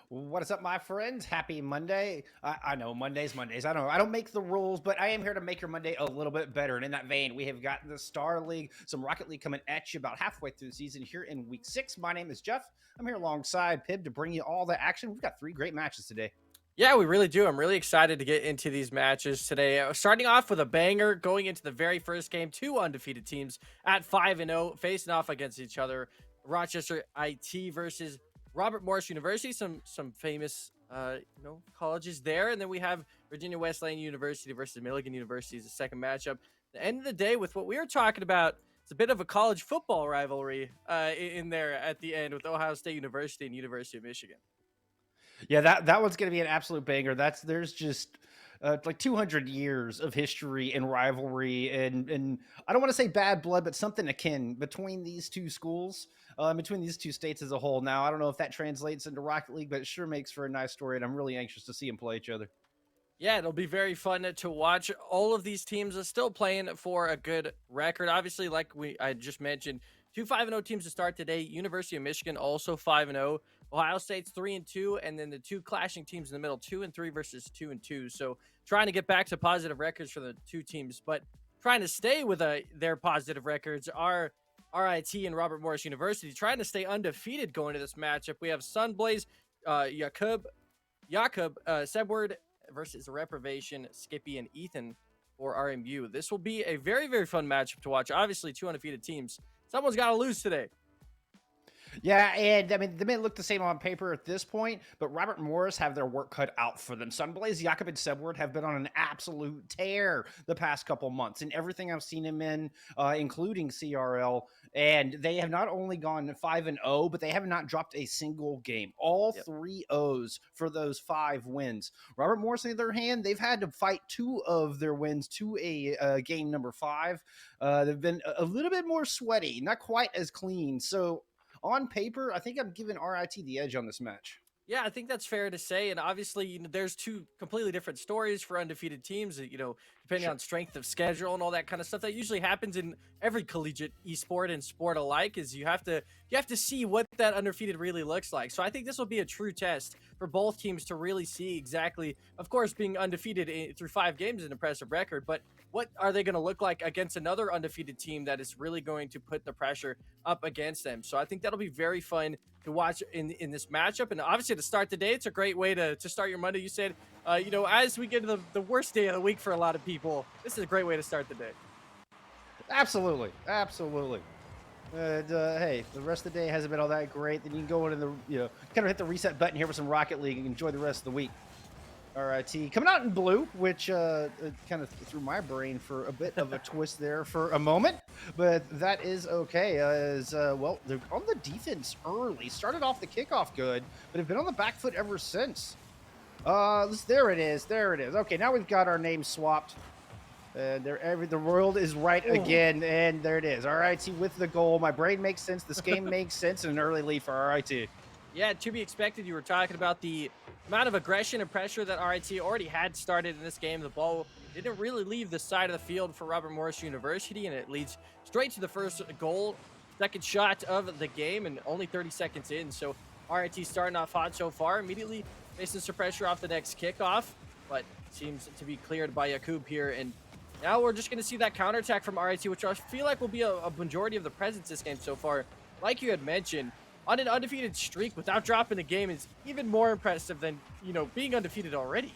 What is up, my friends? Happy Monday. I know Mondays. I don't make the rules, but I am here to make your Monday a little bit better. And in that vein, we have got the Starleague, some Rocket League coming at you about halfway through the season here in week 6. My name is Jeff. I'm here alongside Pib to bring you all the action. We've got 3 great matches today. Yeah, we really do. I'm really excited to get into these matches today. Starting off with a banger, going into the very first game, 2 undefeated teams at 5-0 facing off against each other. Rochester IT versus Robert Morris University, some famous colleges there, and then we have Virginia Wesleyan University versus Milligan University as the second matchup. The end of the day, with what we were talking about, it's a bit of a college football rivalry in there at the end with Ohio State University and University of Michigan. Yeah, that one's going to be an absolute banger. There's just like 200 years of history and rivalry, and I don't want to say bad blood, but something akin between these two schools, between these two states as a whole. Now, I don't know if that translates into Rocket League, but it sure makes for a nice story, and I'm really anxious to see them play each other. Yeah, it'll be very fun to watch. All of these teams are still playing for a good record. Obviously, like I just mentioned, 2 5-0 teams to start today. University of Michigan also 5-0. Ohio State's 3-2, and then the 2 clashing teams in the middle, 2-3 versus 2-2. So trying to get back to positive records for the 2 teams, but trying to stay with their positive records are RIT and Robert Morris University, trying to stay undefeated going to this matchup. We have Sunblaze, Jakob Sebward versus Reprobation, Skippy, and Ethan for RMU. This will be a very, very fun matchup to watch. Obviously, 2 undefeated teams. Someone's got to lose today. Yeah, and I mean, they may look the same on paper at this point, but Robert Morris have their work cut out for them. Sunblaze, Jakob, and Sebward have been on an absolute tear the past couple months, and everything I've seen him in, including CRL, and they have not only gone 5-0, but they have not dropped a single game. All 3 O's for those 5 wins. Robert Morris, on the other hand, they've had to fight 2 of their wins to a game number 5. They've been a little bit more sweaty, not quite as clean. So on paper, I think I'm giving RIT the edge on this match. Yeah, I think that's fair to say. And obviously, there's two completely different stories for undefeated teams, depending Sure. on strength of schedule and all that kind of stuff. That usually happens in every collegiate esport and sport alike, is you have to see what that undefeated really looks like. So I think this will be a true test for both teams to really see exactly, of course, being undefeated through 5 games is an impressive record, but what are they going to look like against another undefeated team that is really going to put the pressure up against them? So I think that'll be very fun to watch in this matchup. And obviously, to start the day, it's a great way to start your Monday. You said, as we get to the worst day of the week for a lot of people, this is a great way to start the day. Absolutely, absolutely. And hey, the rest of the day hasn't been all that great. Then you can go into the, kind of hit the reset button here with some Rocket League and enjoy the rest of the week. RIT coming out in blue, which kind of threw my brain for a bit of a twist there for a moment, but that is okay. Well, they're on the defense early, started off the kickoff good, but have been on the back foot ever since. There it is. Okay, now we've got our name swapped. The world is right again, and there it is. RIT with the goal. My brain makes sense. This game makes sense, and an early lead for RIT. Yeah, to be expected. You were talking about the amount of aggression and pressure that RIT already had started in this game. The ball didn't really leave the side of the field for Robert Morris University, and it leads straight to the first goal, second shot of the game, and only 30 seconds in. So RIT starting off hot so far, immediately facing some pressure off the next kickoff, but seems to be cleared by Yakub here. And now we're just going to see that counterattack from RIT, which I feel like will be a majority of the presence this game so far. Like you had mentioned, on an undefeated streak without dropping the game is even more impressive than, being undefeated already.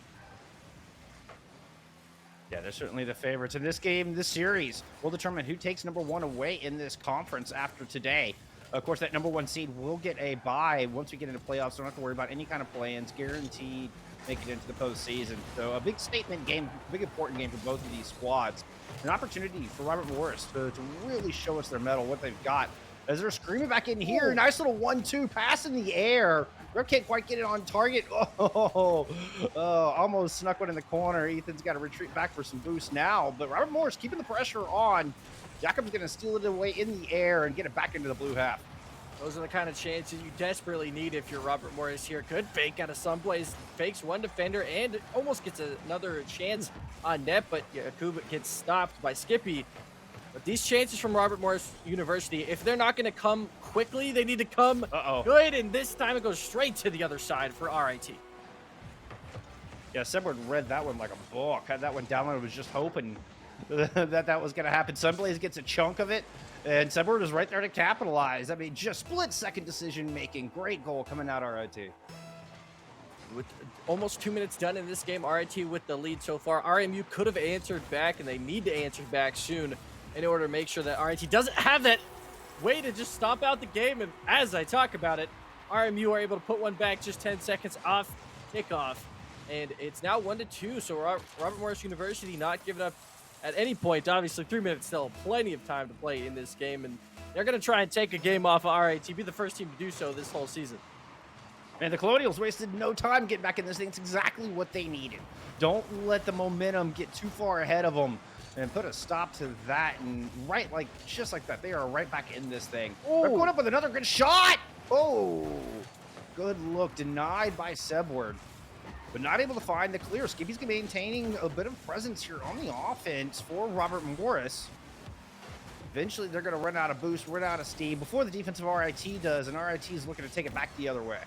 Yeah, they're certainly the favorites in this game. This series will determine who takes number 1 away in this conference after today. Of course, that number 1 seed will get a bye once we get into playoffs. So don't have to worry about any kind of play-ins. Guaranteed make it into the postseason. So a big statement game, big important game for both of these squads. An opportunity for Robert Morris to really show us their mettle, what they've got. As they're screaming back in here, nice little 1-2 pass in the air. Rep can't quite get it on target. Almost snuck one in the corner. Ethan's got to retreat back for some boost now, but Robert Morris keeping the pressure on. Jakob's going to steal it away in the air and get it back into the blue half. Those are the kind of chances you desperately need if you're Robert Morris here. Good fake out of someplace, fakes one defender and almost gets another chance on net, but Yakub gets stopped by Skippy. But these chances from Robert Morris University, if they're not going to come quickly, they need to come good. And this time it goes straight to the other side for RIT. Yeah, Sebward read that one like a book. Had that one down and was just hoping that was going to happen. Sunblaze gets a chunk of it, and Sebward is right there to capitalize. I mean, just split-second decision-making. Great goal coming out RIT. With almost 2 minutes done in this game, RIT with the lead so far. RMU could have answered back, and they need to answer back soon in order to make sure that RIT doesn't have that way to just stomp out the game. And as I talk about it, RMU are able to put one back just 10 seconds off kickoff. And it's now 1-2. So Robert Morris University not giving up at any point. Obviously, 3 minutes still plenty of time to play in this game. And they're going to try and take a game off of RIT, be the first team to do so this whole season. And the Colonials wasted no time getting back in this thing. It's exactly what they needed. Don't let the momentum get too far ahead of them. And put a stop to that, and just like that, they are right back in this thing. They're going up with another good shot. Oh, good look, denied by Sebward, but not able to find the clear. Skippy's maintaining a bit of presence here on the offense for Robert Morris. Eventually, they're going to run out of boost, run out of steam before the defensive RIT does, and RIT is looking to take it back the other way.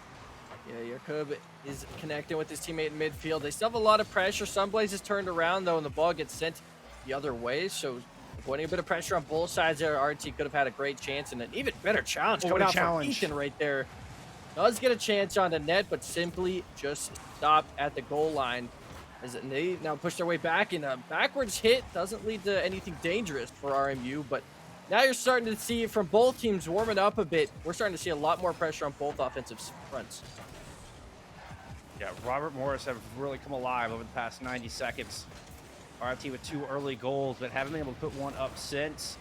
Yeah, Yakub is connecting with his teammate in midfield. They still have a lot of pressure. Sunblaze is turned around, though, and the ball gets sent the other way, so putting a bit of pressure on both sides there. RT could have had a great chance and an even better challenge coming out from Ethan right there. Does get a chance on the net, but simply just stopped at the goal line as they now push their way back, and a backwards hit doesn't lead to anything dangerous for RMU, but now you're starting to see from both teams warming up a bit. We're starting to see a lot more pressure on both offensive fronts. Yeah, Robert Morris have really come alive over the past 90 seconds. RT with 2 early goals, but haven't been able to put one up since.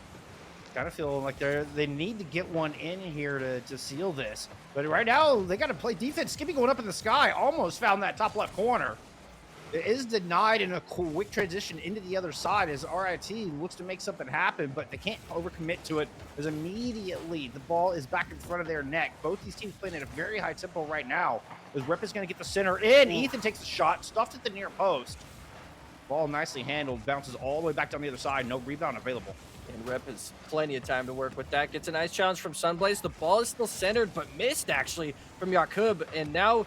Kind of feeling like they need to get one in here to seal this. But right now, they got to play defense. Skippy going up in the sky. Almost found that top left corner. It is denied in a quick transition into the other side as RIT looks to make something happen, but they can't overcommit to it as immediately the ball is back in front of their neck. Both these teams playing at a very high tempo right now as Rep is going to get the center in. Ethan takes a shot, stuffed at the near post. Ball nicely handled, bounces all the way back down the other side. No rebound available. And Rep has plenty of time to work with that. Gets a nice challenge from Sunblaze. The ball is still centered, but missed actually from Jakub. And now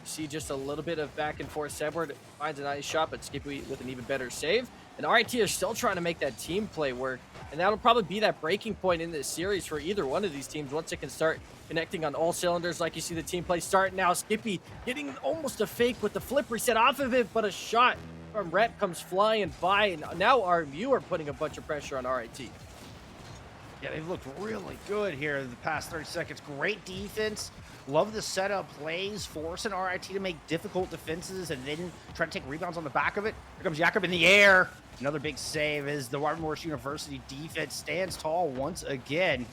see just a little bit of back and forth. Sebward finds a nice shot, but Skippy with an even better save. And RIT are still trying to make that team play work. And that'll probably be that breaking point in this series for either one of these teams once it can start connecting on all cylinders like you see the team play start now. Skippy getting almost a fake with the flip reset off of it, but a shot from Rep comes flying by. And now RMU are putting a bunch of pressure on RIT. Yeah, they've looked really good here in the past 30 seconds. Great defense. Love the setup plays, forcing RIT to make difficult defenses and then try to take rebounds on the back of it. Here comes Jakub in the air. Another big save as the Robert Morris University defense stands tall once again.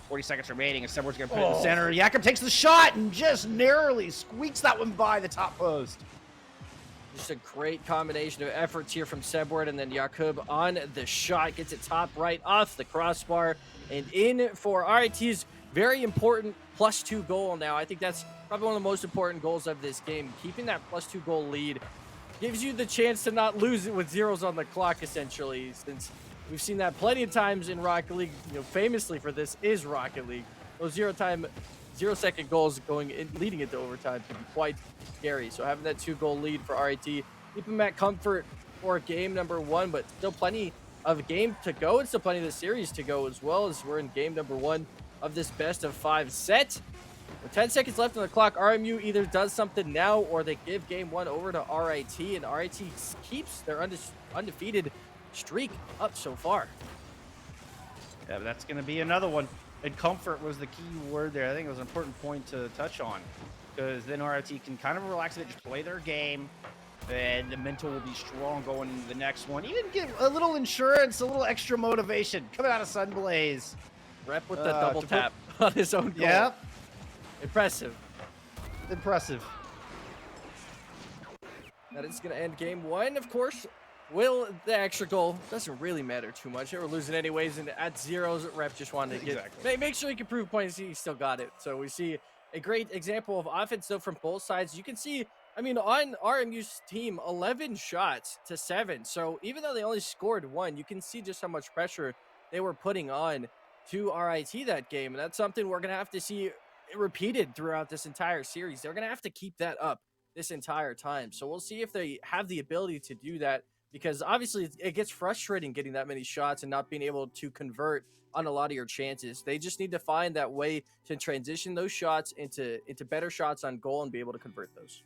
40 seconds remaining, and Sebward's going to put it in the center. Jakub takes the shot and just narrowly squeaks that one by the top post. Just a great combination of efforts here from Sebward, and then Jakub on the shot gets it top right off the crossbar and in for RIT's very important +2 goal now. I think that's probably one of the most important goals of this game. Keeping that +2 goal lead gives you the chance to not lose it with zeros on the clock, essentially, since we've seen that plenty of times in Rocket League. You know, famously for this is Rocket League. Those 0-second goals leading into overtime can be quite scary. So having that 2-goal lead for RIT, keep them at comfort for game number 1, but still plenty of game to go. And still plenty of the series to go as well, as we're in game number 1 of this best of 5 set. With 10 seconds left on the clock, RMU either does something now or they give game 1 over to RIT, and RIT keeps their undefeated streak up so far. Yeah, but that's going to be another one. And comfort was the key word there. I think it was an important point to touch on, because then RIT can kind of relax a bit, just play their game, and the mental will be strong going into the next one. Even get a little insurance, a little extra motivation coming out of Sunblaze. Rep with the double tap on his own goal. Yeah. Impressive. Impressive. That is going to end game 1, of course. Will the extra goal doesn't really matter too much. They were losing anyways, and at zeros, Rep just wanted to make sure he could prove points. He still got it. So we see a great example of offense, though, from both sides. You can see, I mean, on RMU's team, 11 shots to 7. So even though they only scored 1, you can see just how much pressure they were putting on to RIT that game. And that's something we're going to have to see repeated throughout this entire series. They're going to have to keep that up this entire time. So we'll see if they have the ability to do that, because obviously it gets frustrating getting that many shots and not being able to convert on a lot of your chances. They just need to find that way to transition those shots into better shots on goal and be able to convert those.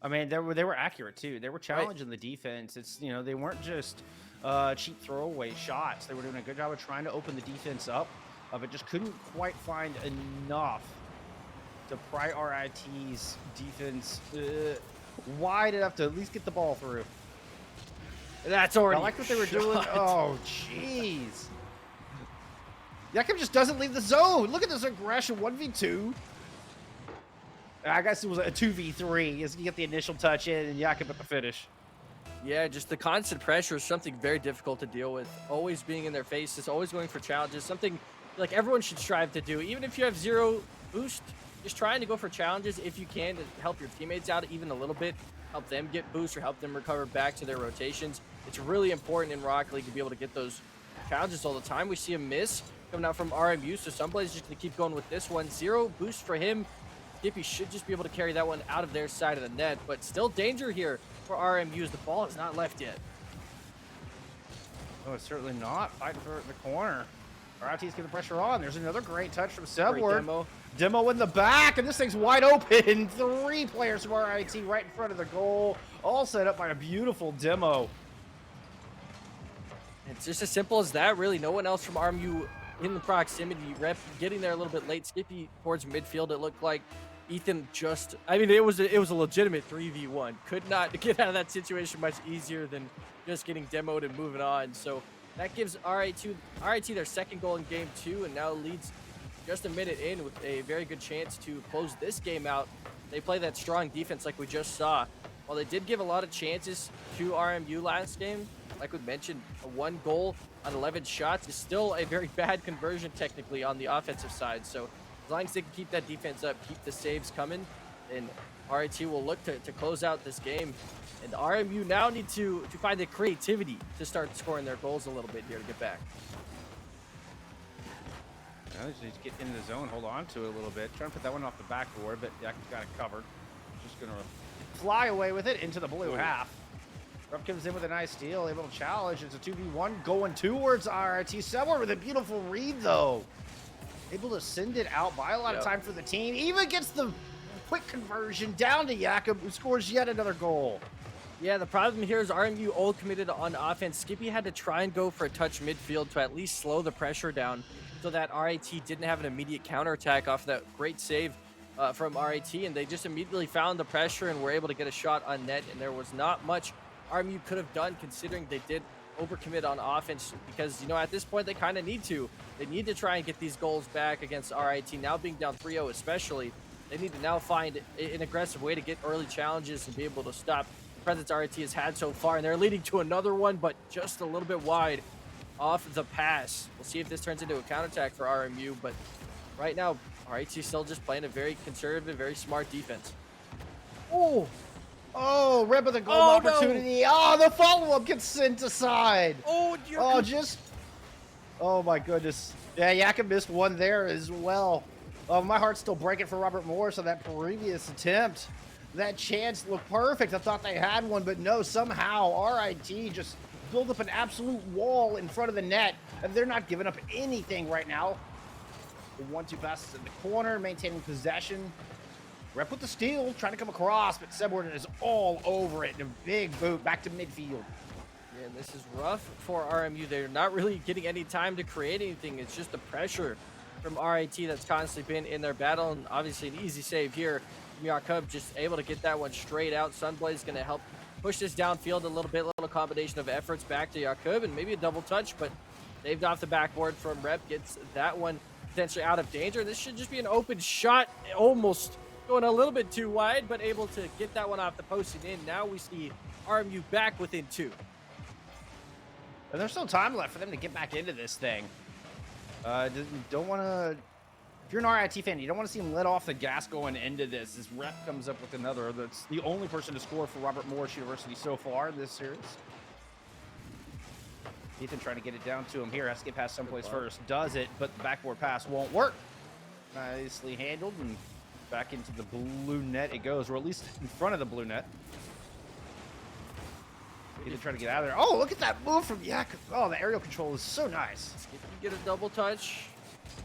I mean, they were accurate too. They were challenging the defense. It's, you know, they weren't just cheap throwaway shots. They were doing a good job of trying to open the defense up, but just couldn't quite find enough to pry RIT's defense wide enough to at least get the ball through. That's already. I like what they were doing. Oh, jeez. Jakub just doesn't leave the zone. Look at this aggression. 1v2. I guess it was a 2v3 as you get the initial touch in and Jakub at the finish. Yeah, just the constant pressure is something very difficult to deal with. Always being in their faces, always going for challenges. Something like everyone should strive to do. Even if you have 0 boost, just trying to go for challenges if you can to help your teammates out even a little bit. Help them get boosts or help them recover back to their rotations. It's really important in Rocket League to be able to get those challenges all the time. We see a miss coming out from RMU, so Sunblaze is just going to keep going with this one. 0 boost for him. Skippy should just be able to carry that one out of their side of the net, but still danger here for RMU as the ball is not left yet. Oh, it's certainly not. Fighting for the corner. RIT's getting the pressure on. There's another great touch from Sebward. Demo in the back, and this thing's wide open. 3 players from RIT right in front of the goal, all set up by a beautiful Demo. It's just as simple as that, really. No one else from RMU in the proximity. Rep getting there a little bit late. Skippy towards midfield, it looked like. Ethan just, I mean, it was a legitimate 3v1. Could not get out of that situation much easier than just getting demoed and moving on. So that gives RIT their second goal in game 2, and now leads just a minute in with a very good chance to close this game out. They play that strong defense like we just saw. while they did give a lot of chances to RMU last game, like we mentioned, a 1 goal on 11 shots is still a very bad conversion technically on the offensive side. So as long as they can keep that defense up, keep the saves coming, then RIT will look to close out this game. And RMU now need to find the creativity to start scoring their goals a little bit here to get back. They just need to get into the zone, hold on to it a little bit. Trying to put that one off the backboard, but Yak's got it covered. Just going to fly away with it into the blue half. Rupp comes in with a nice steal, able to challenge. It's a 2v1 going towards RIT. Somewhere with a beautiful read, though. Able to send it out, buy a lot of time for the team. Even gets the quick conversion down to Jakob, who scores yet another goal. Yeah, the problem here is RMU old committed on offense. Skippy had to try and go for a touch midfield to at least slow the pressure down so that RIT didn't have an immediate counterattack off that great save from RIT, and they just immediately found the pressure and were able to get a shot on net, and there was not much RMU could have done considering they did overcommit on offense because, you know, at this point they kind of need to. They need to try and get these goals back against RIT, now being down 3-0 especially. They need to now find an aggressive way to get early challenges and be able to stop the presence RIT has had so far, and they're leading to another one, but just a little bit wide off the pass. We'll see if this turns into a counterattack for RMU, but right now RIT still just playing a very conservative, very smart defense. Oh, Reb with a goal opportunity. No. Oh, the follow-up gets sent aside. Oh, oh my goodness. Yeah, Jakob missed one there as well. Oh, my heart's still breaking for Robert Morris on that previous attempt. That chance looked perfect. I thought they had one, but no, somehow RIT just built up an absolute wall in front of the net, and they're not giving up anything right now. The 1-2 passes in the corner, maintaining possession. Rep with the steal, trying to come across, but Sebward is all over it. And a big boot back to midfield. Yeah, this is rough for RMU. They're not really getting any time to create anything. It's just the pressure from RIT that's constantly been in their battle. And obviously an easy save here. Jakob just able to get that one straight out. Sunblaze going to help push this downfield a little bit. A little combination of efforts back to Jakob and maybe a double touch, but saved off the backboard from Rep. Gets that one potentially out of danger. This should just be an open shot, almost going a little bit too wide, but able to get that one off the post and in. Now we see RMU back within 2. And there's still time left for them to get back into this thing. Don't want to... If you're an RIT fan, you don't want to see him let off the gas going into this. This Rep comes up with another. That's the only person to score for Robert Morris University so far in this series. Ethan trying to get it down to him here. Has to get past someplace first. Does it, but the backboard pass won't work. Nicely handled, and back into the blue net it goes, or at least in front of the blue net. Ethan trying to get out of there. Oh, look at that move from Yak. Oh, the aerial control is so nice. Get a double touch.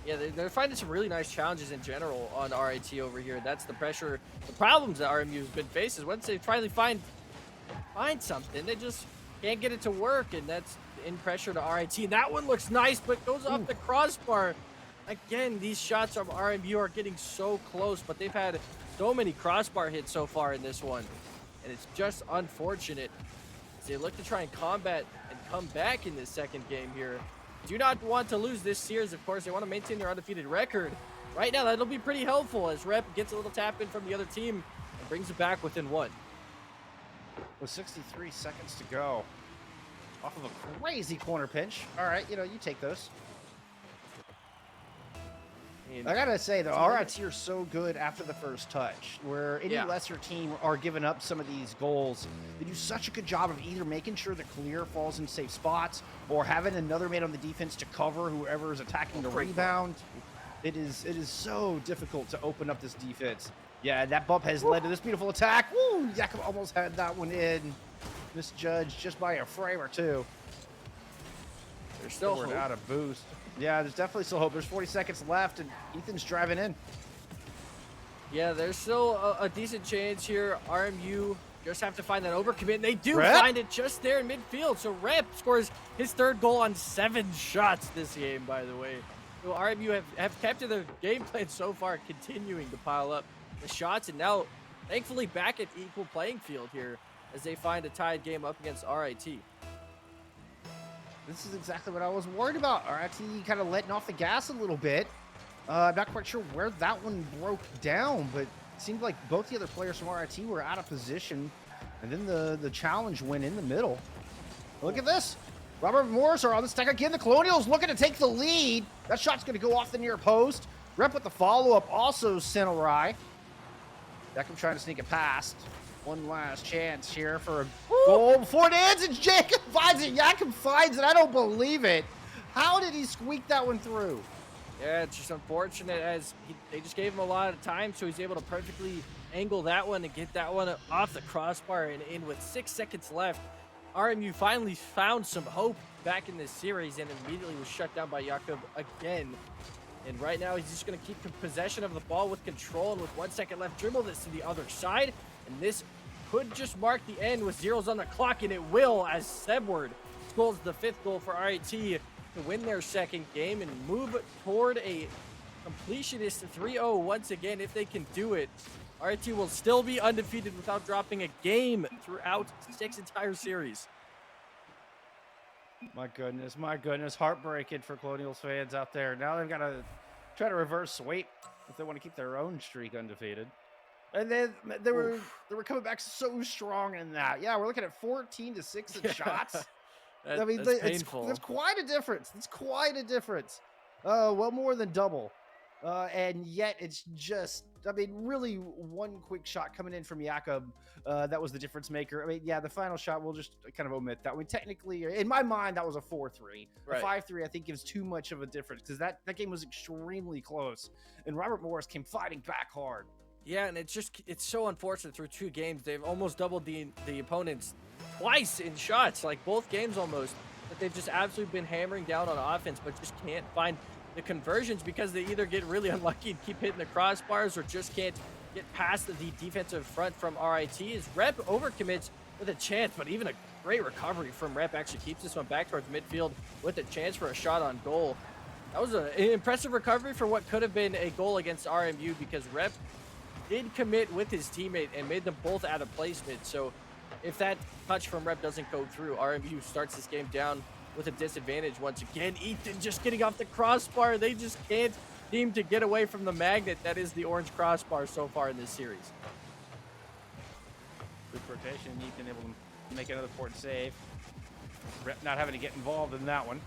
Yeah, they're finding some really nice challenges in general on RIT over here. That's the pressure, the problems that RMU has been facing. Once they finally find something, they just can't get it to work, and that's in pressure to RIT. And that one looks nice, but goes off the crossbar. Again, these shots from RMU are getting so close, but they've had so many crossbar hits so far in this one, and it's just unfortunate as they look to try and combat and come back in this second game here. Do not want to lose this series, of course. They want to maintain their undefeated record. Right now, that'll be pretty helpful as Rep gets a little tap in from the other team and brings it back within 1. With 63 seconds to go. Off of a crazy corner pinch. All right, you take those. I gotta say, though, RIT are so good after the first touch, where any lesser team are giving up some of these goals. They do such a good job of either making sure the clear falls in safe spots or having another man on the defense to cover whoever is attacking the rebound. It is so difficult to open up this defense. Yeah, that bump has led to this beautiful attack. Woo! Jakob almost had that one in. Misjudged just by a frame or two. There's still hope. Out of boost. Yeah, there's definitely still hope. There's 40 seconds left, and Ethan's driving in. Yeah, there's still a decent chance here. RMU just have to find that overcommit, and they do find it just there in midfield. So Rep scores his 3rd goal on 7 shots this game, by the way. So RMU have kept to their game plan so far, continuing to pile up the shots, and now, thankfully, back at equal playing field here as they find a tied game up against RIT. This is exactly what I was worried about. RIT kind of letting off the gas a little bit. I'm not quite sure where that one broke down, but it seemed like both the other players from RIT were out of position. And then the challenge win in the middle. Look at this. Robert Morris are on the stack again. The Colonials looking to take the lead. That shot's going to go off the near post. Rep with the follow-up, also Sinelrai. Jacob trying to sneak it past. One last chance here for a goal before it ends, and Jacob finds it. Jacob finds it. I don't believe it. How did he squeak that one through? Yeah, it's just unfortunate as they just gave him a lot of time, so he's able to perfectly angle that one and get that one off the crossbar and in with 6 seconds left. RMU finally found some hope back in this series and immediately was shut down by Jakob again. And right now he's just going to keep possession of the ball with control, and with 1 second left, dribble this to the other side. And this could just mark the end with zeros on the clock, and it will, as Sebward scores the 5th goal for RIT to win their 2nd game and move toward a completionist 3-0 once again. If they can do it, RIT will still be undefeated without dropping a game throughout 6 entire series. My goodness, heartbreaking for Colonials fans out there. Now they've got to try to reverse sweep if they want to keep their own streak undefeated. And then they were coming back so strong in that. Yeah, we're looking at 14-6 in shots. I mean, that's painful. It's quite a difference. It's quite a difference. Well, more than double. And yet it's just, I mean, really one quick shot coming in from Jakob. That was the difference maker. I mean, yeah, the final shot, we'll just kind of omit that. I mean, technically, in my mind, that was a 4-3. Right. A 5-3, I think, gives too much of a difference because that game was extremely close. And Robert Morris came fighting back hard. Yeah, and it's so unfortunate through 2 games. They've almost doubled the opponents twice in shots, like both games almost. But they've just absolutely been hammering down on offense, but just can't find the conversions because they either get really unlucky and keep hitting the crossbars or just can't get past the defensive front from RIT. As Rep overcommits with a chance, but even a great recovery from Rep actually keeps this one back towards midfield with a chance for a shot on goal. That was an impressive recovery for what could have been a goal against RMU because Rep did commit with his teammate and made them both out of placement. So if that touch from Rep doesn't go through, RMU starts this game down with a disadvantage once again. Ethan just getting off the crossbar. They just can't seem to get away from the magnet that is the orange crossbar so far in this series. Good rotation. Ethan able to make another important save. Rep not having to get involved in that one.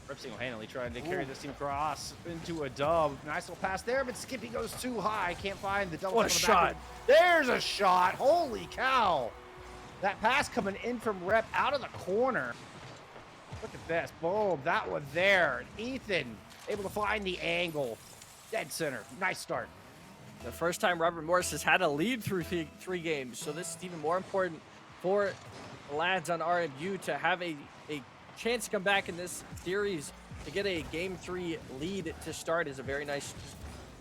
Rep single-handedly trying to carry this team across into a dub. Nice little pass there, but Skippy goes too high. Can't find the double. What a shot. There's a shot. Holy cow. That pass coming in from Rep out of the corner. Look at this. Boom. That one there. And Ethan able to find the angle. Dead center. Nice start. The first time Robert Morris has had a lead through 3 games. So this is even more important for the lads on RMU to have a chance to come back in this series. To get a Game 3 lead to start is a very nice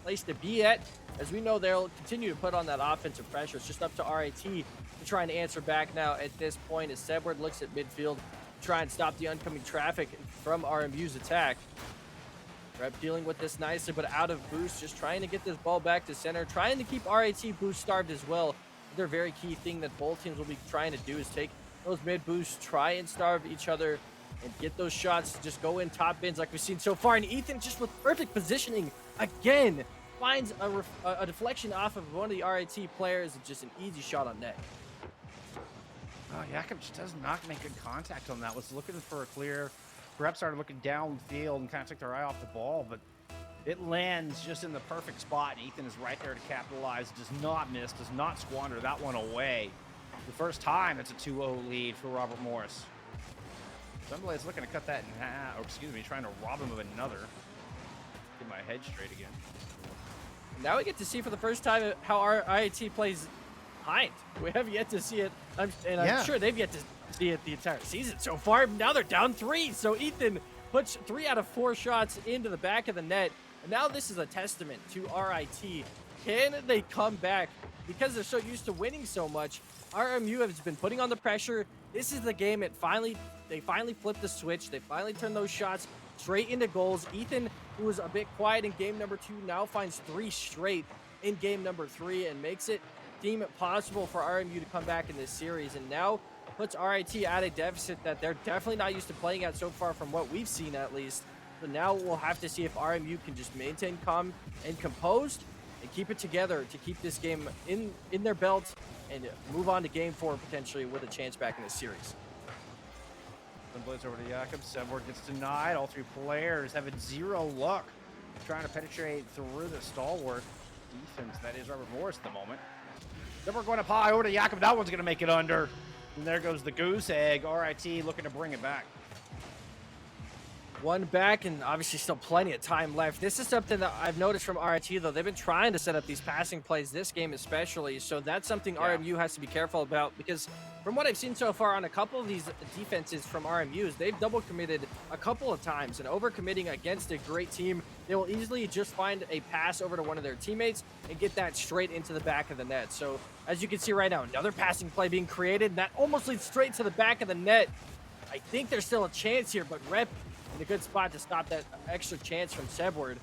place to be at. As we know, they'll continue to put on that offensive pressure. It's just up to RIT to try and answer back now at this point as Sebward looks at midfield to try and stop the oncoming traffic from RMU's attack. Rep dealing with this nicely, but out of boost, just trying to get this ball back to center, trying to keep RIT boost starved as well. Another very key thing that both teams will be trying to do is take those mid boosts, try and starve each other, and get those shots to just go in top bins like we've seen so far. And Ethan, just with perfect positioning, again, finds a deflection off of one of the RIT players and just an easy shot on net. Oh, Jakob just does not make good contact on that. Was looking for a clear. Rep started looking downfield and kind of took their eye off the ball, but it lands just in the perfect spot. And Ethan is right there to capitalize. Does not miss. Does not squander that one away. The first time it's a 2-0 lead for Robert Morris. Somebody is looking to cut that in half. Or excuse me, trying to rob him of another. Get my head straight again. Now we get to see for the first time how our RIT plays behind. We have yet to see it, I'm sure they've yet to see it the entire season so far. Now they're down 3, so Ethan puts 3 out of 4 shots into the back of the net. And now this is a testament to RIT. Can they come back? Because they're so used to winning so much, RMU has been putting on the pressure. This is the game. They finally flipped the switch. They finally turned those shots straight into goals. Ethan, who was a bit quiet in game number 2, now finds 3 straight in game number 3 and makes it seem possible for RMU to come back in this series, and now puts RIT at a deficit that they're definitely not used to playing at so far from what we've seen at least. So now we'll have to see if RMU can just maintain calm and composed and keep it together to keep this game in their belt and move on to game 4 potentially with a chance back in this series. Then blitz over to Jakob. Sebward gets denied. All 3 players having 0 luck trying to penetrate through the stalwart defense. That is Robert Morris at the moment. Then we're going up high over to Jakob. That one's going to make it under. And there goes the goose egg. RIT looking to bring it back. One back, and obviously still plenty of time left. This is something that I've noticed from RIT, though. They've been trying to set up these passing plays this game especially, so that's something RMU has to be careful about, because from what I've seen so far on a couple of these defenses from RMUs, they've double committed a couple of times, and overcommitting against a great team, they will easily just find a pass over to one of their teammates and get that straight into the back of the net. So as you can see right now, another passing play being created, and that almost leads straight to the back of the net. I think there's still a chance here, but Rep in a good spot to stop that extra chance from Sebward.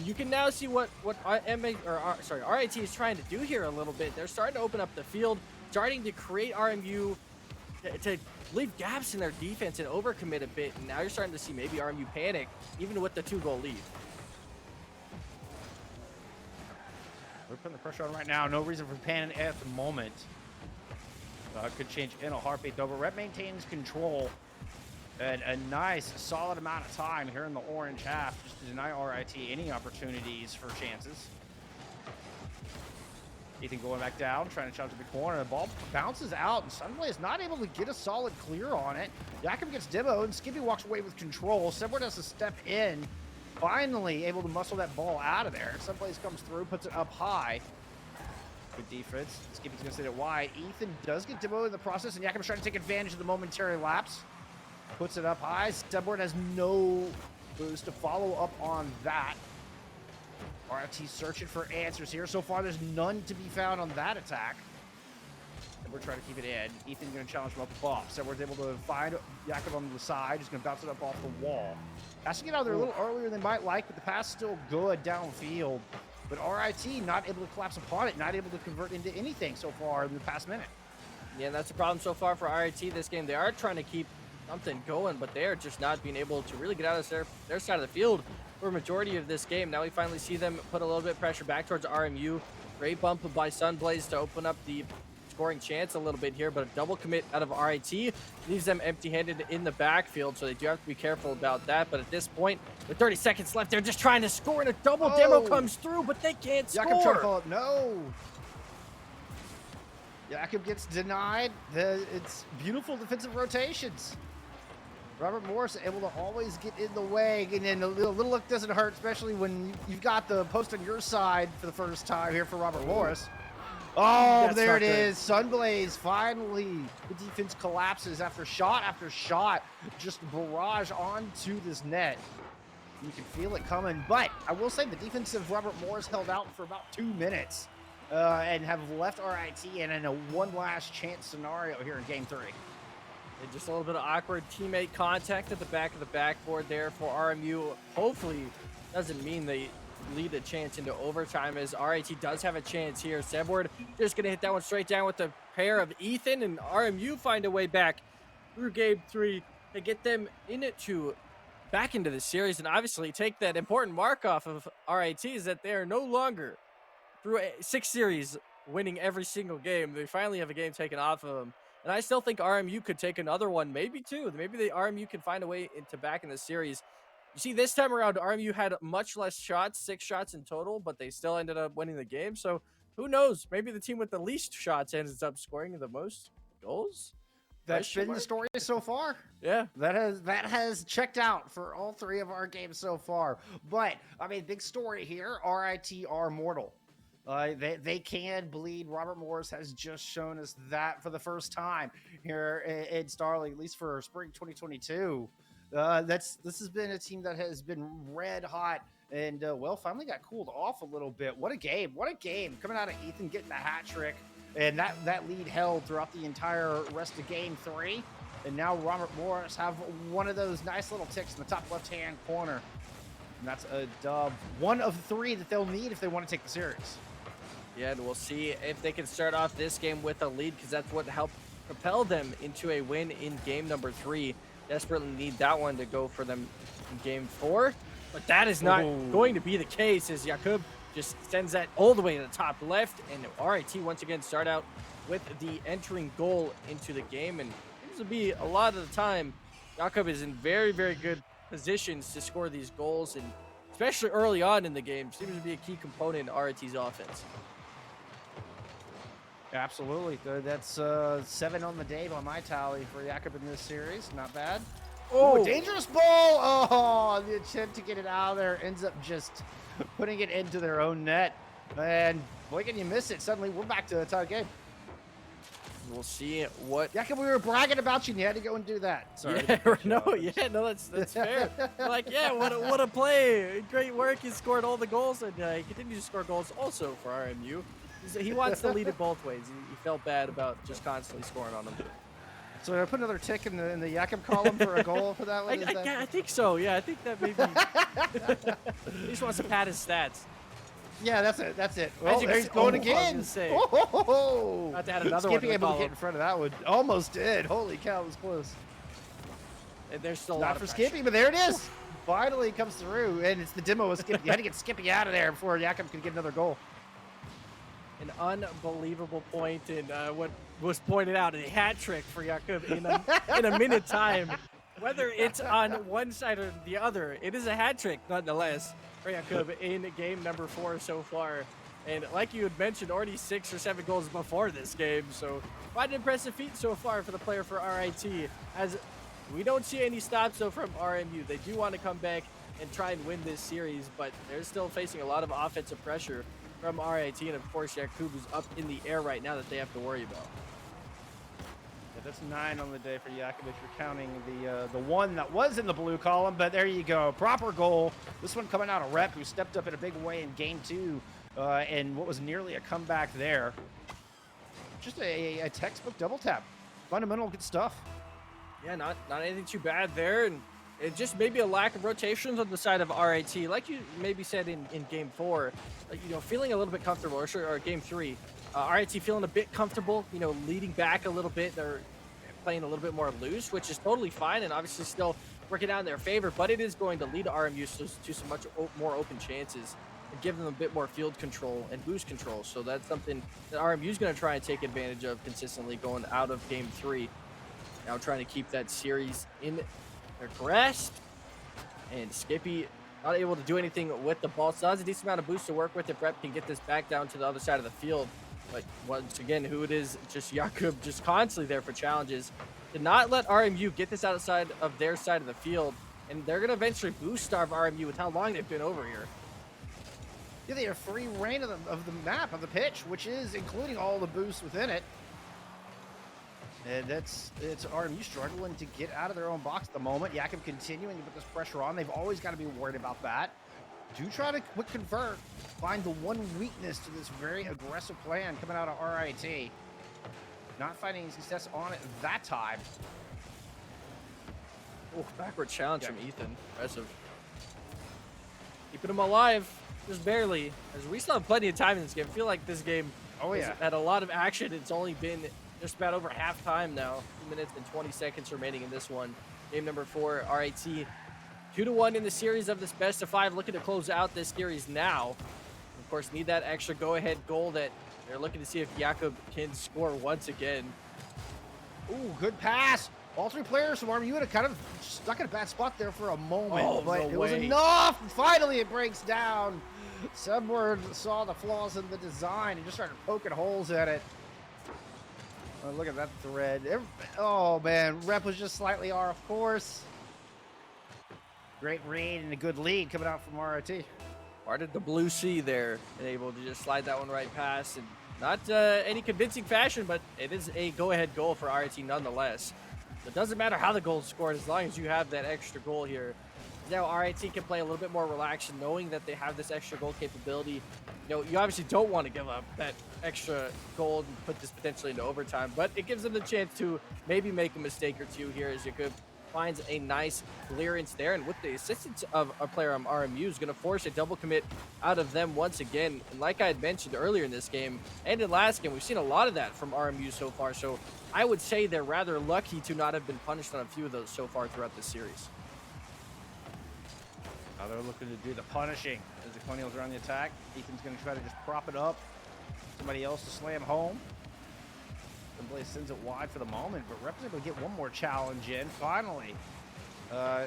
You can now see what RIT is trying to do here a little bit. They're starting to open up the field, starting to create RMU to leave gaps in their defense and overcommit a bit. And now you're starting to see maybe RMU panic, even with the 2-goal lead. We're putting the pressure on right now. No reason for panic at the moment. Could change in a heartbeat though, but Rep maintains control. And a nice, solid amount of time here in the orange half just to deny RIT any opportunities for chances. Ethan going back down, trying to challenge to the corner. The ball bounces out, and Sunblade is not able to get a solid clear on it. Jakob gets demoed, and Skippy walks away with control. Sebward has to step in, finally able to muscle that ball out of there. Sunblade comes through, puts it up high. Good defense. Skippy's going to sit it wide. Ethan does get demoed in the process, and Jakob's trying to take advantage of the momentary lapse. Puts it up high. Sebward has no boost to follow up on that. RIT searching for answers here. So far, there's none to be found on that attack. And we're trying to keep it in. Ethan's going to challenge him up above. Sebward's able to find Jakob on the side. He's going to bounce it up off the wall. Has to get out there a little earlier than they might like, but the pass is still good downfield. But RIT not able to collapse upon it, not able to convert into anything so far in the past minute. Yeah, that's the problem so far for RIT this game. They are trying to keep something going, but they are just not being able to really get out of their side of the field for a majority of this game. Now we finally see them put a little bit of pressure back towards RMU. Great bump by Sunblaze to open up the scoring chance a little bit here, but a double commit out of RIT leaves them empty-handed in the backfield, so they do have to be careful about that. But at this point, with 30 seconds left, they're just trying to score, and a double demo comes through, but they can't score. Jakob trying to follow up. No. Jakob gets denied. It's beautiful defensive rotations. Robert Morris able to always get in the way, and then a little look doesn't hurt, especially when you've got the post on your side for the first time here for Robert Morris. Oh, that's there it is. Sunblaze finally. The defense collapses after shot, just barrage onto this net. You can feel it coming, but I will say the defense of Robert Morris held out for about 2 minutes and have left RIT in a one last chance scenario here in game 3. And just a little bit of awkward teammate contact at the back of the backboard there for RMU. Hopefully doesn't mean they lead a chance into overtime, as RIT does have a chance here. Sebward just going to hit that one straight down with the pair of Ethan, and RMU find a way back through game 3 to get them back into the series, and obviously take that important mark off of RIT is that they are no longer through 6 series winning every single game. They finally have a game taken off of them. And I still think RMU could take another one, maybe 2. Maybe the RMU can find a way into back in the series. You see, this time around, RMU had much less shots, 6 shots in total, but they still ended up winning the game. So who knows? Maybe the team with the least shots ends up scoring the most goals. That's been the story so far. Yeah, that has checked out for all 3 of our games so far. But I mean, big story here. RIT are mortal. They can bleed. Robert Morris has just shown us that for the first time here in Starleague, at least for spring 2022. This has been a team that has been red hot and finally got cooled off a little bit. What a game coming out of Ethan getting the hat trick, and that lead held throughout the entire rest of game 3. And now Robert Morris have one of those nice little ticks in the top left hand corner, and that's a dub, 1 of 3 that they'll need if they want to take the series. Yeah, and we'll see if they can start off this game with a lead, because that's what helped propel them into a win in game number 3. Desperately need that one to go for them in game 4, but that is not going to be the case, as Jakob just sends that all the way to the top left. And RIT once again start out with the entering goal into the game. And it seems to be a lot of the time, Jakob is in very, very good positions to score these goals. And especially early on in the game, seems to be a key component in RIT's offense. Absolutely. That's 7 on the day by my tally for Jakob in this series. Not bad. Oh, Ooh, dangerous ball. Oh, the attempt to get it out of there ends up just putting it into their own net. And boy, can you miss it. Suddenly, we're back to a tie game. we'll see what. Jakob, we were bragging about you, and you had to go and do that. Sorry. That's fair. Like, yeah, what a play. Great work. He scored all the goals, and he continues to score goals also for RMU. He wants to lead it both ways. He felt bad about just constantly scoring on them. So I put another tick in the Jakob column for a goal for that one? I think so. Yeah, I think that maybe he just wants to pad his stats. Yeah, that's it. That's it. Well, there he's going again. About to add another one to the able to column. get in front of that one. Almost did. Holy cow, it was close. And there's still a Not lot for of pressure. Skippy, but there it is. Finally comes through, and it's the demo of Skippy. You had to get Skippy out of there before Jakob could get another goal. An unbelievable point, and what was pointed out, a hat trick for Jakob in a minute time. Whether it's on one side or the other, it is a hat trick nonetheless for Jakob in game number 4 so far. And like you had mentioned, already 6 or 7 goals before this game. So quite an impressive feat so far for the player for RIT, as we don't see any stops though from RMU. They do want to come back and try and win this series, but they're still facing a lot of offensive pressure from RIT, and of course Jakub is up in the air right now that they have to worry about. Yeah, that's 9 on the day for Jakob if you're counting the one that was in the blue column, but there you go. Proper goal. This one coming out of Rep, who stepped up in a big way in game 2 and what was nearly a comeback there. Just a textbook double tap. Fundamental good stuff. Yeah, not anything too bad there, and it just maybe a lack of rotations on the side of RIT, like you maybe said in game 4, feeling a little bit comfortable, or game 3. RIT feeling a bit comfortable, leading back a little bit. They're playing a little bit more loose, which is totally fine, and obviously still working out in their favor, but it is going to lead RMU to some much more open chances and give them a bit more field control and boost control. So that's something that RMU is going to try and take advantage of consistently going out of game 3. Now trying to keep that series in their grasp, and Skippy not able to do anything with the ball. So that's a decent amount of boost to work with if Rep can get this back down to the other side of the field. But once again, who it is, just Jakob, just constantly there for challenges. To not let RMU get this outside of their side of the field, and they're going to eventually boost starve RMU with how long they've been over here. Yeah, they have free reign of the map, of the pitch, which is including all the boosts within it. And it's RMU struggling to get out of their own box at the moment. Jakob continuing to put this pressure on. They've always got to be worried about that. Do try to quick convert. Find the one weakness to this very aggressive plan coming out of RIT. Not finding success on it that time. Oh, backward challenge from Ethan. Impressive. Keeping him alive, just barely. As we still have plenty of time in this game. I feel like this game has had a lot of action. It's only been just about over half time now. 2 minutes and 20 seconds remaining in this one. Game number 4, RIT 2-1 in the series of this best of 5, looking to close out this series now. Of course, need that extra go-ahead goal that they're looking to see if Jakob can score once again. Ooh, good pass. All 3 players from RMU had kind of stuck in a bad spot there for a moment, but it was enough. Finally, it breaks down. Subword saw the flaws in the design and just started poking holes at it. Oh, look at that thread. Oh, man. Rep was just slightly off course. Great read and a good lead coming out from RIT. Parted the blue sea there and able to just slide that one right past. And not any convincing fashion, but it is a go-ahead goal for RIT nonetheless. It doesn't matter how the goal is scored as long as you have that extra goal here. Now RIT can play a little bit more relaxed, knowing that they have this extra goal capability. You obviously don't want to give up that extra goal and put this potentially into overtime, but it gives them the chance to maybe make a mistake or two here, as Jakob finds a nice clearance there, and with the assistance of a player on RMU is going to force a double commit out of them once again. And like I had mentioned earlier in this game and in last game, we've seen a lot of that from RMU so far, so I would say they're rather lucky to not have been punished on a few of those so far throughout this series. Now they're looking to do the punishing. The Colonials are on the attack. Ethan's going to try to just prop it up. Somebody else to slam home. Blaze sends it wide for the moment, but Rep's able to get one more challenge in. Finally,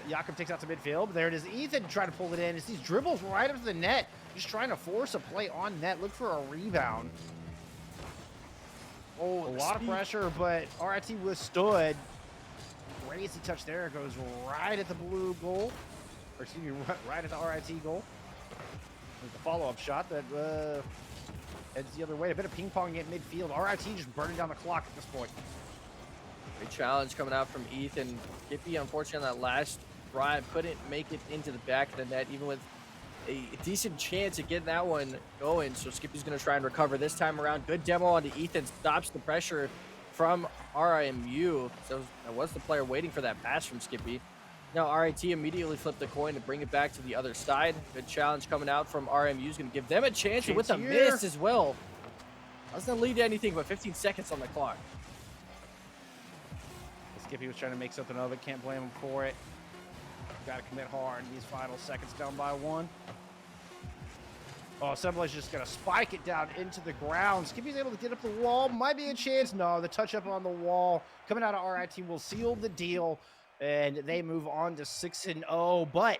Jakob takes out to midfield. There it is. Ethan trying to pull it in. It's these dribbles right up to the net, just trying to force a play on net. Look for a rebound. Oh, a lot of pressure, but RIT withstood. Crazy touch there. Goes right at the blue goal. Or excuse me, right at the RIT goal. There's the follow-up shot that heads the other way. A bit of ping-pong at midfield. RIT just burning down the clock at this point. Great challenge coming out from Ethan. Skippy, unfortunately, on that last drive, couldn't make it into the back of the net, even with a decent chance of getting that one going. So Skippy's going to try and recover this time around. Good demo onto Ethan. Stops the pressure from RIMU. So that was the player waiting for that pass from Skippy. Now RIT immediately flipped the coin to bring it back to the other side. Good challenge coming out from RMU is going to give them a chance with a miss as well. Doesn't lead to anything but 15 seconds on the clock. Skippy was trying to make something of it. Can't blame him for it. Got to commit hard in these final seconds, down by 1. Oh, Assembly's just going to spike it down into the ground. Skippy's able to get up the wall. Might be a chance. No, the touch up on the wall coming out of RIT will seal the deal. And they move on to 6-0, but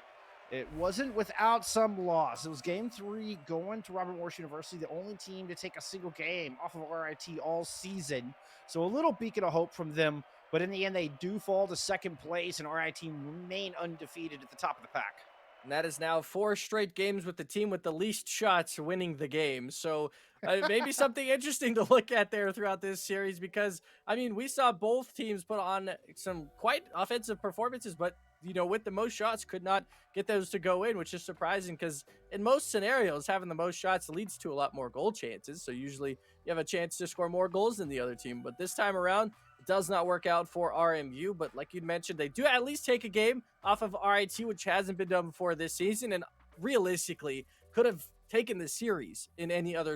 it wasn't without some loss. It was game 3 going to Robert Morris University, the only team to take a single game off of RIT all season. So a little beacon of hope from them, but in the end, they do fall to 2nd place, and RIT remain undefeated at the top of the pack. And that is now 4 straight games with the team with the least shots winning the game. So maybe something interesting to look at there throughout this series, because, I mean, we saw both teams put on some quite offensive performances, but, you know, with the most shots could not get those to go in, which is surprising because in most scenarios, having the most shots leads to a lot more goal chances. So usually you have a chance to score more goals than the other team. But this time around, it does not work out for RMU. But like you mentioned, they do at least take a game off of RIT, which hasn't been done before this season, and realistically could have taken the series in any other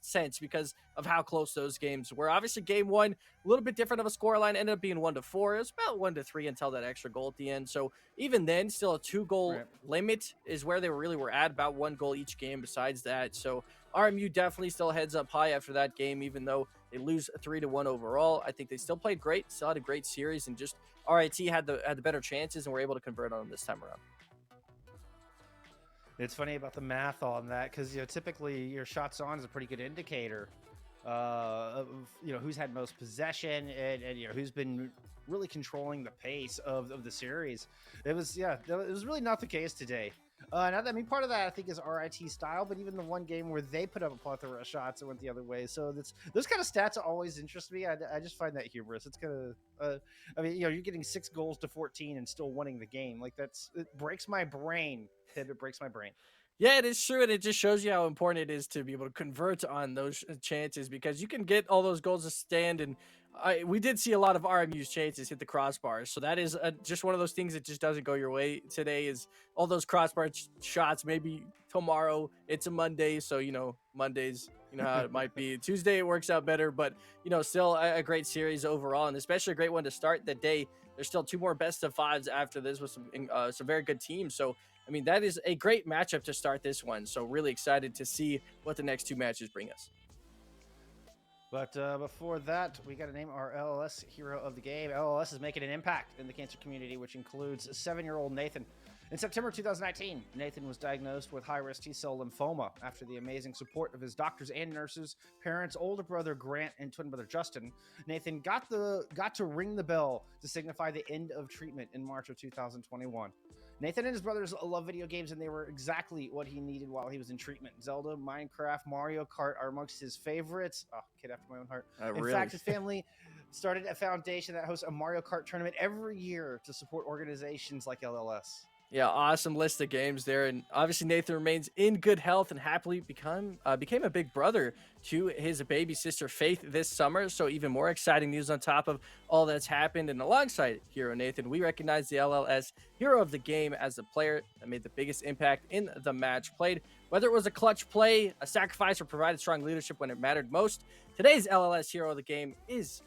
sense because of how close those games were. Obviously, game 1, a little bit different of a scoreline, ended up being 1-4. It was about 1-3 until that extra goal at the end. So even then, still a 2-goal limit is where they were at, about 1 goal each game besides that. So RMU definitely still heads up high after that game, even though they lose 3-1 overall. I think they still played great, still had a great series, and just RIT had the better chances and were able to convert on them this time around. It's funny about the math on that because, you know, typically your shots on is a pretty good indicator of, you know, who's had most possession and you know, who's been really controlling the pace of the series. It was really not the case today. Now, I mean, part of that I think is RIT style, but even the one game where they put up a plethora of shots, it went the other way. So those kind of stats always interest me. I just find that humorous. It's kind of, I mean, you know, you're getting 6 goals to 14 and still winning the game. Like it breaks my brain. It breaks my brain. Yeah, it is true, and it just shows you how important it is to be able to convert on those chances, because you can get all those goals to stand, and we did see a lot of RMU's chances hit the crossbars. So that is just one of those things that just doesn't go your way today, is all those crossbar shots. Maybe tomorrow, it's a Monday, so, you know, Mondays, you know how it might be. Tuesday, it works out better, but, you know, still a great series overall, and especially a great one to start the day. There's still 2 more best of 5s after this with some very good teams. So, I mean, that is a great matchup to start this one. So really excited to see what the next 2 matches bring us. But before that, we got to name our LLS hero of the game. LLS is making an impact in the cancer community, which includes 7-year-old Nathan. In September 2019, Nathan was diagnosed with high-risk T-cell lymphoma after the amazing support of his doctors and nurses, parents, older brother Grant, and twin brother Justin. Nathan got to ring the bell to signify the end of treatment in March of 2021. Nathan and his brothers love video games, and they were exactly what he needed while he was in treatment. Zelda, Minecraft, Mario Kart are amongst his favorites. Oh, kid after my own heart. In fact, his family started a foundation that hosts a Mario Kart tournament every year to support organizations like LLS. Yeah, awesome list of games there. And obviously Nathan remains in good health and happily became a big brother to his baby sister Faith this summer. So even more exciting news on top of all that's happened. And alongside hero Nathan, we recognize the LLS hero of the game as the player that made the biggest impact in the match played. Whether it was a clutch play, a sacrifice, or provided strong leadership when it mattered most, today's LLS hero of the game is,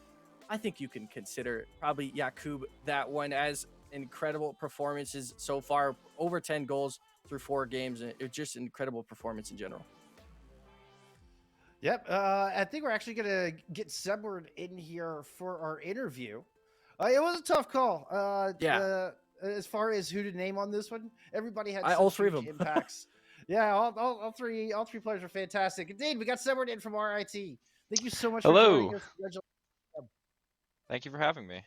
I think you can consider probably Jakub that one, as incredible performances so far, over 10 goals, through 4 games. And it's just incredible performance in general. Yep. I think we're actually gonna get Sebward in here for our interview. It was a tough call. Yeah. As far as who to name on this one, everybody had All such 3 of huge them. impacts. Yeah, all three players are fantastic. Indeed, we got Sebward in from RIT. Thank you so much for joining Hello. us. Thank you for having me.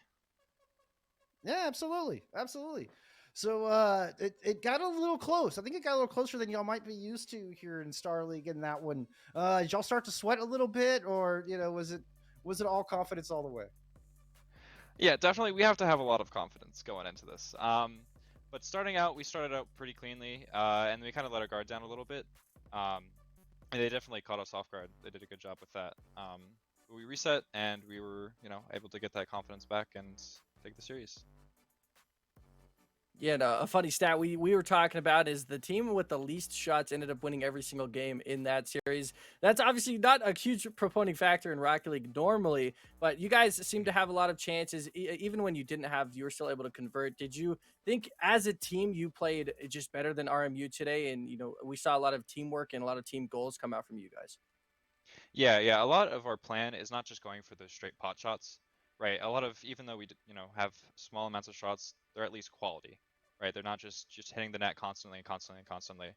Yeah, absolutely, absolutely. So it got a little close. I think it got a little closer than y'all might be used to here in Starleague in that one. Did y'all start to sweat a little bit, or was it all confidence all the way? Yeah, definitely. We have to have a lot of confidence going into this. But starting out, we started out pretty cleanly, and we kind of let our guard down a little bit. And they definitely caught us off guard. They did a good job with that. But we reset, and we were, able to get that confidence back and take the series. Yeah, no, a funny stat we were talking about is the team with the least shots ended up winning every single game in that series. That's obviously not a huge proponing factor in Rocket League normally, but you guys seem to have a lot of chances. Even when you didn't have, you were still able to convert. Did you think as a team you played just better than RMU today? And we saw a lot of teamwork and a lot of team goals come out from you guys. Yeah. A lot of our plan is not just going for the straight pot shots, right? A lot of, even though we, have small amounts of shots, they're at least quality, right? They're not just hitting the net constantly and constantly and constantly.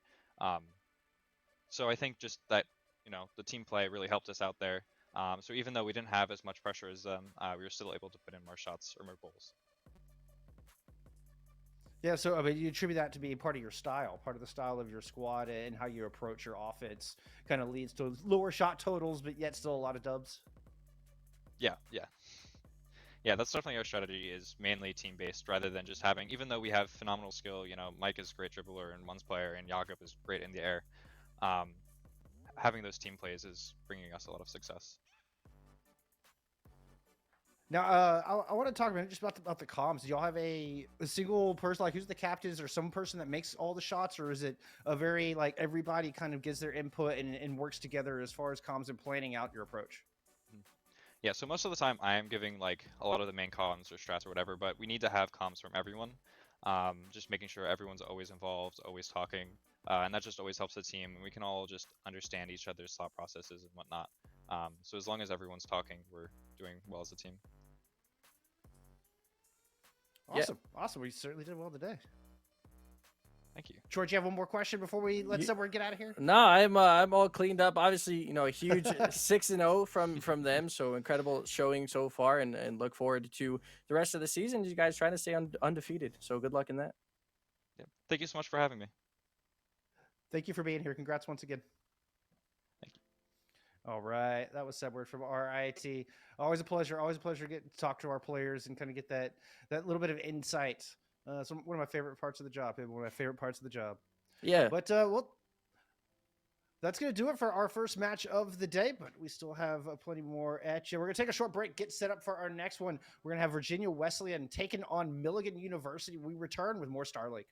So I think just that, the team play really helped us out there. So even though we didn't have as much pressure as them, we were still able to put in more shots or more goals. Yeah, so I mean, you attribute that to be part of your style, part of the style of your squad, and how you approach your offense kind of leads to lower shot totals, but yet still a lot of dubs. Yeah, that's definitely our strategy, is mainly team-based rather than just having, even though we have phenomenal skill, Mike is a great dribbler and one's player, and Jakob is great in the air. Having those team plays is bringing us a lot of success. Now, I want to talk just about the comms. Do y'all have a single person, like who's the captain? Is there some person that makes all the shots, or is it a very like everybody kind of gives their input and works together as far as comms and planning out your approach? Yeah, so most of the time I am giving like a lot of the main comms or strats or whatever, but we need to have comms from everyone. Just making sure everyone's always involved, always talking, and that just always helps the team, and we can all just understand each other's thought processes and whatnot. So as long as everyone's talking, we're doing well as a team. Awesome, awesome. We certainly did well today. Thank you. George, you have one more question before we let someone get out of here? No, I'm all cleaned up. Obviously, a huge 6-0 from them, so incredible showing so far, and look forward to the rest of the season. You guys trying to stay undefeated, so good luck in that. Yeah. Thank you so much for having me. Thank you for being here. Congrats once again. Thank you. All right, that was Sebward from RIT. Always a pleasure. Always a pleasure getting to talk to our players and kind of get that little bit of insight. So one of my favorite parts of the job. One of my favorite parts of the job. Yeah. But well, that's gonna do it for our first match of the day. But we still have plenty more at you. We're gonna take a short break, get set up for our next one. We're gonna have Virginia Wesleyan taking on Milligan University. We return with more Starleague.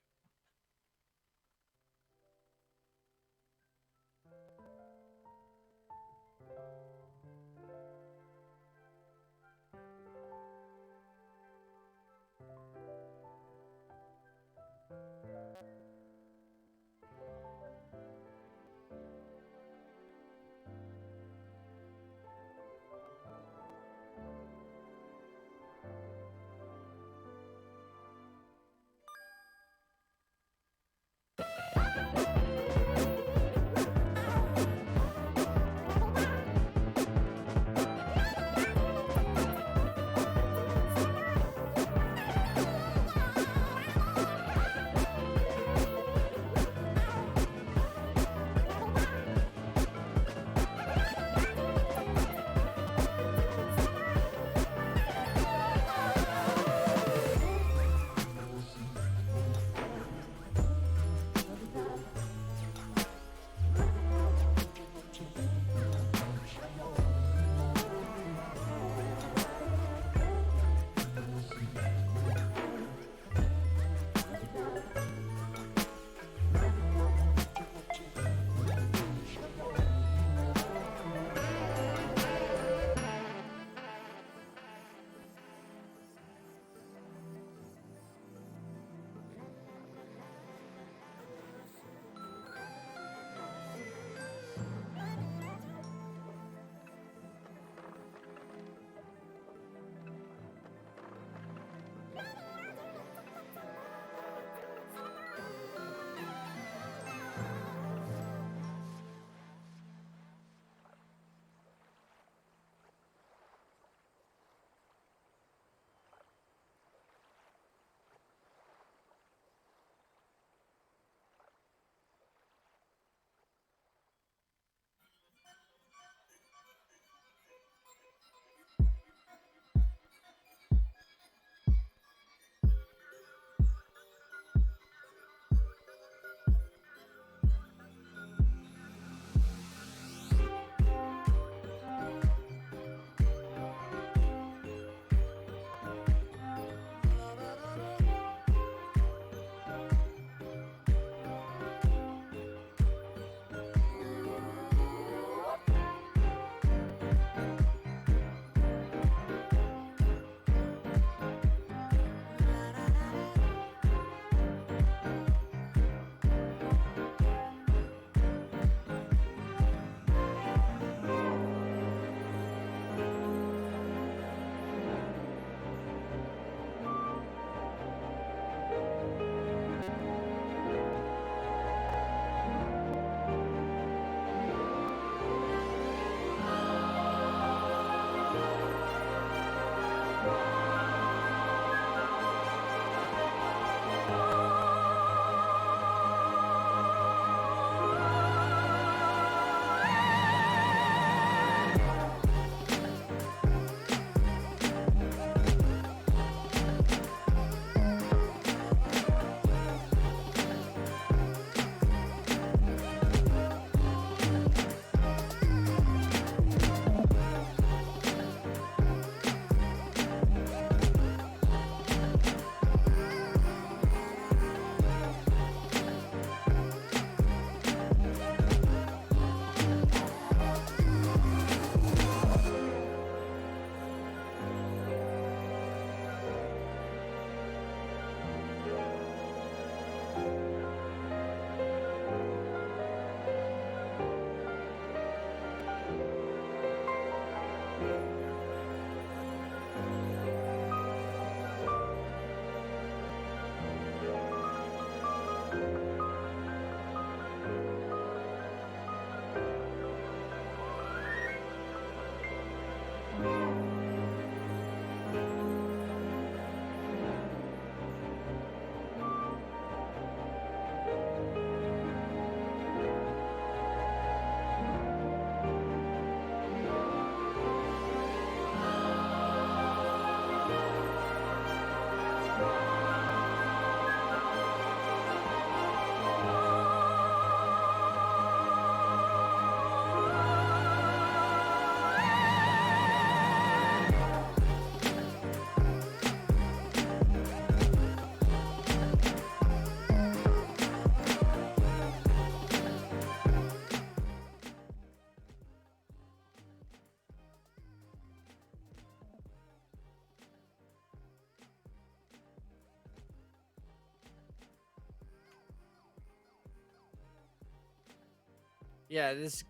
Yeah, this.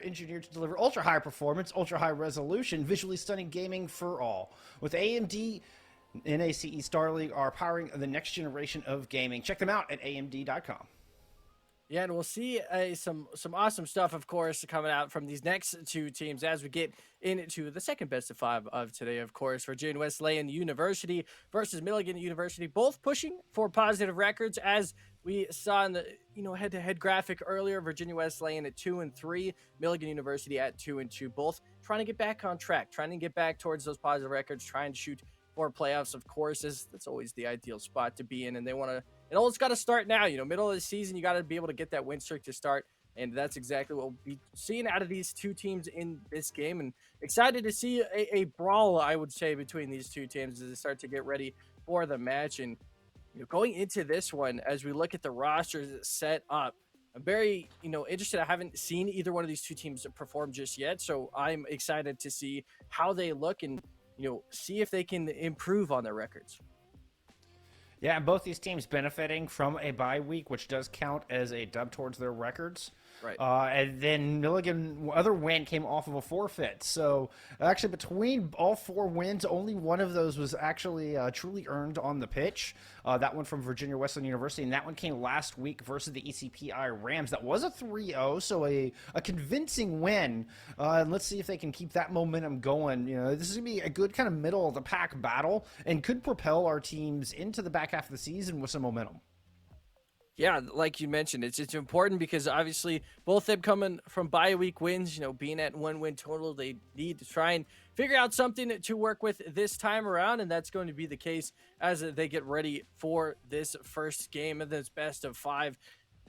Engineered to deliver ultra high performance, ultra high resolution, visually stunning gaming for all. With AMD, NACE Starleague are powering the next generation of gaming. Check them out at amd.com. Yeah, and we'll see some awesome stuff, of course, coming out from these next two teams as we get into the second best of 5 of today. Of course, Virginia Wesleyan University versus Milligan University, both pushing for positive records, as we saw in the head-to-head graphic earlier. Virginia Wesleyan at 2-3, Milligan University at 2-2, both trying to get back on track, trying to get back towards those positive records, trying to shoot for playoffs. Of course, that's always the ideal spot to be in, and they want to. It all's got to start now. Middle of the season, you got to be able to get that win streak to start. And that's exactly what we'll be seeing out of these two teams in this game. And excited to see a brawl, I would say, between these two teams as they start to get ready for the match. And going into this one, as we look at the rosters set up, I'm very, interested. I haven't seen either one of these two teams perform just yet. So I'm excited to see how they look and, see if they can improve on their records. Yeah, and both these teams benefiting from a bye week, which does count as a dub towards their records. Right. And then Milligan, other win came off of a forfeit. So actually, between all 4 wins, only one of those was actually truly earned on the pitch. That one from Virginia Wesleyan University, and that one came last week versus the ECPI Rams. That was a 3-0, so a convincing win. And let's see if they can keep that momentum going. This is going to be a good kind of middle of the pack battle and could propel our teams into the back half of the season with some momentum. Yeah, like you mentioned, it's important because obviously both them coming from bye week wins, being at 1 win total, they need to try and figure out something to work with this time around, and that's going to be the case as they get ready for this first game of this best of 5.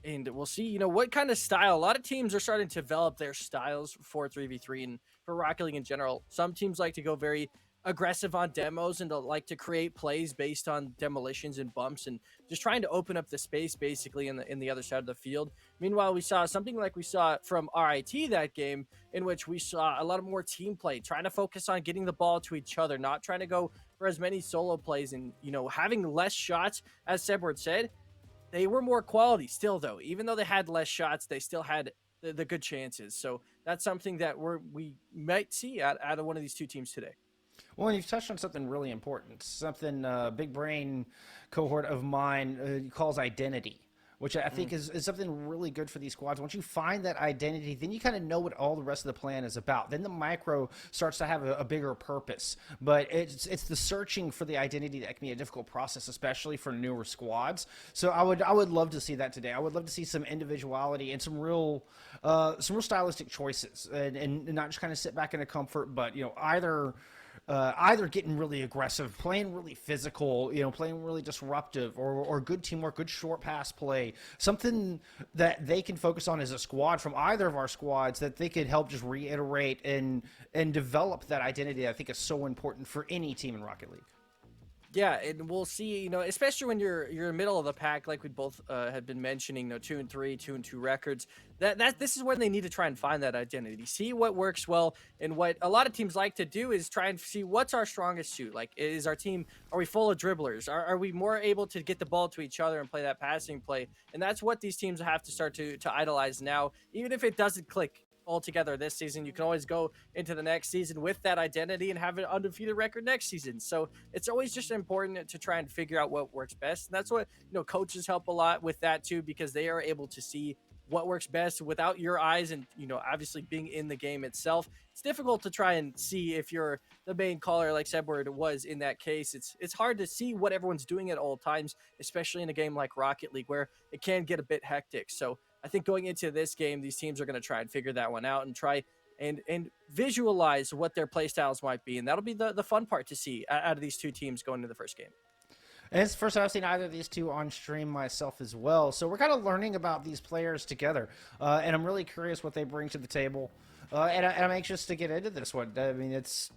And we'll see, what kind of style. A lot of teams are starting to develop their styles for 3v3 and for Rocket League in general. Some teams like to go very aggressive on demos and to like to create plays based on demolitions and bumps and just trying to open up the space basically in the other side of the field. Meanwhile, we saw something like we saw from RIT that game, in which we saw a lot of more team play, trying to focus on getting the ball to each other, not trying to go for as many solo plays and, having less shots. As Sebward said, they were more quality still, though. Even though they had less shots, they still had the good chances. So that's something that we might see out of one of these two teams today. Well, and you've touched on something really important, something big brain cohort of mine calls identity, which I think is something really good for these squads. Once you find that identity, then you kind of know what all the rest of the plan is about. Then the micro starts to have a bigger purpose. But it's the searching for the identity that can be a difficult process, especially for newer squads. So I would love to see that today. I would love to see some individuality and some real stylistic choices, and not just kind of sit back in a comfort, but either getting really aggressive, playing really physical, playing really disruptive, or good teamwork, good short pass play, something that they can focus on as a squad from either of our squads that they could help just reiterate and develop that identity. I think is so important for any team in Rocket League. Yeah, and we'll see, especially when you're middle of the pack, like we both had been mentioning, 2-3, 2-2 records. This is when they need to try and find that identity, see what works well, and what a lot of teams like to do is try and see what's our strongest suit. Like, is our team, are we full of dribblers? Are we more able to get the ball to each other and play that passing play? And that's what these teams have to start to idolize now, even if it doesn't click altogether this season. You can always go into the next season with that identity and have an undefeated record next season. So it's always just important to try and figure out what works best. And that's what, coaches help a lot with that too, because they are able to see what works best without your eyes and, obviously being in the game itself. It's difficult to try and see if you're the main caller like Sebward was in that case. It's hard to see what everyone's doing at all times, especially in a game like Rocket League where it can get a bit hectic. So I think going into this game, these teams are going to try and figure that one out and try and visualize what their play styles might be. And that'll be the fun part to see out of these two teams going into the first game. And it's the first time I've seen either of these two on stream myself as well. So we're kind of learning about these players together. And I'm really curious what they bring to the table. And I'm anxious to get into this one. I mean, it's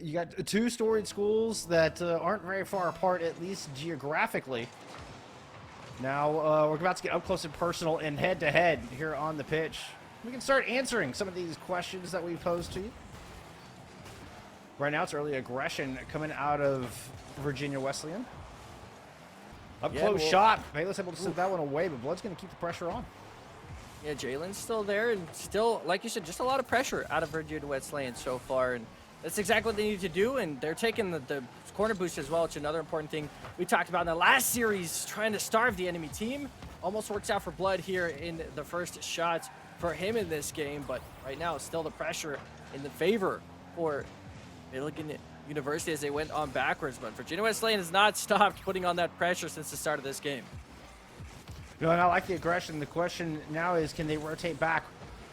you got two storied schools that aren't very far apart, at least geographically. Now we're about to get up close and personal and head-to-head here on the pitch. We can start answering some of these questions that we posed to you. Right now, it's early aggression coming out of Virginia Wesleyan. Up close shot. Bayless able to send that one away, but Blood's going to keep the pressure on. Yeah, Jalen's still there, and still, like you said, just a lot of pressure out of Virginia Wesleyan so far, and that's exactly what they need to do, and they're taking the corner boost as well, which is another important thing we talked about in the last series, trying to starve the enemy team. Almost works out for Blood here in the first shot for him in this game, but right now, still the pressure in the favor for Milligan University as they went on backwards, but Virginia Wesleyan has not stopped putting on that pressure since the start of this game. You know, and I like the aggression. The question now is, can they rotate back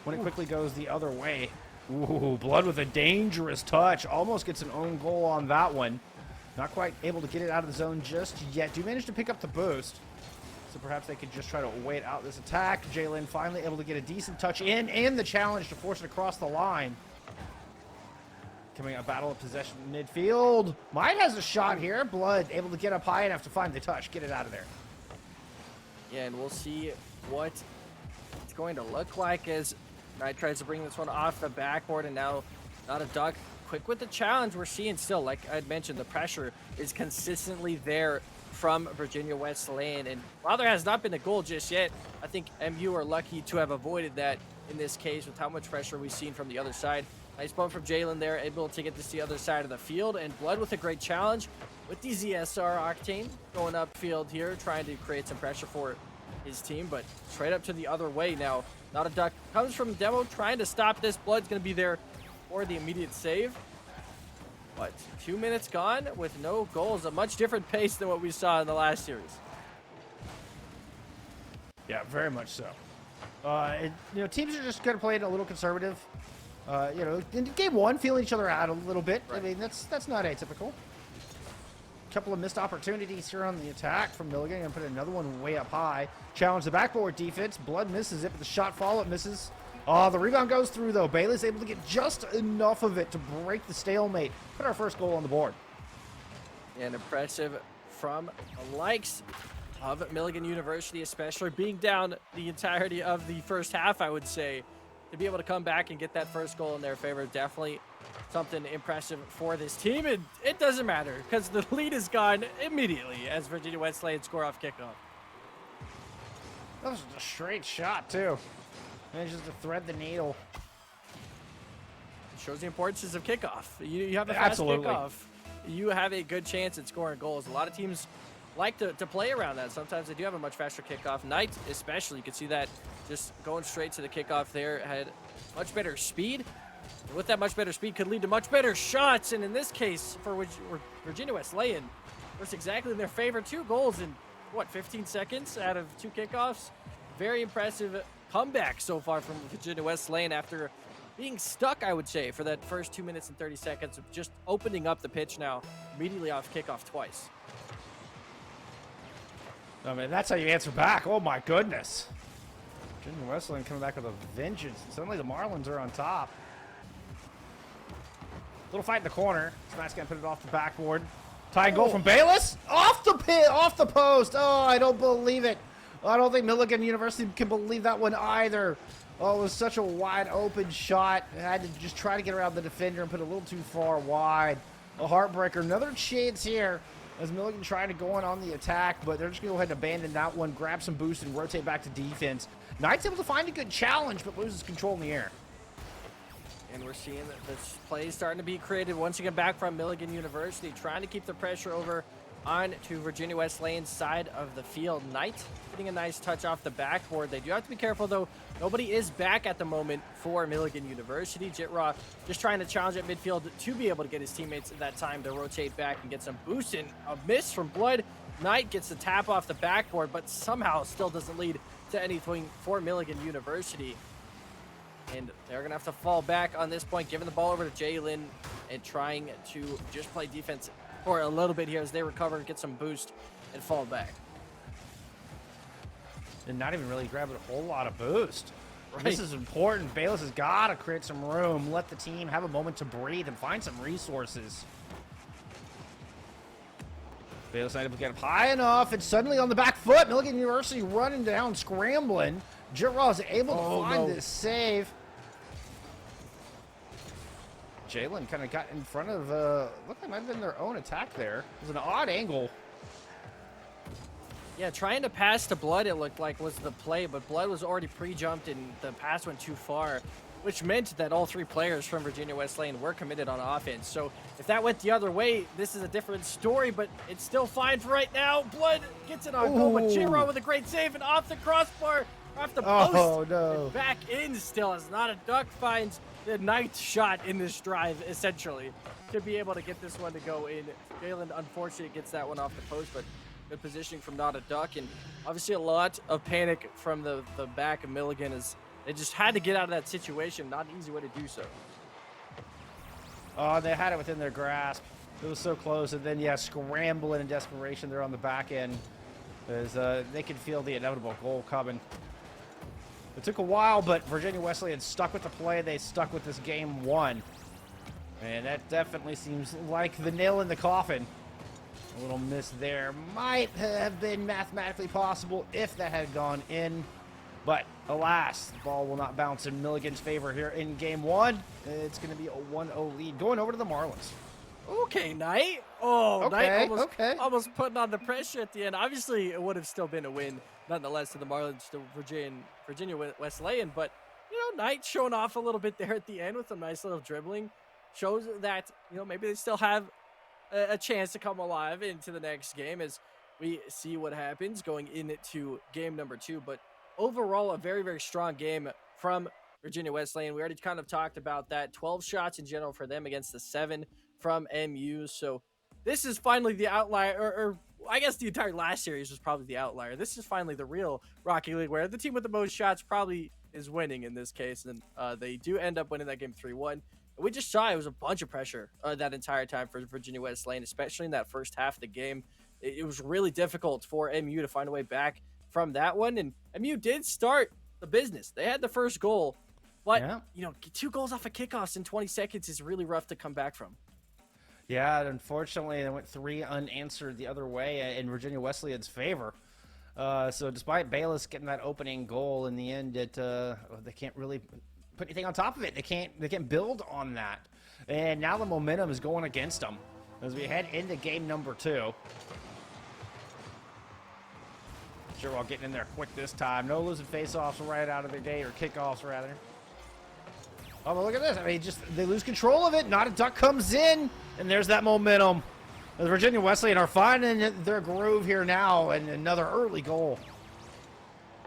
when it quickly goes the other way? Ooh, Blood with a dangerous touch. Almost gets an own goal on that one. Not quite able to get it out of the zone just yet. Do manage to pick up the boost. So perhaps they could just try to wait out this attack. Jalen finally able to get a decent touch in and the challenge to force it across the line. Coming a battle of possession in midfield. Might has a shot here. Blood able to get up high enough to find the touch. Get it out of there. Yeah, and we'll see what it's going to look like as Knight tries to bring this one off the backboard, and now Not a Duck quick with the challenge. We're seeing still, like I mentioned, the pressure is consistently there from Virginia Wesleyan, and while there has not been a goal just yet, I think MU are lucky to have avoided that in this case with how much pressure we've seen from the other side. Nice bump from Jalen there, able to get this to the other side of the field, and Blood with a great challenge with the ZSR Octane going upfield here, trying to create some pressure for his team, but straight up to the other way now. Not a Duck comes from Demo, trying to stop this. Blood's going to be there for the immediate save. But 2 minutes gone with no goals, a much different pace than what we saw in the last series. Yeah, very much so. Teams are just going to play it a little conservative. In game one, feeling each other out a little bit. Right. I mean, that's not atypical. Couple of missed opportunities here on the attack from Milligan, and put another one way up high. Challenge the backboard defense. Blood misses it, but the shot follow-up misses. The rebound goes through, though. Bailey's able to get just enough of it to break the stalemate. Put our first goal on the board. And impressive from the likes of Milligan University, especially being down the entirety of the first half, I would say. To be able to come back and get that first goal in their favor, definitely something impressive for this team. And it doesn't matter because the lead is gone immediately as Virginia Wesleyan score off kickoff. That was a straight shot, too. Manages to thread the needle. Shows the importance of kickoff. You have a fast kickoff, you have a good chance at scoring goals. A lot of teams like to play around that. Sometimes they do have a much faster kickoff. Knight especially, you can see that just going straight to the kickoff there, had much better speed. And with that much better speed could lead to much better shots. And in this case, for Virginia Wesleyan, works exactly in their favor. 2 goals in, 15 seconds out of 2 kickoffs? Very impressive comeback so far from Virginia Wesleyan after being stuck, I would say, for that first 2 minutes and 30 seconds of just opening up the pitch now, immediately off kickoff twice. I mean, that's how you answer back. Oh, my goodness. Virginia Wesleyan coming back with a vengeance. Suddenly the Marlins are on top. Little fight in the corner. Smash going to put it off the backboard. Tying goal from Bayless. Off the post. Oh, I don't believe it. I don't think Milligan University can believe that one either. Oh, it was such a wide open shot. I had to just try to get around the defender and put it a little too far wide. A heartbreaker. Another chance here as Milligan trying to go on the attack, but they're just going to go ahead and abandon that one, grab some boost, and rotate back to defense. Knight's able to find a good challenge, but loses control in the air. And we're seeing that this play is starting to be created once again back from Milligan University, trying to keep the pressure over on to Virginia Wesleyan's side of the field. Knight getting a nice touch off the backboard. They do have to be careful, though. Nobody is back at the moment for Milligan University. Jitraw just trying to challenge at midfield to be able to get his teammates at that time to rotate back and get some boost. And a miss from Blood. Knight gets the tap off the backboard, but somehow still doesn't lead to anything for Milligan University. And they're going to have to fall back on this point, giving the ball over to Jalen and trying to just play defense for a little bit here as they recover and get some boost and fall back. And not even really grabbing a whole lot of boost. Right. This is important. Bayless has got to create some room, let the team have a moment to breathe and find some resources. Bayless able to get up high enough, and suddenly on the back foot, Milligan University running down, scrambling. Jitraw is able to find this save. Jalen kind of got in front of, looked like it might have been their own attack there. It was an odd angle. Yeah, trying to pass to Blood, it looked like, was the play, but Blood was already pre-jumped and the pass went too far, which meant that all three players from Virginia Wesleyan were committed on offense. So if that went the other way, this is a different story, but it's still fine for right now. Blood gets it on goal, but Jitraw with a great save and off the crossbar, off the post, and back in still as Not a Duck finds the ninth shot in this drive, essentially, to be able to get this one to go in. Jalen, unfortunately, gets that one off the post, but good positioning from Not a Duck, and obviously a lot of panic from the back of Milligan as they just had to get out of that situation. Not an easy way to do so. Oh, they had it within their grasp. It was so close, and then, yeah, scrambling in desperation there on the back end as they could feel the inevitable goal coming. It took a while, but Virginia Wesleyan stuck with the play. They stuck with this game one. And that definitely seems like the nail in the coffin. A little miss there might have been mathematically possible if that had gone in. But alas, the ball will not bounce in Milligan's favor here in game one. It's going to be a 1-0 lead going over to the Marlins. Okay, Knight. Oh, okay, Knight almost putting on the pressure at the end. Obviously, it would have still been a win, nonetheless, to the Marlins, to Virginia Wesleyan. But, you know, Knight showing off a little bit there at the end with some nice little dribbling. Shows that, you know, maybe they still have a chance to come alive into the next game as we see what happens going into game number 2. But overall, a very, very strong game from Virginia Wesleyan. We already kind of talked about that. 12 shots in general for them against the 7 from MU. So this is finally the outlier, or I guess the entire last series was probably the outlier. This is finally the real Rocky League where the team with the most shots probably is winning in this case. And they do end up winning that game 3-1. We just saw it was a bunch of pressure that entire time for Virginia Wesleyan, especially in that first half of the game. It was really difficult for MU to find a way back from that one. And MU did start the business. They had the first goal, but you know, 2 goals off of kickoffs in 20 seconds is really rough to come back from. Yeah, unfortunately, they went 3 unanswered the other way in Virginia Wesleyan's favor. So despite Bayless getting that opening goal in the end, they can't really put anything on top of it. They can't build on that. And now the momentum is going against them as we head into game number 2. Sure, while getting in there quick this time. No losing face-offs right out of the gate, or kickoffs rather. Oh, but look at this. I mean, they lose control of it. Not a Duck comes in, and there's that momentum. The Virginia Wesleyan are finding their groove here now, and another early goal.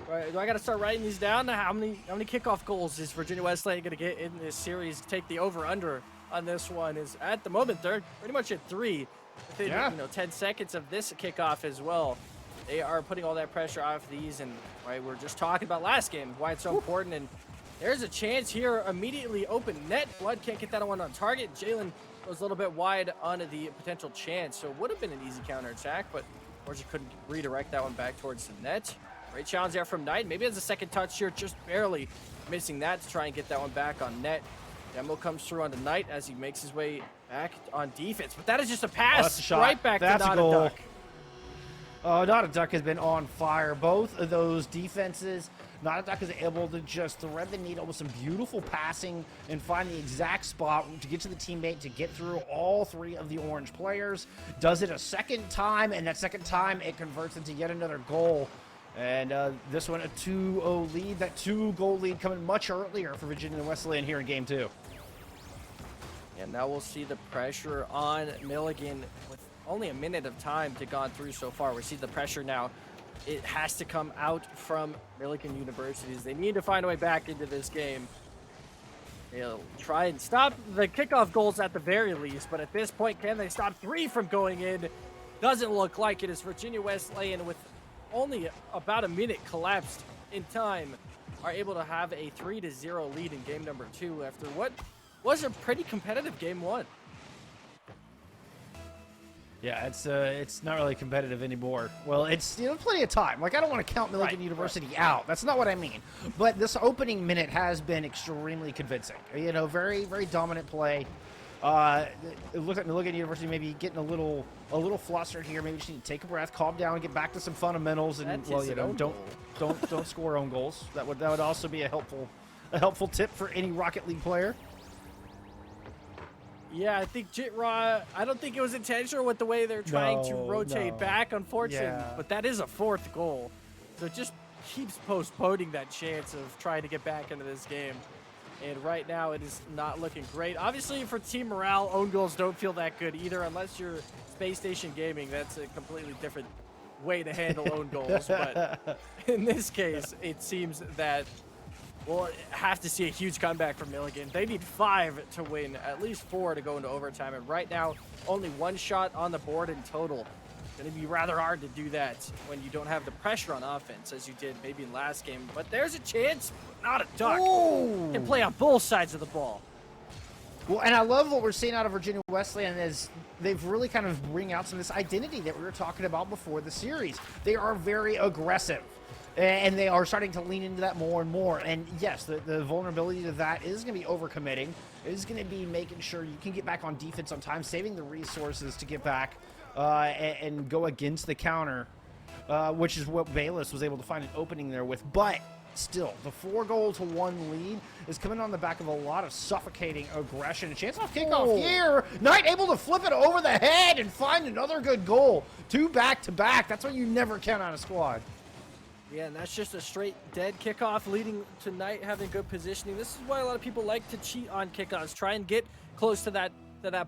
Right, do I got to start writing these down? How many kickoff goals is Virginia Wesleyan going to get in this series? Take the over/under on this one. Is at the moment they're pretty much at 3 within 10 seconds of this kickoff as well. They are putting all that pressure off these, and right, we're just talking about last game, why it's so important. And there's a chance here, immediately open net. Blood can't get that one on target. Jalen goes a little bit wide on the potential chance, so it would have been an easy counterattack, but unfortunately couldn't redirect that one back towards the net. Great challenge there from Knight. Maybe has a second touch here, just barely missing that to try and get that one back on net. Demo comes through on the Knight as he makes his way back on defense, but that is just a pass right back to Not a Duck. Oh, Not a Duck has been on fire. Both of those defenses, Not a Duck is able to just thread the needle with some beautiful passing and find the exact spot to get to the teammate to get through all 3 of the orange players. Does it a second time, and that second time it converts into yet another goal. And this one a 2-0 lead. That 2-goal lead coming much earlier for Virginia Wesleyan here in game 2. And now we'll see the pressure on Milligan with only a minute of time to gone through so far. We see the pressure now. It has to come out from Milligan Universities. They need to find a way back into this game. They'll try and stop the kickoff goals at the very least, but at this point, can they stop 3 from going in? Doesn't look like it. Is Virginia Wesleyan, with only about a minute collapsed in time, are able to have a 3-0 lead in game number 2 after what was a pretty competitive game 1. Yeah, it's not really competitive anymore. Well, it's plenty of time. Like, I don't want to count Milligan University out. That's not what I mean. But this opening minute has been extremely convincing. You know, very, very dominant play. It looks like Milligan University maybe getting a little flustered here. Maybe just need to take a breath, calm down, and get back to some fundamentals. And That's well, his you know, own don't score own goals. That would also be a helpful tip for any Rocket League player. Yeah, I think Jitraw, I don't think it was intentional with the way they're trying to rotate back, unfortunately. Yeah. But that is a 4th goal. So it just keeps postponing that chance of trying to get back into this game. And right now, it is not looking great. Obviously, for team morale, own goals don't feel that good either, unless you're Space Station Gaming. That's a completely different way to handle own goals. But in this case, it seems that we'll have to see a huge comeback from Milligan. They need 5 to win, at least 4 to go into overtime. And right now, only 1 shot on the board in total. Going to be rather hard to do that when you don't have the pressure on offense as you did maybe in last game. But there's a chance. Not a duck. Ooh. Can play on both sides of the ball. Well, and I love what we're seeing out of Virginia Wesleyan is they've really kind of bring out some of this identity that we were talking about before the series. They are very aggressive, and they are starting to lean into that more and more. And yes, the vulnerability to that is going to be overcommitting. It is going to be making sure you can get back on defense on time, saving the resources to get back and go against the counter, which is what Bayless was able to find an opening there with. But still, the 4-goal-to-1 lead is coming on the back of a lot of suffocating aggression. A chance off kickoff here. Knight able to flip it over the head and find another good goal. 2 back-to-back. That's what you never count on a squad. Yeah, and that's just a straight dead kickoff leading to Knight having good positioning. This is why a lot of people like to cheat on kickoffs. Try and get close to that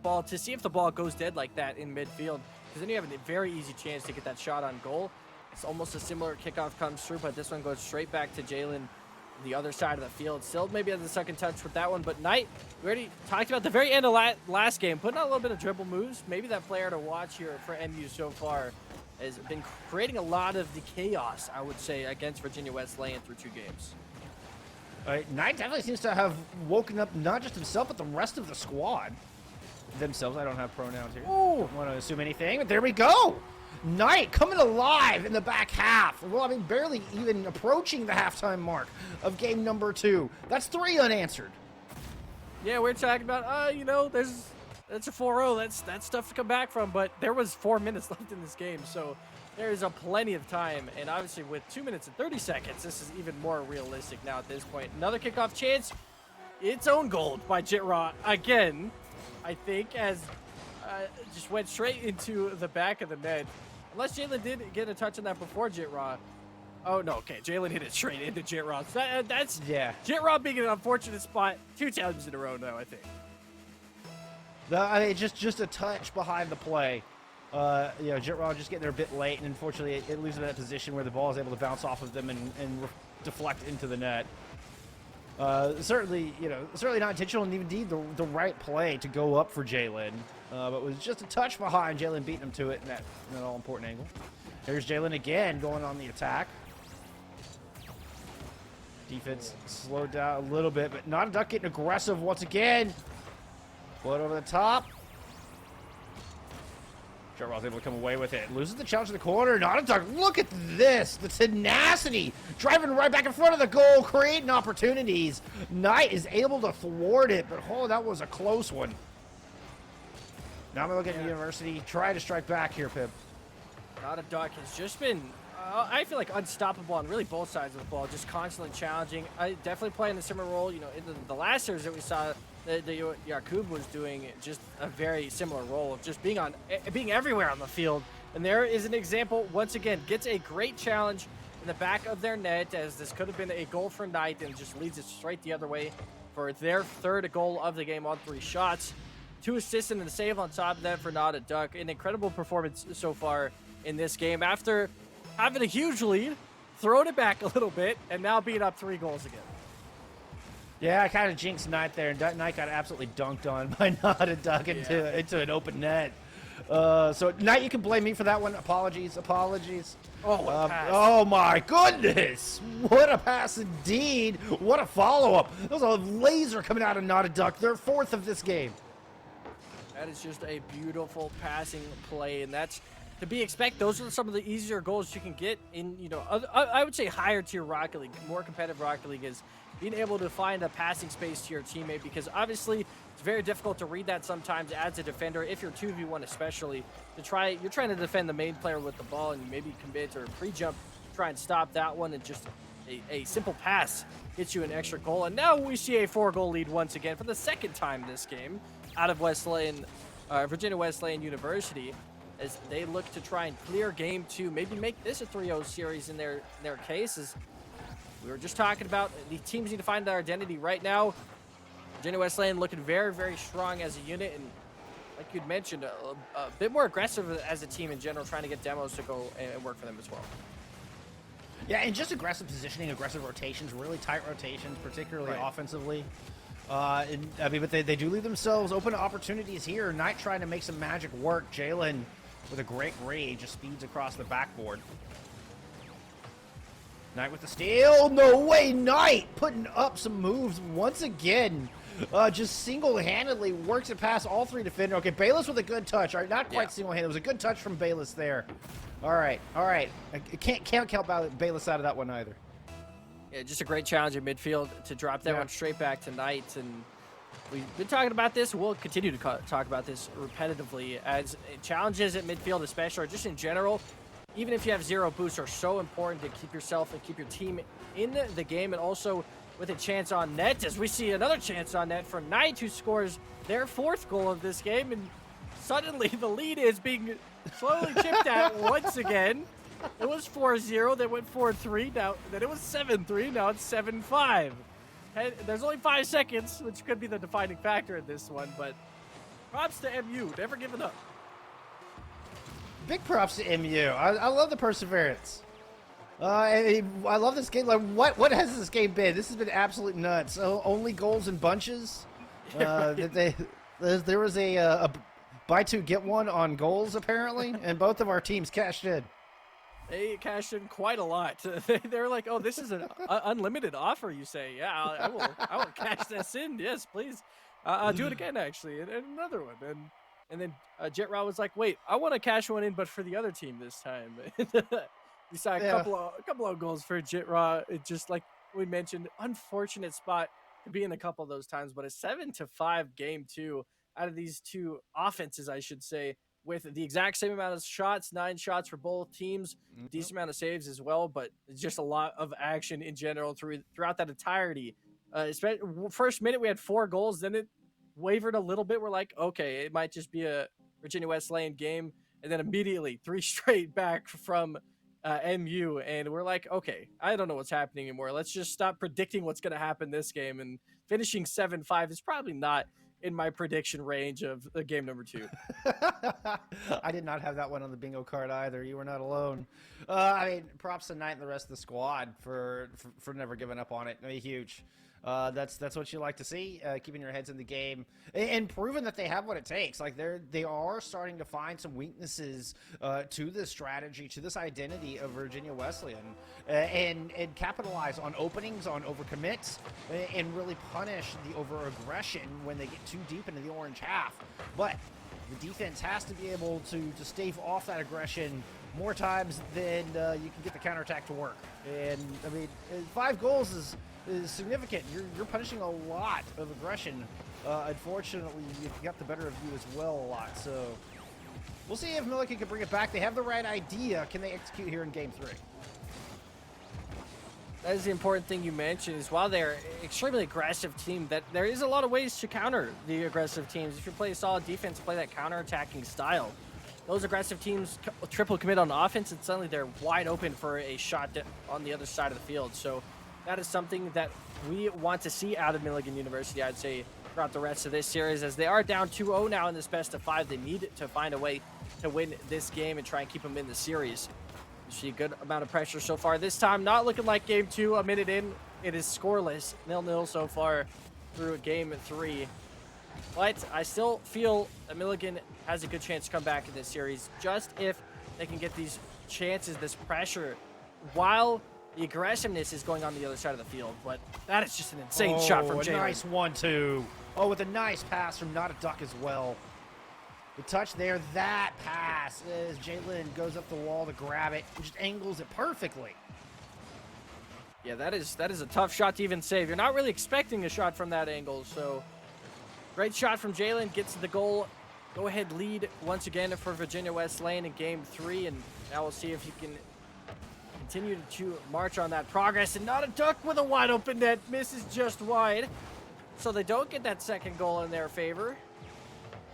ball to see if the ball goes dead like that in midfield. Because then you have a very easy chance to get that shot on goal. It's almost a similar kickoff comes through, but this one goes straight back to Jalen, the other side of the field. Still maybe has a second touch with that one, but Knight, we already talked about the very end of last game, putting out a little bit of dribble moves. Maybe that player to watch here for MU so far has been creating a lot of the chaos, I would say, against Virginia Wesleyan through 2 games. Knight definitely seems to have woken up not just himself, but the rest of the squad. Themselves, I don't have pronouns here. Ooh. Don't want to assume anything, but there we go. Knight coming alive in the back half. Well, I mean, barely even approaching the halftime mark of game number 2. That's 3 unanswered. Yeah, we're talking about, you know, that's a 4-0. That's stuff to come back from, but there was 4 minutes left in this game, so there's a plenty of time. And obviously with 2 minutes and 30 seconds, this is even more realistic now at this point. Another kickoff chance. It's own goal by Jitraw again, I think, as just went straight into the back of the net. Unless Jalen did get a touch on that before Jitraw. Oh, no, okay. Jalen hit it straight into Jitraw. So that's Jitraw being in an unfortunate spot 2 times in a row now, I think. Just a touch behind the play. You know, Jitraw just getting there a bit late, and unfortunately it leaves them in that position where the ball is able to bounce off of them and deflect into the net. Certainly not intentional, and indeed the right play to go up for Jalen. But was just a touch behind. Jalen beating him to it in that all-important angle. Here's Jalen again going on the attack. Defense slowed down a little bit, but not a duck getting aggressive once again. Float over the top. Jarrell's able to come away with it. Loses the challenge in the corner. Not a duck. Look at this. The tenacity. Driving right back in front of the goal. Creating opportunities. Knight is able to thwart it, but oh, that was a close one. Now I'm looking at University. Try to strike back here, Pip. Not a duck has just been, I feel like, unstoppable on really both sides of the ball. Just constantly challenging. Definitely playing a similar role. You know, in the last series that we saw, the Yakub was doing just a very similar role of just being everywhere on the field. And there is an example, once again, gets a great challenge in the back of their net, as this could have been a goal for Knight, and just leads it straight the other way for their 3rd goal of the game on 3 shots. 2 assists and a save on top of that for Not a Duck. An incredible performance so far in this game after having a huge lead, thrown it back a little bit, and now being up 3 goals again. Yeah, I kind of jinxed Knight there, and Knight got absolutely dunked on by Not a Duck into an open net. So, Knight, you can blame me for that one. Apologies. Oh, what a pass. Oh, my goodness. What a pass indeed. What a follow-up. That was a laser coming out of Not a Duck. Their 4th of this game. That is just a beautiful passing play, and that's to be expected. Those are some of the easier goals you can get in, you know, I would say higher tier Rocket League, more competitive Rocket League, is being able to find a passing space to your teammate, because obviously it's very difficult to read that sometimes as a defender, if you're 2v1 especially, you're trying to defend the main player with the ball and maybe commit or pre-jump, try and stop that one, and just a simple pass gets you an extra goal. And now we see a 4-goal lead once again for the second time this game out of Virginia Wesleyan University, as they look to try and clear game 2, maybe make this a 3-0 series in their cases. We were just talking about the teams need to find their identity right now. Virginia Wesleyan looking very, very strong as a unit, and like you'd mentioned, a bit more aggressive as a team in general, trying to get demos to go and work for them as well. Yeah, and just aggressive positioning, aggressive rotations, really tight rotations, particularly offensively. But they do leave themselves open to opportunities here. Knight trying to make some magic work. Jalen with a great read, just speeds across the backboard. Knight with the steal. No way, Knight putting up some moves once again. Just single-handedly works it past all 3 defenders. Okay, Bayless with a good touch. All right, not quite single-handed. It was a good touch from Bayless there. All right. I can't count Bayless out of that one either. Yeah, just a great challenge in midfield to drop that one straight back to Knight. And we've been talking about this. We'll continue to talk about this repetitively, as challenges at midfield especially, or just in general, even if you have 0 boosts, are so important to keep yourself and keep your team in the game, and also with a chance on net, as we see another chance on net for Knight, who scores their 4th goal of this game, and suddenly the lead is being slowly chipped at once again. It was 4-0, then went 4-3, then it was 7-3, now it's 7-5. And there's only 5 seconds, which could be the defining factor in this one, but props to MU, never giving up. Big props to MU. I love the perseverance. I love this game. Like, what has this game been? This has been absolute nuts. Only goals in bunches. There was a buy 2 get 1 on goals apparently, and both of our teams cashed in. They cashed in quite a lot. They're like, "Oh, this is an unlimited offer." You say, "Yeah, I will cash this in. Yes, please. I'll do it again, actually, and another one." And then Jet Ra was like, "Wait, I want to cash one in, but for the other team this time." We saw a couple of goals for Jet Ra. It just, like we mentioned, unfortunate spot to be in a couple of those times, but a 7-5 game 2 out of these 2 offenses, I should say, with the exact same amount of shots, 9 shots for both teams, decent amount of saves as well, but it's just a lot of action in general throughout that entirety. First minute we had 4 goals, then it wavered a little bit. We're like, okay, it might just be a Virginia Wesleyan game, and then immediately 3 straight back from MU, and we're like, okay, I don't know what's happening anymore. Let's just stop predicting what's going to happen this game, and finishing 7-5 is probably not in my prediction range of game number 2. I did not have that one on the bingo card either. You were not alone. Props to Knight and the rest of the squad for never giving up on it. Huge. That's what you like to see, keeping your heads in the game and proving that they have what it takes. Like they are starting to find some weaknesses to this strategy, to this identity of Virginia Wesleyan, and capitalize on openings, on overcommits, and really punish the over-aggression when they get too deep into the orange half. But the defense has to be able to stave off that aggression more times than you can get the counterattack to work. And 5 goals is significant. You're punishing a lot of aggression. Unfortunately, you got the better of you as well a lot. So we'll see if Milligan can bring it back. They have the right idea. Can they execute here in game 3? That is the important thing you mentioned, is while they're an extremely aggressive team, that there is a lot of ways to counter the aggressive teams. If you play solid defense, play that counter-attacking style, those aggressive teams triple commit on offense, and suddenly they're wide open for a shot on the other side of the field. So that is something that we want to see out of Milligan University, I'd say, throughout the rest of this series, as they are down 2-0 now in this best of 5. They need to find a way to win this game and try and keep them in the series. You see a good amount of pressure so far. This time, not looking like game 2. A minute in, it is scoreless, 0-0 so far through game 3. But I still feel that Milligan has a good chance to come back in this series, just if they can get these chances, this pressure, while the aggressiveness is going on the other side of the field. But that is just an insane shot from Jalen. Nice 1-2. Oh, with a nice pass from Not a Duck as well. The touch there, that pass, as Jalen goes up the wall to grab it, and just angles it perfectly. Yeah, that is a tough shot to even save. You're not really expecting a shot from that angle, so great shot from Jalen, gets to the goal. Go ahead lead once again for Virginia Wesleyan in game 3, and now we'll see if he can continue to march on that progress. And Not a Duck with a wide open net, misses just wide. So they don't get that second goal in their favor.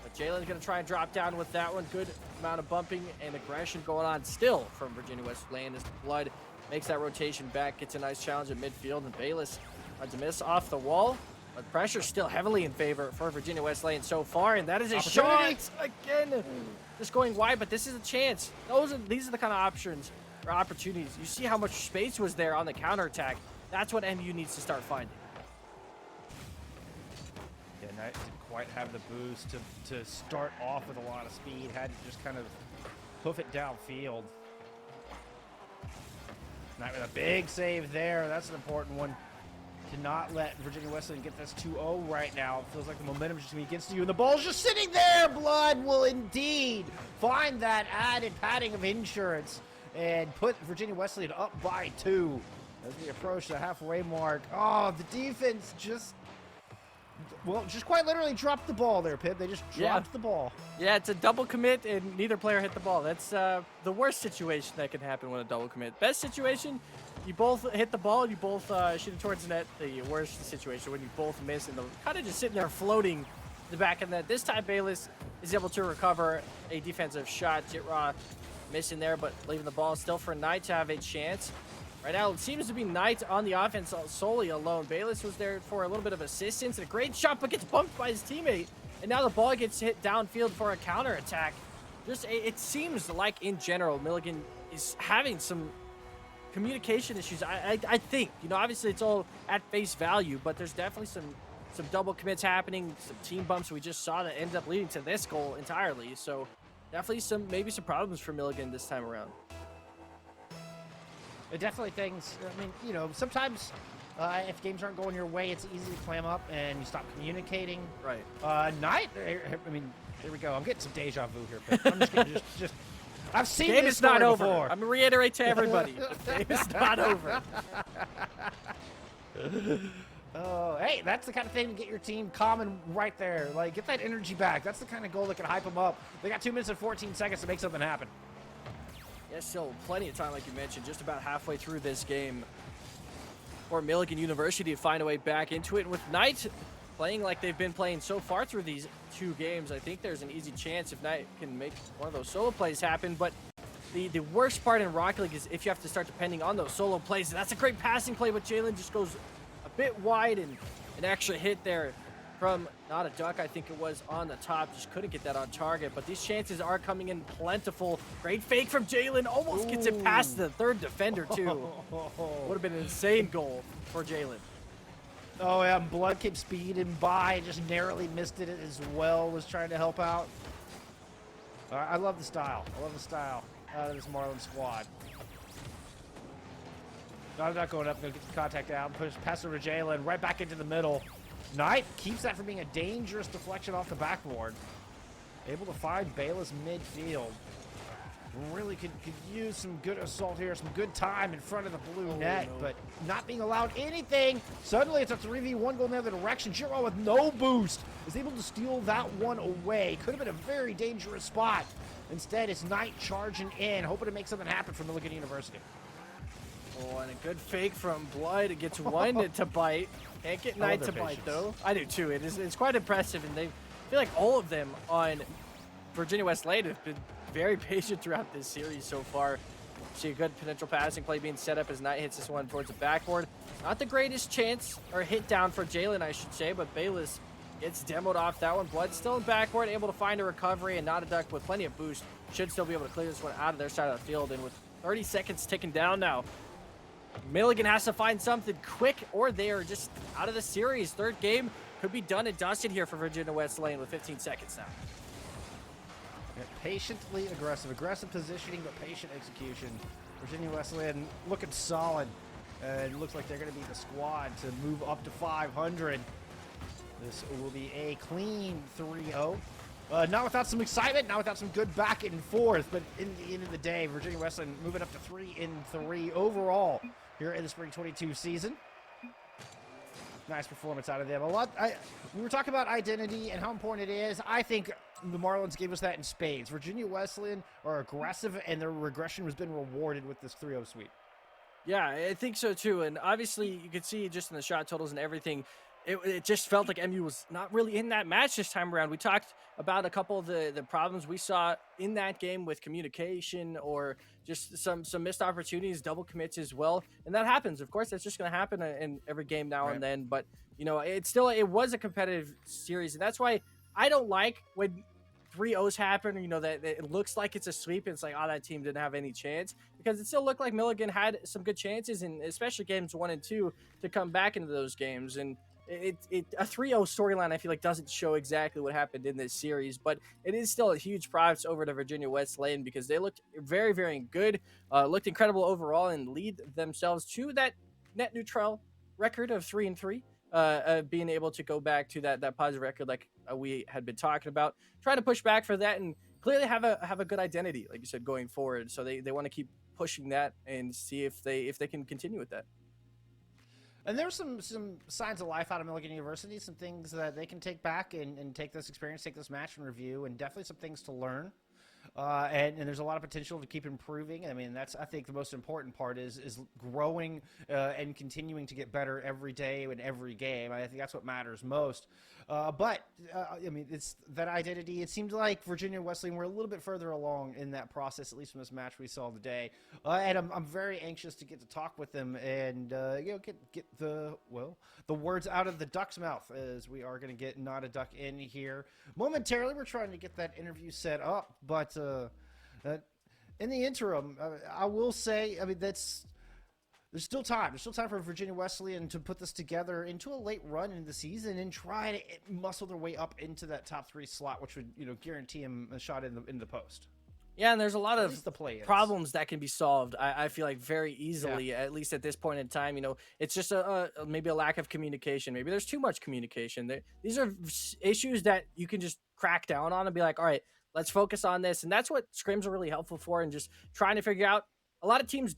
But Jalen's gonna try and drop down with that one. Good amount of bumping and aggression going on still from Virginia Wesleyan as Blood makes that rotation back, gets a nice challenge at midfield, and Bayless tried to miss off the wall. But pressure's still heavily in favor for Virginia Wesleyan so far, and that is a shot again. Just going wide, but this is a chance. These are the kind of options or opportunities. You see how much space was there on the counterattack. That's what MU needs to start finding. Yeah, Knight didn't quite have the boost to start off with a lot of speed. Had to just kind of hoof it downfield. Knight with a big save there. That's an important one. To not let Virginia Wesleyan get this 2-0 right now. It feels like the momentum is just going to be against you, and the ball's just sitting there. Blood will indeed find that added padding of insurance and put Virginia Wesleyan up by 2 as we approach the halfway mark. Oh, the defense just quite literally dropped the ball there, Pip. They just dropped the ball. Yeah, it's a double commit, and neither player hit the ball. That's the worst situation that can happen with a double commit. Best situation, you both hit the ball, you both shoot it towards the net. The worst situation when you both miss and they're kind of just sitting there floating in the back of the net. This time, Bayless is able to recover a defensive shot. Jitraw missing there, but leaving the ball still for Knight to have a chance. Right now, it seems to be Knight on the offense solely alone. Bayless was there for a little bit of assistance and a great shot, but gets bumped by his teammate. And now the ball gets hit downfield for a counterattack. It seems like, in general, Milligan is having some communication issues. I think, obviously it's all at face value, but there's definitely some double commits happening, some team bumps we just saw that ended up leading to this goal entirely. So definitely maybe some problems for Milligan this time around. Definitely things, sometimes if games aren't going your way, it's easy to clam up and you stop communicating. Right. Knight, there we go. I'm getting some deja vu here, Pip. I'm just kidding. I've seen Game this is not over. before. I'm going to reiterate to everybody, the game is not over. Oh, hey, that's the kind of thing to get your team calm and right there. Like, get that energy back. That's the kind of goal that can hype them up. They got 2 minutes and 14 seconds to make something happen. Yeah, still plenty of time, like you mentioned, just about halfway through this game for Milligan University to find a way back into it. And with Knight playing like they've been playing so far through these 2 games, I think there's an easy chance if Knight can make one of those solo plays happen. But the worst part in Rocket League is if you have to start depending on those solo plays. And that's a great passing play, but Jalen just goes a bit wide, and an extra hit there from Not a Duck, I think it was, on the top. Just couldn't get that on target, but these chances are coming in plentiful. Great fake from Jalen, almost gets it past the third defender too. Would have been an insane goal for Jalen. Oh yeah, Blood kept speeding by, just narrowly missed it as well, was trying to help out. I love the style. I love the style out of this Marlin squad. Not a Duck going up, gonna get the contact out, push past over to Jalen, right back into the middle. Knight keeps that from being a dangerous deflection off the backboard. Able to find Bayless midfield. Really could use some good assault here, some good time in front of the blue net, but not being allowed anything. Suddenly it's a 3v1 going the other direction. Giro with no boost is able to steal that one away. Could have been a very dangerous spot. Instead, it's Knight charging in, hoping to make something happen from Milligan University. Oh, and a good fake from Blood. It gets one to bite. Can't get Knight to bite, though. I do, too. It's quite impressive, and I feel like all of them on Virginia Wesleyan have been very patient throughout this series so far. See a good potential passing play being set up as Knight hits this one towards the backboard. Not the greatest chance, or hit down for Jalen, I should say, but Bayless gets demoed off that one. Blood still in backboard, able to find a recovery, and Not a Duck with plenty of boost should still be able to clear this one out of their side of the field. And with 30 seconds ticking down now, Milligan has to find something quick, or they are just out of the series. Third game could be done and dusted here for Virginia Wesleyan with 15 seconds now. Patiently aggressive positioning, but patient execution. Virginia Wesleyan looking solid. It looks like they're going to be the squad to move up to 500. This will be a clean 3-0. Not without some excitement, not without some good back and forth, but in the end of the day, Virginia Wesleyan moving up to 3-3 overall. here in the Spring 22 season. Nice performance out of them. We were talking about identity and how important it is. I think the Marlins gave us that in spades. Virginia Wesleyan are aggressive, and their regression has been rewarded with this 3-0 sweep. Yeah, I think so too. And obviously, you could see just in the shot totals and everything, it just felt like MU was not really in that match this time around. We talked about a couple of the problems we saw in that game with communication or just some missed opportunities, double commits as well. And that happens. Of course, that's just going to happen in every game now and then. But, it was a competitive series. And that's why I don't like when 3-0s happen, that it looks like it's a sweep. And it's like, oh, that team didn't have any chance, because it still looked like Milligan had some good chances, and especially games 1 and 2, to come back into those games. And a 3-0 storyline, I feel like, doesn't show exactly what happened in this series, but it is still a huge props over to Virginia Wesleyan, because they looked very, very good, looked incredible overall, and lead themselves to that net neutral record of 3-3. Being able to go back to that positive record like we had been talking about, trying to push back for that, and clearly have a good identity, like you said, going forward. So they want to keep pushing that and see if they can continue with that. And there's some signs of life out of Milligan University, some things that they can take back and take this experience, take this match and review, and definitely some things to learn. And there's a lot of potential to keep improving. I mean, I think the most important part is growing and continuing to get better every day and every game. I think that's what matters most. But it's that identity. It seemed like Virginia Wesleyan were a little bit further along in that process, at least from this match we saw today. And I'm very anxious to get to talk with them and get the words out of the Duck's mouth, as we are going to get Not a Duck in here momentarily. We're trying to get that interview set up, but in the interim, I will say, there's still time. There's still time for Virginia Wesleyan to put this together into a late run in the season and try to muscle their way up into that top 3 slot, which would guarantee them a shot in the post. Yeah, and there's a lot of the play problems that can be solved, I feel like, very easily, at least at this point in time. It's just maybe a lack of communication. Maybe there's too much communication. These are issues that you can just crack down on and be like, all right, let's focus on this. And that's what scrims are really helpful for, and just trying to figure out. A lot of teams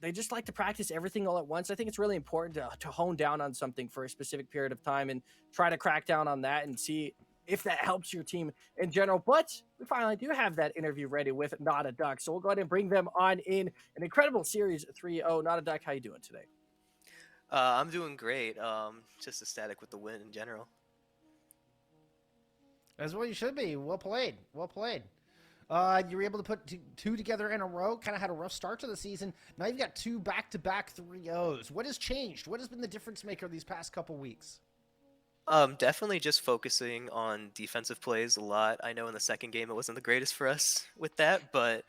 they just like to practice everything all at once. I think it's really important to hone down on something for a specific period of time and try to crack down on that and see if that helps your team in general. But we finally do have that interview ready with Not a Duck. So we'll go ahead and bring them on in an incredible series 3-0. Not a Duck, how you doing today? I'm doing great. Just ecstatic with the win in general. As well you should be. Well played. Well played. You were able to put two together in a row. Kind of had a rough start to the season. Now you've got 2 back-to-back 3-0s. What has changed? What has been the difference maker these past couple weeks? Definitely just focusing on defensive plays a lot. I know in the second game it wasn't the greatest for us with that, but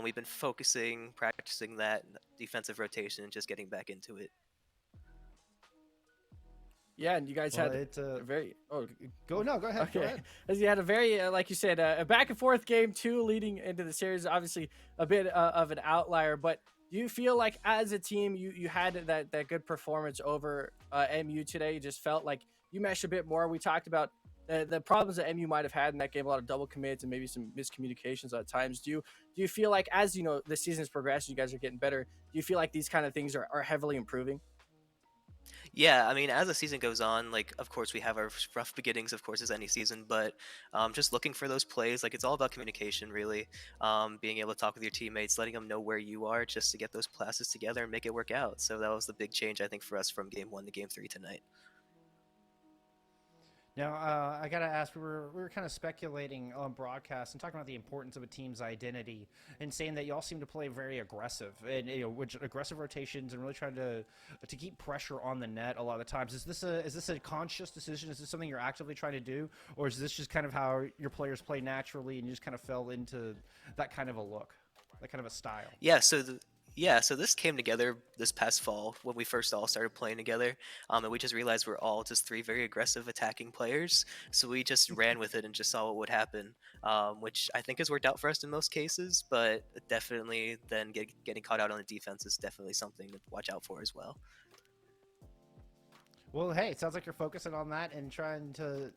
we've been practicing that defensive rotation and just getting back into it. Yeah, and you guys had a very... Go ahead. Okay. Go ahead. As you had a very, like you said, a back-and-forth game, 2 leading into the series. Obviously, a bit of an outlier, but do you feel like as a team you had that good performance over MU today? You just felt like you meshed a bit more. We talked about the problems that MU might have had in that game, a lot of double commits and maybe some miscommunications at times. Do you feel like as the season's progressed, you guys are getting better? Do you feel like these kind of things are heavily improving? Yeah, I mean, as the season goes on, of course, we have our rough beginnings, of course, as any season, but just looking for those plays, it's all about communication, really. Being able to talk with your teammates, letting them know where you are, just to get those passes together and make it work out. So that was the big change, I think, for us from Game 1 to Game 3 tonight. Now, I got to ask, we were kind of speculating on broadcast and talking about the importance of a team's identity and saying that y'all seem to play very aggressive and which aggressive rotations and really trying to keep pressure on the net a lot of the times. Is this a conscious decision? Is this something you're actively trying to do, or is this just kind of how your players play naturally and you just kind of fell into that kind of a look, that kind of a style? So this came together this past fall when we first all started playing together, and we just realized we're all just 3 very aggressive attacking players. So we just ran with it and just saw what would happen, which I think has worked out for us in most cases. But definitely, then getting caught out on the defense is definitely something to watch out for as well. Well, hey, it sounds like you're focusing on that and trying to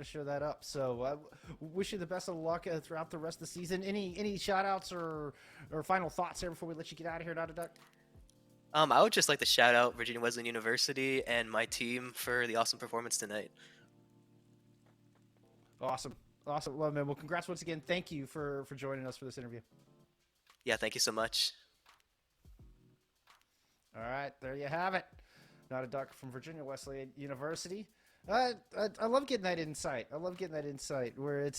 show that up. So wish you the best of luck throughout the rest of the season. Any shout outs or final thoughts here before we let you get out of here, Not a Duck? I would just like to shout out Virginia Wesleyan University and my team for the awesome performance tonight. Awesome. Awesome. Well, man, well, congrats once again. Thank you for joining us for this interview. Yeah, thank you so much. All right, there you have it. Not a duck from Virginia Wesleyan University. I love getting that insight. I love getting that insight where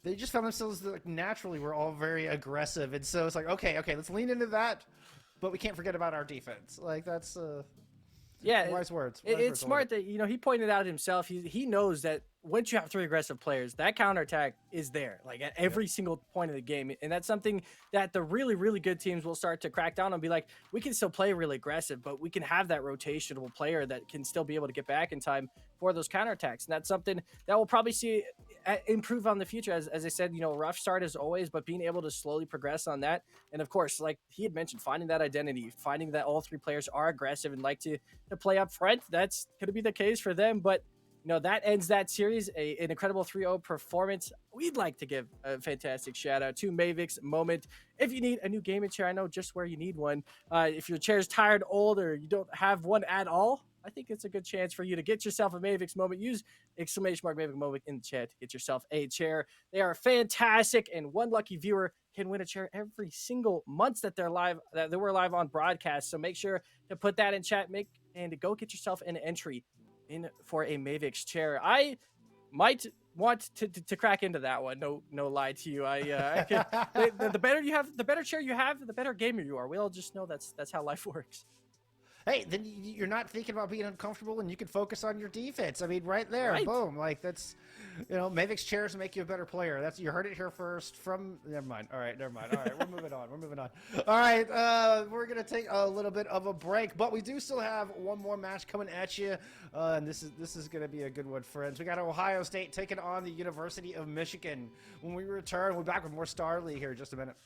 they just found themselves like naturally we're all very aggressive, and so it's like okay, let's lean into that, but we can't forget about our defense. Like that's Yeah, wise words. it's smart that he pointed out himself. He knows that once you have 3 aggressive players, that counterattack is there, like at every single point of the game, and that's something that the really good teams will start to crack down and be like, we can still play really aggressive, but we can have that rotational player that can still be able to get back in time for those counterattacks, and that's something that we'll probably see improve on the future. As I said, rough start as always, but being able to slowly progress on that, and of course, like he had mentioned, finding that identity, finding that all 3 players are aggressive and like to play up front. That's going to be the case for them, but that ends that series. An incredible 3-0 performance. We'd like to give a fantastic shout out to Mavix Moment. If you need a new gaming chair, I know just where you need one. If your chair is tired, old, or you don't have one at all, I think it's a good chance for you to get yourself a Mavix Moment. Use !Mavix Moment in the chat to get yourself a chair. They are fantastic, and one lucky viewer can win a chair every single month that they're live. That we're live on broadcast. So make sure to put that in chat. And to go get yourself an entry in for a Mavix chair. I might want to crack into that one. No lie to you. I could, the better you have, the better chair you have, the better gamer you are. We all just know that's how life works. Hey, then you're not thinking about being uncomfortable, and you can focus on your defense. I mean, right there, Right. boom. Like that's, Mavix chairs make you a better player. You heard it here first. Never mind. All right, never mind. All right, we're moving on. All right, we're gonna take a little bit of a break, but we do still have one more match coming at you, and this is gonna be a good one, friends. We got Ohio State taking on the University of Michigan. When we return, we'll be back with more Starleague here in just a minute.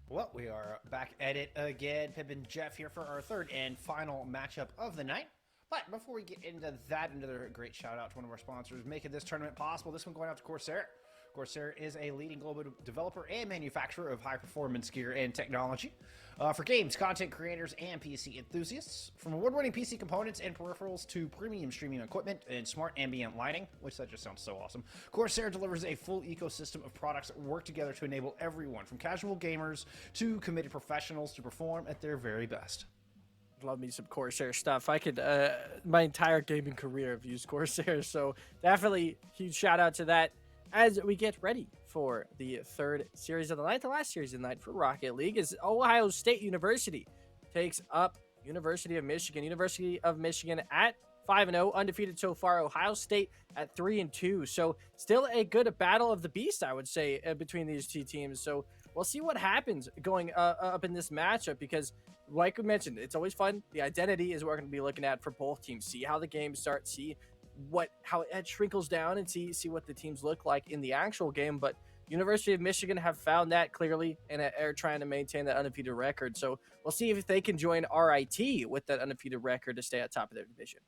Well, we are back at it again. Pip and Jeff here for our third and final matchup of the night. But before we get into that, another great shout out to one of our sponsors making this tournament possible. This one going out to Corsair. Corsair is a leading global developer and manufacturer of high-performance gear and technology for games, content creators, and PC enthusiasts. From award-winning PC components and peripherals to premium streaming equipment and smart ambient lighting, which that just sounds so awesome, Corsair delivers a full ecosystem of products that work together to enable everyone, from casual gamers to committed professionals, to perform at their very best. Love me some Corsair stuff. I could, my entire gaming career have used Corsair, so definitely huge shout out to that. As we get ready for the third series of the night, the last series of the night for Rocket League, is Ohio State University takes up University of Michigan. University of Michigan at 5-0, undefeated so far. Ohio State at 3-2. So still a good battle of the beast, I would say, between these two teams. So we'll see what happens going up in this matchup, because like we mentioned, it's always fun. The identity is what we're going to be looking at for both teams. See how the game starts, see how it trickles down, and see what the teams look like in the actual game. But University of Michigan have found that clearly and are trying to maintain that undefeated record. So we'll see if they can join RIT with that undefeated record to stay at top of their division.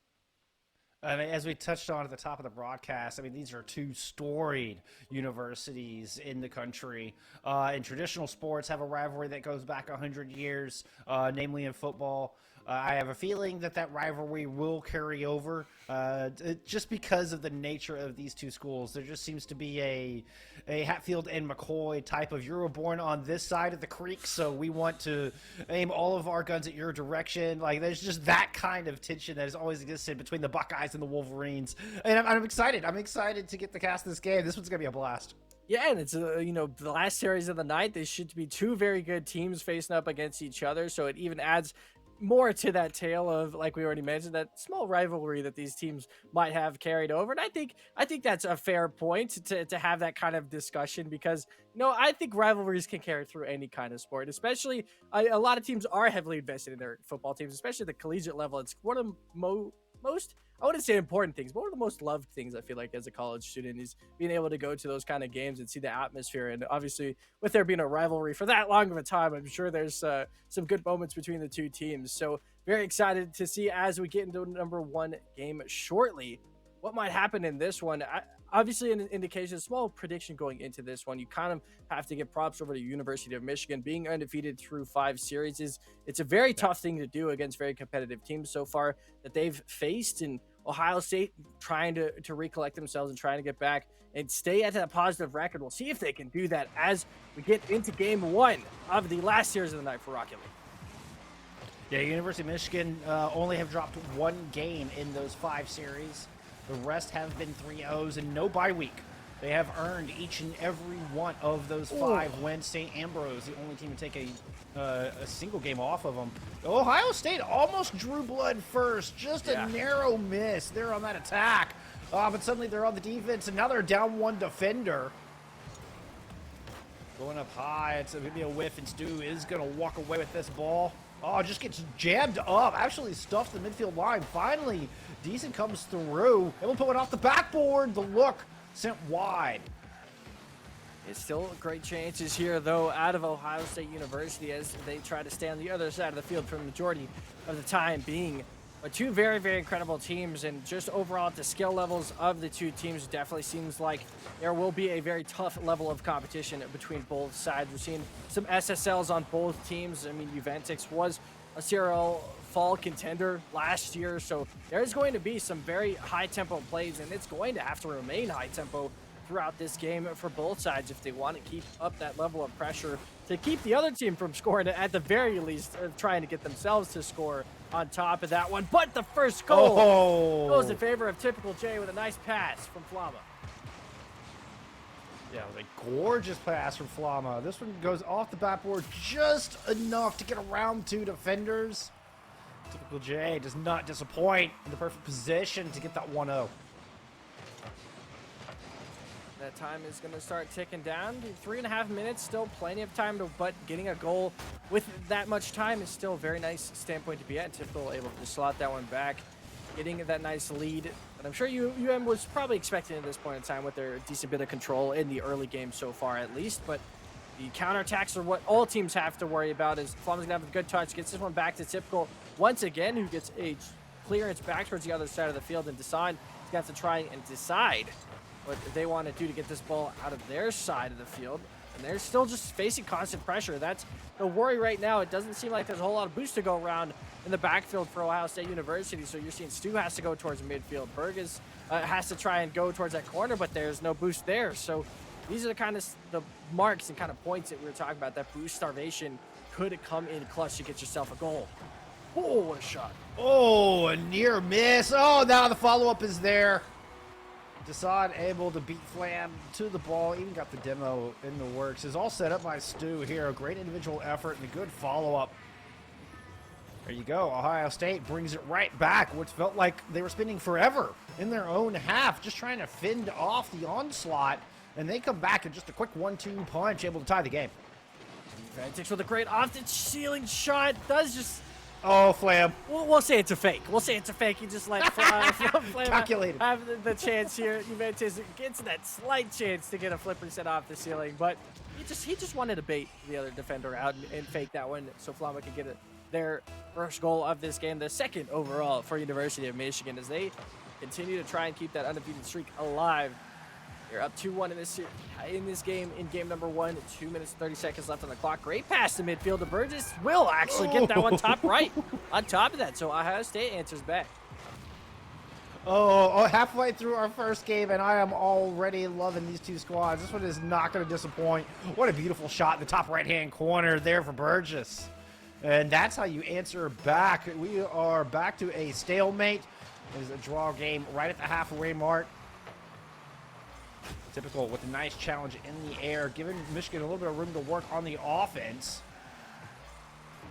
I mean, as we touched on at the top of the broadcast, I mean, these are two storied universities in the country. In traditional sports, have a rivalry that goes back 100 years, namely in football. I have a feeling that rivalry will carry over just because of the nature of these two schools. There just seems to be a Hatfield and McCoy type of, you were born on this side of the creek, so we want to aim all of our guns at your direction. Like, there's just that kind of tension that has always existed between the Buckeyes and the Wolverines. And I'm excited. I'm excited to get the cast of this game. This one's going to be a blast. Yeah, and it's, the last series of the night. They should be two very good teams facing up against each other, so it even adds more to that tale of, like we already mentioned, that small rivalry that these teams might have carried over. And I think that's a fair point to have that kind of discussion, because I think rivalries can carry through any kind of sport, especially a lot of teams are heavily invested in their football teams, especially at the collegiate level. It's one of the most, I wouldn't say important things, but one of the most loved things, I feel like, as a college student, is being able to go to those kind of games and see the atmosphere. And obviously, with there being a rivalry for that long of a time, I'm sure there's some good moments between the two teams. So very excited to see, as we get into number one game shortly, what might happen in this one. obviously an indication, a small prediction going into this one. You kind of have to give props over to University of Michigan. Being undefeated through 5 series it's a very tough thing to do against very competitive teams so far that they've faced. And Ohio State trying to recollect themselves and trying to get back and stay at that positive record. We'll see if they can do that as we get into game 1 of the last series of the night for Rocket League. Yeah, University of Michigan only have dropped 1 game in those 5 series. The rest have been 3-0s and no bye week. They have earned each and every one of those 5 wins. St. Ambrose, the only team to take a single game off of them. Ohio State almost drew blood first. Just a narrow miss there on that attack. But suddenly they're on the defense, and now they're down 1 defender. Going up high, it's maybe a whiff, and Stu is going to walk away with this ball. Oh, just gets jammed up. Actually stuffs the midfield line. Finally, Decent comes through. Able to put one off the backboard. The look sent wide. It's still great chances here, though, out of Ohio State University as they try to stay on the other side of the field for the majority of the time being. But 2 very, very incredible teams, and just overall at the skill levels of the 2 teams, it definitely seems like there will be a very tough level of competition between both sides. We've seen some SSLs on both teams. I mean, Juventix was a serial fall contender last year, so there's going to be some very high-tempo plays, and it's going to have to remain high-tempo throughout this game for both sides if they want to keep up that level of pressure to keep the other team from scoring, at the very least trying to get themselves to score on top of that one. But the first goal goes in favor of Typical J with a nice pass from Flama. Yeah, it was a gorgeous pass from Flama. This one goes off the backboard just enough to get around 2 defenders. Typical J does not disappoint, in the perfect position to get that 1-0. That time is going to start ticking down. 3.5 minutes, still plenty of time, but getting a goal with that much time is still a very nice standpoint to be at. Typical able to slot that one back, getting that nice lead. And I'm sure UM was probably expecting at this point in time with their decent bit of control in the early game so far at least. But the counterattacks are what all teams have to worry about. As Flama's going to have a good touch, gets this one back to Typical once again, who gets a clearance back towards the other side of the field. And Desan is going to have to try and decide what they want to do to get this ball out of their side of the field. And they're still just facing constant pressure. That's the worry right now. It doesn't seem like there's a whole lot of boost to go around in the backfield for Ohio State University. So you're seeing Stu has to go towards midfield. Burgess has to try and go towards that corner, but there's no boost there. So these are the kind of the marks and kind of points that we were talking about. That boost starvation could come in clutch to get yourself a goal. Oh, what a shot. Oh, a near miss. Oh, now the follow-up is there. Desan able to beat Flam to the ball, even got the demo in the works. Is all set up by Stu here. A great individual effort and a good follow-up. There you go. Ohio State brings it right back. What felt like they were spending forever in their own half, just trying to fend off the onslaught. And they come back in just a quick 1-2 punch, able to tie the game. Juventix with a great off-the-ceiling shot. Does just... Oh, Flam. We'll say it's a fake. We'll say it's a fake. You just let Flam Calculated. have the chance here. Juventus gets that slight chance to get a flipper set off the ceiling, but he just wanted to bait the other defender out and fake that one so Flama could get their first goal of this game, the second overall for University of Michigan, as they continue to try and keep that undefeated streak alive. They're up 2-1 in this game, in game number 1. 2 minutes, 30 seconds left on the clock. Great pass to midfield. The Burgess will actually get that one top right on top of that. So Ohio State answers back. Oh, halfway through our first game, and I am already loving these 2 squads. This one is not going to disappoint. What a beautiful shot in the top right-hand corner there for Burgess. And that's how you answer back. We are back to a stalemate. It is a draw game right at the halfway mark. Typical with a nice challenge in the air, giving Michigan a little bit of room to work on the offense.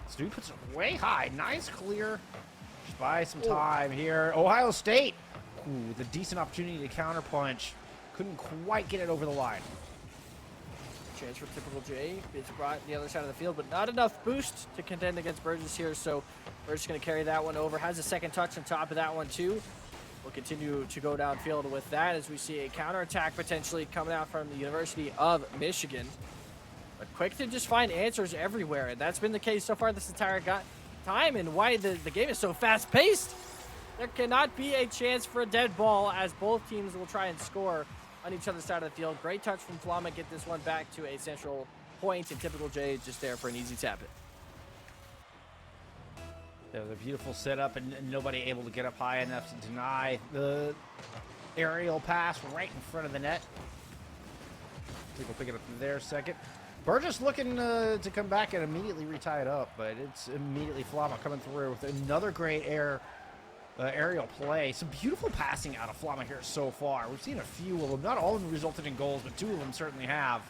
Stu puts it way high. Nice clear. Just buy some time here. Ohio State with a decent opportunity to counterpunch. Couldn't quite get it over the line. Chance for Typical J. It's brought the other side of the field, but not enough boost to contend against Burgess here. So Burgess going to carry that one over. Has a second touch on top of that one too. We'll continue to go downfield with that as we see a counterattack potentially coming out from the University of Michigan. But quick to just find answers everywhere, and that's been the case so far this entire time, and why the game is so fast-paced. There cannot be a chance for a dead ball as both teams will try and score on each other's side of the field. Great touch from Flama. Get this one back to a central point, and typical J just there for an easy tap it. There was a beautiful setup, and nobody able to get up high enough to deny the aerial pass right in front of the net. I think we'll pick it up there second. Burgess looking to come back and immediately retie it up, but it's immediately Flama coming through with another great aerial play. Some beautiful passing out of Flama here so far. We've seen a few of them. Not all of them resulted in goals, but 2 of them certainly have.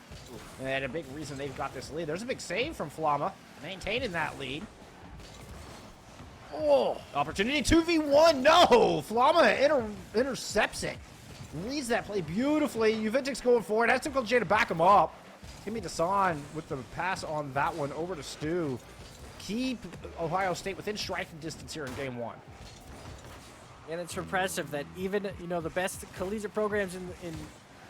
And a big reason they've got this lead. There's a big save from Flama, maintaining that lead. Oh, opportunity 2v1. No, Flama intercepts it. Reads that play beautifully. Juventus going forward. Has typical J to back him up. Give me Dasan with the pass on that one over to Stu. Keep Ohio State within striking distance here in game 1. And it's impressive that even, you know, the best collegiate programs in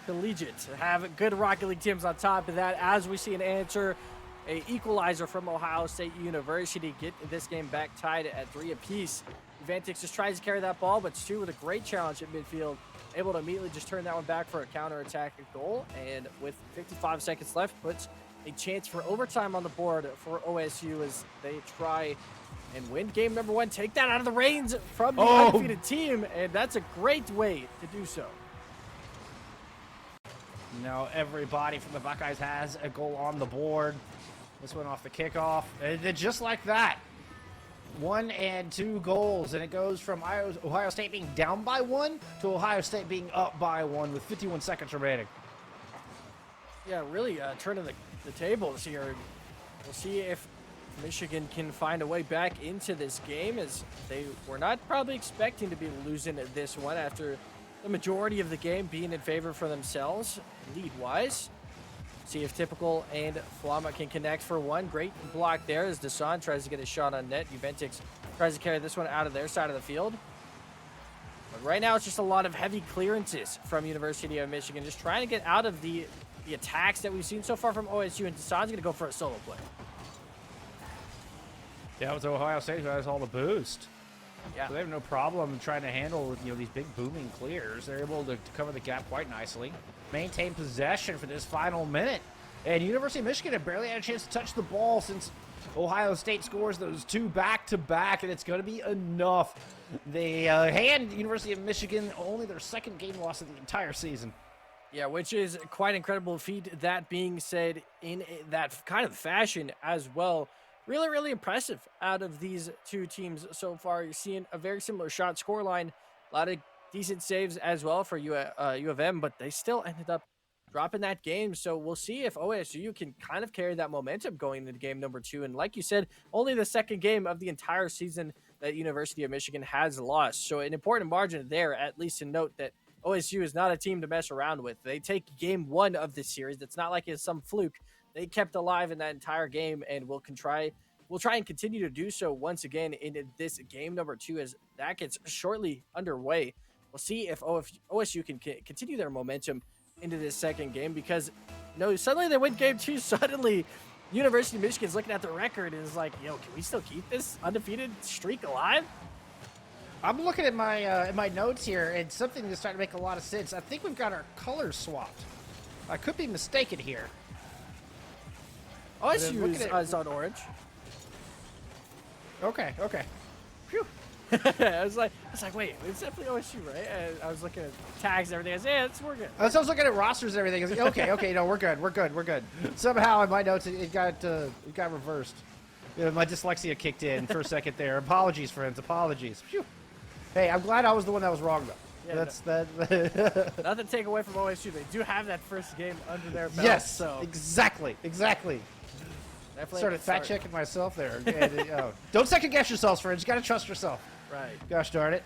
collegiate have good Rocket League teams on top of that. As we see an answer, a equalizer from Ohio State University, get this game back tied at 3 apiece. Juventus just tries to carry that ball, but Stu with a great challenge at midfield, able to immediately just turn that one back for a counter-attack goal. And with 55 seconds left, puts a chance for overtime on the board for OSU as they try and win game number 1. Take that out of the reins from the undefeated team, and that's a great way to do so. Now everybody from the Buckeyes has a goal on the board. This one off the kickoff. And just like that. 1 and 2 goals, and it goes from Ohio State being down by 1 to Ohio State being up by 1 with 51 seconds remaining. Yeah, really turning the tables here. We'll see if Michigan can find a way back into this game, as they were not probably expecting to be losing this one after the majority of the game being in favor for themselves, lead-wise. See if Typical and Flama can connect for one. Great block there as Dasan tries to get a shot on net. Juventus tries to carry this one out of their side of the field. But right now, it's just a lot of heavy clearances from University of Michigan, just trying to get out of the attacks that we've seen so far from OSU, and Dasan's going to go for a solo play. Yeah, it was Ohio State who has all the boost. Yeah. So they have no problem trying to handle, you know, these big booming clears. They're able to cover the gap quite nicely. Maintain possession for this final minute. And University of Michigan have barely had a chance to touch the ball since Ohio State scores those 2 back-to-back, and it's going to be enough. They hand University of Michigan only their 2nd game loss of the entire season. Yeah, which is quite incredible feat. That being said, in that kind of fashion as well, really, really impressive out of these 2 teams so far. You're seeing a very similar shot scoreline, a lot of decent saves as well for U of M, but they still ended up dropping that game. So we'll see if OSU can kind of carry that momentum going into game number 2. And like you said, only the 2nd game of the entire season that University of Michigan has lost. So an important margin there, at least to note that OSU is not a team to mess around with. They take game 1 of this series. It's not like it's some fluke. They kept alive in that entire game, and we'll try and continue to do so once again in this game number 2 as that gets shortly underway. We'll see if OSU can continue their momentum into this 2nd game, because suddenly they win game 2. Suddenly, University of Michigan's looking at the record and is like, yo, can we still keep this undefeated streak alive? I'm looking at my notes here, and something that's starting to make a lot of sense. I think we've got our colors swapped. I could be mistaken here. OSU is on orange. Okay. Phew. I was like, wait, it's definitely OSU, right? And I was looking at tags and everything. I was like, yeah, we're good. I was looking at rosters and everything. I was like, okay, no, we're good. Somehow in my notes it got reversed. You know, my dyslexia kicked in for a second there. Apologies, friends. Apologies. Phew. Hey, I'm glad I was the one that was wrong though. Yeah, that. Nothing to take away from OSU. They do have that first game under their belt. Yes, so exactly. definitely Started fact checking myself there. Don't second guess yourselves, friends. You got to trust yourself. Right. Gosh darn it.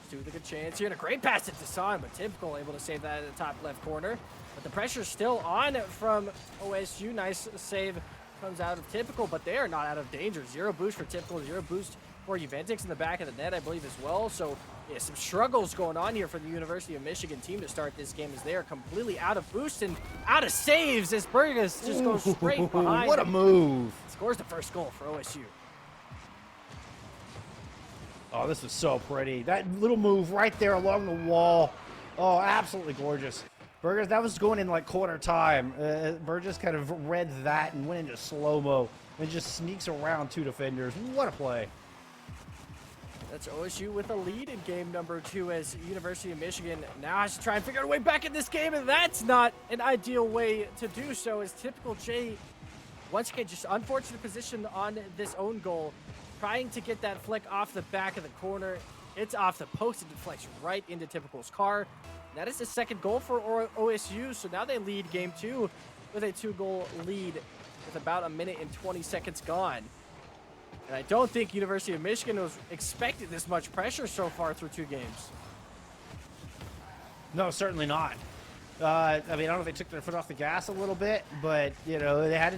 Stu with a good chance here, and a great pass to Dasan, but Typical able to save that in the top left corner. But the pressure's still on from OSU. Nice save comes out of Typical, but they are not out of danger. 0 boost for Typical, 0 boost for Juventus in the back of the net, I believe, as well. So, yeah, some struggles going on here for the University of Michigan team to start this game, as they are completely out of boost and out of saves as Burgess just goes straight behind. What a move. Scores the first goal for OSU. Oh, this is so pretty. That little move right there along the wall Oh, absolutely gorgeous. Burgers, that was going in like quarter time. Burgess kind of read that and went into slow-mo and just sneaks around 2 defenders. What a play. That's OSU with a lead in game number 2 as University of Michigan now has to try and figure out a way back in this game, and that's not an ideal way to do so as typical J, once again, just unfortunate position on this own goal, trying to get that flick off the back of the corner. It's off the post and deflects right into Typical's car. That is the second goal for OSU, so now they lead game 2 with a 2-goal lead with about 1 minute and 20 seconds gone. And I don't think University of Michigan was expecting this much pressure so far through 2 games. No, certainly not. I mean, I don't know if they took their foot off the gas a little bit, but, you know, they had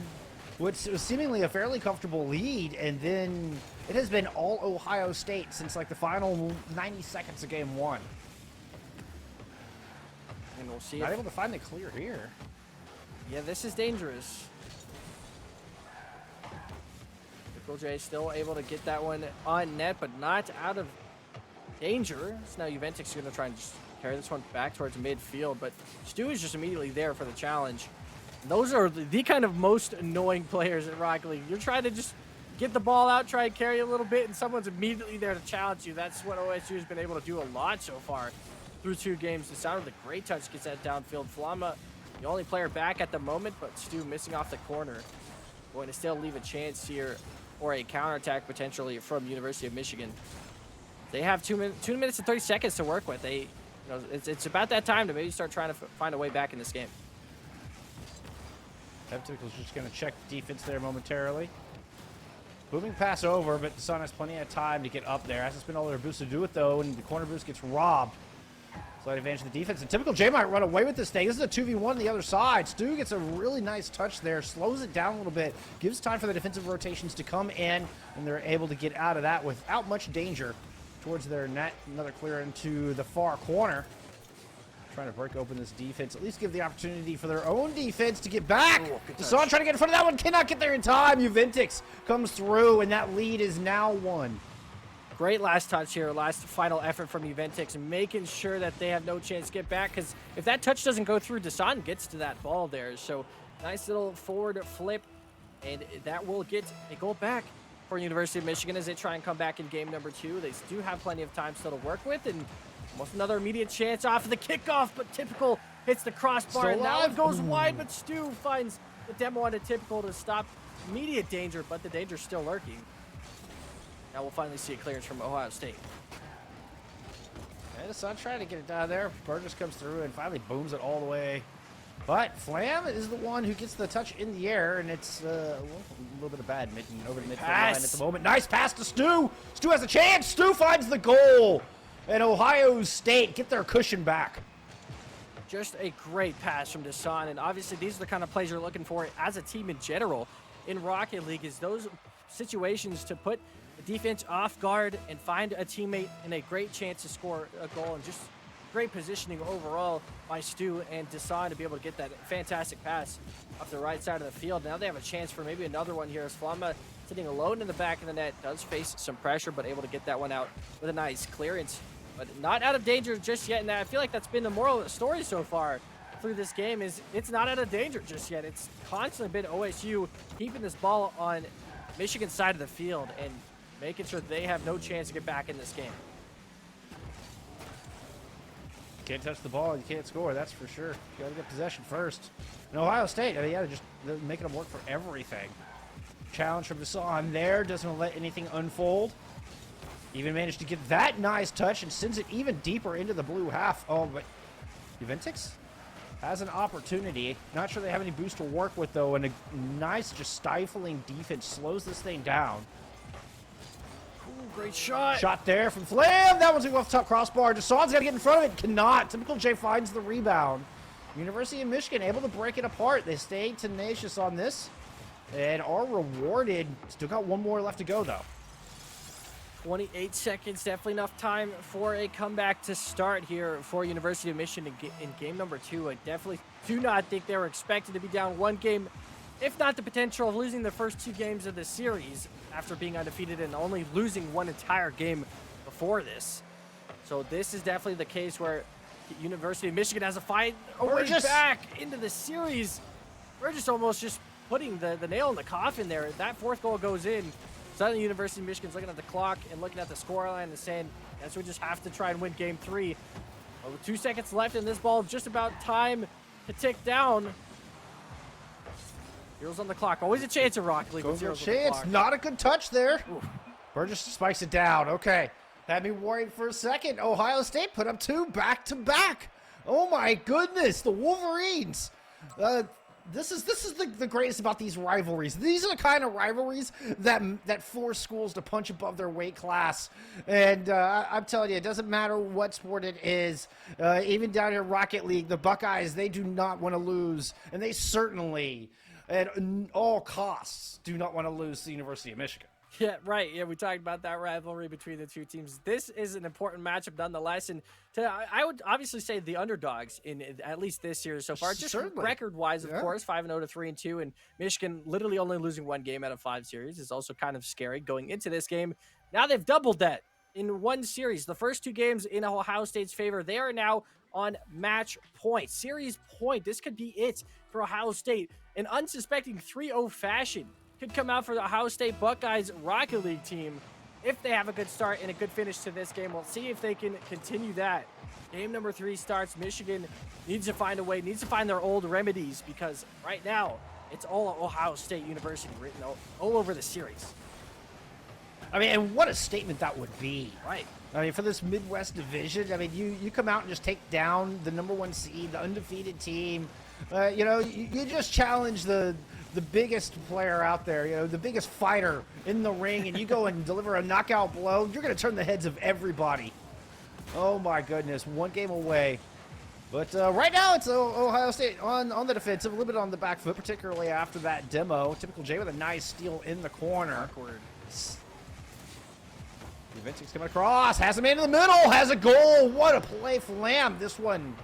what was seemingly a fairly comfortable lead, and then it has been all Ohio State since, like, the final 90 seconds of game 1. And we'll see. Not able to find the clear here. Yeah, this is dangerous. Triple J still able to get that one on net, but not out of danger. So now Juventus is going to try and just carry this one back towards midfield, but Stu is just immediately there for the challenge. Those are the kind of most annoying players in Rocket League. You're trying to just get the ball out, try and carry a little bit, and someone's immediately there to challenge you. That's what OSU has been able to do a lot so far through 2 games. The sound of the great touch gets that downfield. Flama, the only player back at the moment, but Stu missing off the corner. Going to still leave a chance here for a counterattack potentially from University of Michigan. They have 2 minutes and 30 seconds to work with. They, you know, it's about that time to maybe start trying to find a way back in this game. Typical's just going to check the defense there momentarily. Booming pass over, but Sun has plenty of time to get up there. Hasn't spent all their boosts to do it, though, and the corner boost gets robbed. Slight advantage of the defense. And Typical J might run away with this thing. This is a 2v1 on the other side. Stu gets a really nice touch there, slows it down a little bit, gives time for the defensive rotations to come in, and they're able to get out of that without much danger towards their net. Another clear into the far corner. Trying to break open this defense, at least give the opportunity for their own defense to get back. Son trying to get in front of that one, cannot get there in time. Juventus comes through, and that lead is now 1. Great last touch here, last final effort from Juventus, making sure that they have no chance to get back, because if that touch doesn't go through, Desan gets to that ball there. So nice little forward flip, and that will get a goal back for University of Michigan as they try and come back in game number 2. They do have plenty of time still to work with, and almost another immediate chance off of the kickoff, but Typical hits the crossbar, and that one goes wide, but Stu finds the demo on a Typical to stop immediate danger, but the danger's still lurking. Now we'll finally see a clearance from Ohio State. And Sun trying to get it down there. Burgess comes through and finally booms it all the way. But Flam is the one who gets the touch in the air, and it's a little bit of bad mitten over the midfield line at the moment. Nice pass to Stu. Stu has a chance. Stu finds the goal. And Ohio State get their cushion back. Just a great pass from Desan, and obviously these are the kind of plays you're looking for as a team in general in Rocket League, is those situations to put the defense off guard and find a teammate and a great chance to score a goal, and just great positioning overall by Stu and Desan to be able to get that fantastic pass off the right side of the field. Now they have a chance for maybe another one here as Flama, sitting alone in the back of the net, does face some pressure, but able to get that one out with a nice clearance. But not out of danger just yet, and I feel like that's been the moral of the story so far through this game, is it's not out of danger just yet. It's constantly been OSU keeping this ball on Michigan's side of the field and making sure they have no chance to get back in this game. Can't touch the ball, you can't score, that's for sure. You gotta get possession first. And Ohio State, I mean, yeah, they're making them work for everything. Challenge from Desan there, doesn't let anything unfold. Even managed to get that nice touch and sends it even deeper into the blue half. Oh, but Juventus has an opportunity. Not sure they have any boost to work with, though, and a nice, just stifling defense slows this thing down. Ooh, great shot. Shot there from Flam. That one's off the top crossbar. Desan's got to get in front of it. Cannot. Typical J finds the rebound. University of Michigan able to break it apart. They stay tenacious on this and are rewarded. Still got one more left to go, though. 28 seconds, definitely enough time for a comeback to start here for University of Michigan in game number 2. I definitely do not think they were expected to be down 1 game, if not the potential of losing the first 2 games of the series after being undefeated and only losing 1 entire game before this. So this is definitely the case where University of Michigan has a fight away Burgess. back into the series. Burgess almost just putting the nail in the coffin there. That fourth goal goes in. Suddenly, University of Michigan's looking at the clock and looking at the scoreline and saying, guess we just have to try and win game 3. Well, with 2 seconds left in this ball, just about time to tick down. Zeros on the clock. Always a chance of Rocket League with zeros on the Chance. clock. Not a good touch there. Oof. Burgess spikes it down. Okay. Had me worried for a second. Ohio State put up 2 back-to-back. Oh, my goodness. The Wolverines. This is the greatest about these rivalries. These are the kind of rivalries that force schools to punch above their weight class. And I'm telling you, it doesn't matter what sport it is. Even down here, Rocket League, the Buckeyes, they do not want to lose. And they certainly, at all costs, do not want to lose to the University of Michigan. Yeah, right. Yeah, we talked about that rivalry between the two teams. This is an important matchup nonetheless. And I would obviously say the underdogs in at least this series so far. Just Certainly. record-wise, of course, 5-0 to 3-2. And Michigan literally only losing 1 game out of 5 series is also kind of scary going into this game. Now they've doubled that in 1 series. The first 2 games in Ohio State's favor, they are now on match point. Series point. This could be it for Ohio State. An unsuspecting 3-0 fashion could come out for the Ohio State Buckeyes Rocket League team if they have a good start and a good finish to this game. We'll see if they can continue that. Game number 3 starts. Michigan needs to find a way, needs to find their old remedies, because right now it's all Ohio State University written all over the series. I mean, and what a statement that would be. Right. I mean, for this Midwest division, I mean, you come out and just take down the #1 seed, the undefeated team. You just challenge the biggest player out there, the biggest fighter in the ring, and you go and deliver a knockout blow, you're going to turn the heads of everybody. Oh, my goodness. 1 game away. But right now, it's Ohio State on the defensive, a little bit on the back foot, particularly after that demo. Typical J with a nice steal in the corner. Awkward. Juventus coming across, has a man in the middle, has a goal. What a play for Lamb. This one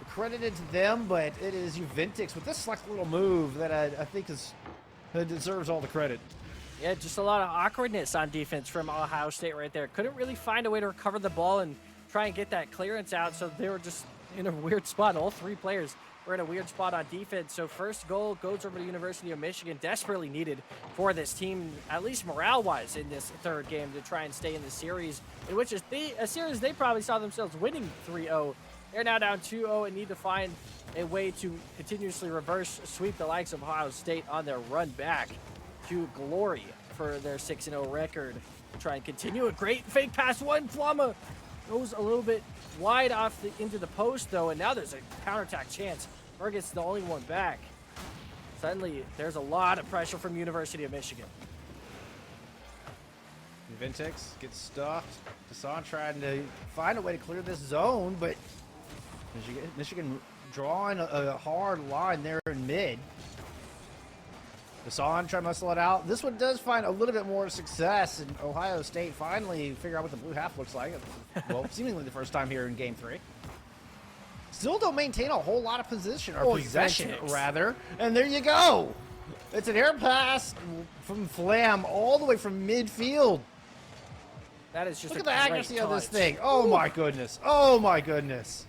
credited to them, but it is Juventus with this select little move that I think deserves all the credit. Yeah, just a lot of awkwardness on defense from Ohio State right there. Couldn't really find a way to recover the ball and try and get that clearance out, so they were just in a weird spot. All 3 players were in a weird spot on defense. So first goal goes over to University of Michigan, desperately needed for this team, at least morale-wise, in this 3rd game to try and stay in the series, in which is a series they probably saw themselves winning 3-0. They're now down 2-0 and need to find a way to continuously reverse sweep the likes of Ohio State on their run back to glory for their 6-0 record. Try and continue a great fake pass. Flama goes a little bit wide off into the post, though, and now there's a counterattack chance. Burgess the only one back. Suddenly, there's a lot of pressure from University of Michigan. Juventus gets stuffed. Hassan trying to find a way to clear this zone, but Michigan drawing a hard line there in mid. Hassan trying to muscle it out. This one does find a little bit more success, and Ohio State finally figure out what the blue half looks like. Well, seemingly the first time here in Game 3. Still don't maintain a whole lot of possession, Juventus. rather. And there you go. It's an air pass from Flam all the way from midfield. That is just Look a at the great accuracy of this touch. thing. Oh, my goodness. Oh, my goodness.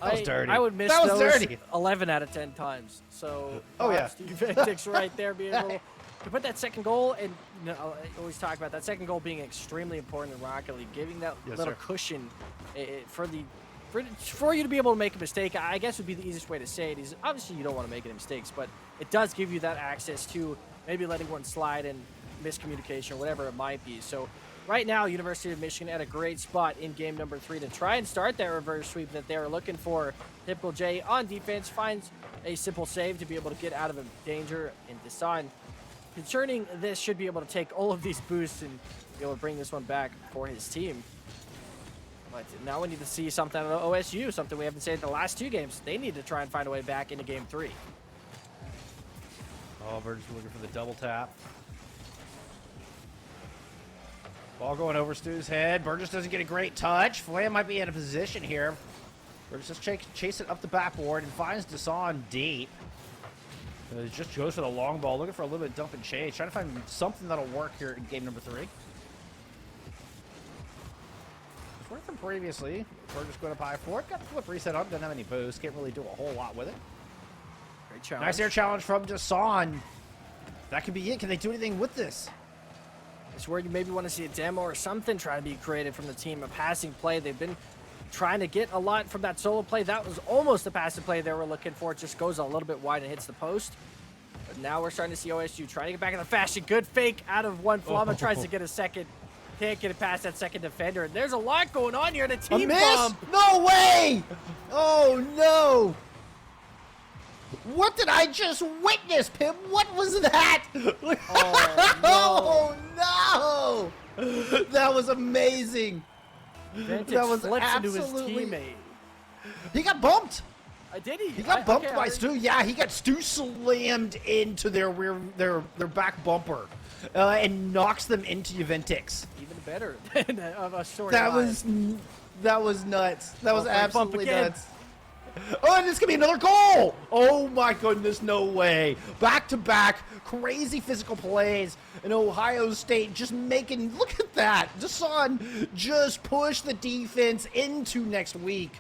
That was dirty. I would miss That was those dirty. 11 out of 10 times. So, Oh, yeah. Juventus right there being able to put that second goal, and I always talk about that second goal being extremely important in Rocket League, giving that Yes, little sir. cushion for you to be able to make a mistake. I guess would be the easiest way to say it. Is obviously you don't want to make any mistakes, but it does give you that access to maybe letting one slide and miscommunication or whatever it might be. So right now, University of Michigan at a great spot in game number 3 to try and start that reverse sweep that they were looking for. Typical J on defense finds a simple save to be able to get out of a danger, and Desan, concerning this, should be able to take all of these boosts and be able to bring this one back for his team. But now we need to see something out of OSU, something we haven't seen in the last 2 games. They need to try and find a way back into game 3. Oh, Burgess looking for the double tap. Ball going over Stu's head. Burgess doesn't get a great touch. Flam might be in a position here. Burgess just chasing up the backboard and finds Desan deep. Just goes for the long ball, looking for a little bit of dump and chase, trying to find something that'll work here in game number 3. learned from previously. We're just going up high for it. Got the flip reset up. Doesn't have any boost. Can't really do a whole lot with it. Great challenge. Nice air challenge from Jason. That could be it. Can they do anything with this? It's where you maybe want to see a demo or something try to be creative from the team. A passing play. They've been trying to get a lot from that solo play. That was almost the passing play they were looking for. It just goes a little bit wide and hits the post. But now we're starting to see OSU trying to get back in the fashion. Good fake out of one. Flama tries to get a second. Can't get it past that second defender. And there's a lot going on here in a team bomb. No way! Oh, no! What did I just witness, Pim? What was that? Oh, no! That was amazing. Vantage That was flips into his absolutely- teamate. He got bumped. Did he? He got bumped okay, by Stu. Yeah, he got Stu slammed into their back bumper and knocks them into Juventix. Even better than of a story. That was nuts. That was Oh, bump absolutely again. nuts. Oh, and this could be another goal. Oh my goodness, no way. Back to back, crazy physical plays. And Ohio State just making, look at that. Jason just pushed the defense into next week.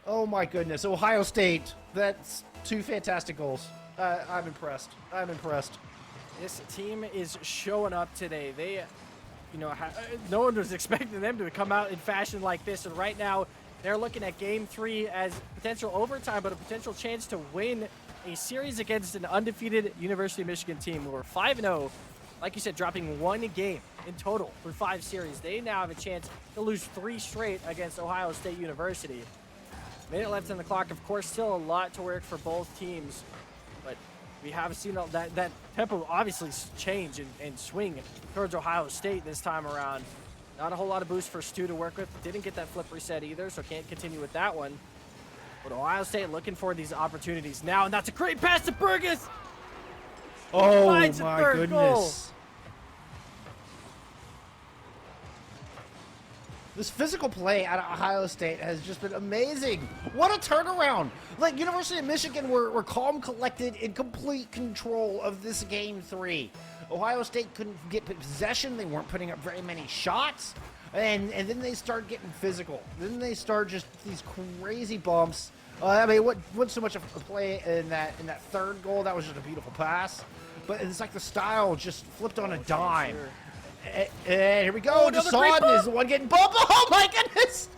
Oh my goodness, Ohio State, that's 2 fantastic goals. I'm impressed. I'm impressed. This team is showing up today. They, no one was expecting them to come out in fashion like this. And right now, they're looking at Game 3 as potential overtime, but a potential chance to win a series against an undefeated University of Michigan team who are 5-0. Like you said, dropping 1 game in total for 5 series. They now have a chance to lose 3 straight against Ohio State University. Minute left on the clock. Of course, still a lot to work for both teams, but we have seen that tempo obviously change and swing towards Ohio State this time around. Not a whole lot of boost for Stu to work with. Didn't get that flip reset either, so can't continue with that one. But Ohio State looking for these opportunities now, and that's a great pass to Burgess. Oh Finds a my third goal. goodness. This physical play out of Ohio State has just been amazing. What a turnaround. Like, University of Michigan were calm, collected, in complete control of this Game 3. Ohio State couldn't get possession. They weren't putting up very many shots. And then they start getting physical. Then they start just these crazy bumps. I mean, what's so much of a play in that third goal? That was just a beautiful pass. But it's like the style just flipped on a dime. And here we go. Another great Jason bump. is the one getting bumped. Oh my goodness!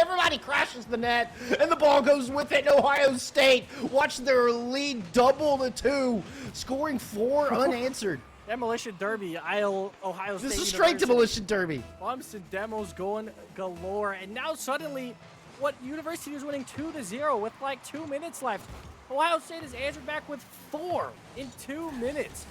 Everybody crashes the net, and the ball goes with it. Ohio State watch their lead double to 2, scoring 4 unanswered. Demolition Derby, Ohio State This is straight University. demolition derby. Bumps and demos going galore, and now suddenly, what University is winning 2-0 with like 2 minutes left. Ohio State has answered back with 4 in 2 minutes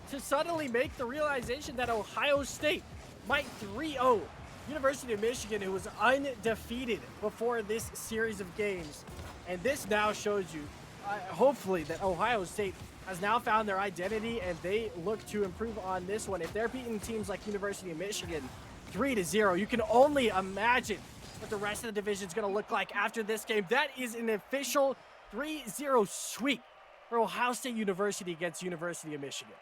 to suddenly make the realization that Ohio State might 3-0 University of Michigan, who was undefeated before this series of games. And this now shows you, hopefully, that Ohio State has now found their identity, and they look to improve on this one. If they're beating teams like University of Michigan 3-0, you can only imagine what the rest of the division is going to look like after this game. That is an official 3-0 sweep for Ohio State University against University of Michigan.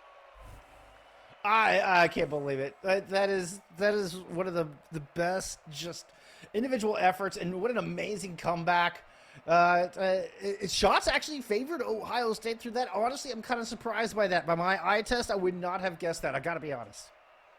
I can't believe it. That is one of the best just individual efforts, and what an amazing comeback. Shots actually favored Ohio State through that. Honestly, I'm kind of surprised by that. By my eye test, I would not have guessed that. I got to be honest.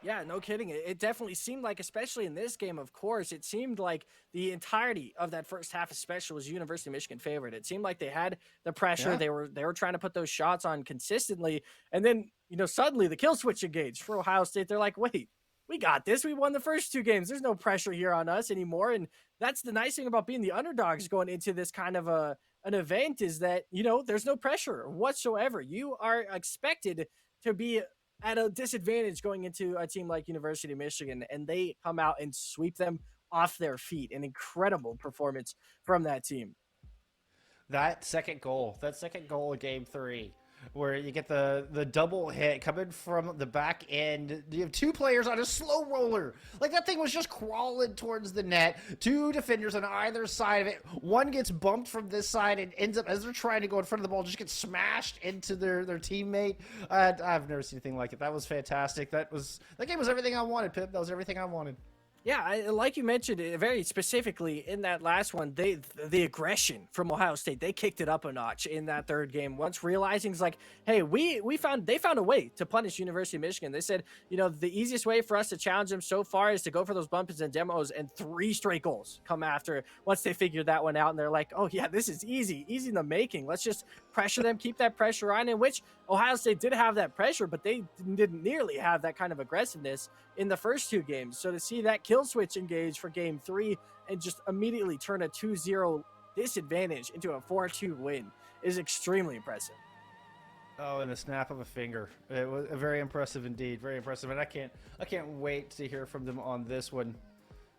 Yeah, no kidding. It definitely seemed like, especially in this game, of course, it seemed like the entirety of that first half, especially, was University of Michigan favored. It seemed like they had the pressure. Yeah. They were trying to put those shots on consistently, and then suddenly the kill switch engaged for Ohio State. They're like, wait, we got this. We won the first 2 games. There's no pressure here on us anymore. And that's the nice thing about being the underdogs going into this kind of an event, is that there's no pressure whatsoever. You are expected to be at a disadvantage going into a team like University of Michigan, and they come out and sweep them off their feet. An incredible performance from that team. That second goal of Game 3, where you get the double hit coming from the back end. You have 2 players on a slow roller. Like, that thing was just crawling towards the net. 2 defenders on either side of it. One gets bumped from this side and ends up, as they're trying to go in front of the ball, just gets smashed into their teammate. I've never seen anything like it. That was fantastic. That game was everything I wanted, Pip. That was everything I wanted. Yeah, like you mentioned, very specifically in that last one, the aggression from Ohio State, they kicked it up a notch in that third game. Once realizing it's like, hey, they found a way to punish University of Michigan. They said, the easiest way for us to challenge them so far is to go for those bumpers and demos, and 3 straight goals come after once they figured that one out, and they're like, oh yeah, this is easy in the making. Let's just pressure them, keep that pressure on. In which Ohio State did have that pressure, but they didn't nearly have that kind of aggressiveness in the first 2 games. So to see that kill switch engage for game 3 and just immediately turn a 2-0 disadvantage into a 4-2 win is extremely impressive. Oh, in a snap of a finger. It was very impressive indeed. Very impressive. And I can't wait to hear from them on this one.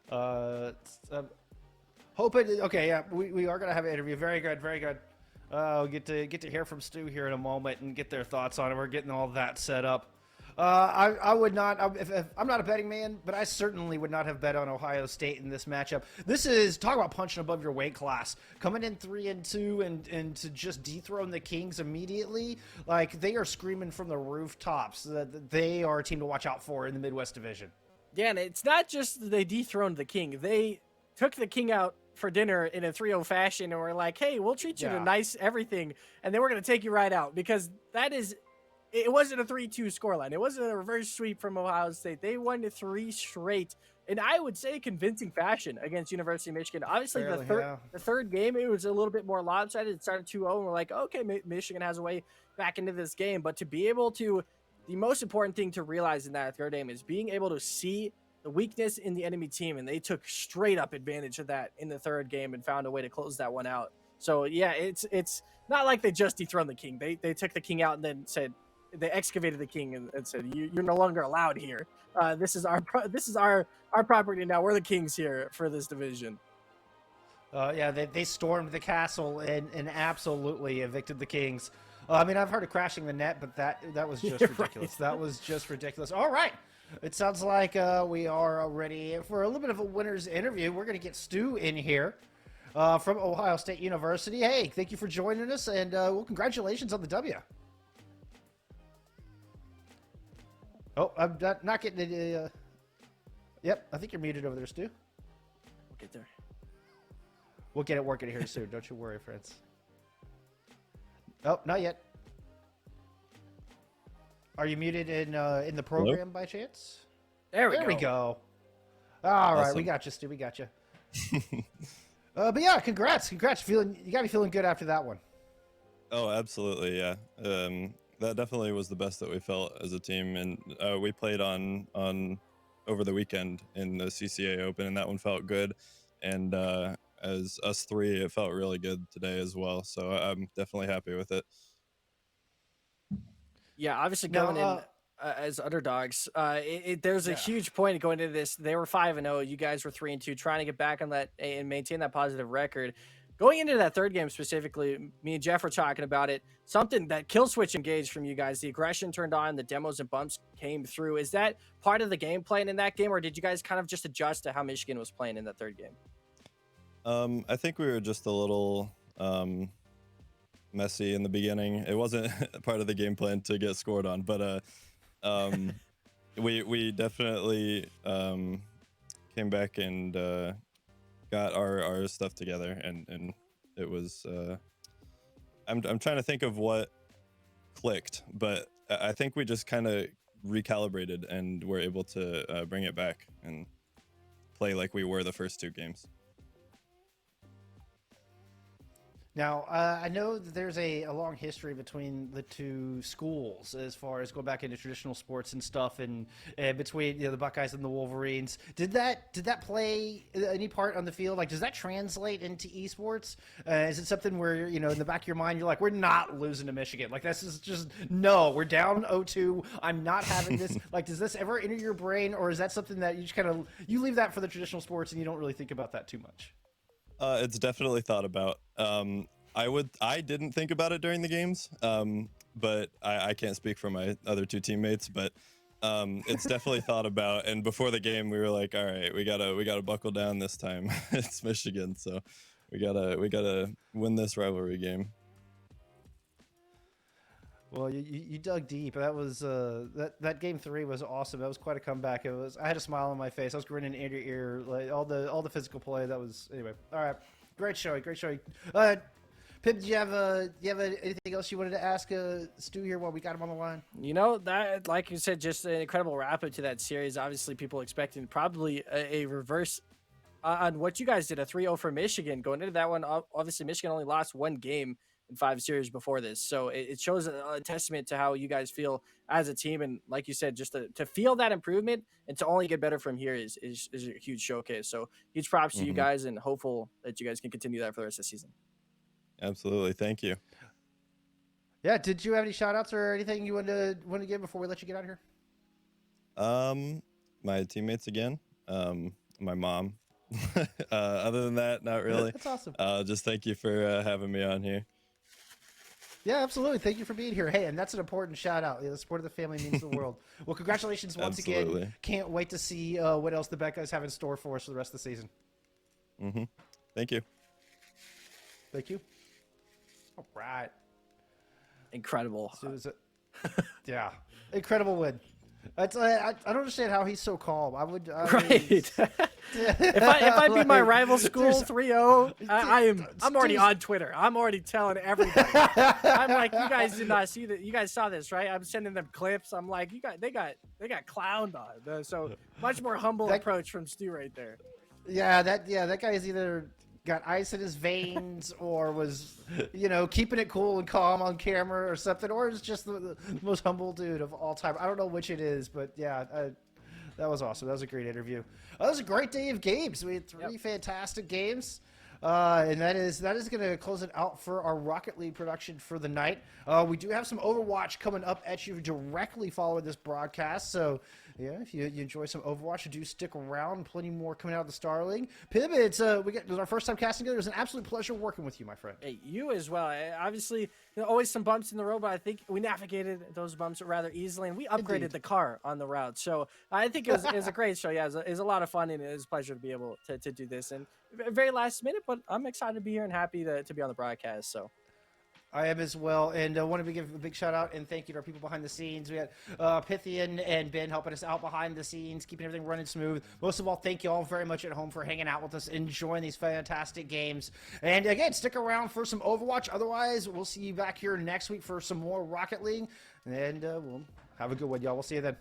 Hope it. Okay, yeah, we are gonna have an interview. Very good, very good. We'll get to hear from Stu here in a moment and get their thoughts on it. We're getting all that set up. I would not. If I'm not a betting man, but I certainly would not have bet on Ohio State in this matchup. This is talk about punching above your weight class. Coming in 3-2 and to just dethrone the Kings immediately, like they are screaming from the rooftops that they are a team to watch out for in the Midwest Division. Yeah, and it's not just they dethroned the King. They took the King out for dinner in a 3-0 fashion and we're like, hey, we'll treat you to nice everything, and then we're going to take you right out, because it wasn't a 3-2 scoreline. It wasn't a reverse sweep from Ohio State. They won 3 straight, and I would say convincing fashion against University of Michigan. Obviously, the third game, it was a little bit more lopsided. It started 2-0, and we're like, okay, Michigan has a way back into this game. But to be able to, the most important thing to realize in that third game is being able to see the weakness in the enemy team, and they took straight up advantage of that in the third game and found a way to close that one out. So yeah, it's not like they just dethroned the King. They took the King out and then said, they excavated the King and said, you're no longer allowed here. This is our property now. We're the Kings here for this division. Yeah, they stormed the castle and absolutely evicted the Kings. I mean, I've heard of crashing the net, but that was just ridiculous. Right. That was just ridiculous. All right. It sounds like we are ready for a little bit of a winner's interview. We're going to get Stu in here from Ohio State University. Hey, thank you for joining us, and well, congratulations on the W. Oh, I'm not getting it. Yep, I think you're muted over there, Stu. We'll get there. We'll get it working here soon. Don't you worry, friends. Oh, not yet. Are you muted in the program? Hello? By chance? There we go. All right, we got you, Stu. We got you. But yeah, congrats. You got me feeling good after that one. Oh, absolutely, yeah. That definitely was the best that we felt as a team, and we played on over the weekend in the CCA Open, and that one felt good. And as us 3, it felt really good today as well. So I'm definitely happy with it. Yeah, obviously going in as underdogs, there's a huge point going into this. They were 5-0. You guys were 3-2, trying to get back on that and maintain that positive record. Going into that third game specifically, me and Jeff were talking about it. Something that kill switch engaged from you guys. The aggression turned on, the demos and bumps came through. Is that part of the game plan in that game, or did you guys kind of just adjust to how Michigan was playing in that third game? I think we were just a little messy in the beginning. It wasn't part of the game plan to get scored on, but we definitely came back and got our stuff together, and it was I'm trying to think of what clicked, but I think we just kind of recalibrated and were able to bring it back and play like we were the first 2 games. Now, I know that there's a long history between the 2 schools as far as going back into traditional sports and stuff, and between the Buckeyes and the Wolverines. Did that play any part on the field? Like, does that translate into esports? Is it something where in the back of your mind you're like, we're not losing to Michigan? Like, this is just no, we're down 0-2. I'm not having this. Like, does this ever enter your brain, or is that something that you just kind of leave that for the traditional sports and you don't really think about that too much? It's definitely thought about. I didn't think about it during the games, but I can't speak for my other 2 teammates, but it's definitely thought about. And before the game, we were like, all right, we gotta buckle down this time. It's Michigan, so we gotta win this rivalry game. Well, you dug deep. That was that game 3 was awesome. That was quite a comeback. It was. I had a smile on my face. I was grinning ear to ear. Like all the physical play. That was anyway. All right, great showing. Great showing. Pip, do you have anything else you wanted to ask Stu here while we got him on the line? You know, that, like you said, just an incredible wrap up to that series. Obviously, people expecting probably a reverse on what you guys did, a 3-0 for Michigan. Going into that one, obviously, Michigan only lost 1 game in 5 series before this. So it shows a testament to how you guys feel as a team. And like you said, just to feel that improvement and to only get better from here is a huge showcase. So huge props to you guys, and hopeful that you guys can continue that for the rest of the season. Absolutely. Thank you. Yeah. Did you have any shout outs or anything you want to give before we let you get out of here? My teammates again. My mom. Other than that, not really. That's awesome. Just thank you for having me on here. Yeah, absolutely. Thank you for being here. Hey, and that's an important shout out. The support of the family means the world. Well, congratulations once again. Can't wait to see what else the Bet guys have in store for us for the rest of the season. Thank you. Thank you. All right. Incredible. Yeah, incredible win. I don't understand how he's so calm. Right. if I beat my rival school 3-0, I'm already on Twitter. I'm already telling everybody. I'm like, you guys did not see that. You guys saw this, right? I'm sending them clips. I'm like, they got clowned on. So much more humble approach from Stu right there. Yeah, that guy is either got ice in his veins or was, keeping it cool and calm on camera or something, or is just the most humble dude of all time. I don't know which it is, but yeah, that was awesome. That was a great interview. That was a great day of games. We had 3 fantastic games. And that is going to close it out for our Rocket League production for the night. We do have some Overwatch coming up at you directly following this broadcast. So, yeah, if you enjoy some Overwatch, do stick around. Plenty more coming out of the Starleague. Pib, it was our first time casting together. It was an absolute pleasure working with you, my friend. Hey, you as well. Obviously, always some bumps in the road, but I think we navigated those bumps rather easily, and we upgraded the car on the route. So I think it was a great show. Yeah, it was a lot of fun, and it was a pleasure to be able to do this. And very last minute, but I'm excited to be here and happy to be on the broadcast. So I am as well, and I want to give a big shout out and thank you to our people behind the scenes. We had Pythian and Ben helping us out behind the scenes, keeping everything running smooth. Most of all, thank you all very much at home for hanging out with us, enjoying these fantastic games. And again, stick around for some Overwatch. Otherwise, we'll see you back here next week for some more Rocket League. And we'll have a good one, y'all. We'll see you then.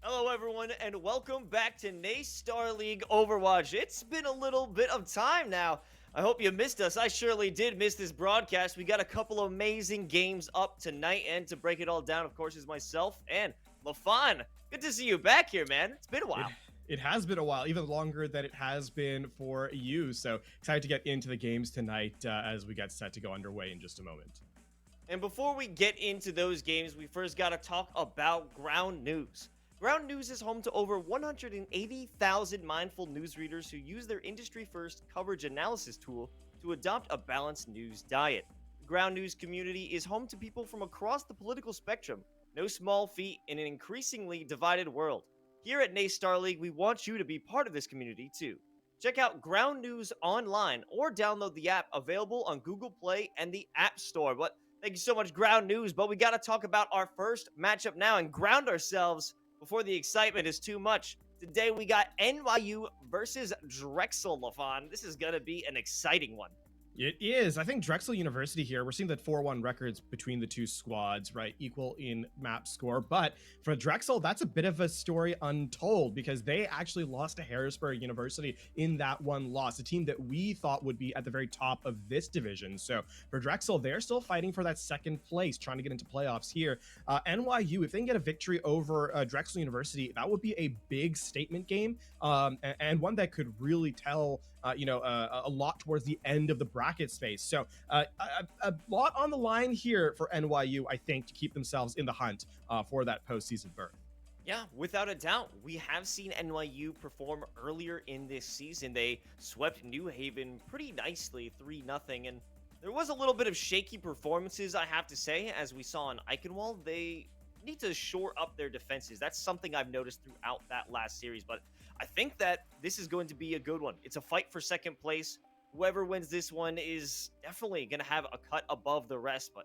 Hello, everyone, and welcome back to NACE Starleague Overwatch. It's been a little bit of time now. I hope you missed us. I surely did miss this broadcast. We got a couple of amazing games up tonight, and to break it all down, of course, is myself and LaFon. Good to see you back here, man. It's been a while. It has been a while, even longer than it has been for you. So excited to get into the games tonight as we get set to go underway in just a moment. And before we get into those games, we first got to talk about Ground News. Ground News is home to over 180,000 mindful newsreaders who use their industry-first coverage analysis tool to adopt a balanced news diet. The Ground News community is home to people from across the political spectrum, no small feat in an increasingly divided world. Here at NACE Starleague, we want you to be part of this community too. Check out Ground News online or download the app available on Google Play and the App Store. But thank you so much, Ground News. But we got to talk about our first matchup now and ground ourselves before the excitement is too much. Today we got NYU versus Drexel, LaFon. This is going to be an exciting one. It is. I think Drexel University here, we're seeing that 4-1 records between the two squads, right? Equal in map score. But for Drexel, that's a bit of a story untold because they actually lost to Harrisburg University in that one loss, a team that we thought would be at the very top of this division. So for Drexel, they're still fighting for that second place, trying to get into playoffs here. NYU, if they can get a victory over Drexel University, that would be a big statement game, and one that could really tell a lot towards the end of the bracket space. So a lot on the line here for NYU, I think, to keep themselves in the hunt for that postseason berth. Yeah, without a doubt. We have seen NYU perform earlier in this season. They swept New Haven pretty nicely, 3-0, and there was a little bit of shaky performances, I have to say, as we saw in Eichenwald. They need to shore up their defenses. That's something I've noticed throughout that last series, but I think that this is going to be a good one. It's a fight for second place. Whoever wins this one is definitely going to have a cut above the rest, but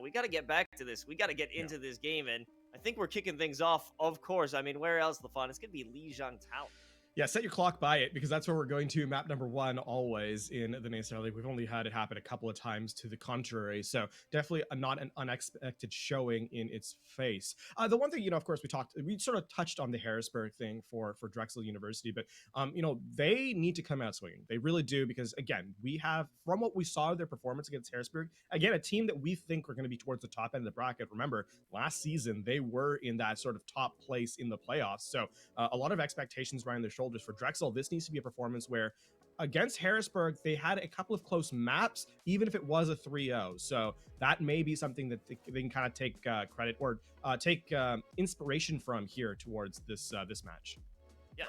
we got to get back to this. We got to get into this game, and I think we're kicking things off, of course. I mean, where else, LaFon? It's going to be Lijiang Tower. Yeah, set your clock by it because that's where we're going to. Map number 1 always in the NACE Starleague. We've only had it happen a couple of times to the contrary, so definitely not an unexpected showing in its face. The one thing, of course, we sort of touched on the Harrisburg thing for Drexel University, but they need to come out swinging. They really do because again, we have, from what we saw of their performance against Harrisburg, again, a team that we think are going to be towards the top end of the bracket. Remember, last season they were in that sort of top place in the playoffs, so a lot of expectations riding their shoulders. For Drexel, this needs to be a performance where against Harrisburg, they had a couple of close maps, even if it was a 3-0. So that may be something that they can kind of take credit or take inspiration from here towards this match. Yeah,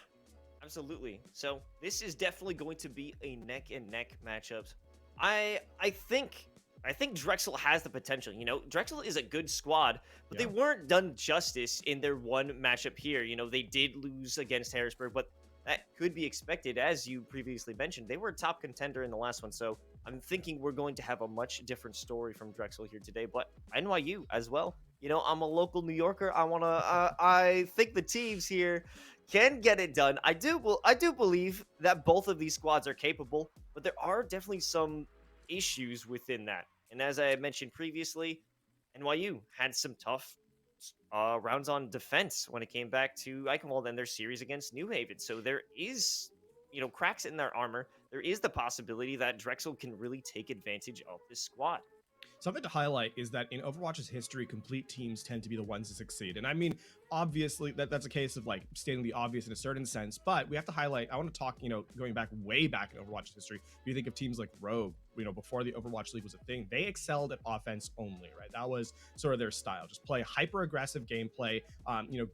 absolutely. So this is definitely going to be a neck and neck matchups. I think Drexel has the potential. Drexel is a good squad, but they weren't done justice in their one matchup here. They did lose against Harrisburg, but that could be expected. As you previously mentioned, they were a top contender in the last one. So I'm thinking we're going to have a much different story from Drexel here today, but NYU as well. I'm a local New Yorker. I think the teams here can get it done. I do believe that both of these squads are capable, but there are definitely some issues within that. And as I mentioned previously, NYU had some tough rounds on defense when it came back to Eichenwald and their series against New Haven. So there is, cracks in their armor. There is the possibility that Drexel can really take advantage of this squad. Something to highlight is that in Overwatch's history, complete teams tend to be the ones to succeed. And I mean, obviously, that's a case of like stating the obvious in a certain sense, but we have to highlight, I want to talk, going back way back in Overwatch's history. If you think of teams like Rogue, before the Overwatch League was a thing, they excelled at offense only, right? That was sort of their style. Just play hyper-aggressive gameplay,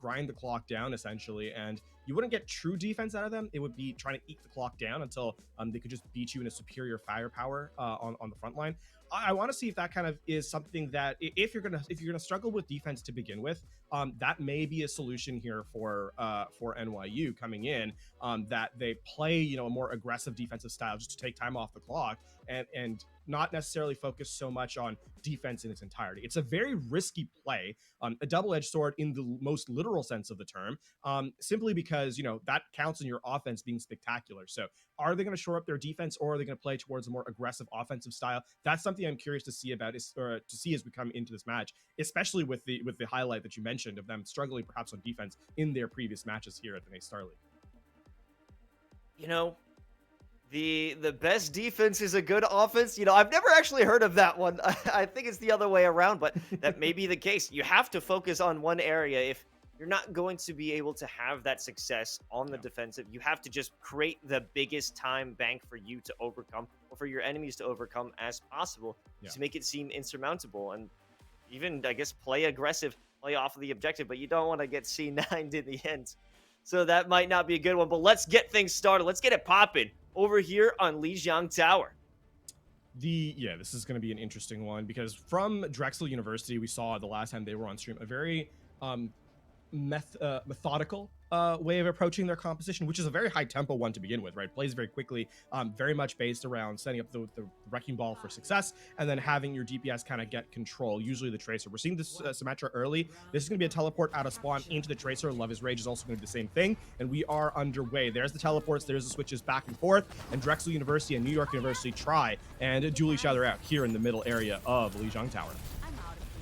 grind the clock down, essentially, and you wouldn't get true defense out of them. It would be trying to eat the clock down until they could just beat you in a superior firepower on the front line. I want to see if that kind of is something that if you're gonna struggle with defense to begin with, that may be a solution here for NYU coming in, that they play a more aggressive defensive style just to take time off the clock and not necessarily focus so much on defense in its entirety. It's a very risky play, a double-edged sword in the most literal sense of the term, simply because that counts in your offense being spectacular. So are they going to shore up their defense, or are they going to play towards a more aggressive offensive style? That's something I'm curious to see to see as we come into this match, especially with the highlight that you mentioned of them struggling perhaps on defense in their previous matches here at the NACE Starleague. The best defense is a good offense. I've never actually heard of that one. I think it's the other way around, but that may be the case. You have to focus on one area. If you're not going to be able to have that success on the defensive, you have to just create the biggest time bank for you to overcome, or for your enemies to overcome as possible, to make it seem insurmountable. And even, I guess, play aggressive, play off of the objective, but you don't want to get C9'd in the end. So that might not be a good one, but let's get things started. Let's get it popping over here on Lijiang Tower. This is going to be an interesting one because from Drexel University, we saw the last time they were on stream a very methodical way of approaching their composition, which is a very high tempo one to begin with, right? Plays very quickly, very much based around setting up the wrecking ball for success, and then having your DPS kind of get control, usually the Tracer. We're seeing this Symmetra early. This is going to be a teleport out of spawn into the Tracer. Love His Rage is also going to do the same thing, and we are underway. There's the teleports, there's the switches back and forth, and Drexel University and New York University try and duel each other out here in the middle area of Lijiang Tower.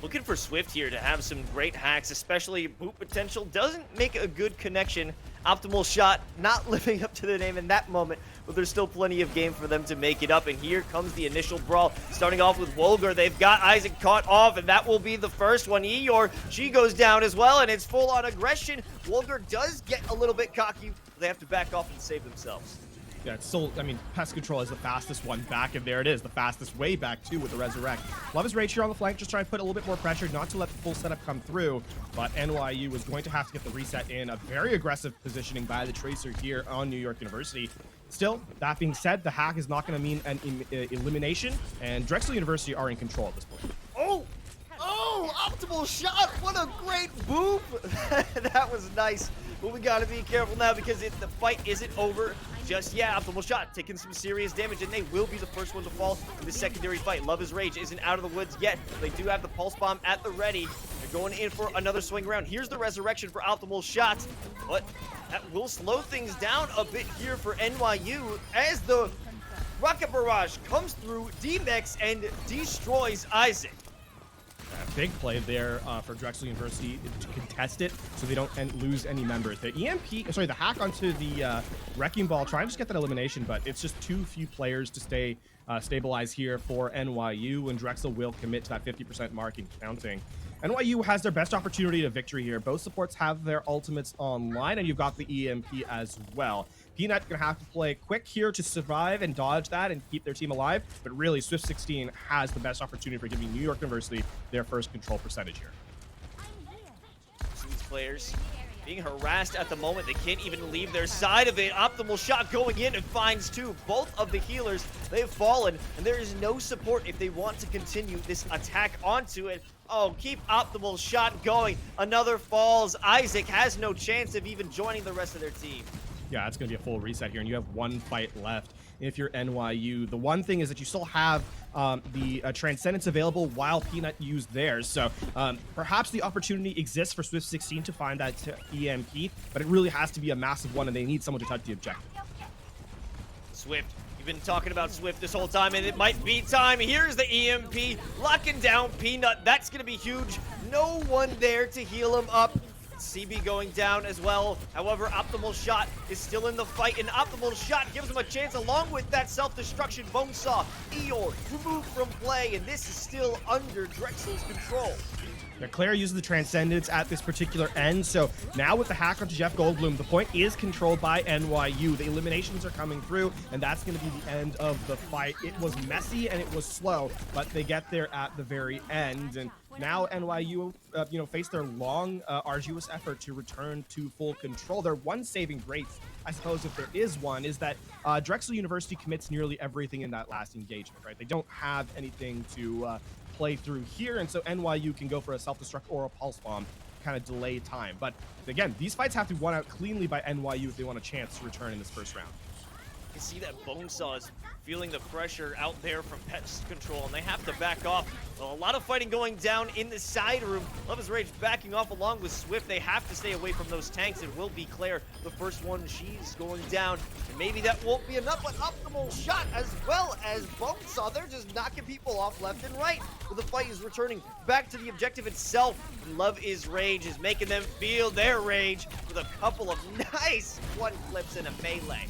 Looking for Swift here to have some great hacks, especially boot potential. Doesn't make a good connection. Optimal shot not living up to the name in that moment, but there's still plenty of game for them to make it up. And here comes the initial brawl, starting off with Wolgar. They've got Isaac caught off, and that will be the first one. Eeyore, she goes down as well, and it's full on aggression. Wolgar does get a little bit cocky. They have to back off and save themselves. Yeah, it's still, I mean, Pest Control is the fastest one back, and there it is, the fastest way back, too, with the Resurrect. Love His Rage here on the flank, just trying to put a little bit more pressure, not to let the full setup come through, but NYU is going to have to get the reset in. A very aggressive positioning by the Tracer here on New York University. Still, that being said, the hack is not going to mean an elimination, and Drexel University are in control at this point. Oh, optimal shot. What a great boop. That was nice. But we got to be careful now because the fight isn't over just yet. Optimal shot taking some serious damage, and they will be the first one to fall in the secondary fight. Love His Rage isn't out of the woods yet. They do have the pulse bomb at the ready. They're going in for another swing around. Here's the resurrection for optimal shots, but that will slow things down a bit here for NYU as the rocket barrage comes through D-Mex and destroys Isaac. Big play there for Drexel University to contest it so they don't lose any members. The the hack onto the Wrecking Ball, trying to just get that elimination, but it's just too few players to stay stabilized here for NYU, and Drexel will commit to that 50% mark and counting. NYU has their best opportunity to victory here. Both supports have their ultimates online, and you've got the EMP as well. Peanut gonna have to play quick here to survive and dodge that and keep their team alive, but really Swift 16 has the best opportunity for giving New York University their first control percentage here. These players being harassed at the moment. They can't even leave their side of it. Optimal shot going in and finds two. Both of the healers, they've fallen, and there is no support if they want to continue this attack onto it. Oh, keep optimal shot going. Another falls. Isaac has no chance of even joining the rest of their team. Yeah, it's going to be a full reset here, and you have one fight left if you're NYU. The one thing is that you still have the Transcendence available while Peanut used theirs, so perhaps the opportunity exists for Swift 16 to find that EMP, but it really has to be a massive one, and they need someone to touch the objective. Swift. You've been talking about Swift this whole time, and it might be time. Here's the EMP, locking down Peanut. That's going to be huge. No one there to heal him up. CB going down as well. However, Optimal Shot is still in the fight, and Optimal Shot gives him a chance along with that self-destruction Bonesaw. Eeyore removed from play, and this is still under Drexel's control. Now, Claire uses the Transcendence at this particular end, so now with the hack onto Jeff Goldblum, the point is controlled by NYU. The eliminations are coming through, and that's going to be the end of the fight. It was messy and it was slow, but they get there at the very end, and now NYU, face their long, arduous effort to return to full control. Their one saving grace, I suppose, if there is one, is that Drexel University commits nearly everything in that last engagement, right? They don't have anything to play through here, and so NYU can go for a self-destruct or a pulse bomb, kind of delay time. But again, these fights have to be won out cleanly by NYU if they want a chance to return in this first round. You see that Bonesaw is feeling the pressure out there from Pest Control, and they have to back off. Well, a lot of fighting going down in the side room. Love His Rage backing off along with Swift. They have to stay away from those tanks. It will be Claire, the first one. She's going down, and maybe that won't be enough, but Optimal Shot as well as Bonesaw. They're just knocking people off left and right. But the fight is returning back to the objective itself. And Love Is Rage is making them feel their rage with a couple of nice one flips and a melee.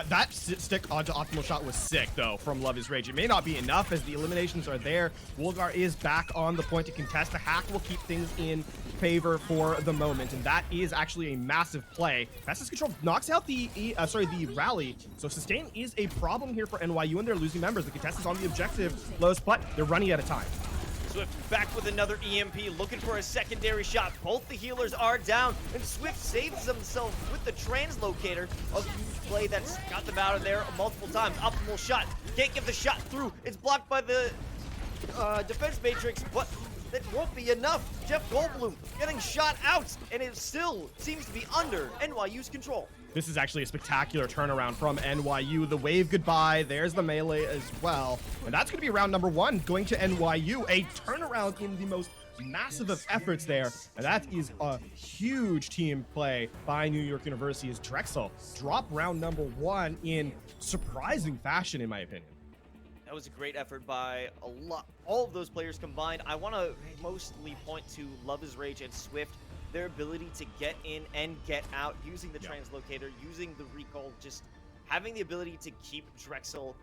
That stick onto Optimal Shot was sick, though, from Love Is Rage. It may not be enough as the eliminations are there. Wolgar is back on the point to contest. The hack will keep things in favor for the moment, and that is actually a massive play. Fastest Control knocks out the rally, so Sustain is a problem here for NYU, and they're losing members. The contest is on the objective, Los, but they're running out of time. Swift back with another EMP, looking for a secondary shot. Both the healers are down, and Swift saves himself with the translocator. A huge play that's got them out of there multiple times. Optimal Shot, can't get the shot through. It's blocked by the defense matrix, but that won't be enough. Jeff Goldblum getting shot out, and it still seems to be under NYU's control. This is actually a spectacular turnaround from NYU. The wave goodbye, there's the melee as well. And that's going to be round number 1 going to NYU. A turnaround in the most massive of efforts there. And that is a huge team play by New York University as Drexel drop round number 1 in surprising fashion, in my opinion. That was a great effort by all of those players combined. I want to mostly point to Love is Rage and Swift. Their ability to get in and get out, using the translocator, using the recall, just having the ability to keep Drexel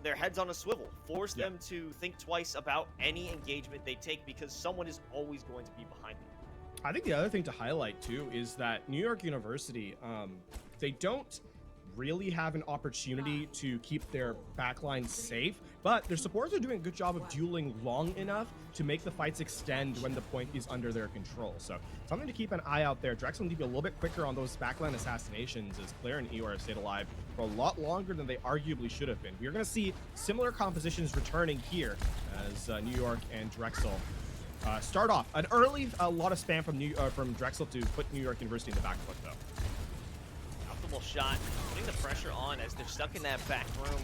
their heads on a swivel, force them to think twice about any engagement they take, because someone is always going to be behind them. I think the other thing to highlight too is that New York University, they don't really have an opportunity to keep their backline safe, but their supporters are doing a good job of dueling long enough to make the fights extend when the point is under their control. So something to keep an eye out there. Drexel need to be a little bit quicker on those backline assassinations, as Claire and Eeyore have stayed alive for a lot longer than they arguably should have been. We're going to see similar compositions returning here as New York and Drexel start off. An early, a lot of spam from Drexel to put New York University in the back foot, though. Optimal shot, putting the pressure on as they're stuck in that back room.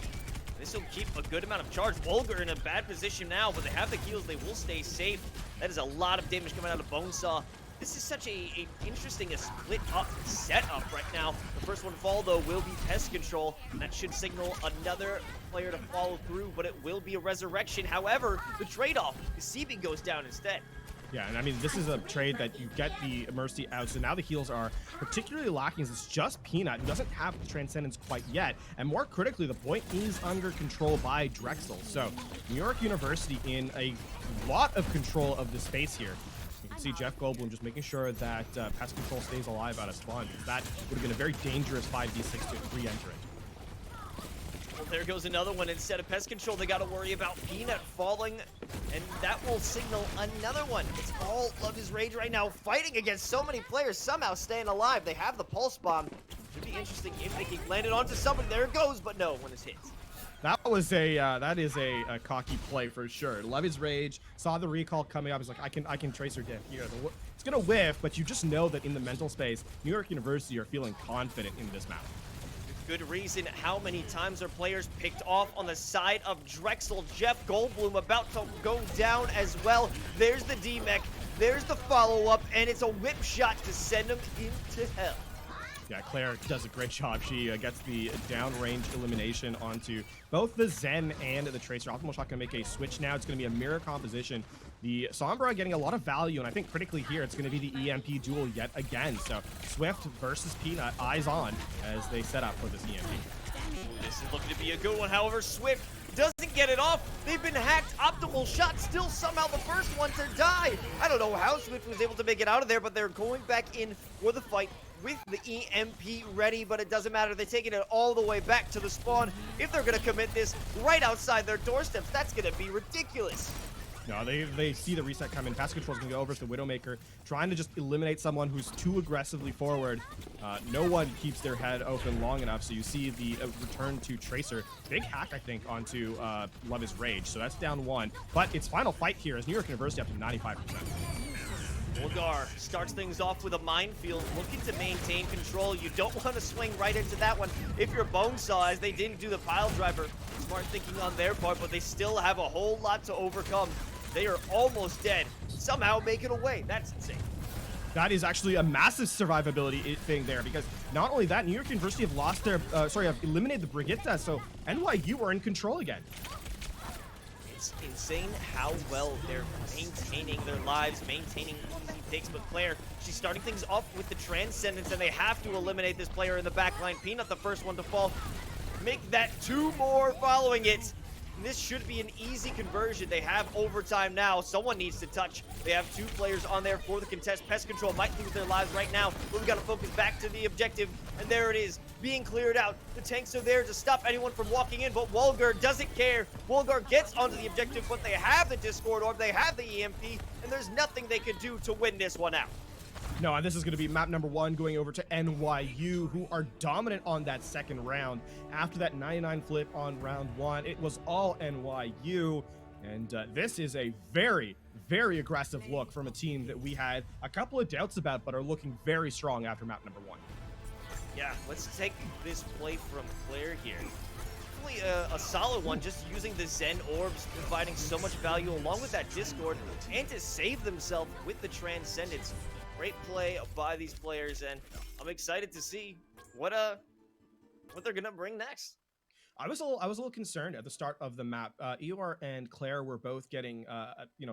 This will keep a good amount of charge. Vulgar in a bad position now, but they have the heals. They will stay safe. That is a lot of damage coming out of Bonesaw. This is such a interesting split up setup right now. The first one to fall, though, will be Pest Control. That should signal another player to follow through, but it will be a resurrection. However, the trade-off, the Seeping goes down instead. Yeah, and I mean, this is a trade that you get the Mercy out, so now the heals are particularly lacking. It's just Peanut, who doesn't have the Transcendence quite yet, and more critically, the point is under control by Drexel. So, New York University in a lot of control of the space here. You can see Jeff Goldblum just making sure that Pest Control stays alive out of spawn, because that would have been a very dangerous 5v6 to re-enter it. Well, there goes another one. Instead of Pest Control, they got to worry about Peanut falling, and that will signal another one. It's all Love is Rage right now, fighting against so many players, somehow staying alive. They have the Pulse Bomb. Should be interesting if they can land it onto somebody. There it goes, but no one is hit. That was that is a cocky play for sure. Love is Rage, saw the recall coming up. He's like, I can trace her death here. It's gonna whiff, but you just know that in the mental space, New York University are feeling confident in this map. Good reason. How many times are players picked off on the side of Drexel? Jeff Goldblum about to go down as well. There's the D-Mech. There's the follow-up, and it's a whip shot to send him into hell. Yeah, Claire does a great job. She gets the downrange elimination onto both the Zen and the Tracer. Optimal Shot can make a switch now. It's going to be a mirror composition. The Sombra getting a lot of value, and I think critically here, it's going to be the EMP duel yet again. So Swift versus Peanut, eyes on as they set up for this EMP. Ooh, this is looking to be a good one. However, Swift doesn't get it off. They've been hacked. Optimal Shot still somehow the first one to die. I don't know how Swift was able to make it out of there, but they're going back in for the fight with the EMP ready, but it doesn't matter. They're taking it all the way back to the spawn. If they're going to commit this right outside their doorsteps, that's going to be ridiculous. No, they see the reset coming. Pest Control's going to go over to the Widowmaker, trying to just eliminate someone who's too aggressively forward. No one keeps their head open long enough, so you see the return to Tracer. Big hack, I think, onto Love is Rage, so that's down 1. But it's final fight here as New York University up to 95%. Volgar starts things off with a minefield, looking to maintain control. You don't want to swing right into that one if you're Bonesaw, as they didn't do the pile driver. Smart thinking on their part, but they still have a whole lot to overcome. They are almost dead. Somehow making a way. That's insane. That is actually a massive survivability thing there, because not only that, New York University have lost their, have eliminated the Brigitte, so NYU are in control again. It's insane how well they're maintaining their lives, maintaining easy picks. But Claire, she's starting things off with the Transcendence, and they have to eliminate this player in the backline. Peanut, the first one to fall. Make that 2 more following it. This should be an easy conversion. They have overtime now. Someone needs to touch. They have 2 players on there for the contest. Pest Control might lose their lives right now, but we got to focus back to the objective. And there it is, being cleared out. The tanks are there to stop anyone from walking in, but Wolgar doesn't care. Wolgar gets onto the objective, but they have the Discord Orb, they have the EMP, and there's nothing they can do to win this one out. No, and this is going to be map number 1 going over to NYU, who are dominant on that second round. After that 99 flip on round 1, it was all NYU. And this is a very, very aggressive look from a team that we had a couple of doubts about, but are looking very strong after map number 1. Yeah, let's take this play from Claire here. Definitely a solid one, just using the Zen orbs, providing so much value along with that Discord, and to save themselves with the Transcendence. Great play by these players, and I'm excited to see what they're gonna bring next. I was a little concerned at the start of the map. Eeyore and Claire were both getting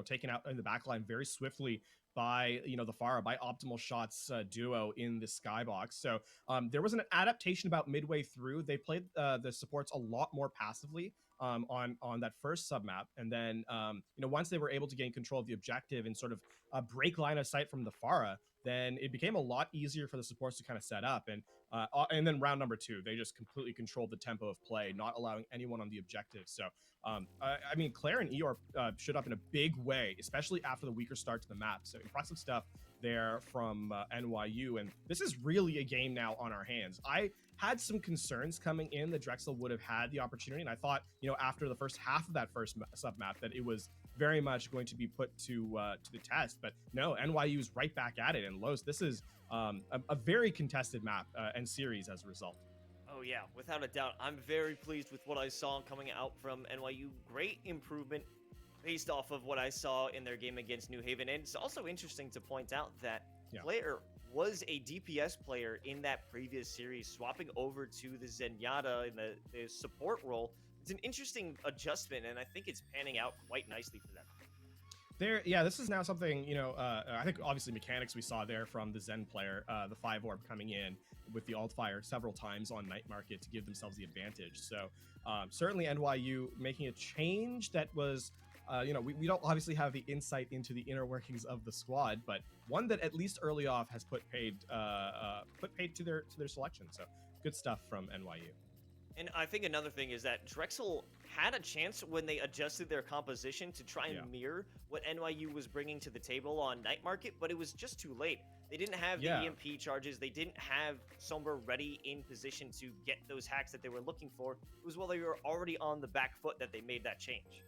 taken out in the backline very swiftly by the Pharah, by Optimal Shots duo in the skybox. So there was an adaptation about midway through. They played the supports a lot more passively on that first submap, and then once they were able to gain control of the objective and sort of break line of sight from the Pharah, then it became a lot easier for the supports to kind of set up. And then round number 2, they just completely controlled the tempo of play, not allowing anyone on the objective. So, I mean, Claire and Eeyore showed up in a big way, especially after the weaker start to the map. So impressive stuff there from NYU. And this is really a game now on our hands. I had some concerns coming in that Drexel would have had the opportunity. And I thought, after the first half of that first sub-map, that it was very much going to be put to the test. But no, NYU is right back at it. And Los, this is a very contested map and series as a result. Oh yeah, without a doubt. I'm very pleased with what I saw coming out from NYU. Great improvement based off of what I saw in their game against New Haven. And it's also interesting to point out that Claire was a DPS player in that previous series, swapping over to the Zenyatta in the support role. It's an interesting adjustment, and I think it's panning out quite nicely for them. This is now something, I think obviously mechanics we saw there from the Zen player, the 5 orb coming in with the alt fire several times on Night Market to give themselves the advantage. So certainly NYU making a change that was, we don't obviously have the insight into the inner workings of the squad, but one that at least early off has put paid to their selection. So good stuff from NYU. And I think another thing is that Drexel had a chance when they adjusted their composition to try and mirror what NYU was bringing to the table on Night Market, but it was just too late. They didn't have the EMP charges. They didn't have Sombra ready in position to get those hacks that they were looking for. It was while they were already on the back foot that they made that change.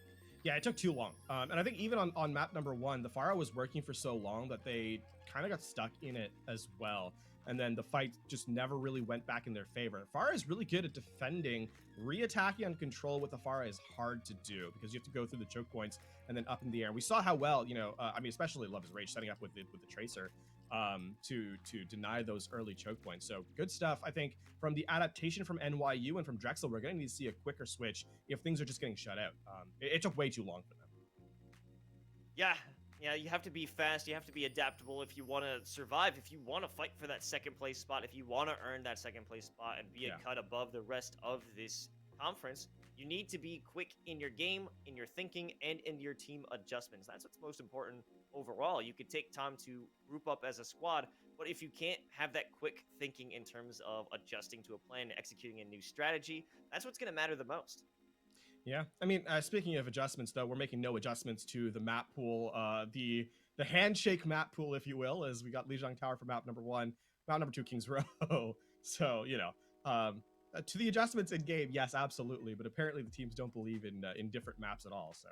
Yeah, it took too long. And I think even on map number 1, the Pharah was working for so long that they kind of got stuck in it as well. And then the fight just never really went back in their favor. Pharah is really good at defending. Re-attacking on control with the Pharah is hard to do because you have to go through the choke points and then up in the air. And we saw how well, especially Love is Rage setting up with the Tracer to deny those early choke points. So good stuff, I think, from the adaptation from NYU and from Drexel. We're going to need to see a quicker switch if things are just getting shut out. It took way too long for them. Yeah, you have to be fast, you have to be adaptable if you want to survive, if you want to fight for that second place spot, if you want to earn that second place spot and be a cut above the rest of this conference. You need to be quick in your game, in your thinking, and in your team adjustments. That's what's most important overall. You could take time to group up as a squad, but if you can't have that quick thinking in terms of adjusting to a plan and executing a new strategy, that's what's going to matter the most. Yeah, I mean, speaking of adjustments, though, we're making no adjustments to the map pool, the handshake map pool, if you will, as we got Lijiang Tower for map number 1, map number 2, Kings Row. So, to the adjustments in game, yes, absolutely, but apparently the teams don't believe in different maps at all. So,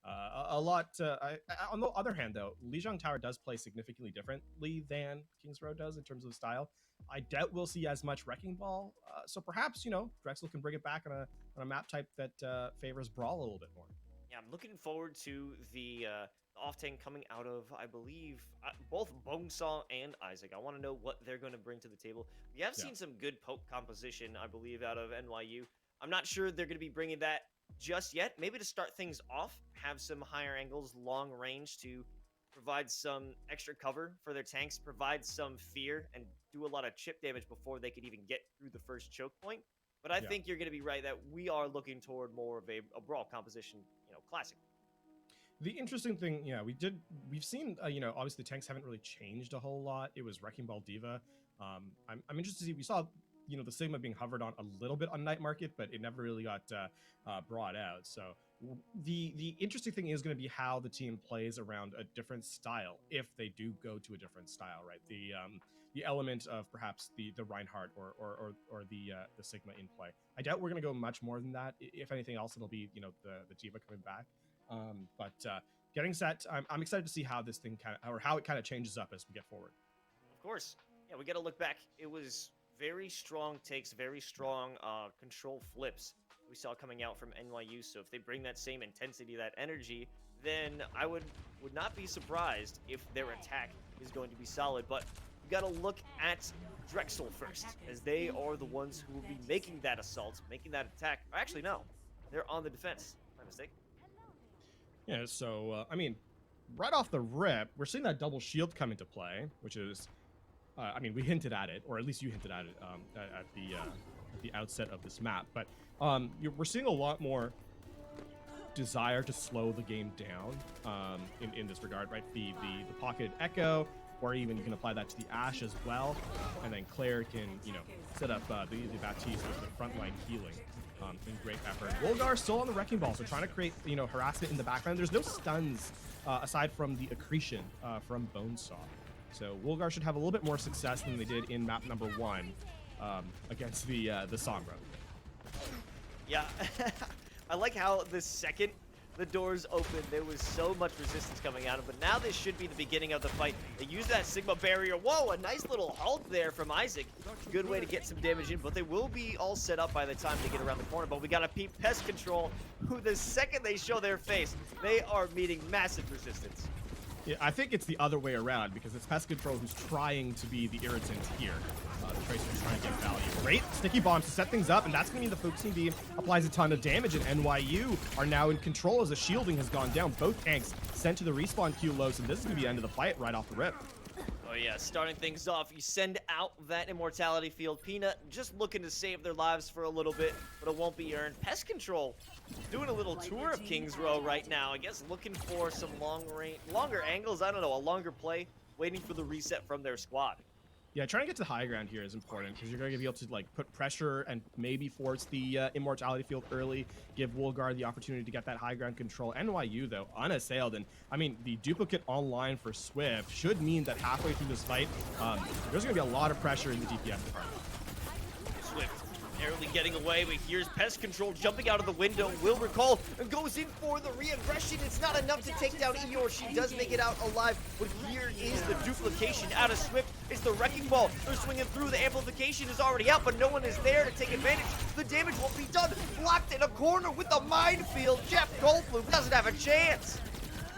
on the other hand, though, Lijiang Tower does play significantly differently than Kings Row does in terms of style. I doubt we'll see as much Wrecking Ball, so perhaps Drexel can bring it back on a map type that favors Brawl a little bit more. Yeah, I'm looking forward to the off-tank coming out of, I believe, both Bonesaw and Isaac. I want to know what they're going to bring to the table. We have seen some good poke composition, I believe, out of NYU. I'm not sure they're going to be bringing that just yet. Maybe to start things off, have some higher angles, long range to provide some extra cover for their tanks, provide some fear, and do a lot of chip damage before they could even get through the first choke point. But I think you're going to be right that we are looking toward more of a Brawl composition, classic. The interesting thing, we've seen, obviously the tanks haven't really changed a whole lot. It was Wrecking Ball Diva. I'm interested to see, we saw, the Sigma being hovered on a little bit on Night Market, but it never really got brought out. So the interesting thing is going to be how the team plays around a different style, if they do go to a different style, right? The element of perhaps the Reinhardt or the Sigma in play. I doubt we're going to go much more than that. If anything else, it'll be, the Diva coming back. Getting set, I'm excited to see how this thing how it kind of changes up as we get forward. Of course. Yeah, we got to look back. It was very strong takes, very strong control flips we saw coming out from NYU. So if they bring that same intensity, that energy, then I would not be surprised if their attack is going to be solid. But we got to look at Drexel first, as they are the ones who will be making that assault, making that attack. Actually, no, they're on the defense. My mistake. Yeah, so, I mean, right off the rip, we're seeing that double shield come into play, which is, I mean, we hinted at it, or at least you hinted at it at the outset of this map, but we're seeing a lot more desire to slow the game down in this regard, right? The pocketed echo, or even you can apply that to the Ashe as well, and then Claire can, you know, set up the Baptiste with the frontline healing. In great effort. Wolgar still on the wrecking ball, so trying to create, you know, harassment in the background. There's no stuns aside from the accretion from Bonesaw. So Wolgar should have a little bit more success than they did in map number 1 against the Sombra. Yeah, I like how the second the doors opened, there was so much resistance coming at him, but now this should be the beginning of the fight. They use that Sigma barrier. Whoa, a nice little halt there from Isaac. Good way to get some damage in, but they will be all set up by the time they get around the corner. But we got to peep Pest Control, who the second they show their face, they are meeting massive resistance. Yeah, I think it's the other way around, because it's Pest Control who's trying to be the irritant here. The Tracer's trying to get value. Great sticky bombs to set things up, and that's going to mean the Focusing Beam applies a ton of damage, and NYU are now in control as the shielding has gone down. Both tanks sent to the respawn queue lows, and this is going to be the end of the fight right off the rip. Oh yeah, starting things off, you send out that Immortality Field. Peanut just looking to save their lives for a little bit, but it won't be earned. Pest Control doing a little tour of Kings Row right now. I guess looking for some longer angles, I don't know, a longer play, waiting for the reset from their squad. Yeah, trying to get to high ground here is important, because you're going to be able to like put pressure and maybe force the Immortality Field early, give Wolgar the opportunity to get that high ground control. NYU, though, unassailed, and I mean, the duplicate online for Swift should mean that halfway through this fight, there's going to be a lot of pressure in the DPS department. Swift narrowly getting away, but here's Pest Control jumping out of the window. Will recall and goes in for the re-aggression. It's not enough to take down Eeyore. She does make it out alive, but here is the duplication out of Swift. It's the Wrecking Ball. They're swinging through. The amplification is already out, but no one is there to take advantage. The damage won't be done. Blocked in a corner with the minefield. Jeff Goldblum doesn't have a chance.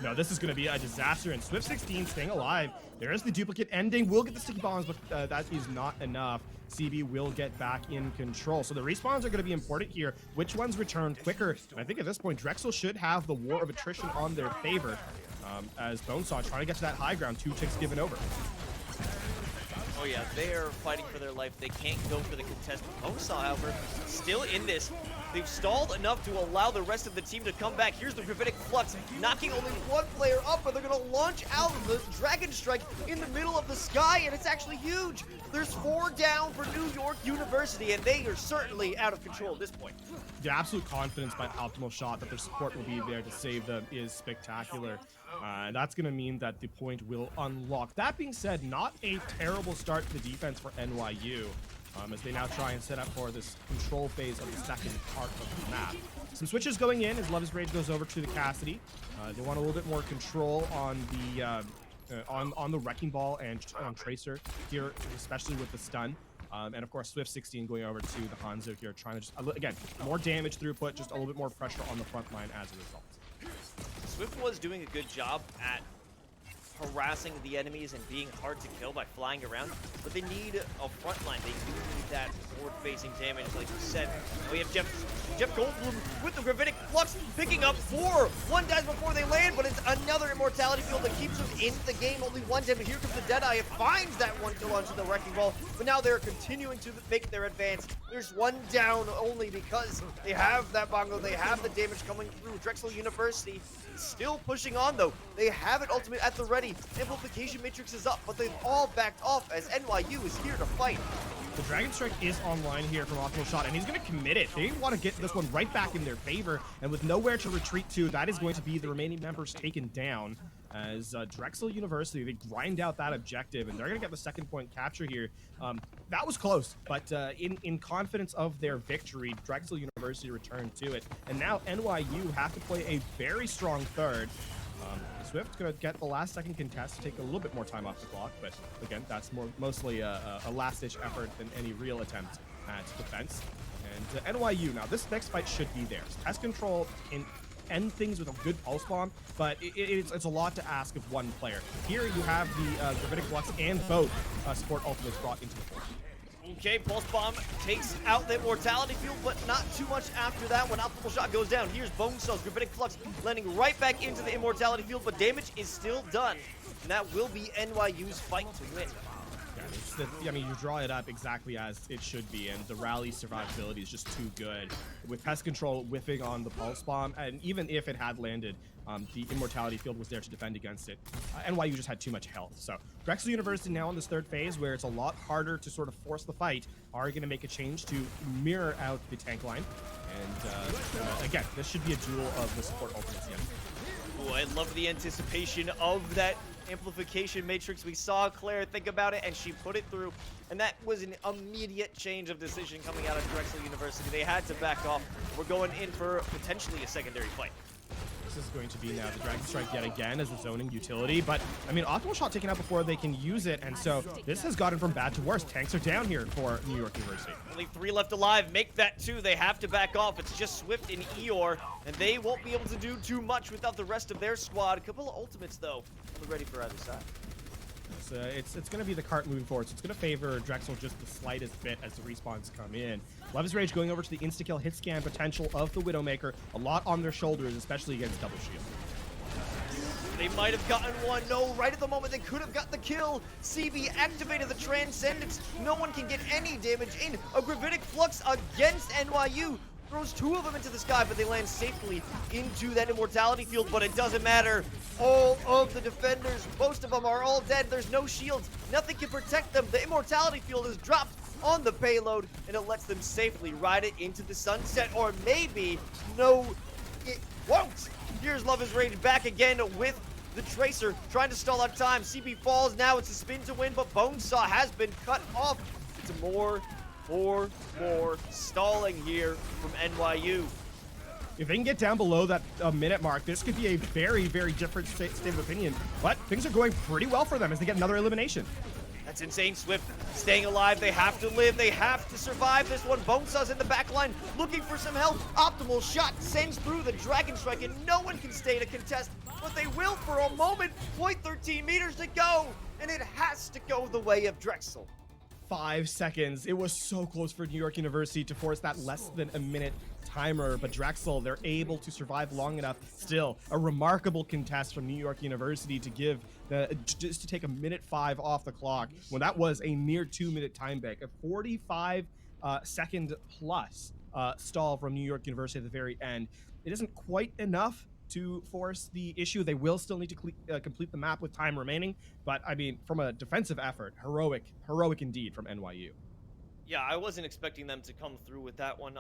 No, this is going to be a disaster, and Swift 16 staying alive. There is the duplicate ending. We'll get the sticky bombs, but that is not enough. CB will get back in control. So the respawns are going to be important here. Which ones return quicker? And I think at this point, Drexel should have the war of attrition on their favor, as Bonesaw trying to get to that high ground. 2 ticks given over. Oh yeah, they are fighting for their life. They can't go for the contest. Bonesaw, however, still in this. They've stalled enough to allow the rest of the team to come back. Here's the Gravitic Flux, knocking only one player up, but they're going to launch out the Dragon Strike in the middle of the sky, and it's actually huge. There's 4 down for New York University, and they are certainly out of control at this point. The absolute confidence by Optimal Shot that their support will be there to save them is spectacular. And that's going to mean that the point will unlock. That being said, not a terrible start to the defense for NYU, as they now try and set up for this control phase of the second part of the map. Some switches going in as Love is Rage goes over to the Cassidy. They want a little bit more control on the Wrecking Ball and on Tracer here, especially with the stun. And of course, Swift 16 going over to the Hanzo here, trying to just, again, more damage throughput, just a little bit more pressure on the front line as a result. Swift was doing a good job at harassing the enemies and being hard to kill by flying around, but they need a front line. They do need that forward-facing damage, like you said. We have Jeff Goldblum with the Gravitic Flux picking up 4. 1 dies before they land, but it's another Immortality Field that keeps them in the game. Only 1 dead, but here comes the Deadeye. It finds that 1 kill onto the Wrecking Ball, but now they're continuing to make their advance. There's 1 down only because they have that Bongo. They have the damage coming through. Drexel University still pushing on, though. They have it ultimate at the ready. Amplification Matrix is up, but they've all backed off as NYU is here to fight. The Dragon Strike is online here from Optimal Shot, and he's going to commit it. They want to get this one right back in their favor, and with nowhere to retreat to, that is going to be the remaining members taken down. as Drexel University, they grind out that objective, and they're going to get the second point capture here. That was close, but in confidence of their victory, Drexel University returned to it. And now NYU have to play a very strong third. Swift going to get the last second contest to take a little bit more time off the clock, but again, that's mostly a last-ditch effort than any real attempt at defense. And NYU, now this next fight should be theirs. Test control can end things with a good pulse bomb, but it's a lot to ask of one player. Here you have the Gravitic Flux and both support ultimates brought into the fore. Okay, Pulse Bomb takes out the Immortality Field, but not too much after that when Optimal Shot goes down. Here's Bonesaw's Gravitic Flux landing right back into the Immortality Field, but damage is still done. And that will be NYU's fight to win. I mean, you draw it up exactly as it should be, and the rally survivability is just too good. With Pest Control whiffing on the Pulse Bomb, and even if it had landed, the Immortality Field was there to defend against it. NYU just had too much health. So Drexel University now in this third phase, where it's a lot harder to sort of force the fight, are going to make a change to mirror out the tank line. And again, this should be a duel of the support ultimates. Oh, I love the anticipation of that amplification matrix. We saw Claire think about it, and she put it through. And that was an immediate change of decision coming out of Drexel University. They had to back off. We're going in for potentially a secondary fight. This is going to be now the Dragon Strike yet again as the zoning utility, but I mean, Optimal Shot taken out before they can use it, and so this has gotten from bad to worse. Tanks are down here for New York University. Only 3 left alive. Make that 2. They have to back off. It's just Swift and Eeyore, and they won't be able to do too much without the rest of their squad. A couple of ultimates, though, ready for either side. It's going to be the cart moving forward, so it's going to favor Drexel just the slightest bit as the respawns come in. Love is Rage going over to the insta-kill hit scan potential of the Widowmaker. A lot on their shoulders, especially against double shield. They might have gotten one. No, right at the moment they could have got the kill. CB activated the Transcendence. No one can get any damage in. A Gravitic Flux against NYU. Throws 2 of them into the sky, but they land safely into that Immortality Field, but it doesn't matter. All of the defenders, most of them are all dead. There's no shields. Nothing can protect them. The Immortality Field is dropped on the payload, and it lets them safely ride it into the sunset, or maybe, no, it won't. Here's Love is Rage back again with the Tracer, trying to stall out time. CB falls now. It's a spin to win, but Bonesaw has been cut off. It's more stalling here from NYU. If they can get down below that minute mark, this could be a very, very different state of opinion. But things are going pretty well for them as they get another elimination. That's insane. Swift staying alive. They have to live. They have to survive this one. Bonesaw's in the back line looking for some help. Optimal Shot sends through the Dragon Strike, and no one can stay to contest, but they will for a moment. 0.13 meters to go, and it has to go the way of Drexel. 5 seconds. It was so close for New York University to force that less than a minute timer, but Drexel, they're able to survive long enough. Still, a remarkable contest from New York University to give just to take a minute 5 off the clock when that was a near 2-minute time bank. A 45 second plus stall from New York University at the very end. It isn't quite enough to force the issue. They will still need to complete the map with time remaining, but I mean, from a defensive effort, heroic indeed from NYU. Yeah, I wasn't expecting them to come through with that one.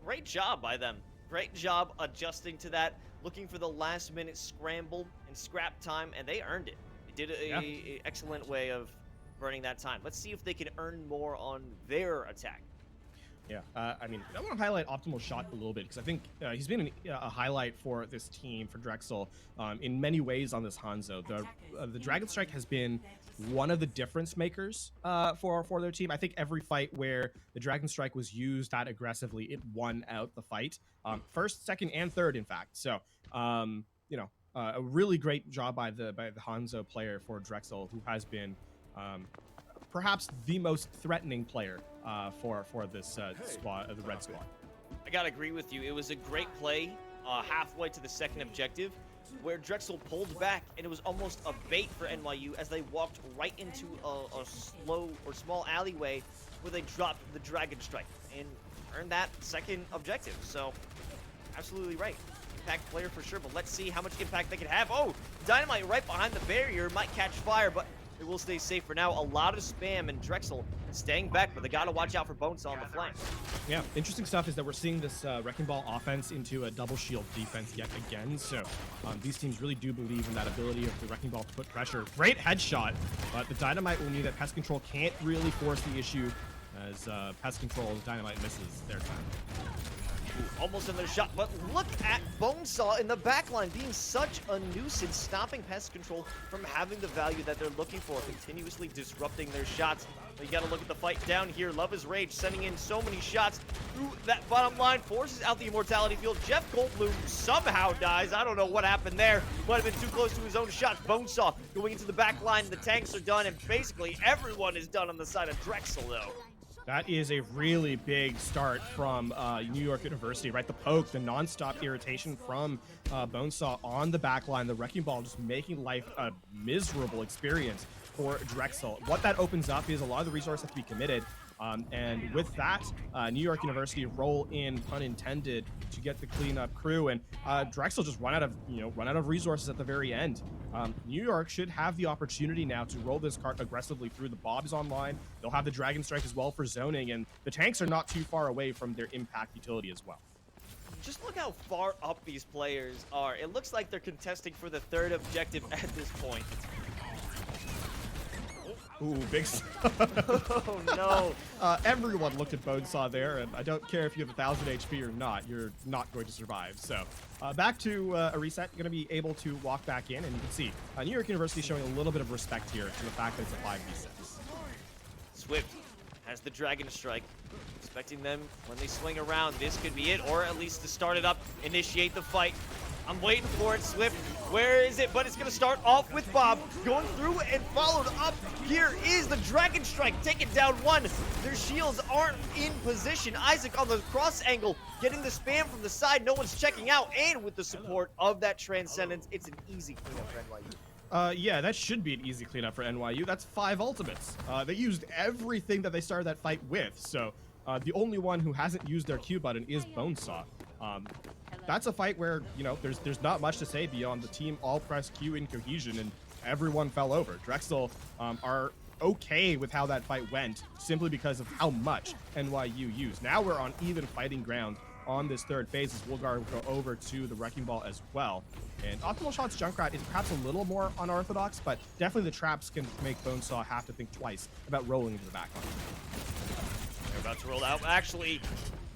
Great job by them. Great job adjusting to that, looking for the last minute scramble and scrap time, and they earned it. They did a excellent way of burning that time. Let's see if they can earn more on their attack. Yeah, I mean, I want to highlight Optimal Shot a little bit because I think he's been a highlight for this team, for Drexel, in many ways on this Hanzo. The Dragon Strike has been one of the difference makers for their team. I think every fight where the Dragon Strike was used that aggressively, it won out the fight. First, second, and third, in fact. So, you know, a really great job by the Hanzo player for Drexel, who has been perhaps the most threatening player for this squad, the Red Squad. I gotta agree with you. It was a great play halfway to the second objective, where Drexel pulled back, and it was almost a bait for NYU as they walked right into a small alleyway where they dropped the Dragon Strike and earned that second objective. So, absolutely right. Impact player for sure, but let's see how much impact they can have. Oh, Dynamite right behind the barrier might catch fire, but it will stay safe for now. A lot of spam, and Drexel staying back, but they got to watch out for Bonesaw on the flank. Yeah, interesting stuff is that we're seeing this Wrecking Ball offense into a double shield defense yet again. So these teams really do believe in that ability of the Wrecking Ball to put pressure. Great headshot, but the Dynamite will mean that Pest Control can't really force the issue as Pest Control Dynamite misses their time. Ooh, almost another shot, but look at Bonesaw in the backline being such a nuisance, stopping Pest Control from having the value that they're looking for, continuously disrupting their shots. But you gotta look at the fight down here. Love is Rage sending in so many shots through that bottom line, forces out the Immortality field. Jeff Goldblum somehow dies. I don't know what happened there. Might have been too close to his own shot. Bonesaw going into the back line. The tanks are done, and basically everyone is done on the side of Drexel, though. That is a really big start from New York University, right? The poke, the nonstop irritation from Bonesaw on the back line, the Wrecking Ball just making life a miserable experience for Drexel. What that opens up is a lot of the resources have to be committed. And with that, New York University roll in, pun intended, to get the cleanup crew, and Drexel just run out of resources at the very end. New York should have the opportunity now to roll this cart aggressively through. The Bob is online. They'll have the Dragon Strike as well for zoning, and the tanks are not too far away from their impact utility as well. Just look how far up these players are. It looks like they're contesting for the third objective at this point. Ooh, big Oh no. Everyone looked at Bonesaw there, and I don't care if you have 1,000 HP or not, you're not going to survive. So back to a reset. You're going to be able to walk back in, and you can see New York University showing a little bit of respect here to the fact that it's a 5v6. Swift has the Dragon Strike. Expecting them when they swing around. This could be it, or at least to start it up, initiate the fight. I'm waiting for it, Swift. Where is it? But it's going to start off with Bob going through and followed up. Here is the Dragon Strike. Take it down one. Their shields aren't in position. Isaac on the cross angle, getting the spam from the side. No one's checking out. And with the support of that Transcendence, it's an easy cleanup for NYU. Yeah, that should be an easy cleanup for NYU. That's 5 ultimates. They used everything that they started that fight with. So the only one who hasn't used their Q button is Bonesaw. That's a fight where, there's not much to say beyond the team all press Q in cohesion and everyone fell over. Drexel are okay with how that fight went simply because of how much NYU used. Now we're on even fighting ground on this third phase as Woolgar will go over to the Wrecking Ball as well. And Optimal Shots Junkrat is perhaps a little more unorthodox, but definitely the traps can make Bonesaw have to think twice about rolling into the back line. They're about to roll out. Actually,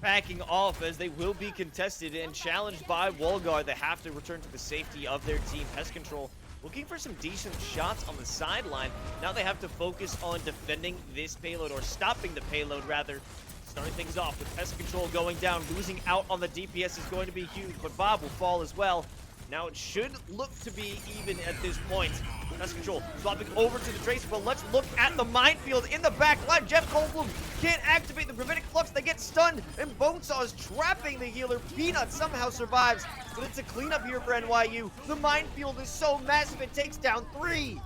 backing off as they will be contested and challenged by Woolgar. They have to return to the safety of their team. Pest Control looking for some decent shots on the sideline. Now they have to focus on defending this payload, or stopping the payload rather. Starting things off with Pest Control going down. Losing out on the DPS is going to be huge, but Bob will fall as well. Now it should look to be even at this point. Pest Control swapping over to the Tracer, but let's look at the minefield in the back line. Jeff Goldblum can't activate the Gravitic Flux. They get stunned, and Bonesaw is trapping the healer. Peanut somehow survives, but it's a cleanup here for NYU. The minefield is so massive, it takes down 3.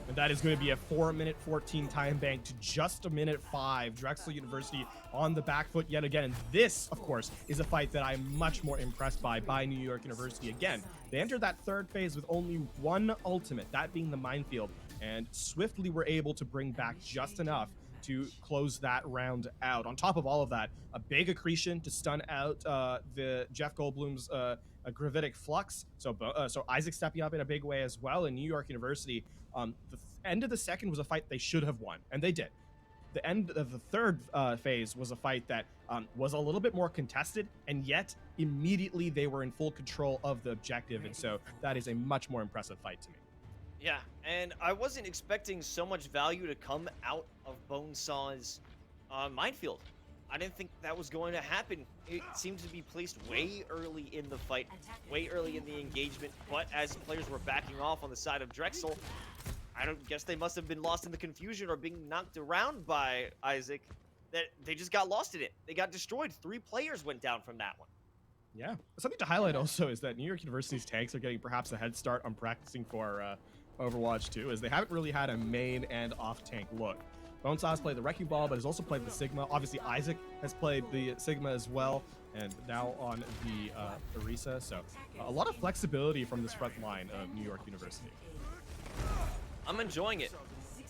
And that is going to be a 4-minute 14 time bank to just 1:05. Drexel University on the back foot yet again. And this, of course, is a fight that I'm much more impressed by New York University. Again, they entered that third phase with only one ultimate, that being the minefield, and swiftly were able to bring back just enough to close that round out. On top of all of that, a big accretion to stun out the Jeff Goldblum's Gravitic Flux. So Isaac stepping up in a big way as well. And New York University, the end of the second was a fight they should have won, and they did. The end of the third phase was a fight that was a little bit more contested, and yet immediately they were in full control of the objective. And so that is a much more impressive fight to me. Yeah, and I wasn't expecting so much value to come out of Bonesaw's minefield. I didn't think that was going to happen. It seemed to be placed way early in the fight, way early in the engagement, but as players were backing off on the side of Drexel, I don't guess they must have been lost in the confusion or being knocked around by Isaac, that they just got lost in it. They got destroyed. 3 players went down from that one. Yeah. Something to highlight also is that New York University's tanks are getting perhaps a head start on practicing for Overwatch 2, as they haven't really had a main and off-tank look. Bonesaw has played the Wrecking Ball, but has also played the Sigma. Obviously, Isaac has played the Sigma as well, and now on the Orisa. So a lot of flexibility from this front line of New York University. I'm enjoying it.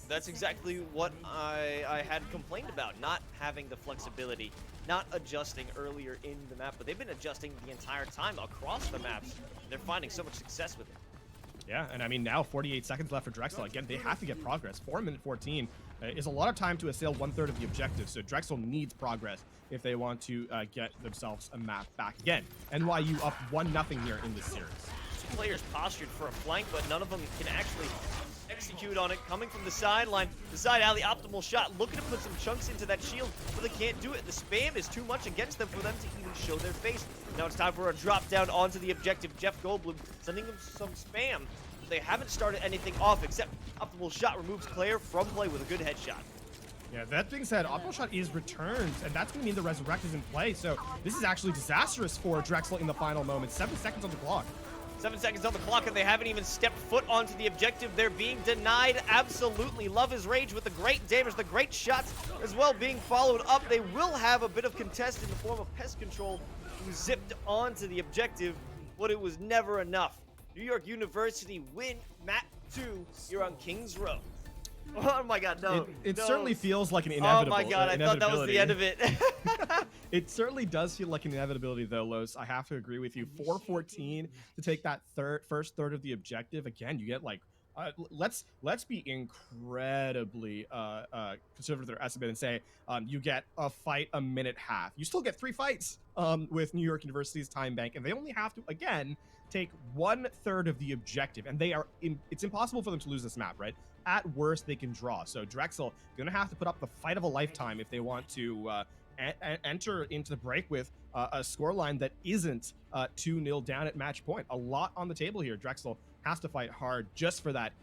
That's exactly what I had complained about, not having the flexibility, not adjusting earlier in the map, but they've been adjusting the entire time across the maps. They're finding so much success with it. Yeah, and I mean, now 48 seconds left for Drexel. Again, they have to get progress. 4 minute 14 is a lot of time to assail 1/3 of the objective, so Drexel needs progress if they want to get themselves a map back. Again, NYU up 1-0 here in this series. Two players postured for a flank, but none of them can actually execute on it. Coming from the sideline, the side alley optimal shot, looking to put some chunks into that shield, but they can't do it. The spam is too much against them for them to even show their face. Now it's time for a drop down onto the objective. Jeff Goldblum sending them some spam. They haven't started anything off except optimal shot removes player from play with a good headshot. Yeah, that being said, optimal shot is returned, and that's going to mean the resurrect is in play. So this is actually disastrous for Drexel in the final moments. 7 seconds on the clock. 7 seconds on the clock, and they haven't even stepped foot onto the objective. They're being denied absolutely. Love is Rage with the great damage, the great shots as well being followed up. They will have a bit of contest in the form of Pest Control, who zipped onto the objective, but it was never enough. New York University win map 2 here on Kings Row. Oh my god, no. It no. certainly feels like an Oh inevitable. my god, I thought that was the end of it. It certainly does feel like an inevitability, though, Los. I have to agree with you. 4-14 to take that first third of the objective. Again, you get like, let's be incredibly conservative with our estimate and say you get a fight a minute half. You still get 3 fights with New York University's time bank, and they only have to again take 1/3 of the objective, and it's impossible for them to lose this map, right? At worst, they can draw. So Drexel gonna have to put up the fight of a lifetime if they want to enter into the break with a scoreline that isn't 2-0 down at match point. A lot on the table here. Drexel has to fight hard just for that,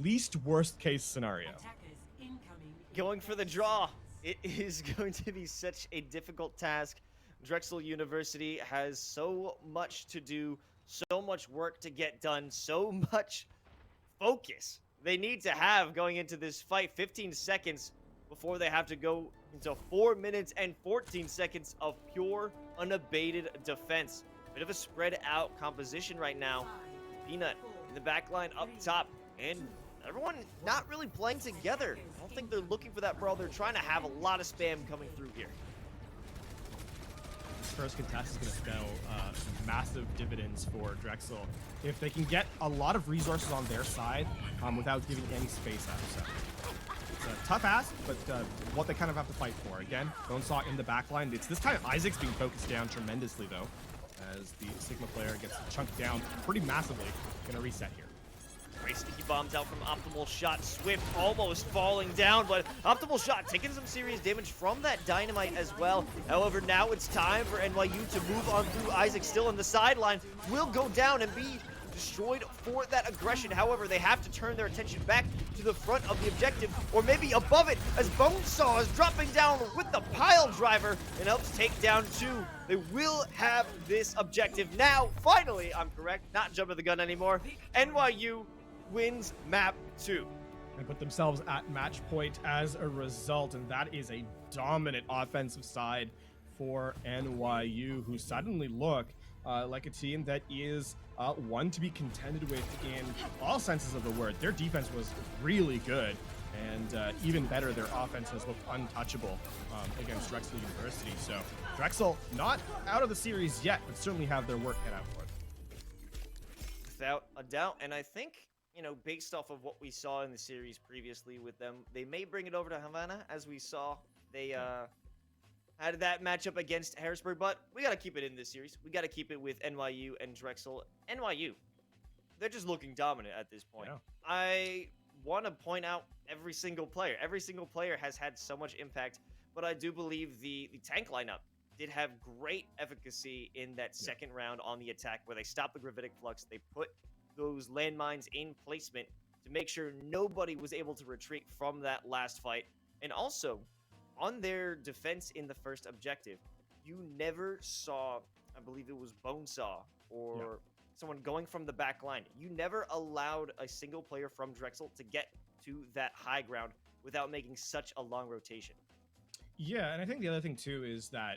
least worst case scenario. Going for the draw. It is going to be such a difficult task. Drexel University has so much to do, so much work to get done, so much focus they need to have going into this fight. 15 seconds before they have to go into 4 minutes and 14 seconds of pure, unabated defense. Bit of a spread out composition right now. Peanut in the back line up top, and everyone not really playing together. I don't think they're looking for that brawl. They're trying to have a lot of spam coming through here. First contest is going to spell massive dividends for Drexel if they can get a lot of resources on their side without giving any space out. So it's a tough ask, but what they kind of have to fight for. Again, Bonesaw in the back line. It's this time Isaac's being focused down tremendously, though, as the Sigma player gets chunked down pretty massively. Going to reset here. Great sticky bombs out from Optimal Shot. Swift almost falling down, but Optimal Shot taking some serious damage from that dynamite as well. However, now it's time for NYU to move on through. Isaac still on the sideline, will go down and be destroyed for that aggression. However, they have to turn their attention back to the front of the objective, or maybe above it, as Bonesaw is dropping down with the pile driver and helps take down 2. They will have this objective now. Finally, I'm correct, not jumping the gun anymore. NYU wins map 2. They put themselves at match point as a result, and that is a dominant offensive side for NYU, who suddenly look like a team that is one to be contended with in all senses of the word. Their defense was really good, and even better, their offense has looked untouchable against Drexel University. So Drexel not out of the series yet, but certainly have their work cut out for it. Without a doubt, and I think, based off of what we saw in the series previously with them, they may bring it over to Havana, as we saw they had that matchup against Harrisburg, but we got to keep it in this series. We got to keep it with NYU and Drexel. NYU, they're just looking dominant at this point. Yeah. I want to point out every single player. Every single player has had so much impact, but I do believe the tank lineup did have great efficacy in that second round on the attack, where they stopped the gravitic flux. They put those landmines in placement to make sure nobody was able to retreat from that last fight. And also, on their defense in the first objective, you never saw, I believe it was Bonesaw or someone going from the back line. You never allowed a single player from Drexel to get to that high ground without making such a long rotation. Yeah, and I think the other thing too is that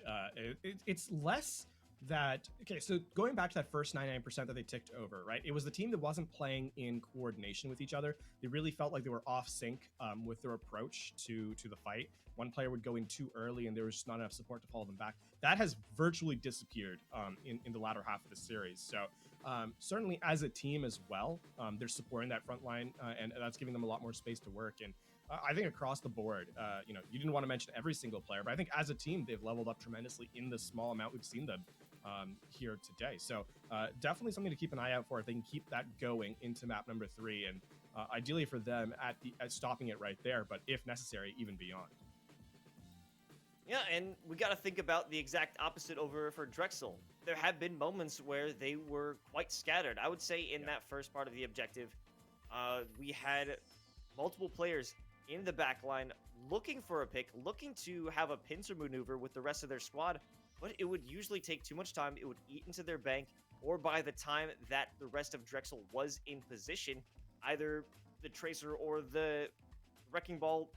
it's less that, okay, so going back to that first 99% that they ticked over, right? It was the team that wasn't playing in coordination with each other. They really felt like they were off sync with their approach to the fight. One player would go in too early and there was just not enough support to follow them back. That has virtually disappeared in the latter half of the series. So certainly as a team as well, they're supporting that front line and that's giving them a lot more space to work. And I think across the board, you know, you didn't want to mention every single player, but I think as a team, they've leveled up tremendously in the small amount we've seen them here today. So definitely something to keep an eye out for if they can keep that going into map number 3, and ideally for them at stopping it right there, but if necessary, even beyond. Yeah, and we got to think about the exact opposite over for Drexel. There have been moments where they were quite scattered. I would say in that first part of the objective, we had multiple players in the back line looking for a pick, looking to have a pincer maneuver with the rest of their squad, but it would usually take too much time. It would eat into their bank, or by the time that the rest of Drexel was in position, either the Tracer or the Wrecking Ball,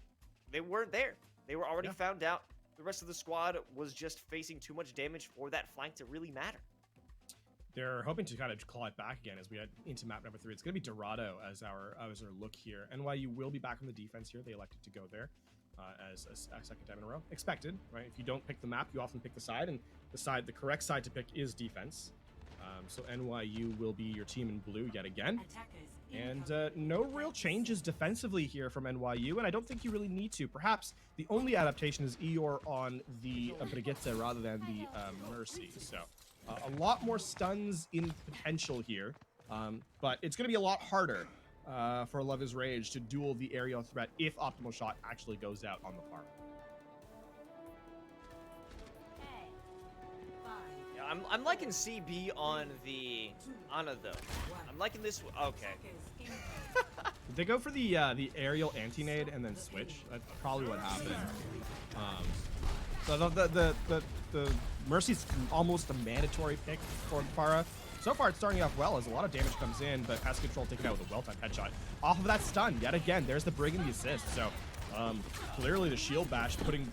they weren't there. They were already found out. The rest of the squad was just facing too much damage for that flank to really matter. They're hoping to kind of claw it back again as we head into map number 3. It's going to be Dorado as our look here. NYU will be back on the defense here. They elected to go there as a second time in a row. Expected, right? If you don't pick the map, you often pick the side, and the correct side to pick is defense. So NYU will be your team in blue yet again. And no real changes defensively here from NYU, and I don't think you really need to. Perhaps the only adaptation is Eeyore on the Brigitte rather than the Mercy. So a lot more stuns in potential here, but it's going to be a lot harder for Love is Rage to duel the aerial threat if Optimal Shot actually goes out on the farm. Yeah, I'm liking CB on the Ana though. I'm liking this. Okay. Did they go for the aerial anti-nade and then switch? That's probably what happened. So the Mercy's almost a mandatory pick for Farah. So far, it's starting off well as a lot of damage comes in, but has control taken out with a well-timed headshot. Off of that stun, yet again, there's the Brig and the assist. So clearly the shield bash putting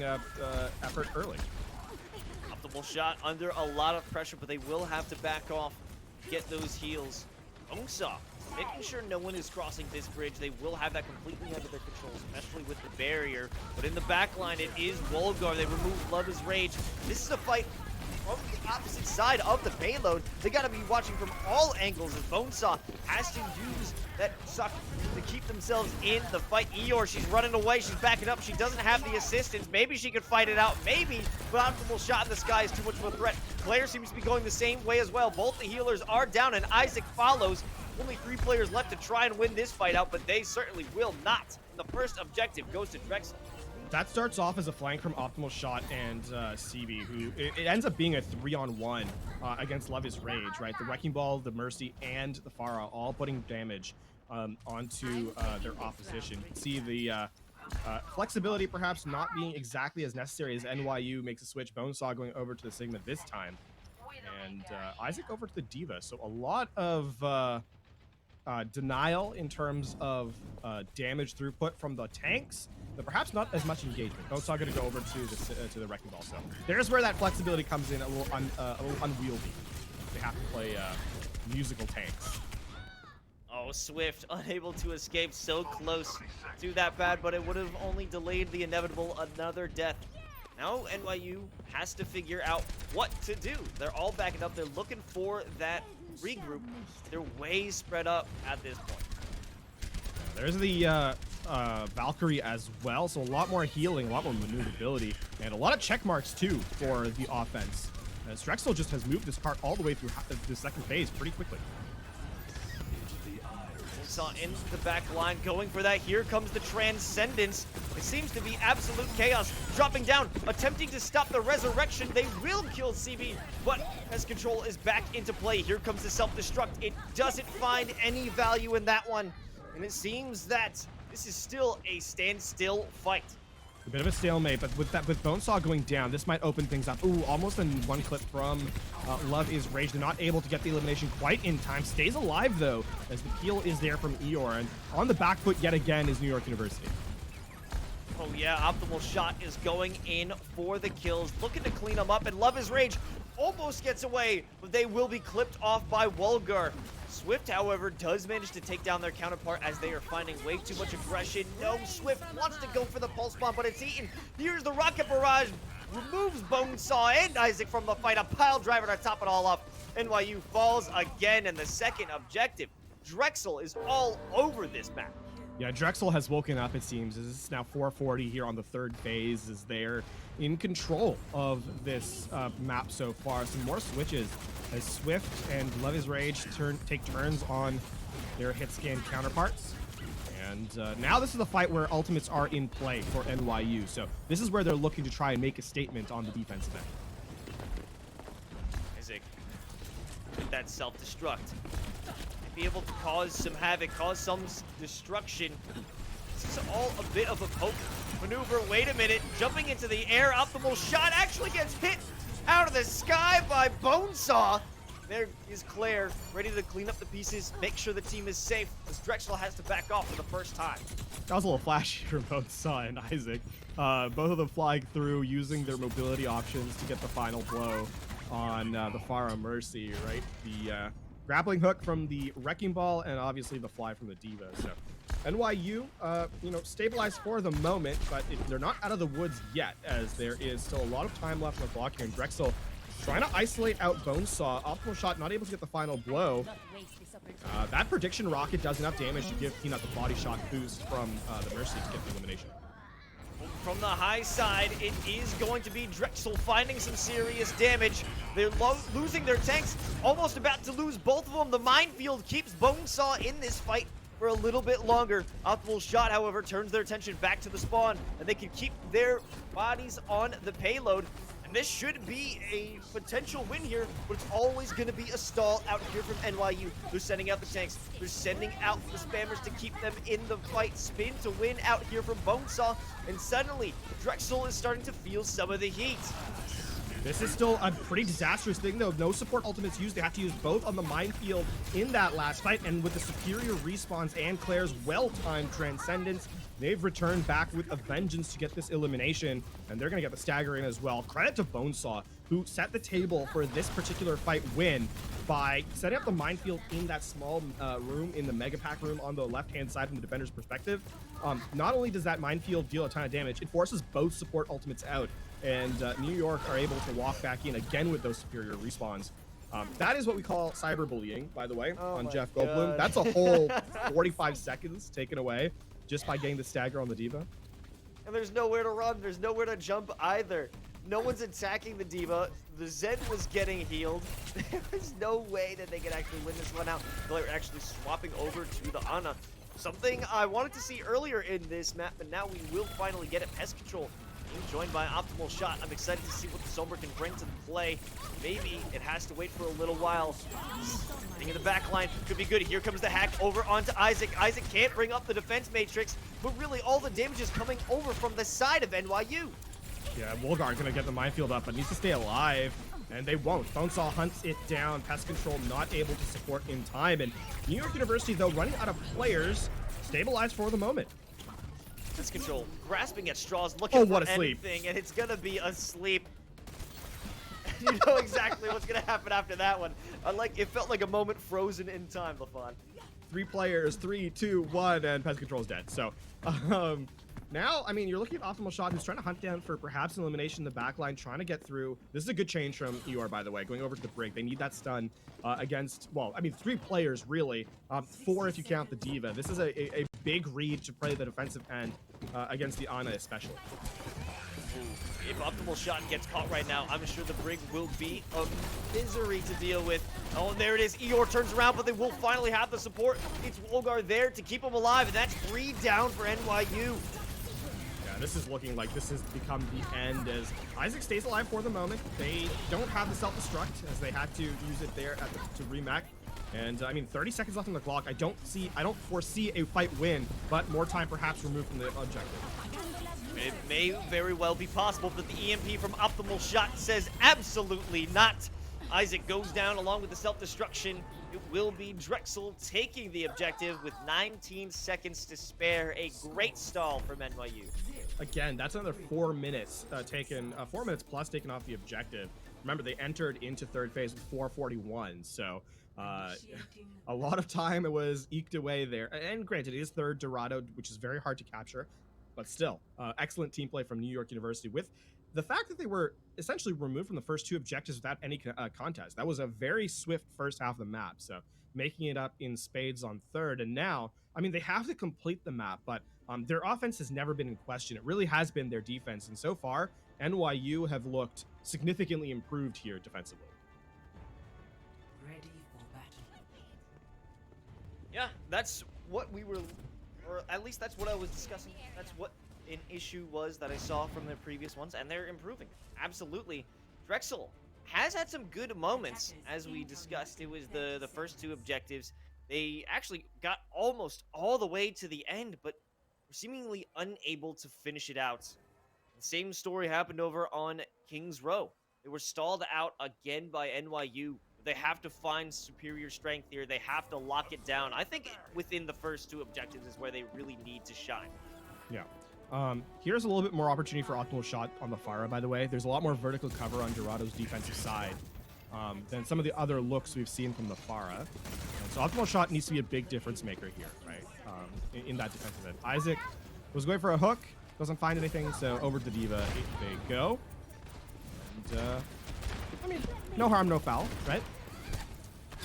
effort early. Optimal Shot under a lot of pressure, but they will have to back off, get those heals. Ongsa making sure no one is crossing this bridge. They will have that completely under their control, especially with the barrier. But in the back line, it is Wolgar. They remove Love is Rage. This is a fight from the opposite side of the payload. They got to be watching from all angles as Bonesaw has to use that suck to keep themselves in the fight. Eeyore, she's running away. She's backing up. She doesn't have the assistance. Maybe she could fight it out. Maybe, but Optimal Shot in the sky is too much of a threat. Claire seems to be going the same way as well. Both the healers are down, and Isaac follows. Only 3 players left to try and win this fight out, but they certainly will not. The first objective goes to Drexel. That starts off as a flank from Optimal Shot and CB, who it ends up being a 3-on-1 against Love is Rage, right? The Wrecking Ball, the Mercy, and the Farah all putting damage onto their opposition. You can see the flexibility perhaps not being exactly as necessary as NYU makes a switch. Bonesaw going over to the Sigma this time. And Isaac over to the Diva. So a lot of denial in terms of damage throughput from the tanks, but perhaps not as much engagement. Bonesaw going to go over to the Wrecking Ball. So there's where that flexibility comes in a little unwieldy. They have to play musical tanks. Oh, Swift unable to escape, so close to that bad, but it would have only delayed the inevitable another death. Now NYU has to figure out what to do. They're all backing up. They're looking for that regroup. They're way spread up at this point. There's the Valkyrie as well, so a lot more healing, a lot more maneuverability, and a lot of check marks too for the offense. As Drexel just has moved this cart all the way through the second phase pretty quickly. Saw in the back line going for that. Here comes the Transcendence. It seems to be absolute chaos. Dropping down, attempting to stop the resurrection. They will kill CB, but as control is back into play, here comes the self-destruct. It doesn't find any value in that one. And it seems that this is still a standstill fight. A bit of a stalemate, but with Bonesaw going down, this might open things up. Ooh, almost in one clip from Love is Rage. They're not able to get the elimination quite in time. Stays alive, though, as the heal is there from Eeyore. And on the back foot yet again is New York University. Oh, Oh yeah, Optimal Shot is going in for the kills, looking to clean them up, and Love is Rage almost gets away, but they will be clipped off by Wolgar. Swift, however, does manage to take down their counterpart as they are finding way too much aggression. No, Swift wants to go for the pulse bomb, but it's eaten. Here's the rocket barrage, removes Bonesaw and Isaac from the fight. A pile driver to top it all up. NYU falls again, and the second objective. Drexel is all over this map. Yeah, Drexel has woken up, it seems. This is now 440 here on the third phase, as they're in control of this map so far. Some more switches as Swift and Love is Rage take turns on their hit scan counterparts. And now this is the fight where ultimates are in play for NYU. So this is where they're looking to try and make a statement on the defensive end. Isaac, with that self-destruct, be able to cause some havoc, cause some destruction. This is all a bit of a poke maneuver. Wait a minute, jumping into the air, Optimal Shot actually gets hit out of the sky by Bonesaw. There is Claire, ready to clean up the pieces, make sure the team is safe, as Drexel has to back off for the first time. That was a little flashy from Bonesaw and Isaac. Both of them flying through, using their mobility options to get the final blow on the Pharah Mercy, right? The grappling hook from the Wrecking Ball, and obviously the fly from the Diva. So NYU, stabilized for the moment, but they're not out of the woods yet, as there is still a lot of time left on the clock here. And Drexel trying to isolate out Bonesaw. Optimal Shot not able to get the final blow. That prediction rocket does enough damage to give Peanut the body shot boost from the Mercy to get the elimination. From the high side, it is going to be Drexel finding some serious damage. They're losing their tanks, almost about to lose both of them. The minefield keeps Bonesaw in this fight for a little bit longer. Optimal Shot, however, turns their attention back to the spawn, and they can keep their bodies on the payload. And this should be a potential win here, but it's always going to be a stall out here from NYU. They're sending out the tanks. They're sending out the spammers to keep them in the fight. Spin to win out here from Bonesaw. And suddenly, Drexel is starting to feel some of the heat. This is still a pretty disastrous thing, though. No support ultimates used. They have to use both on the minefield in that last fight. And with the superior respawns and Claire's well-timed transcendence, they've returned back with a vengeance to get this elimination. And they're going to get the stagger in as well. Credit to Bonesaw, who set the table for this particular fight win by setting up the minefield in that small room, in the Mega Pack room on the left-hand side from the defender's perspective. Not only does that minefield deal a ton of damage, it forces both support ultimates out. And New York are able to walk back in again with those superior respawns. That is what we call cyberbullying, by the way, on Jeff Goldblum. That's a whole 45 seconds taken away just by getting the stagger on the Diva. And there's nowhere to run. There's nowhere to jump either. No one's attacking the Diva. The Zen was getting healed. There was no way that they could actually win this one out. They're actually swapping over to the Ana. Something I wanted to see earlier in this map, but now we will finally get it. Pest Control being joined by Optimal Shot. I'm excited to see what the Sombra can bring to the play. Maybe it has to wait for a little while. Getting in the back line could be good. Here comes the hack over onto Isaac. Isaac can't bring up the defense matrix, but really all the damage is coming over from the side of NYU. Yeah, Wolgar gonna get the minefield up, but needs to stay alive, and they won't. Bonesaw hunts it down. Pest Control not able to support in time, and New York University, though, running out of players, stabilized for the moment. Pest Control grasping at straws, looking for what a sleep. anything, and it's gonna be a sleep. You know exactly what's gonna happen after that one. It felt like a moment frozen in time, LaFon. 3 players, 3, 2, 1, and Pest Control's dead. So, now, I mean, you're looking at Optimal Shot, who's trying to hunt down for perhaps an elimination in the backline, trying to get through. This is a good change from EOR, by the way, going over to the Brig. They need that stun against, well, I mean, 3 players, really. 4 if you count the Diva. This is a big read to play the defensive end against the Ana especially. If Optimal Shot gets caught right now, I'm sure the Brig will be a misery to deal with. Oh, and there it is. Eeyore turns around, but they will finally have the support. It's Wolgar there to keep him alive, and that's 3 down for NYU. Yeah, this is looking like this has become the end as Isaac stays alive for the moment. They don't have the self-destruct as they had to use it there to remake. And I mean, 30 seconds left on the clock. I don't foresee a fight win, but more time perhaps removed from the objective. It may very well be possible, but the EMP from Optimal Shot says absolutely not. Isaac goes down along with the self-destruction. It will be Drexel taking the objective with 19 seconds to spare. A great stall from NYU. again, that's another 4 minutes taken, 4 minutes plus taken off the objective. Remember, they entered into third phase with 4:41, so a lot of time it was eked away there. And granted, it is third Dorado, which is very hard to capture, but still, excellent team play from New York University with the fact that they were essentially removed from the first 2 objectives without any contest. That was a very swift first half of the map, so making it up in spades on third. And now, I mean, they have to complete the map, but their offense has never been in question. It really has been their defense, and so far, NYU have looked significantly improved here defensively. Ready for battle. Yeah, that's what we were, or at least that's what I was discussing. That's what an issue was that I saw from the previous ones, and they're improving. Absolutely. Drexel has had some good moments, as we discussed. It was the first 2 objectives. They actually got almost all the way to the end, but were seemingly unable to finish it out. The same story happened over on Kings Row. They were stalled out again by NYU. They have to find superior strength here. They have to lock it down. I think within the first 2 objectives is where they really need to shine. Yeah. Here's a little bit more opportunity for optimal shot on the Pharah, by the way. There's a lot more vertical cover on Dorado's defensive side than some of the other looks we've seen from the Pharah. And so optimal shot needs to be a big difference maker here, right? In that defensive end. Isaac was going for a hook, doesn't find anything, so over to Diva they go. And, I mean, no harm, no foul, right?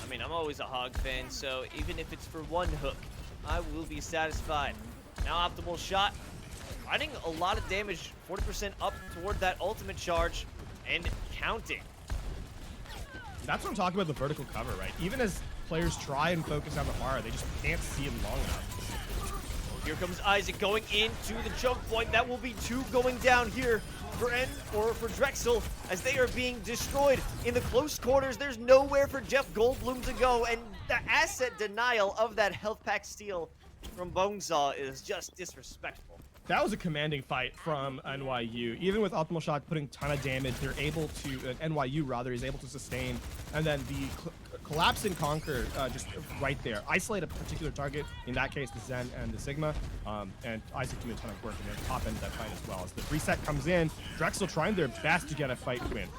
I mean, I'm always a Hog fan, so even if it's for 1 hook, I will be satisfied. Now optimal shot, finding a lot of damage, 40% up toward that ultimate charge, and counting. That's what I'm talking about, the vertical cover, right? Even as players try and focus on the Pharah, they just can't see him long enough. Here comes Isaac going into the choke point. That will be 2 going down here for Drexel, as they are being destroyed in the close quarters. There's nowhere for Jeff Goldblum to go, and the asset denial of that health pack steal from Bonesaw is just disrespectful. That was a commanding fight from NYU. Even with optimal shot putting a ton of damage, they're able to, NYU rather, is able to sustain, and then the collapse and conquer just right there. Isolate a particular target, in that case the Zen and the Sigma, and Isaac doing a ton of work in the top end of that fight as well. As the reset comes in, Drexel trying their best to get a fight win.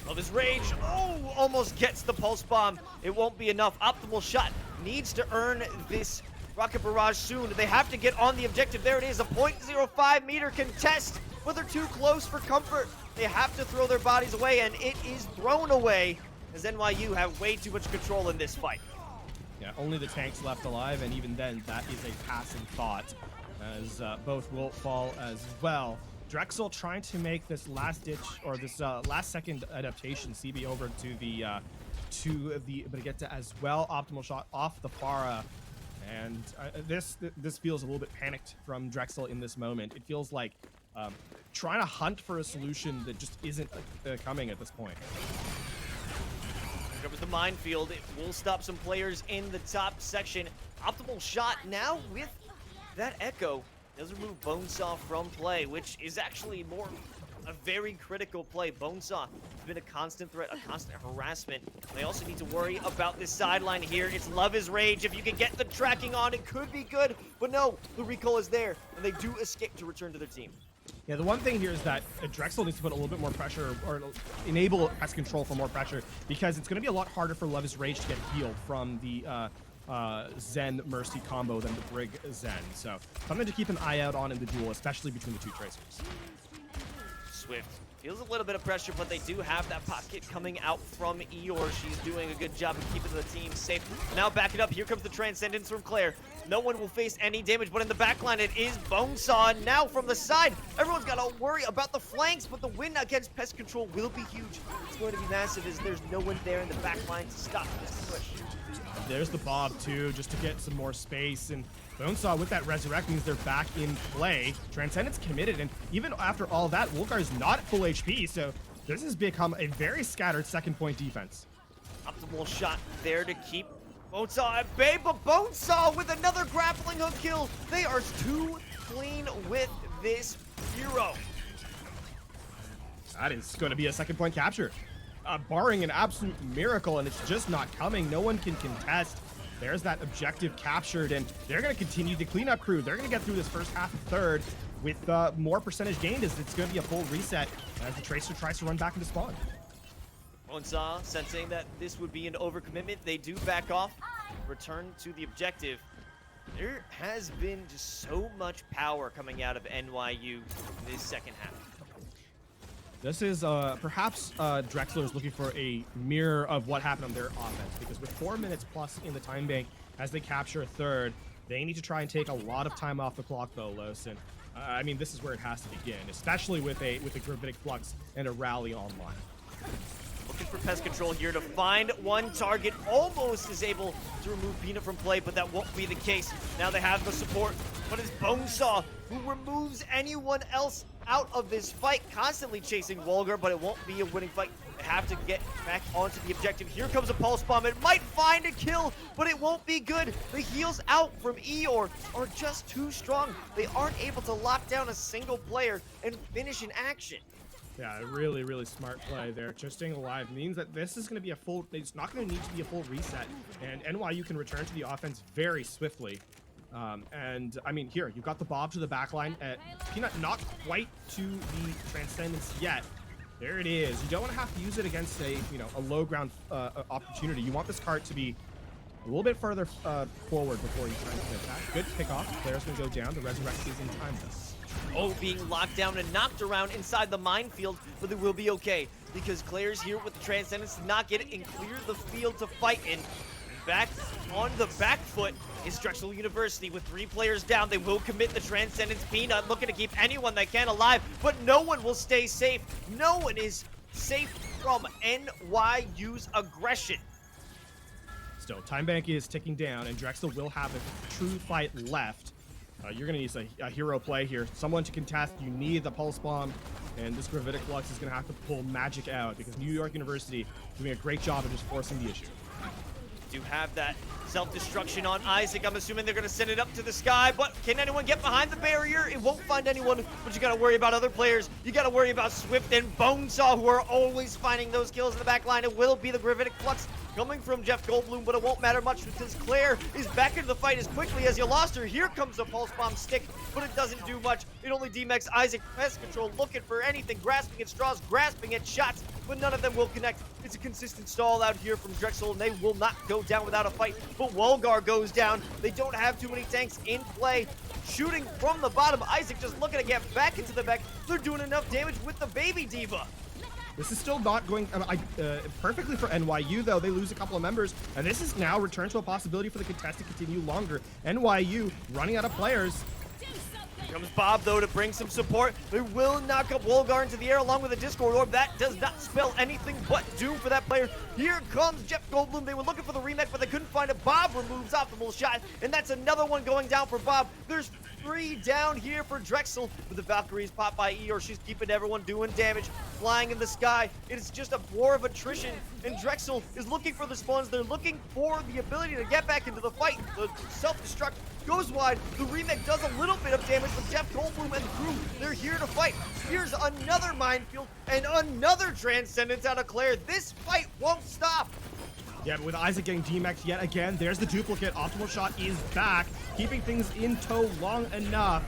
Love his rage. Oh, almost gets the pulse bomb. It won't be enough. Optimal shot needs to earn this rocket barrage soon. They have to get on the objective. There it is, a 0.05 meter contest, but they're too close for comfort. They have to throw their bodies away, and it is thrown away as NYU have way too much control in this fight. Yeah, only the tanks left alive, and even then, that is a passing thought, as both will fall as well. Drexel trying to make this last ditch, or this last second adaptation CB over to the Brigitte as well. Optimal shot off the Pharah. And this feels a little bit panicked from Drexel in this moment. It feels like trying to hunt for a solution that just isn't coming at this point. Here comes the minefield. It will stop some players in the top section. Optimal shot now with that Echo does remove Bonesaw from play, which is actually a very critical play. Bonesaw has been a constant threat, a constant harassment. They also need to worry about this sideline here. It's Love is Rage. If you can get the tracking on, it could be good. But no, the recall is there, and they do escape to return to their team. Yeah, the one thing here is that Drexel needs to put a little bit more pressure, or enable pest control for more pressure, because it's going to be a lot harder for Love is Rage to get healed from the Zen Mercy combo than the Brig Zen. So something to keep an eye out on in the duel, especially between the 2 tracers. Swift feels a little bit of pressure, but they do have that pocket coming out from Eeyore. She's doing a good job of keeping the team safe. Now back it up. Here comes the Transcendence from Claire. No one will face any damage, but in the backline, it is Bonesaw. Now from the side, everyone's got to worry about the flanks, but the win against Pest Control will be huge. It's going to be massive as there's no one there in the backline to stop this push. There's the Bob, too, just to get some more space, and Bonesaw with that Resurrect means they're back in play. Transcendence committed, and even after all that, Wolgar is not at full HP, so this has become a very scattered second point defense. Optimal shot there to keep Bonesaw at bay, but Bonesaw with another grappling hook kill. They are too clean with this hero. That is going to be a second point capture. Barring an absolute miracle, and it's just not coming. No one can contest. There's that objective captured, and they're going to continue the cleanup crew. They're going to get through this first half of third with more percentage gained, as it's going to be a full reset as the Tracer tries to run back into spawn. Onsa sensing that this would be an overcommitment, they do back off, return to the objective. There has been just so much power coming out of NYU this second half. This is perhaps Drexler is looking for a mirror of what happened on their offense, because with 4 minutes plus in the time bank as they capture a third, they need to try and take a lot of time off the clock though, Los. And I mean, this is where it has to begin, especially with a gravitic flux and a rally online. Looking for pest control here to find one target. Almost is able to remove Peanut from play, but that won't be the case. Now they have the support, but it's Bonesaw who removes anyone else out of this fight. Constantly chasing Wolgar, but it won't be a winning fight. They have to get back onto the objective. Here comes a pulse bomb. It might find a kill, but it won't be good. The heals out from Eeyore are just too strong. They aren't able to lock down a single player and finish an action. Yeah, really, really smart play there. Just staying alive means that this is going to be a full, it's not going to need to be a full reset. And NYU can return to the offense very swiftly. And I mean, here, you've got the Bob to the back line. Peanut not quite to the Transcendence yet. There it is. You don't want to have to use it against a, a low ground opportunity. You want this cart to be a little bit further forward before you try to attack. Good pickoff. Player's going to go down. The Resurrect is in time though. Oh, being locked down and knocked around inside the minefield, but they will be okay because Claire's here with the Transcendence to not get it and clear the field to fight in. Back on the back foot is Drexel University with 3 players down. They will commit the Transcendence. Peanut looking to keep anyone they can alive, but no one will stay safe. No one is safe from NYU's aggression. Still, time bank is ticking down, and Drexel will have a true fight left. You're going to need a hero play here. Someone to contest. You need the Pulse Bomb, and this Gravitic Flux is going to have to pull magic out because New York University is doing a great job of just forcing the issue. Do have that self-destruction on Isaac. I'm assuming they're going to send it up to the sky, but can anyone get behind the barrier? It won't find anyone, but you got to worry about other players. You got to worry about Swift and Bonesaw, who are always finding those kills in the back line. It will be the Gravitic Flux coming from Jeff Goldblum, but it won't matter much because Claire is back into the fight as quickly as you lost her. Here comes the Pulse Bomb stick, but it doesn't do much. It only demexes Isaac. Pest Control looking for anything, grasping at straws, grasping at shots, but none of them will connect. It's a consistent stall out here from Drexel, and they will not go down without a fight. But Wolgar goes down. They don't have too many tanks in play. Shooting from the bottom, Isaac just looking to get back into the back. They're doing enough damage with the Baby Diva. This is still not going perfectly for NYU, though. They lose a couple of members, and this is now returned to a possibility for the contest to continue longer. NYU running out of players. Here comes Bob, though, to bring some support. They will knock up Wolgar into the air along with a Discord Orb. That does not spell anything but doom for that player. Here comes Jeff Goldblum. They were looking for the remake, but they couldn't find it. Bob removes optimal shot, and that's another one going down for Bob. There's 3 down here for Drexel, but the Valkyries pop by Eeyore. She's keeping everyone doing damage, flying in the sky. It is just a war of attrition, and Drexel is looking for the spawns. They're looking for the ability to get back into the fight. The self-destruct goes wide. The remake does a little bit of damage, but Jeff Goldblum and the crew, they're here to fight. Here's another minefield and another Transcendence out of Claire. This fight won't stop. Yeah, but with Isaac getting DMAX yet again, there's the duplicate. Optimal shot is back, keeping things in tow long enough.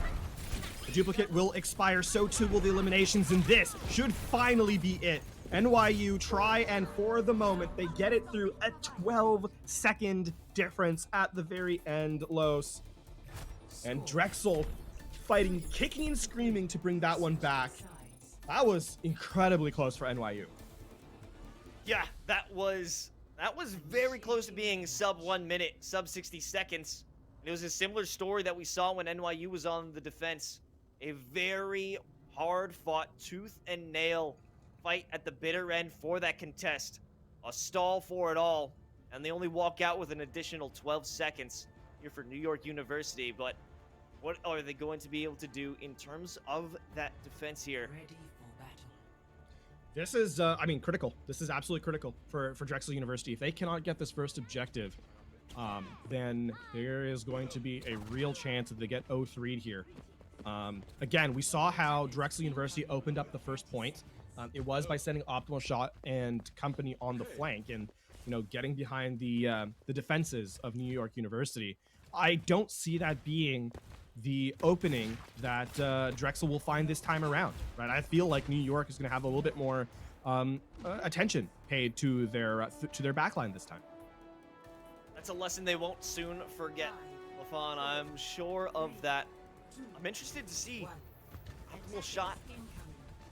The duplicate will expire, so too will the eliminations, and this should finally be it. NYU try, and for the moment, they get it through a 12-second difference at the very end, Los. And Drexel fighting, kicking and screaming to bring that one back. That was incredibly close for NYU. Yeah, that was very close to being sub 1 minute, sub 60 seconds. It was a similar story that we saw when NYU was on the defense. A very hard fought, tooth and nail fight at the bitter end for that contest. A stall for it all, and they only walk out with an additional 12 seconds here for New York University. But what are they going to be able to do in terms of that defense here? Ready for battle. This is, critical. This is absolutely critical for Drexel University. If they cannot get this first objective, then there is going to be a real chance that they get 0-3'd here. Again, we saw how Drexel University opened up the first point. It was by sending Optimal Shot and company on the flank and, getting behind the defenses of New York University. I don't see that being the opening that Drexel will find this time around, right? I feel like New York is going to have a little bit more attention paid to their backline this time. That's a lesson they won't soon forget. Lafon, I'm sure of that. I'm interested to see optimal shot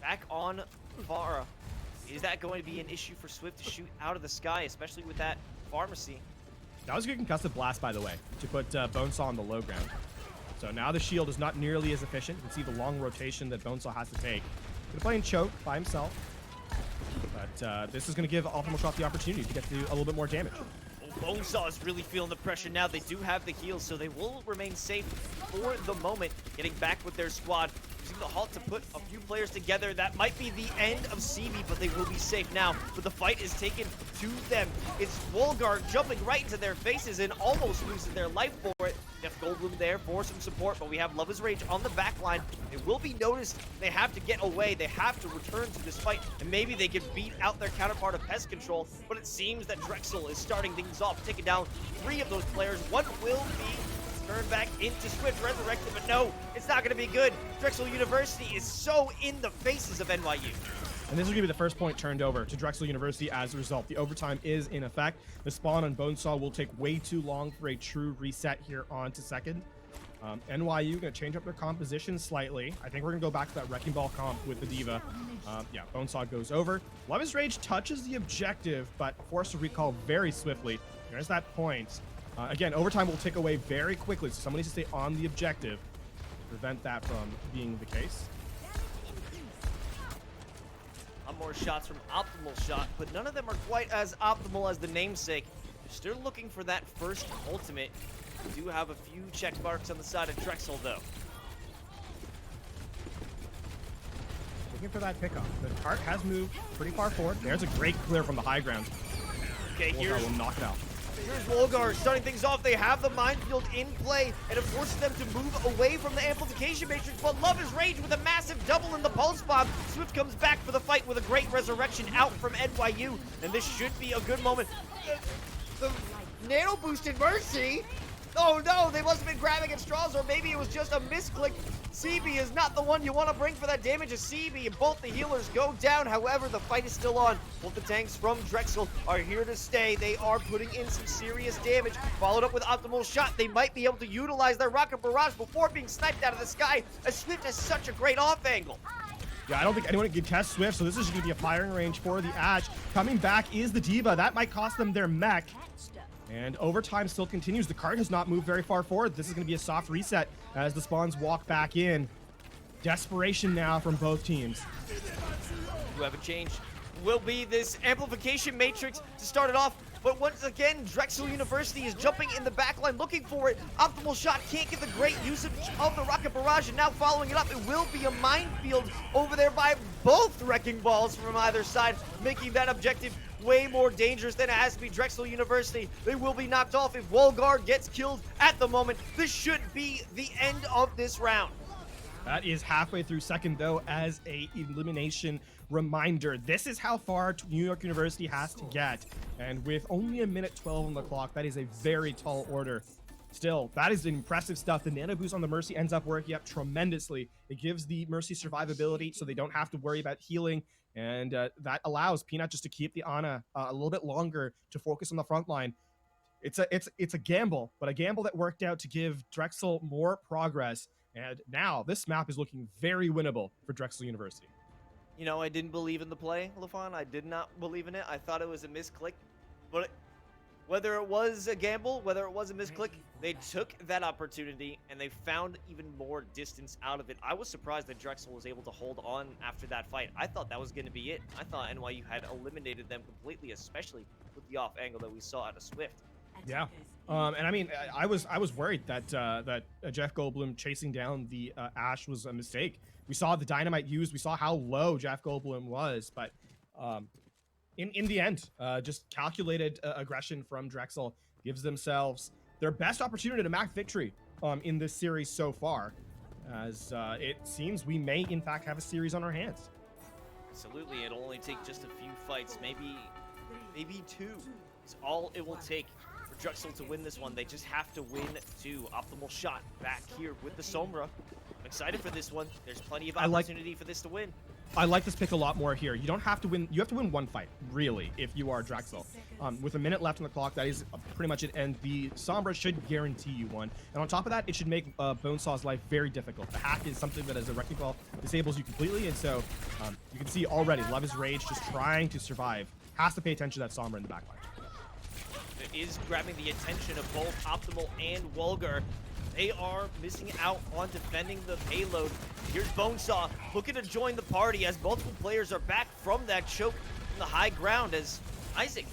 back on Vara. Is that going to be an issue for Swift to shoot out of the sky, especially with that pharmacy? That was a good concussive blast, by the way, to put Bonesaw on the low ground. So now the shield is not nearly as efficient. You can see the long rotation that Bonesaw has to take. Gonna play in choke by himself. But this is gonna give Optimal Shot the opportunity to get to do a little bit more damage. Bonesaw is really feeling the pressure now. They do have the heals, so they will remain safe for the moment. Getting back with their squad, using the halt to put a few players together. That might be the end of CB, but they will be safe now. But the fight is taken to them. It's Wolgar jumping right into their faces and almost losing their life for it. Jeff Goldblum there for some support, but we have Love is Rage on the back line. It will be noticed. They have to get away. They have to return to this fight, and maybe they can beat out their counterpart of Pest Control, but it seems that Drexel is starting things off, taking down 3 of those players. One will be turned back into Swift, resurrected, but no, it's not going to be good. Drexel University is so in the faces of NYU. And this is going to be the first point turned over to Drexel University as a result. The overtime is in effect. The spawn on Bonesaw will take way too long for a true reset here on to second. NYU going to change up their composition slightly. I think we're going to go back to that Wrecking Ball comp with the Diva. Yeah, Bonesaw goes over. Love is Rage touches the objective, but forced to recall very swiftly. There's that point. Again, overtime will tick away very quickly, so someone needs to stay on the objective to prevent that from being the case. More shots from Optimal Shot, but none of them are quite as optimal as the namesake. They're still looking for that first ultimate. We do have a few check marks on the side of Drexel, though. Looking for that pickup. The cart has moved pretty far forward. There's a great clear from the high ground. Okay, Wolgar will knock it out. Here's Wolgar starting things off. They have the minefield in play, and it forces them to move away from the amplification matrix. But Love is Rage with a massive double in the pulse bomb. Swift comes back for the fight with a great resurrection out from NYU, and this should be a good moment. The nano boosted Mercy. Oh no, they must have been grabbing at straws, or maybe it was just a misclick. CB is not the one you want to bring for that damage as CB, and both the healers go down. However, the fight is still on. Both the tanks from Drexel are here to stay. They are putting in some serious damage. Followed up with Optimal Shot. They might be able to utilize their Rocket Barrage before being sniped out of the sky, as Swift has such a great off angle. Yeah, I don't think anyone can test Swift, so this is going to be a firing range for the Ash. Coming back is the Diva. That might cost them their mech. And overtime still continues. The cart has not moved very far forward. This is going to be a soft reset as the spawns walk back in. Desperation now from both teams. You have a change. Will be this amplification matrix to start it off. But once again, Drexel University is jumping in the backline looking for it. Optimal Shot can't get the great usage of the Rocket Barrage, and now following it up, it will be a minefield over there by both Wrecking Balls from either side, making that objective way more dangerous than it has to be. Drexel University, they will be knocked off if Wolgar gets killed at the moment. This should be the end of this round. That is halfway through second, though, as a elimination reminder. This is how far New York University has to get. And with only a minute 12 on the clock, that is a very tall order. Still, that is impressive stuff. The nano boost on the Mercy ends up working up tremendously. It gives the Mercy survivability, so they don't have to worry about healing. And that allows Peanut just to keep the Ana a little bit longer to focus on the front line. It's a gamble, but a gamble that worked out to give Drexel more progress. And now this map is looking very winnable for Drexel University. You know, I didn't believe in the play, Lafon. I did not believe in it. I thought it was a misclick. But whether it was a gamble, whether it was a misclick, they took that opportunity and they found even more distance out of it. I was surprised that Drexel was able to hold on after that fight. I thought that was going to be it. I thought NYU had eliminated them completely, especially with the off angle that we saw out of Swift. Yeah. And I mean, I was worried that Jeff Goldblum chasing down the Ash was a mistake. We saw the dynamite used. We saw how low Jeff Goldblum was, but in the end, just calculated aggression from Drexel gives themselves their best opportunity to MAC victory in this series so far, as it seems we may in fact have a series on our hands. Absolutely, it'll only take just a few fights, maybe two. It's all it will take for For Drexel to win this one, they just have to win 2. Optimal shot back here with the Sombra. I'm excited for this one. There's plenty of opportunity for this to win. I like this pick a lot more here. You don't have to win. You have to win one fight, really, if you are Drexel. With a minute left on the clock, that is pretty much it. And the Sombra should guarantee you one. And on top of that, it should make Bonesaw's life very difficult. The hack is something that, as a wrecking ball, disables you completely. And so you can see already, Love is Rage just trying to survive. Has to pay attention to that Sombra in the backline. It is grabbing the attention of both Optimal and Wulgar. They are missing out on defending the payload. Here's Bonesaw looking to join the party as multiple players are back from that choke from the high ground as Isaac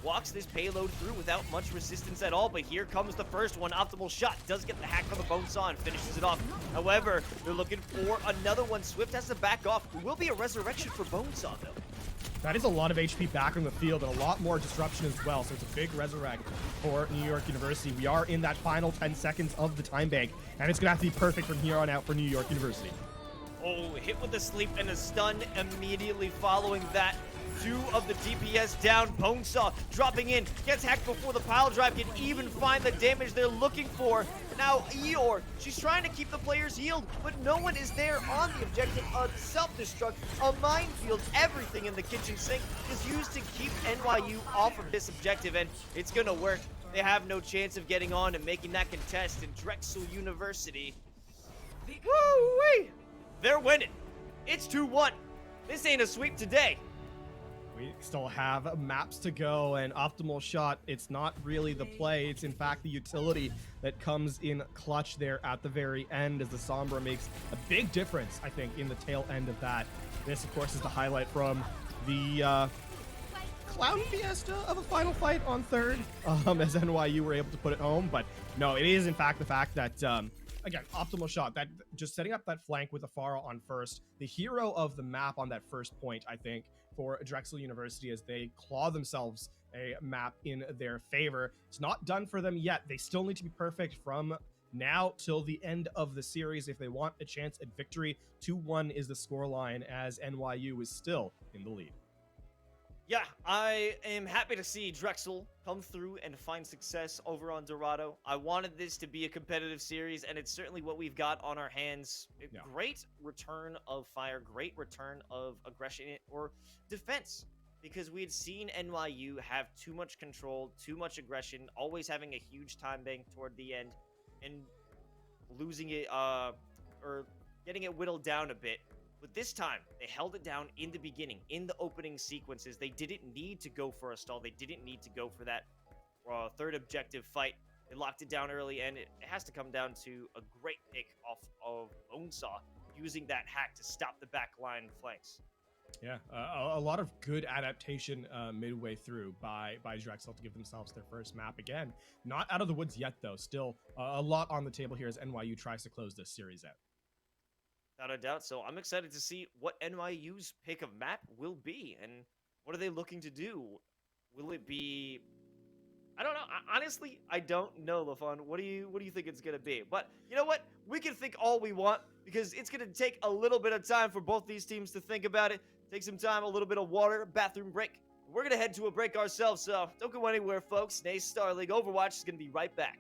walks this payload through without much resistance at all. But here comes the first one. Optimal shot does get the hack on the Bonesaw and finishes it off. However, they're looking for another one. Swift has to back off. It will be a resurrection for Bonesaw, though. That is a lot of HP back on the field and a lot more disruption as well. So it's a big resurrect for New York University. We are in that final 10 seconds of the time bank, and it's going to have to be perfect from here on out for New York University. Oh, hit with a sleep and a stun immediately following that. 2 of the DPS down. Bonesaw dropping in. Gets hacked before the pile drive can even find the damage they're looking for. Now, Eeyore, she's trying to keep the players healed, but no one is there on the objective. A self-destruct, a minefield, everything in the kitchen sink is used to keep NYU off of this objective, and it's going to work. They have no chance of getting on and making that contest in Drexel University. Woo-wee! They're winning. It's 2-1. This ain't a sweep today. We still have maps to go, and Optimal Shot, it's not really the play. It's in fact the utility that comes in clutch there at the very end as the Sombra makes a big difference, I think, in the tail end of that. This, of course, is the highlight from the clown fiesta of a final fight on third, as NYU were able to put it home. But no, it is in fact the fact that, again, Optimal Shot, that just setting up that flank with Afara on first, the hero of the map on that first point, I think, for Drexel University as they claw themselves a map in their favor. It's not done for them yet. They still need to be perfect from now till the end of the series if they want a chance at victory. 2-1 is the scoreline as NYU is still in the lead. Yeah, I am happy to see Drexel come through and find success over on Dorado. I wanted this to be a competitive series, and it's certainly what we've got on our hands. Yeah. Great return of fire, great return of aggression or defense, because we had seen NYU have too much control, too much aggression, always having a huge time bank toward the end, and losing it, or getting it whittled down a bit. But this time, they held it down in the beginning, in the opening sequences. They didn't need to go for a stall. They didn't need to go for that third objective fight. They locked it down early, and it has to come down to a great pick off of Bonesaw, using that hack to stop the backline flanks. Yeah, a lot of good adaptation midway through by Drexel to give themselves their first map. Again, not out of the woods yet, though. Still a lot on the table here as NYU tries to close this series out. Without a doubt. So I'm excited to see what NYU's pick of map will be, and what are they looking to do? Will it be... I don't know. Honestly, I don't know, LaFon. What do you think it's gonna be? But you know what? We can think all we want, because it's gonna take a little bit of time for both these teams to think about it. Take some time, a little bit of water, bathroom break. We're gonna head to a break ourselves, so don't go anywhere, folks. NACE Starleague Overwatch is gonna be right back.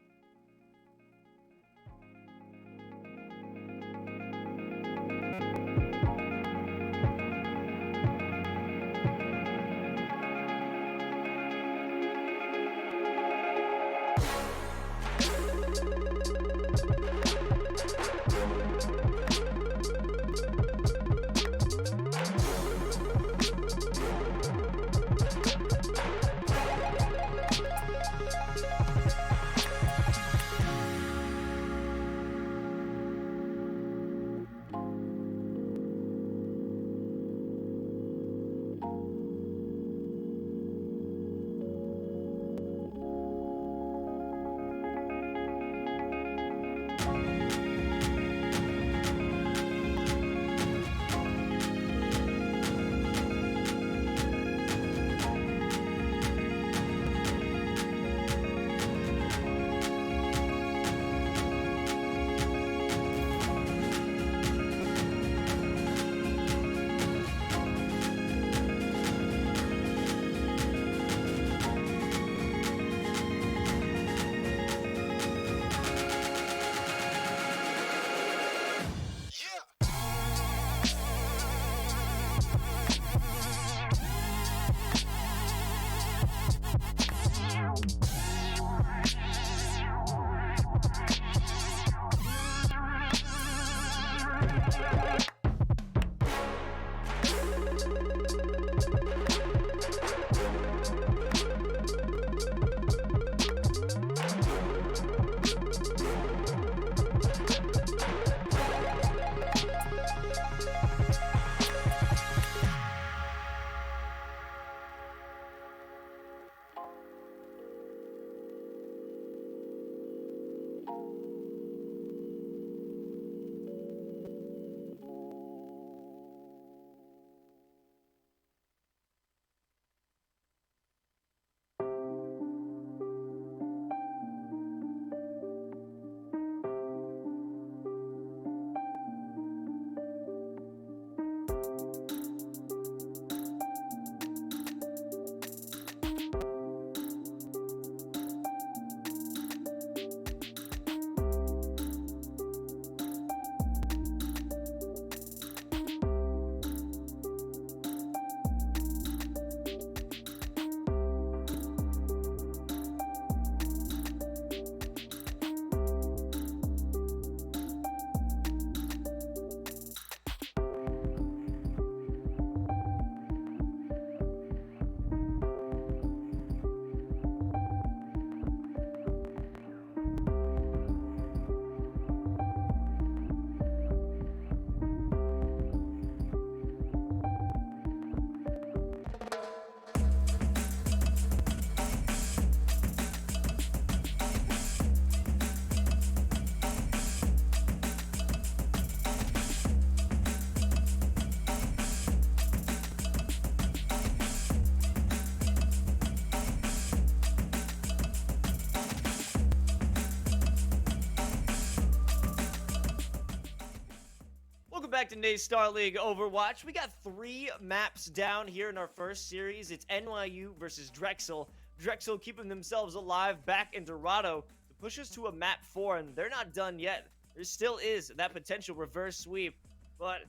Back to NACE Starleague Overwatch. We got 3 maps down here in our first series. It's NYU versus Drexel. Drexel keeping themselves alive back in Dorado to push us to a map 4, and they're not done yet. There still is that potential reverse sweep, but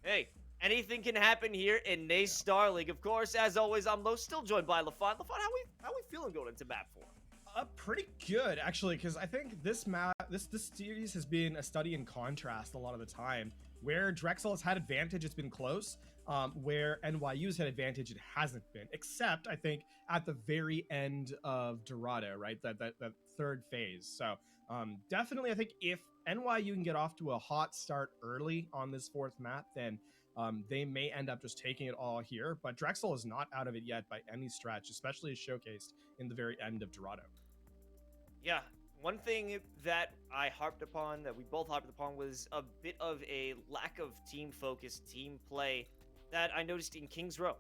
hey, anything can happen here in NACE Starleague. Of course, as always, I'm Lo, still joined by LaFon. LaFon, how we feeling going into map 4? Pretty good, actually, because I think this series has been a study in contrast a lot of the time. Where Drexel has had advantage, it's been close. Where NYU's had advantage, it hasn't been. Except, I think, at the very end of Dorado, right? That third phase. So, definitely, I think if NYU can get off to a hot start early on this 4th map, then they may end up just taking it all here. But Drexel is not out of it yet by any stretch, especially as showcased in the very end of Dorado. Yeah, one thing that I harped upon, that we both harped upon, was a bit of a lack of team focus, team play that I noticed in Kings Row.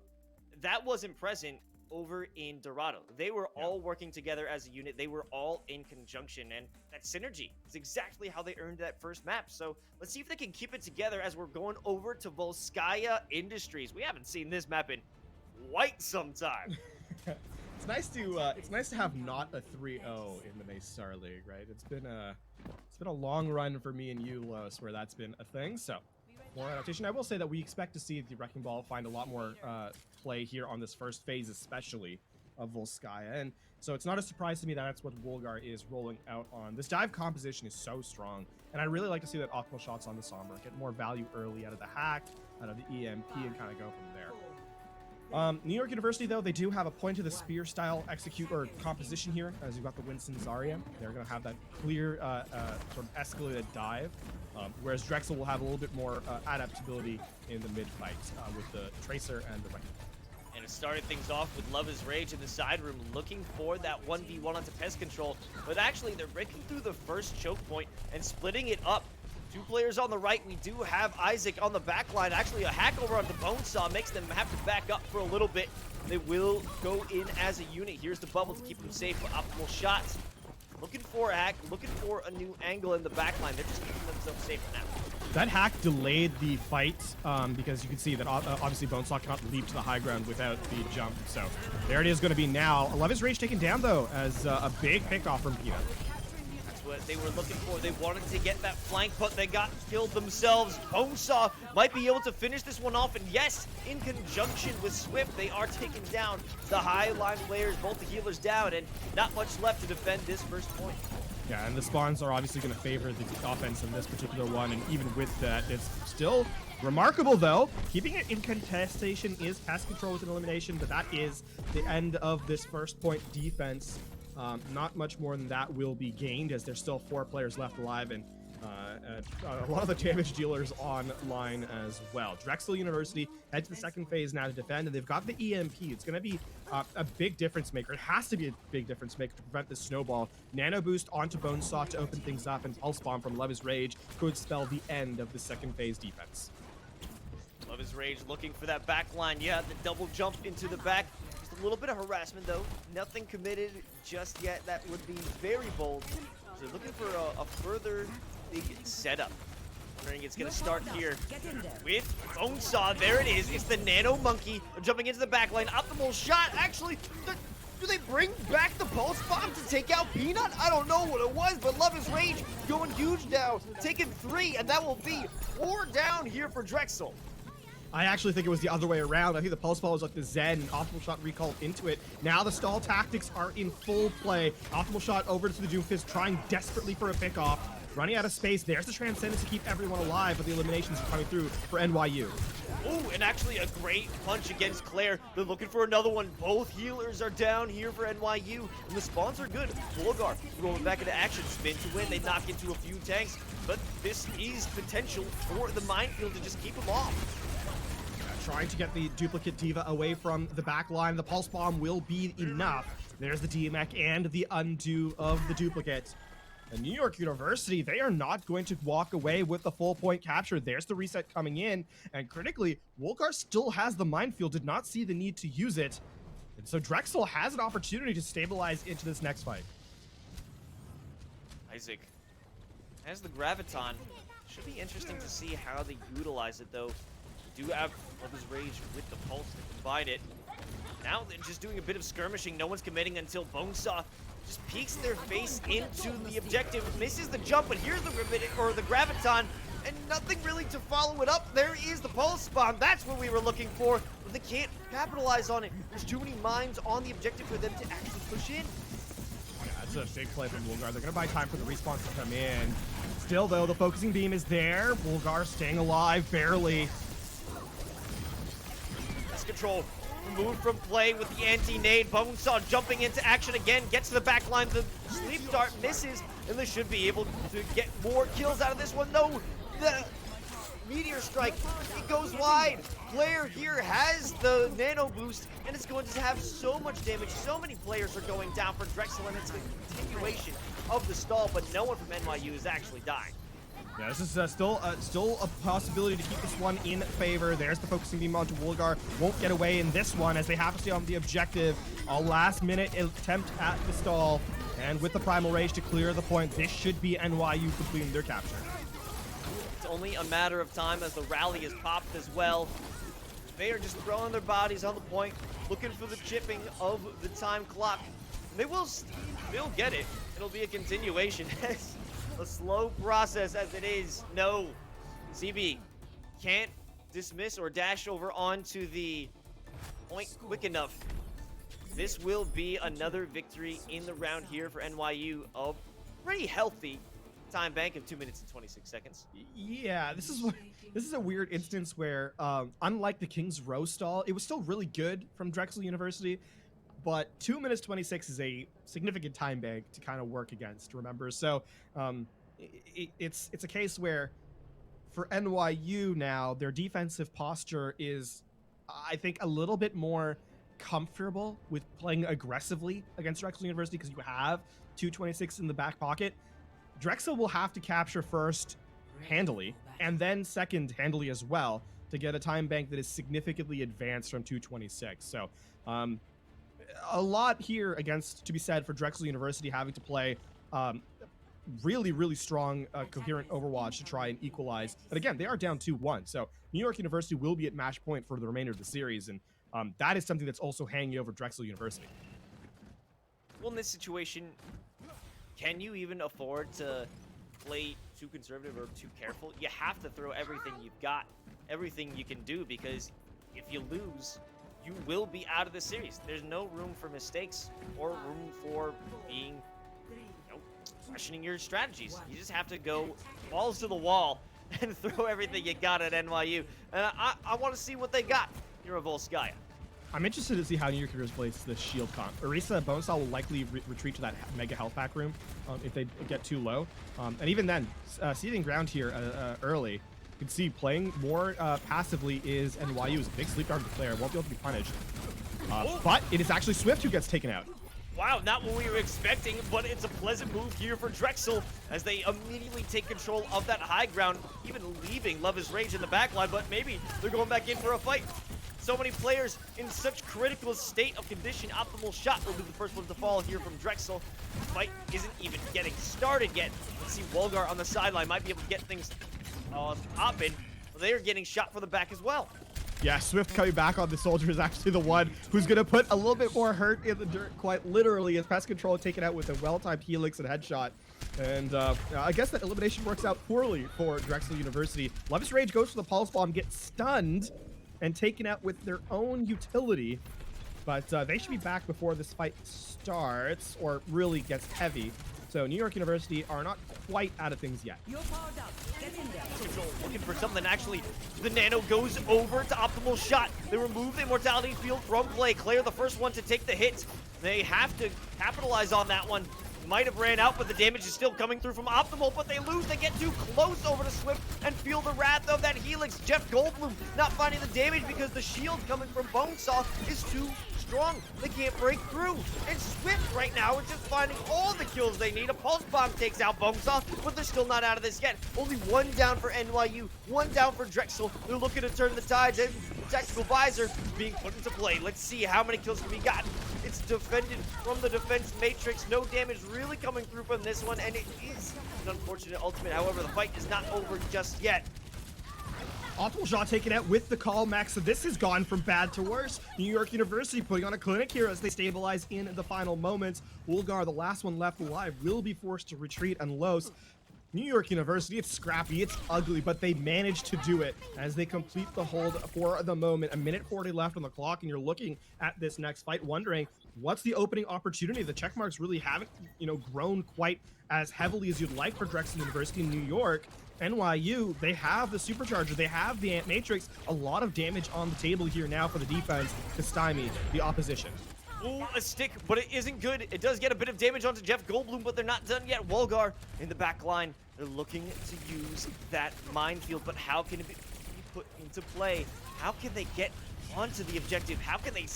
That wasn't present over in Dorado. They were all working together as a unit. They were all in conjunction, and that synergy is exactly how they earned that first map. So let's see if they can keep it together as we're going over to Volskaya Industries. We haven't seen this map in quite some time. It's nice to have not a 3-0 in the NACE Starleague, right? It's been a long run for me and you, Los, where that's been a thing. So more adaptation. I will say that we expect to see the Wrecking Ball find a lot more play here on this first phase, especially of Volskaya. And so it's not a surprise to me that that's what Wolgar is rolling out on. This dive composition is so strong, and I really like to see that optimal shots on the Sombra get more value early out of the hack, out of the EMP, and kind of go from there. New York University, though, they do have a point to the spear style execute or composition here, as you've got the Winston Zarya. They're going to have that clear sort of escalated dive, whereas Drexel will have a little bit more adaptability in the mid fight with the Tracer and the Wrecking Ball. And it started things off with Love is Rage in the side room, looking for that 1v1 onto Pest Control, but actually they're breaking through the first choke point and splitting it up. 2 players on the right. We do have Isaac on the back line. Actually, a hack over onto Bonesaw makes them have to back up for a little bit. They will go in as a unit. Here's the bubble to keep them safe for optimal shots. Looking for a hack, looking for a new angle in the back line. They're just keeping themselves safe for now. That hack delayed the fight because you can see that obviously Bonesaw cannot leap to the high ground without the jump. So there it is going to be now. Love is Rage taken down, though, as a big pickoff from Peanut. What they were looking for. They wanted to get that flank, but they got killed themselves. Bonesaw might be able to finish this one off, and yes, in conjunction with Swift, they are taking down the high line players, both the healers down, and not much left to defend this first point. Yeah, and the spawns are obviously going to favor the offense in this particular one, and even with that, it's still remarkable, though. Keeping it in contestation is pest control with an elimination, but that is the end of this first point defense. Not much more than that will be gained, as there's still 4 players left alive, and a lot of the damage dealers online as well. Drexel University head to the second phase now to defend, and they've got the EMP. It's going to be a big difference maker. It has to be a big difference maker to prevent this snowball. Nano boost onto Bonesaw to open things up, and Pulse Bomb from Love is Rage could spell the end of the second phase defense. Love is Rage looking for that back line. Yeah, the double jump into the back. Just a little bit of harassment, though. Nothing committed just yet. That would be very bold. So looking for a further big setup. Wondering it's going to start here with Bonesaw. There it is. It's the Nano Monkey jumping into the back line. Optimal shot. Actually, do they bring back the Pulse Bomb to take out Peanut? I don't know what it was, but Love is Rage going huge now. Taking 3, and that will be 4 down here for Drexel. I actually think it was the other way around. I think the Pulse Ball was like the Zen, and Optimal Shot recalled into it. Now the stall tactics are in full play. Optimal Shot over to the Doomfist, trying desperately for a pickoff. Running out of space. There's the Transcendence to keep everyone alive, but the eliminations are coming through for NYU. Oh, and actually a great punch against Claire. They're looking for another one. Both healers are down here for NYU, and the spawns are good. Volgar rolling back into action. Spin to win. They knock into a few tanks, but this is potential for the minefield to just keep them off. Trying to get the duplicate Diva away from the back line. The Pulse Bomb will be enough. There's the DMAC and the undo of the duplicate. And New York University, they are not going to walk away with the full point capture. There's the reset coming in. And critically, Volgar still has the minefield, did not see the need to use it. And so Drexel has an opportunity to stabilize into this next fight. Isaac has the Graviton. Should be interesting to see how they utilize it, though. Do have Lover's Rage with the Pulse to combine it. Now they're just doing a bit of skirmishing. No one's committing until Bonesaw just peeks their face into the objective. Misses the jump, but here's the Graviton, and nothing really to follow it up. There is the Pulse Bomb. That's what we were looking for, but they can't capitalize on it. There's too many mines on the objective for them to actually push in. Yeah, that's a big play from Volgar. They're going to buy time for the response to come in. Still, though, the focusing beam is there. Volgar staying alive, barely. Control removed from play with the anti-nade. Bonesaw jumping into action again, gets to the back line. The sleep dart misses, and they should be able to get more kills out of this one. No, the meteor strike, it goes wide. Claire here has the nano boost, and it's going to have so much damage. So many players are going down for Drexel, and it's a continuation of the stall, but no one from NYU is actually dying. Yeah, this is still a possibility to keep this one in favor. There's the focusing beam onto Volgar. Won't get away in this one as they have to stay on the objective. A last-minute attempt at the stall. And with the Primal Rage to clear the point, this should be NYU completing their capture. It's only a matter of time as the rally is popped as well. They are just throwing their bodies on the point, looking for the chipping of the time clock. They will still get it. It'll be a continuation. A slow process as it is. No, CB can't dismiss or dash over onto the point quick enough. This will be another victory in the round here for NYU of pretty healthy time bank of 2 minutes and 26 seconds. Yeah, this is a weird instance where, unlike the King's Row stall, it was still really good from Drexel University, but 2 minutes 26 is a significant time bank to kind of work against, remember? So it's a case where for NYU now, their defensive posture is, I think, a little bit more comfortable with playing aggressively against Drexel University because you have 226 in the back pocket. Drexel will have to capture first handily, and then second handily as well, to get a time bank that is significantly advanced from 226. So a lot here against to be said for Drexel University having to play really, really strong, coherent Overwatch to try and equalize. But again, they are down 2-1. So New York University will be at match point for the remainder of the series. And that is something that's also hanging over Drexel University. Well, in this situation, can you even afford to play too conservative or too careful? You have to throw everything you've got, everything you can do, because if you lose, you will be out of the series. There's no room for mistakes or room for being questioning your strategies. You just have to go balls to the wall and throw everything you got at NYU. And I want to see what they got here at Volskaya. I'm interested to see how New York University plays the shield comp. Orisa Bonesaw will likely retreat to that mega health pack room if they get too low. And even then, seeding ground here early. You can see playing more passively is NYU's big sleep guard player. Won't be able to be punished. But it is actually Swift who gets taken out. Wow, not what we were expecting, but it's a pleasant move here for Drexel as they immediately take control of that high ground, even leaving Love is Rage in the backline, but maybe they're going back in for a fight. So many players in such critical state of condition. Optimal Shot will be the first one to fall here from Drexel. The fight isn't even getting started yet. Let's see, Wolgar on the sideline might be able to get things popping. They are getting shot from the back as well. Yeah, Swift coming back on the soldier is actually the one who's going to put a little bit more hurt in the dirt, quite literally, as Pest Control taken out with a well-timed helix and headshot. And I guess that elimination works out poorly for Drexel University. Love is Rage goes for the Pulse Bomb, gets stunned, and taken out with their own utility. But they should be back before this fight starts, or really gets heavy. So New York University are not quite out of things yet. You're powered up. Get in there. Control looking for something. Actually, the Nano goes over to Optimal Shot. They remove the Immortality Field from play. Claire, the first one to take the hit. They have to capitalize on that one. Might have ran out, but the damage is still coming through from Optimal, but they lose. They get too close over to Swift and feel the wrath of that Helix. Jeff Goldblum not finding the damage because the shield coming from Bonesaw is too strong. They can't break through. And Swift right now is just finding all the kills they need. A Pulse Bomb takes out Bonesaw, but they're still not out of this yet. Only one down for NYU, one down for Drexel. They're looking to turn the tides, and Tactical Visor being put into play. Let's see how many kills can be gotten. It's defended from the defense matrix. No damage really coming through from this one, and it is an unfortunate ultimate. However, the fight is not over just yet. Optimal Shot taken out with the call, Max. So this has gone from bad to worse. New York University putting on a clinic here as they stabilize in the final moments. Wolgar, the last one left alive, will be forced to retreat and Los. New York University, it's scrappy, it's ugly, but they managed to do it as they complete the hold for the moment. A minute 40 left on the clock, and you're looking at this next fight wondering, what's the opening opportunity? The check marks really haven't, grown quite as heavily as you'd like for Drexel University in New York. NYU, they have the Supercharger, they have the Ant Matrix. A lot of damage on the table here now for the defense to stymie the opposition. Ooh, a stick, but it isn't good. It does get a bit of damage onto Jeff Goldblum, but they're not done yet. Wolgar in the back line. They're looking to use that minefield, but how can it be put into play? How can they get onto the objective? How can they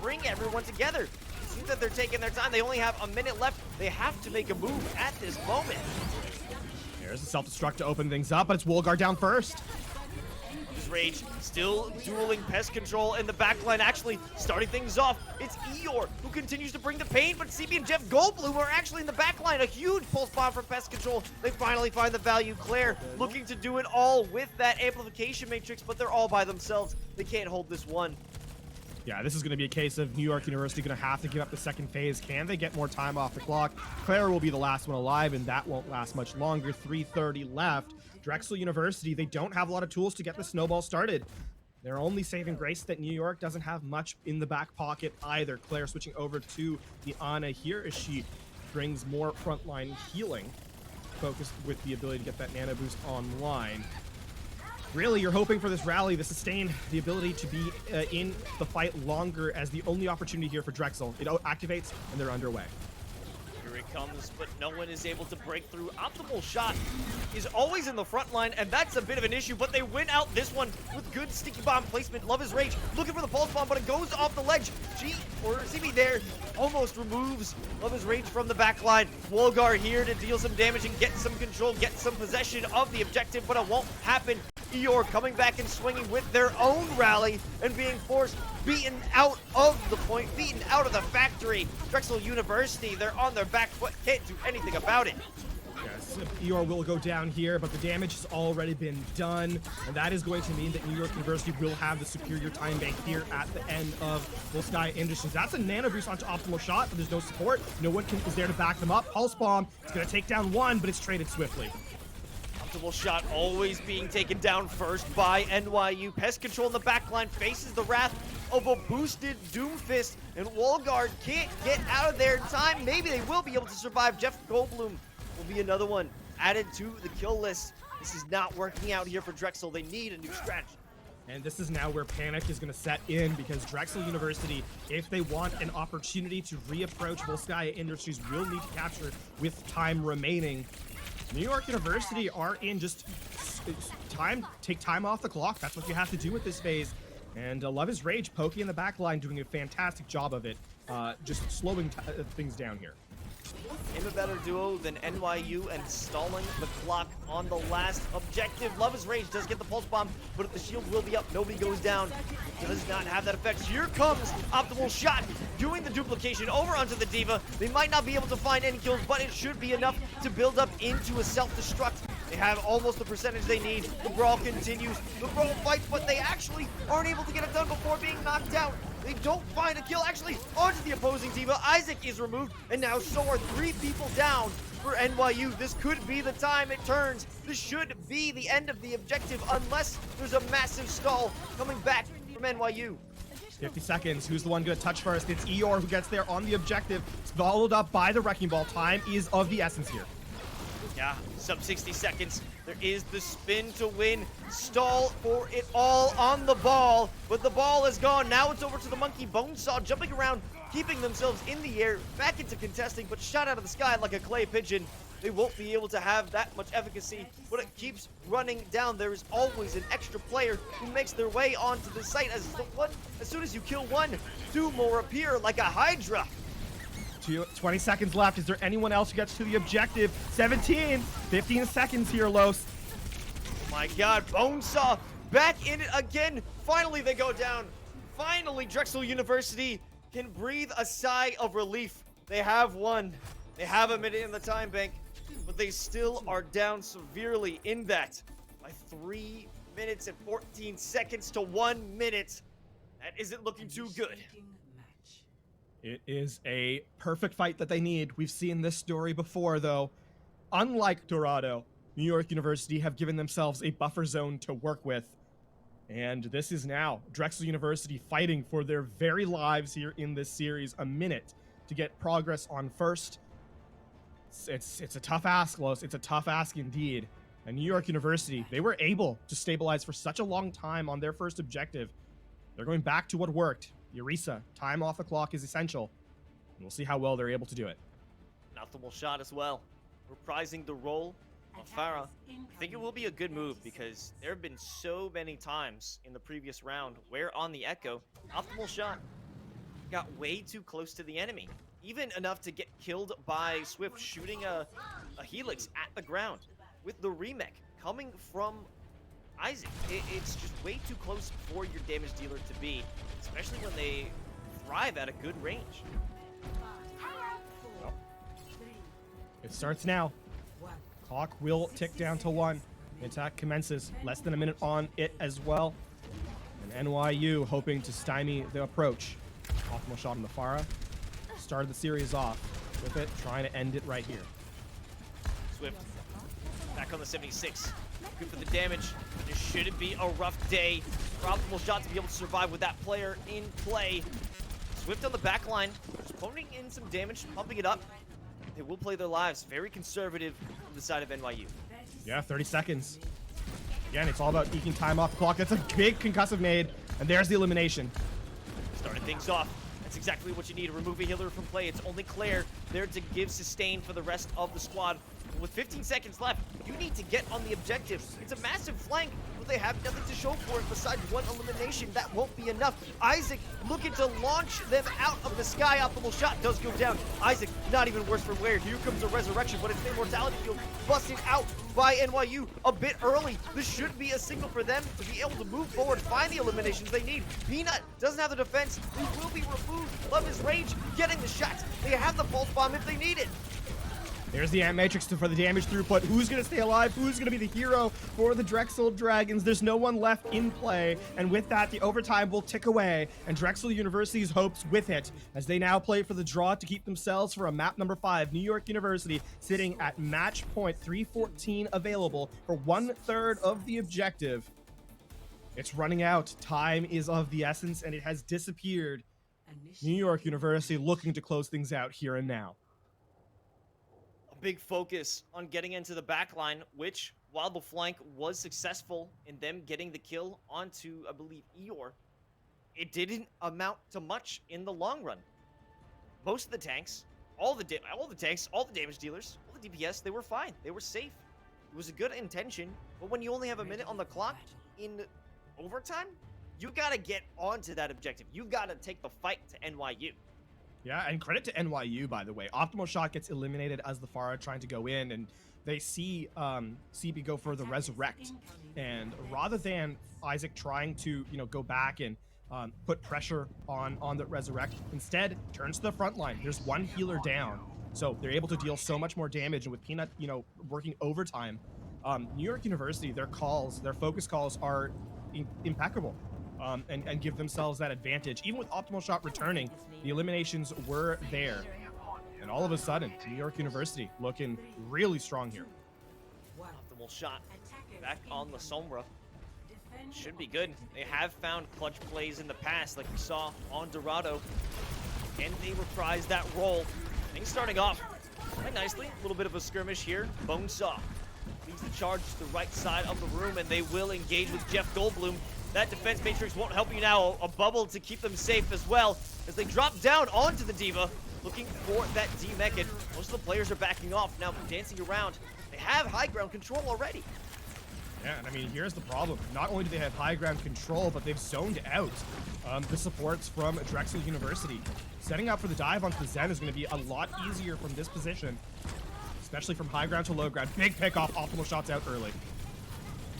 bring everyone together? It seems that they're taking their time. They only have a minute left. They have to make a move at this moment. There's a self-destruct to open things up, but it's Wolgar down first. His Rage still dueling Pest Control in the backline. Actually, starting things off, it's Eeyore who continues to bring the pain, but CB and Jeff Goldblum are actually in the backline. A huge pulse bomb for Pest Control. They finally find the value. Claire looking to do it all with that amplification matrix, but they're all by themselves. They can't hold this one. Yeah, this is going to be a case of New York University going to have to give up the second phase. Can they get more time off the clock? Claire will be the last one alive, and that won't last much longer. 3:30 left. Drexel University, they don't have a lot of tools to get the snowball started. Their only saving grace that New York doesn't have much in the back pocket either. Claire switching over to the Ana here as she brings more frontline healing, focused with the ability to get that nano boost online. Really, you're hoping for this rally, the sustain, the ability to be in the fight longer as the only opportunity here for Drexel. It activates, and they're underway. Here it comes, but no one is able to break through. Optimal Shot is always in the front line, and that's a bit of an issue, but they win out this one with good sticky bomb placement. Love is Rage looking for the pulse bomb, but it goes off the ledge. CB there almost removes Love is Rage from the back line. Wolgar here to deal some damage and get some control, get some possession of the objective, but it won't happen. Eeyore coming back and swinging with their own rally and being forced, beaten out of the point, beaten out of the factory. Drexel University, they're on their back foot, can't do anything about it. Yes, Eeyore will go down here, but the damage has already been done, and that is going to mean that New York University will have the superior time bank here at the end of Volskaya Industries. That's a nano boost onto Optimal Shot, but there's no support. No one is there to back them up. Pulse Bomb, it's going to take down one, but it's traded swiftly. Optimal Shot always being taken down first by NYU. Pest Control in the back line faces the wrath of a boosted Doomfist, and Wallguard can't get out of there in time. Maybe they will be able to survive. Jeff Goldblum will be another one added to the kill list. This is not working out here for Drexel. They need a new strategy. And this is now where panic is going to set in, because Drexel University, if they want an opportunity to reapproach Volskaya Industries, will need to capture with time remaining. New York University are in just take time off the clock. That's what you have to do with this phase. And Love is Rage, Pokey in the back line, doing a fantastic job of it, just slowing things down here. Name a better duo than NYU and stalling the clock on the last objective. Love is Rage does get the pulse bomb, but the shield will be up. Nobody goes down. Does not have that effect. Here comes Optimal Shot, doing the duplication over onto the Diva. They might not be able to find any kills, but it should be enough to build up into a self-destruct. They have almost the percentage they need. The brawl continues. The brawl fights, but they actually aren't able to get it done before being knocked out. They don't find a kill, actually, onto the opposing Diva. Isaac is removed, and now so are 3 people down for NYU. This could be the time it turns. This should be the end of the objective, unless there's a massive stall coming back from NYU. 50 seconds. Who's the one going to touch first? It's Eeyore who gets there on the objective. It's followed up by the Wrecking Ball. Time is of the essence here. Yeah, sub 60 seconds. There is the spin to win. Stall for it all on the ball, but the ball is gone. Now it's over to the Monkey Bonesaw, jumping around, keeping themselves in the air, back into contesting, but shot out of the sky like a clay pigeon. They won't be able to have that much efficacy, but it keeps running down. There is always an extra player who makes their way onto the site. As soon as you kill one, 2 more appear like a Hydra. 20 seconds left. Is there anyone else who gets to the objective? 15 seconds here, Los. Oh my god, Bonesaw back in it again. Finally they go down. Finally Drexel University can breathe a sigh of relief. They have won. They have a minute in the time bank, but they still are down severely in that by 3 minutes and 14 seconds to 1 minute. That isn't looking too good. It is a perfect fight that they need. We've seen this story before, though. Unlike Dorado, New York University have given themselves a buffer zone to work with. And this is now Drexel University fighting for their very lives here in this series. A minute to get progress on first. It's a tough ask, Los. It's a tough ask indeed. And New York University, they were able to stabilize for such a long time on their first objective. They're going back to what worked. Eureka, time off the clock is essential. And we'll see how well they're able to do it. An optimal shot as well. Reprising the role of Farah. I think it will be a good move because there have been so many times in the previous round where on the Echo, optimal shot got way too close to the enemy. Even enough to get killed by Swift shooting a Helix at the ground. With the remake coming from Isaac, it's just way too close for your damage dealer to be, especially when they thrive at a good range. Well, it starts now. Clock will tick down to 1. The attack commences. Less than a minute on it as well. And NYU hoping to stymie the approach. Optimal shot on the Farah. Started the series off with it, trying to end it right here. Swift back on the 76. Good for the damage. This shouldn't be a rough day for optimal shot to be able to survive with that player in play. Swift on the back line, just putting in some damage, pumping it up. They will play their lives. Very conservative from the side of NYU. Yeah, 30 seconds. Again, it's all about eking time off the clock. That's a big concussive nade, and there's the elimination. Starting things off. That's exactly what you need to remove a healer from play. It's only Claire there to give sustain for the rest of the squad. With 15 seconds left, you need to get on the objective. It's a massive flank, but they have nothing to show for it besides one elimination. That won't be enough. Isaac looking to launch them out of the sky. Optimal shot does go down. Isaac, not even worse for wear. Here comes a resurrection, but it's the immortality field busted out by NYU a bit early. This should be a signal for them to be able to move forward, find the eliminations they need. Peanut doesn't have the defense. He will be removed. Love his rage, getting the shots. They have the pulse bomb if they need it. There's the Ant Matrix for the damage throughput. Who's going to stay alive? Who's going to be the hero for the Drexel Dragons? There's no one left in play. And with that, the overtime will tick away. And Drexel University's hopes with it as they now play for the draw to keep themselves for a map number 5. New York University sitting at match point 314 available for 1/3 of the objective. It's running out. Time is of the essence, and it has disappeared. New York University looking to close things out here and now. A big focus on getting into the back line, which, while the flank was successful in them getting the kill onto, I believe, Eeyore, it didn't amount to much in the long run. Most of the tanks, all the tanks, all the damage dealers, all the DPS, they were fine. They were safe. It was a good intention, but when you only have a minute on the clock in overtime, you gotta get onto that objective. You gotta take the fight to NYU. Yeah, and credit to NYU, by the way. Optimal Shot gets eliminated as the Pharah trying to go in, and they see CB go for the Resurrect. And rather than Isaac trying to, go back and put pressure on the Resurrect, instead turns to the front line. There's one healer down, so they're able to deal so much more damage. And with Peanut, working overtime, New York University, their focus calls are impeccable. And give themselves that advantage. Even with Optimal Shot returning, the eliminations were there. And all of a sudden, New York University looking really strong here. Optimal Shot back on the Sombra. Should be good. They have found clutch plays in the past, like we saw on Dorado. And they reprise that role. Things starting off quite nicely. A little bit of a skirmish here. Bonesaw leads the charge to the right side of the room, and they will engage with Jeff Goldblum. That defense matrix won't help you now. A bubble to keep them safe as well as they drop down onto the Diva, looking for that D-Mech, and most of the players are backing off now, dancing around. They have high ground control already. Yeah, and I mean, here's the problem. Not only do they have high ground control, but they've zoned out the supports from Drexel University. Setting up for the dive onto the Zen is going to be a lot easier from this position, especially from high ground to low ground. Big pick off, Optimal Shots out early.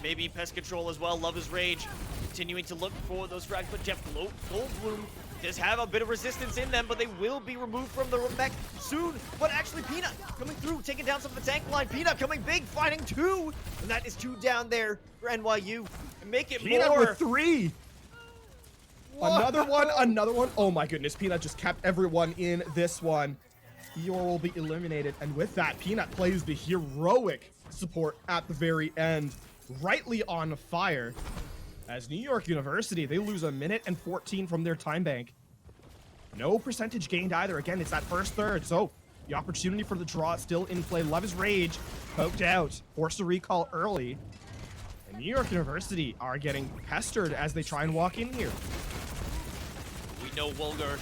Maybe Pest Control as well. Love is Rage. Continuing to look for those frags, but Jeff Goldblum does have a bit of resistance in them, but they will be removed from the mech soon. But actually, Peanut coming through, taking down some of the tank line. Peanut coming big, finding 2. And that is 2 down there for NYU. And make it Peanut more. with 3. Another one. Oh my goodness, Peanut just kept everyone in this one. Eeyore will be eliminated. And with that, Peanut plays the heroic support at the very end. Rightly on fire. As New York University, they lose 1:14 from their time bank. No percentage gained either. Again, it's that first third. So the opportunity for the draw still in play. Love is Rage poked out, forced a recall early. And New York University are getting pestered as they try and walk in here. We know Wolgar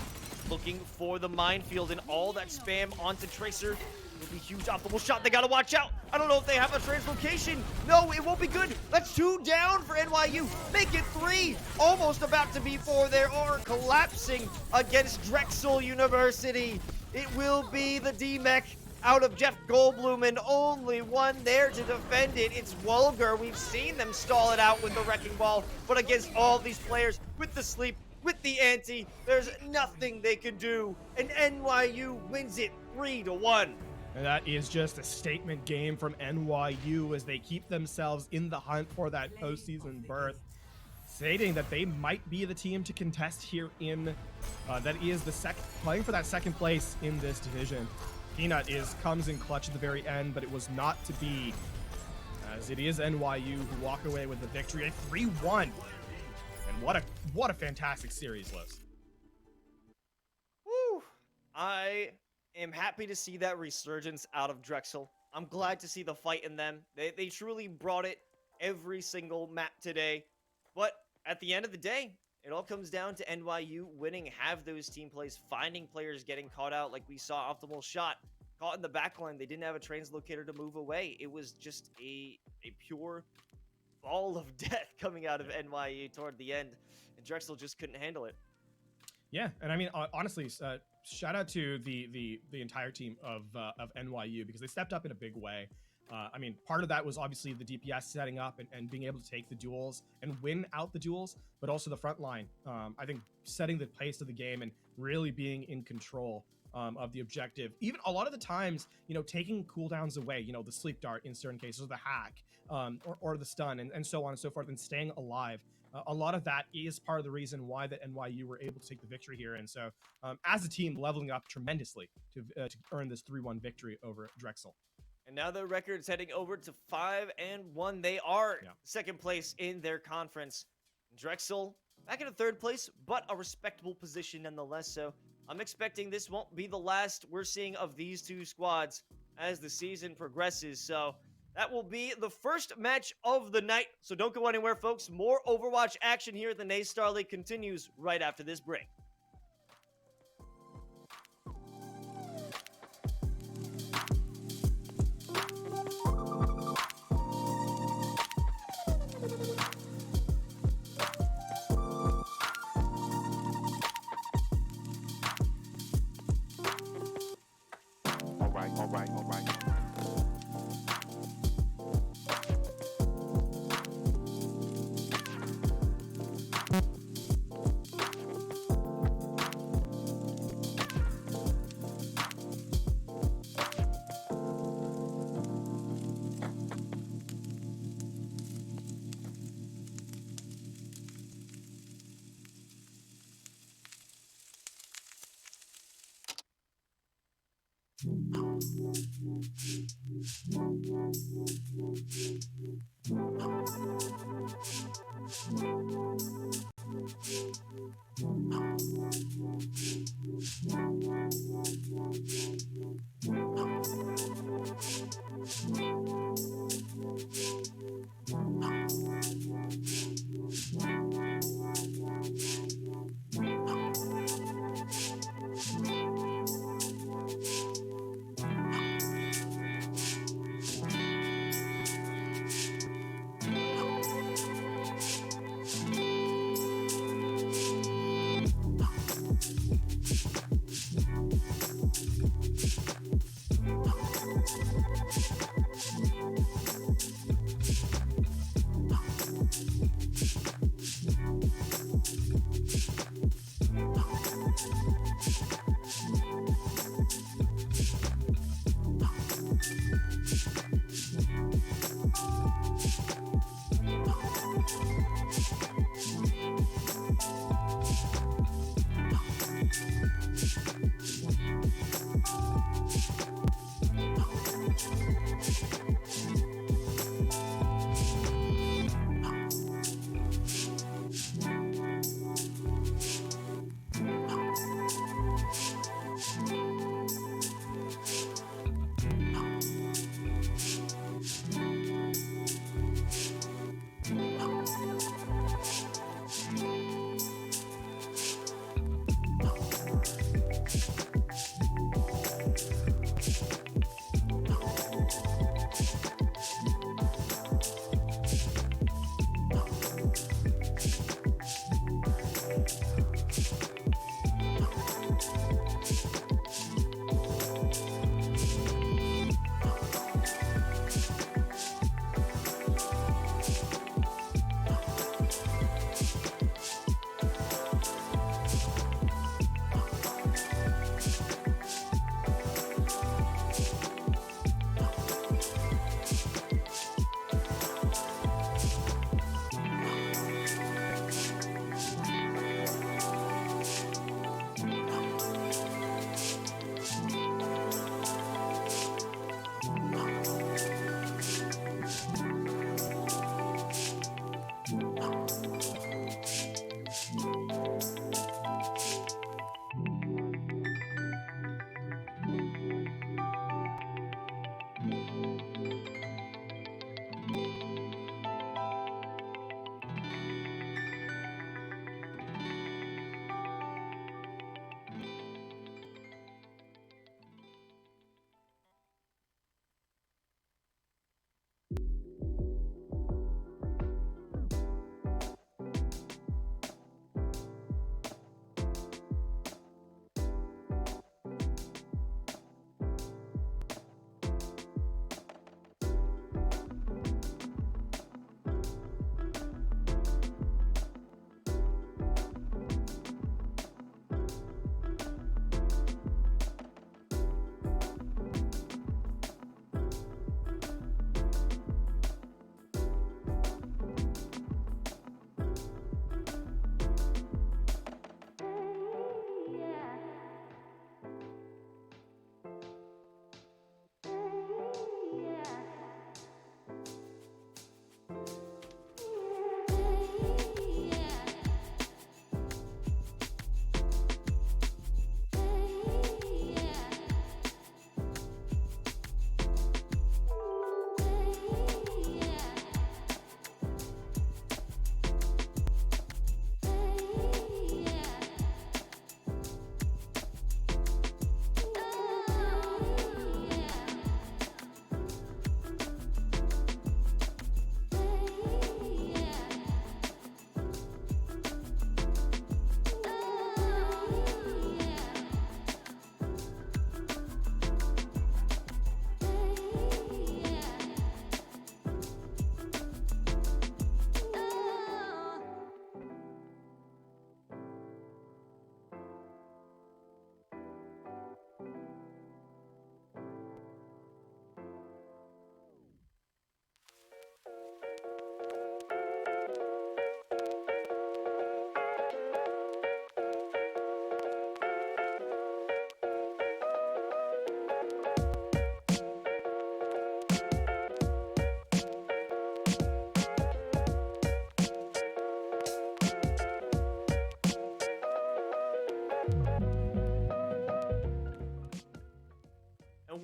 looking for the minefield and all that spam onto Tracer. It'll be huge. Optimal Shot. They gotta watch out. I don't know if they have a translocation. No, it won't be good. That's 2 down for NYU. Make it 3. Almost about to be 4. They are collapsing against Drexel University. It will be the D-Mech out of Jeff Goldblum, and only one there to defend it. It's Wolgar. We've seen them stall it out with the Wrecking Ball, but against all these players, with the sleep, with the anti, there's nothing they can do, and NYU wins it 3-1. And that is just a statement game from NYU as they keep themselves in the hunt for that postseason berth, stating that they might be the team to contest here in, that is playing for that second place in this division. Peanut comes in clutch at the very end, but it was not to be, as it is NYU who walk away with the victory, a 3-1. And what a fantastic series, Liz. Woo! I am happy to see that resurgence out of Drexel. I'm glad to see the fight in them. They truly brought it every single map today. But at the end of the day, it all comes down to NYU winning, have those team plays, finding players getting caught out like we saw Optimal Shot. Caught in the backline, they didn't have a translocator to move away. It was just a pure ball of death coming out of NYU toward the end. And Drexel just couldn't handle it. Yeah, and I mean, honestly, shout out to the entire team of NYU because they stepped up in a big way. I mean, part of that was obviously the DPS setting up and being able to take the duels and win out the duels, but also the front line. I think setting the pace of the game and really being in control of the objective. Even a lot of the times, taking cooldowns away, the sleep dart in certain cases, or the hack, or the stun, and so on and so forth, and staying alive. A lot of that is part of the reason why that NYU were able to take the victory here. And so, as a team, leveling up tremendously to earn this 3-1 victory over Drexel. And now the record's heading over to 5-1. They are second place in their conference. Drexel back in 3rd place, but a respectable position nonetheless. So I'm expecting this won't be the last we're seeing of these two squads as the season progresses. So that will be the first match of the night. So don't go anywhere, folks. More Overwatch action here at the NACE Starleague continues right after this break. All right.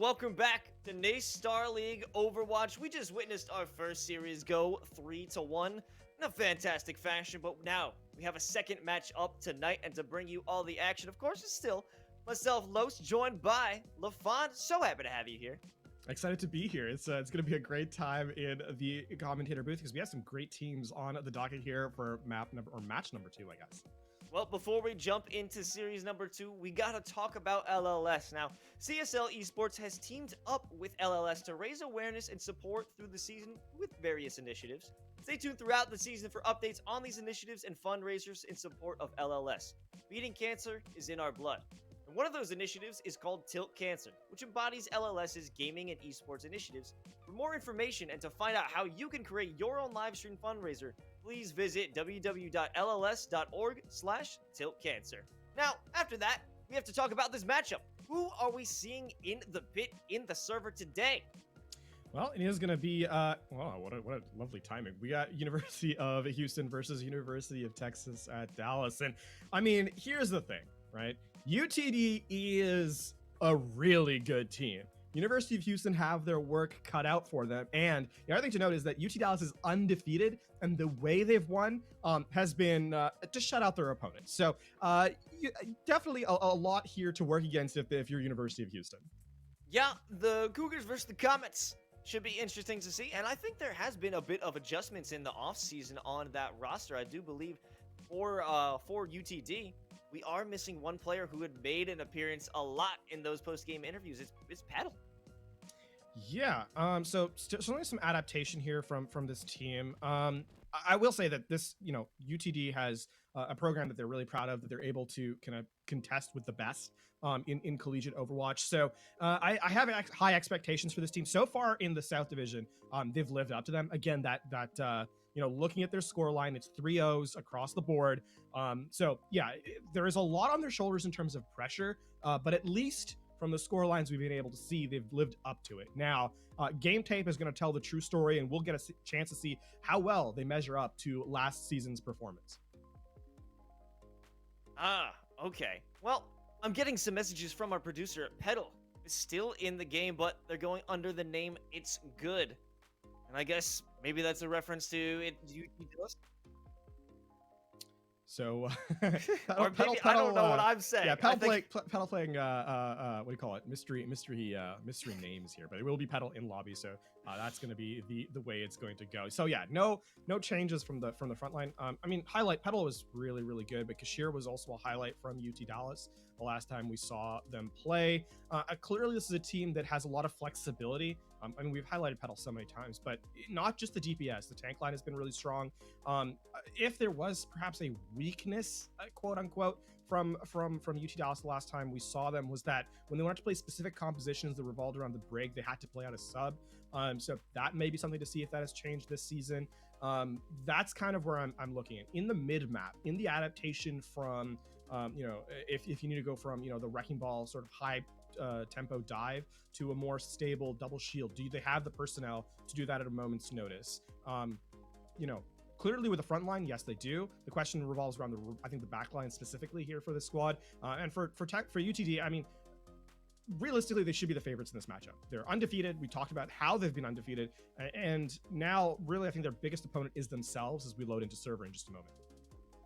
welcome back to NACE Starleague Overwatch. We just witnessed our first series go 3-1 in a fantastic fashion, but now we have a second match up tonight, and to bring you all the action, of course, is still myself, Los, joined by LaFon. So happy to have you here. Excited to be here. It's going to be a great time in the commentator booth because we have some great teams on the docket here for match number 2, I guess. Well, before we jump into series number 2, we gotta talk about LLS. Now, CSL Esports has teamed up with LLS to raise awareness and support through the season with various initiatives. Stay tuned throughout the season for updates on these initiatives and fundraisers in support of LLS. Beating cancer is in our blood. And one of those initiatives is called Tilt Cancer, which embodies LLS's gaming and esports initiatives. For more information and to find out how you can create your own live stream fundraiser, please visit www.lls.org/tiltcancer. Now, after that, we have to talk about this matchup. Who are we seeing in the pit in the server today? Well, it is going to be, wow, what a lovely timing. We got University of Houston versus University of Texas at Dallas. And I mean, here's the thing, right? UTD is a really good team. University of Houston have their work cut out for them. And the other thing to note is that UT Dallas is undefeated, and the way they've won has been to shut out their opponents. So definitely a lot here to work against if you're University of Houston. Yeah, the Cougars versus the Comets should be interesting to see. And I think there has been a bit of adjustments in the offseason on that roster. I do believe for UTD, we are missing one player who had made an appearance a lot in those post-game interviews. It's Petal. Yeah, so certainly some adaptation here from this team. I will say that this, UTD has a program that they're really proud of, that they're able to kind of contest with the best in collegiate Overwatch. So I have high expectations for this team. So far in the South Division, they've lived up to them. Again, looking at their score line, it's 3-0s across the board. So yeah, there is a lot on their shoulders in terms of pressure, but at least from the score lines we've been able to see, they've lived up to it. Now, game tape is going to tell the true story, and we'll get a chance to see how well they measure up to last season's performance. Ah, okay. Well, I'm getting some messages from our producer. Petal is still in the game, but they're going under the name It's Good. And I guess maybe that's a reference to it. So, or maybe I don't know what I'm saying. Yeah, Petal playing what do you call it? Mystery names here, but it will be Petal in lobby. So that's going to be the way it's going to go. So yeah, no changes from the front line. I mean, highlight Petal was really good, but Kashir was also a highlight from UT Dallas the last time we saw them play. Clearly, this is a team that has a lot of flexibility. I mean, we've highlighted Petal so many times, but not just the DPS. The tank line has been really strong. If there was perhaps a weakness, quote unquote, from UT Dallas the last time we saw them, was that when they wanted to play specific compositions that revolved around the brig, they had to play out a sub. So that may be something to see if that has changed this season. That's kind of where I'm looking at. In the mid map, in the adaptation from, if you need to go from, the wrecking ball sort of high tempo dive to a more stable double shield, do they have the personnel to do that at a moment's notice? Clearly with the front line, yes, they do. The question revolves around the back line specifically here for this squad. And for UTD, I mean, realistically, they should be the favorites in this matchup. They're undefeated. We talked about how they've been undefeated. And now, really, I think their biggest opponent is themselves as we load into server in just a moment.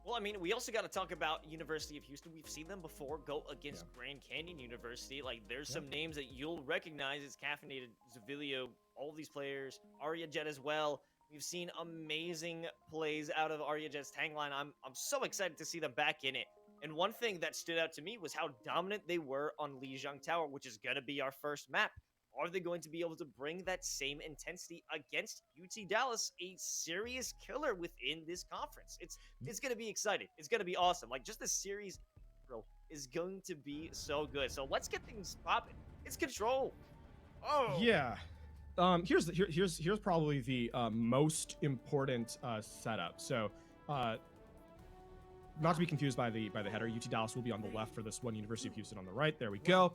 Well, I mean, we also got to talk about University of Houston. We've seen them before go against Grand Canyon University. Like, there's some names that you'll recognize as Caffeinated, Zavilio, all these players, Arya Jet as well. We've seen amazing plays out of Arya Jet's tank line. I'm so excited to see them back in it. And one thing that stood out to me was how dominant they were on Lijiang Tower, which is going to be our first map. Are they going to be able to bring that same intensity against UT Dallas, a serious killer within this conference? It's going to be exciting. It's going to be awesome. Like, just the series is going to be so good. So let's get things popping. It's Control. Oh yeah. Here's probably the most important setup. So not to be confused by the header, UT Dallas will be on the left for this one, University of Houston on the right. There we go.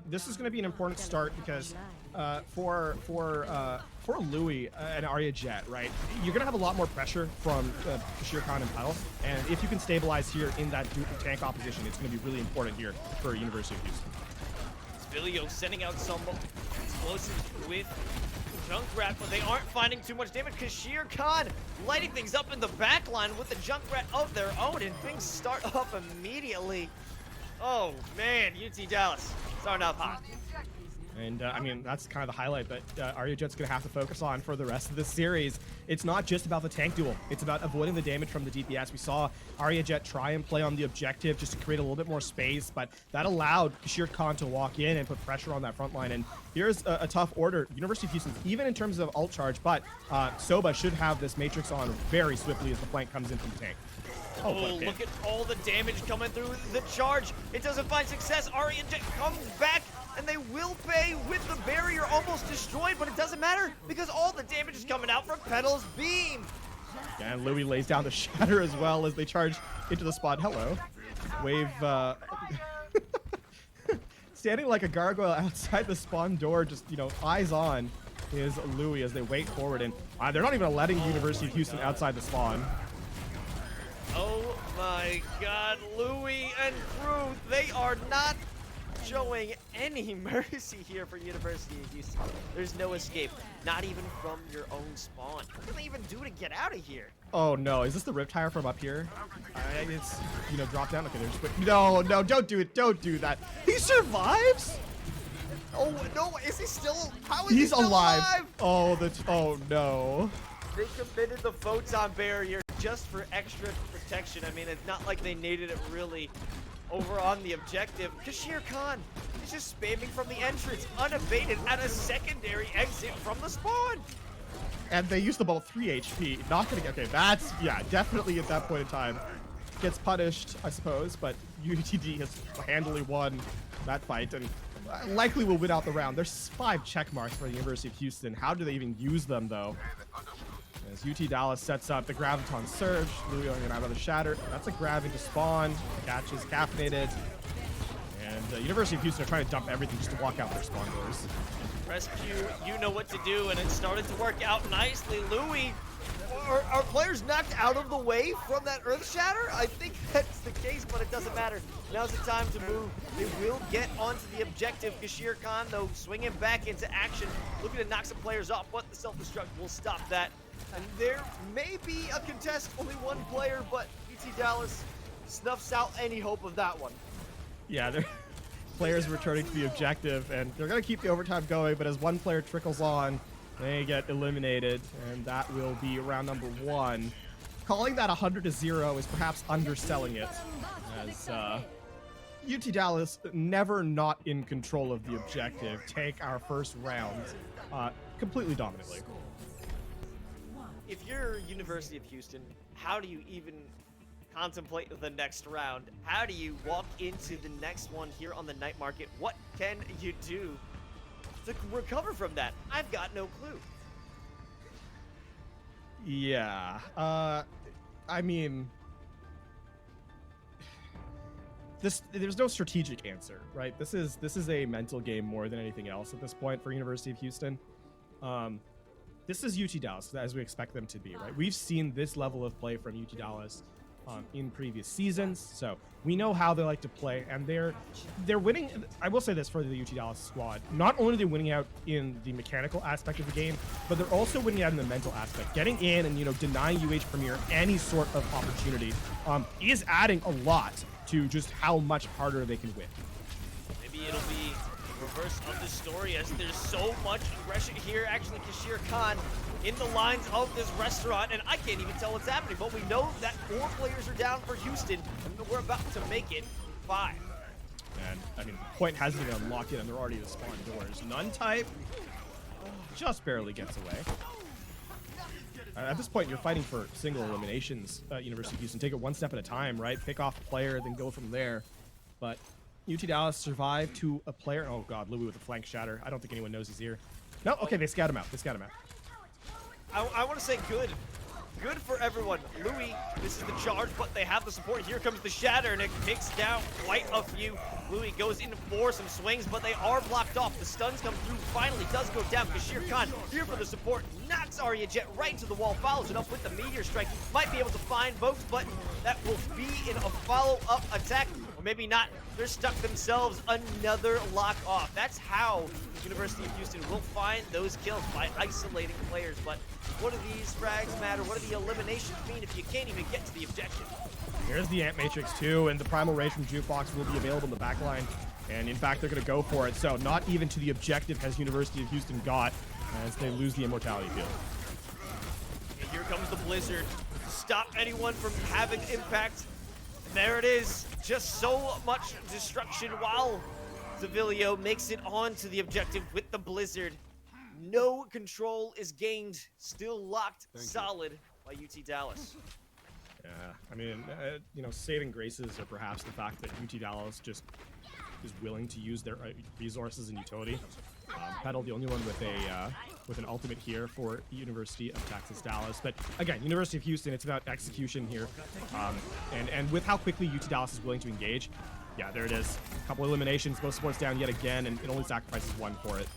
This is going to be an important start because for Louis and Arya Jet, right, you're going to have a lot more pressure from Kashir Khan and Petal, and if you can stabilize here in that tank opposition, it's going to be really important here for University of Houston. Bilio sending out some explosives with Junkrat, but they aren't finding too much damage. Kashir Khan lighting things up in the back line with the Junkrat of their own, and things start off immediately. Oh man, UT Dallas starting off hot. And I mean, that's kind of the highlight that Arya Jet's going to have to focus on for the rest of the series. It's not just about the tank duel. It's about avoiding the damage from the DPS. We saw Arya Jet try and play on the objective just to create a little bit more space, but that allowed Kashir Khan to walk in and put pressure on that front line. And here's a tough order. University of Houston, even in terms of ult charge, but Soba should have this Matrix on very swiftly as the flank comes in from the tank. Oh, look at all the damage coming through the charge. It doesn't find success. Arya Jet comes back, and they will pay with the barrier almost destroyed, but it doesn't matter because all the damage is coming out from Petal's beam. And Louis lays down the shatter as well as they charge into the spot. Hello. Wave, standing like a gargoyle outside the spawn door, just, you know, eyes on, is Louis as they wait forward. And they're not even letting University of Houston outside the spawn. Oh my god, Louis and crew, they are not showing any mercy here for University of Houston. There's no escape, not even from your own spawn. What can they even do to get out of here? Oh no, is this the Riptire from up here? It's, you know, drop down. Okay, there's, no, don't do it, don't do that. He survives? Oh no, is he still, how is he He's still alive? Oh, oh no. They committed the photon barrier just for extra protection. I mean, it's not like they needed it really over on the objective. Kashir Khan is just spamming from the entrance, unabated at a secondary exit from the spawn. And they used about 3 HP. Not gonna get, okay, that's, yeah, definitely at that point in time. Gets punished, I suppose, but UTD has handily won that fight and likely will win out the round. There's 5 check marks for the University of Houston. How do they even use them, though? As UT Dallas sets up the Graviton Surge, Louis going out of the Shatter. That's a grab into spawn. Catch is caffeinated. And University of Houston are trying to dump everything just to walk out their spawn doors. Rescue, you know what to do, and it started to work out nicely. Louis, are players knocked out of the way from that Earth Shatter? I think that's the case, but it doesn't matter. Now's the time to move. They will get onto the objective. Kashir Khan, though, swinging back into action, looking to knock some players off, but the self-destruct will stop that. And there may be a contest, only one player, but UT Dallas snuffs out any hope of that one. Yeah, they're players returning to the objective, and they're going to keep the overtime going, but as one player trickles on, they get eliminated, and that will be round number 1. Calling that 100-0 is perhaps underselling it, as UT Dallas, never not in control of the objective, take our first round completely dominantly. If you're University of Houston, how do you even contemplate the next round? How do you walk into the next one here on the night market? What can you do to recover from that? I've got no clue. Yeah, I mean, there's no strategic answer, right? This is a mental game more than anything else at this point for University of Houston. This is UT Dallas, as we expect them to be, right? We've seen this level of play from UT Dallas in previous seasons, so we know how they like to play, and they're winning. I will say this for the UT Dallas squad: not only are they winning out in the mechanical aspect of the game, but they're also winning out in the mental aspect. Getting in and, you know, denying UH Premier any sort of opportunity is adding a lot to just how much harder they can win. Maybe it'll be reverse of the story as there's so much aggression here. Actually, Kashir Khan in the lines of this restaurant, and I can't even tell what's happening, but we know that 4 players are down for Houston, and we're about to make it 5. And I mean, the point hasn't even unlocked yet, and they're already at the spawn doors. None type just barely gets away. At this point, you're fighting for single eliminations. University of Houston, take it one step at a time, right? Pick off a player, then go from there. But UT Dallas survived to a player. Oh god, Louis with a flank shatter. I don't think anyone knows he's here. No, okay, they scout him out. They scout him out. I want to say good for everyone. Louis, this is the charge, but they have the support. Here comes the shatter, and it kicks down quite a few. Louis goes in for some swings, but they are blocked off. The stuns come through, finally does go down. Kashir Khan here for the support. knocks Arya Jet right into the wall, follows it up with the Meteor Strike. He might be able to find both, but that will be in a follow-up attack. Or maybe not. They're stuck themselves. Another lock off. That's how University of Houston will find those kills, by isolating players. But what do these frags matter? What do the eliminations mean if you can't even get to the objective? Here's the Ant Matrix 2, and the Primal Rage from Jukebox will be available in the backline. And in fact, they're going to go for it. So not even to the objective has University of Houston got, as they lose the Immortality field. And here comes the Blizzard to stop anyone from having impact. And there it is. Just so much destruction while Zavilio makes it on to the objective with the Blizzard. No control is gained. Still locked solid by UT Dallas. Yeah, I mean, saving graces are perhaps the fact that UT Dallas just is willing to use their resources and utility. Petal, the only one with an ultimate here for University of Texas Dallas. But again, University of Houston, it's about execution here. And with how quickly UT Dallas is willing to engage, yeah, there it is. A couple eliminations, both supports down yet again, and it only sacrifices one for it.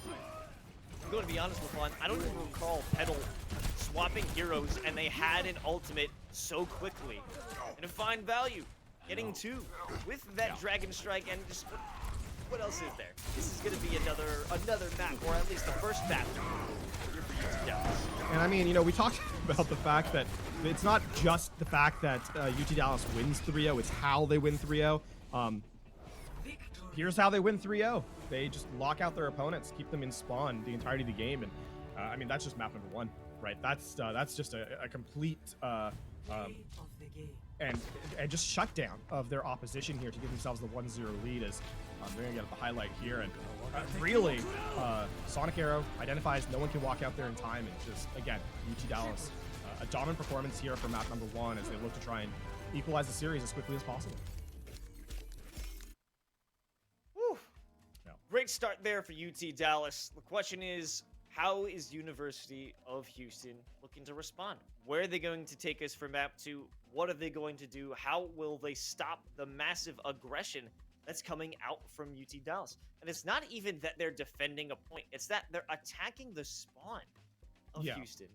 I'm going to be honest with one. I don't even recall Petal swapping heroes, and they had an ultimate so quickly. And to find value, getting two with that Dragon Strike, and just what else is there? This is going to be another map, or at least the first map here for UT Dallas. And I mean, we talked about the fact that it's not just the fact that UT Dallas wins 3-0, it's how they win 3-0. Here's how they win 3-0. They just lock out their opponents, keep them in spawn the entirety of the game, and I mean, that's just map number 1, right? That's just a complete and just shutdown of their opposition here to give themselves the 1-0 lead. As they're gonna get the highlight here, and really, Sonic Arrow identifies no one can walk out there in time, and just again, UT Dallas, a dominant performance here for map number 1 as they look to try and equalize the series as quickly as possible. Great start there for UT Dallas. The question is, how is University of Houston looking to respond? Where are they going to take us for map 2? What are they going to do? How will they stop the massive aggression that's coming out from UT Dallas? And it's not even that they're defending a point. It's that they're attacking the spawn of Houston.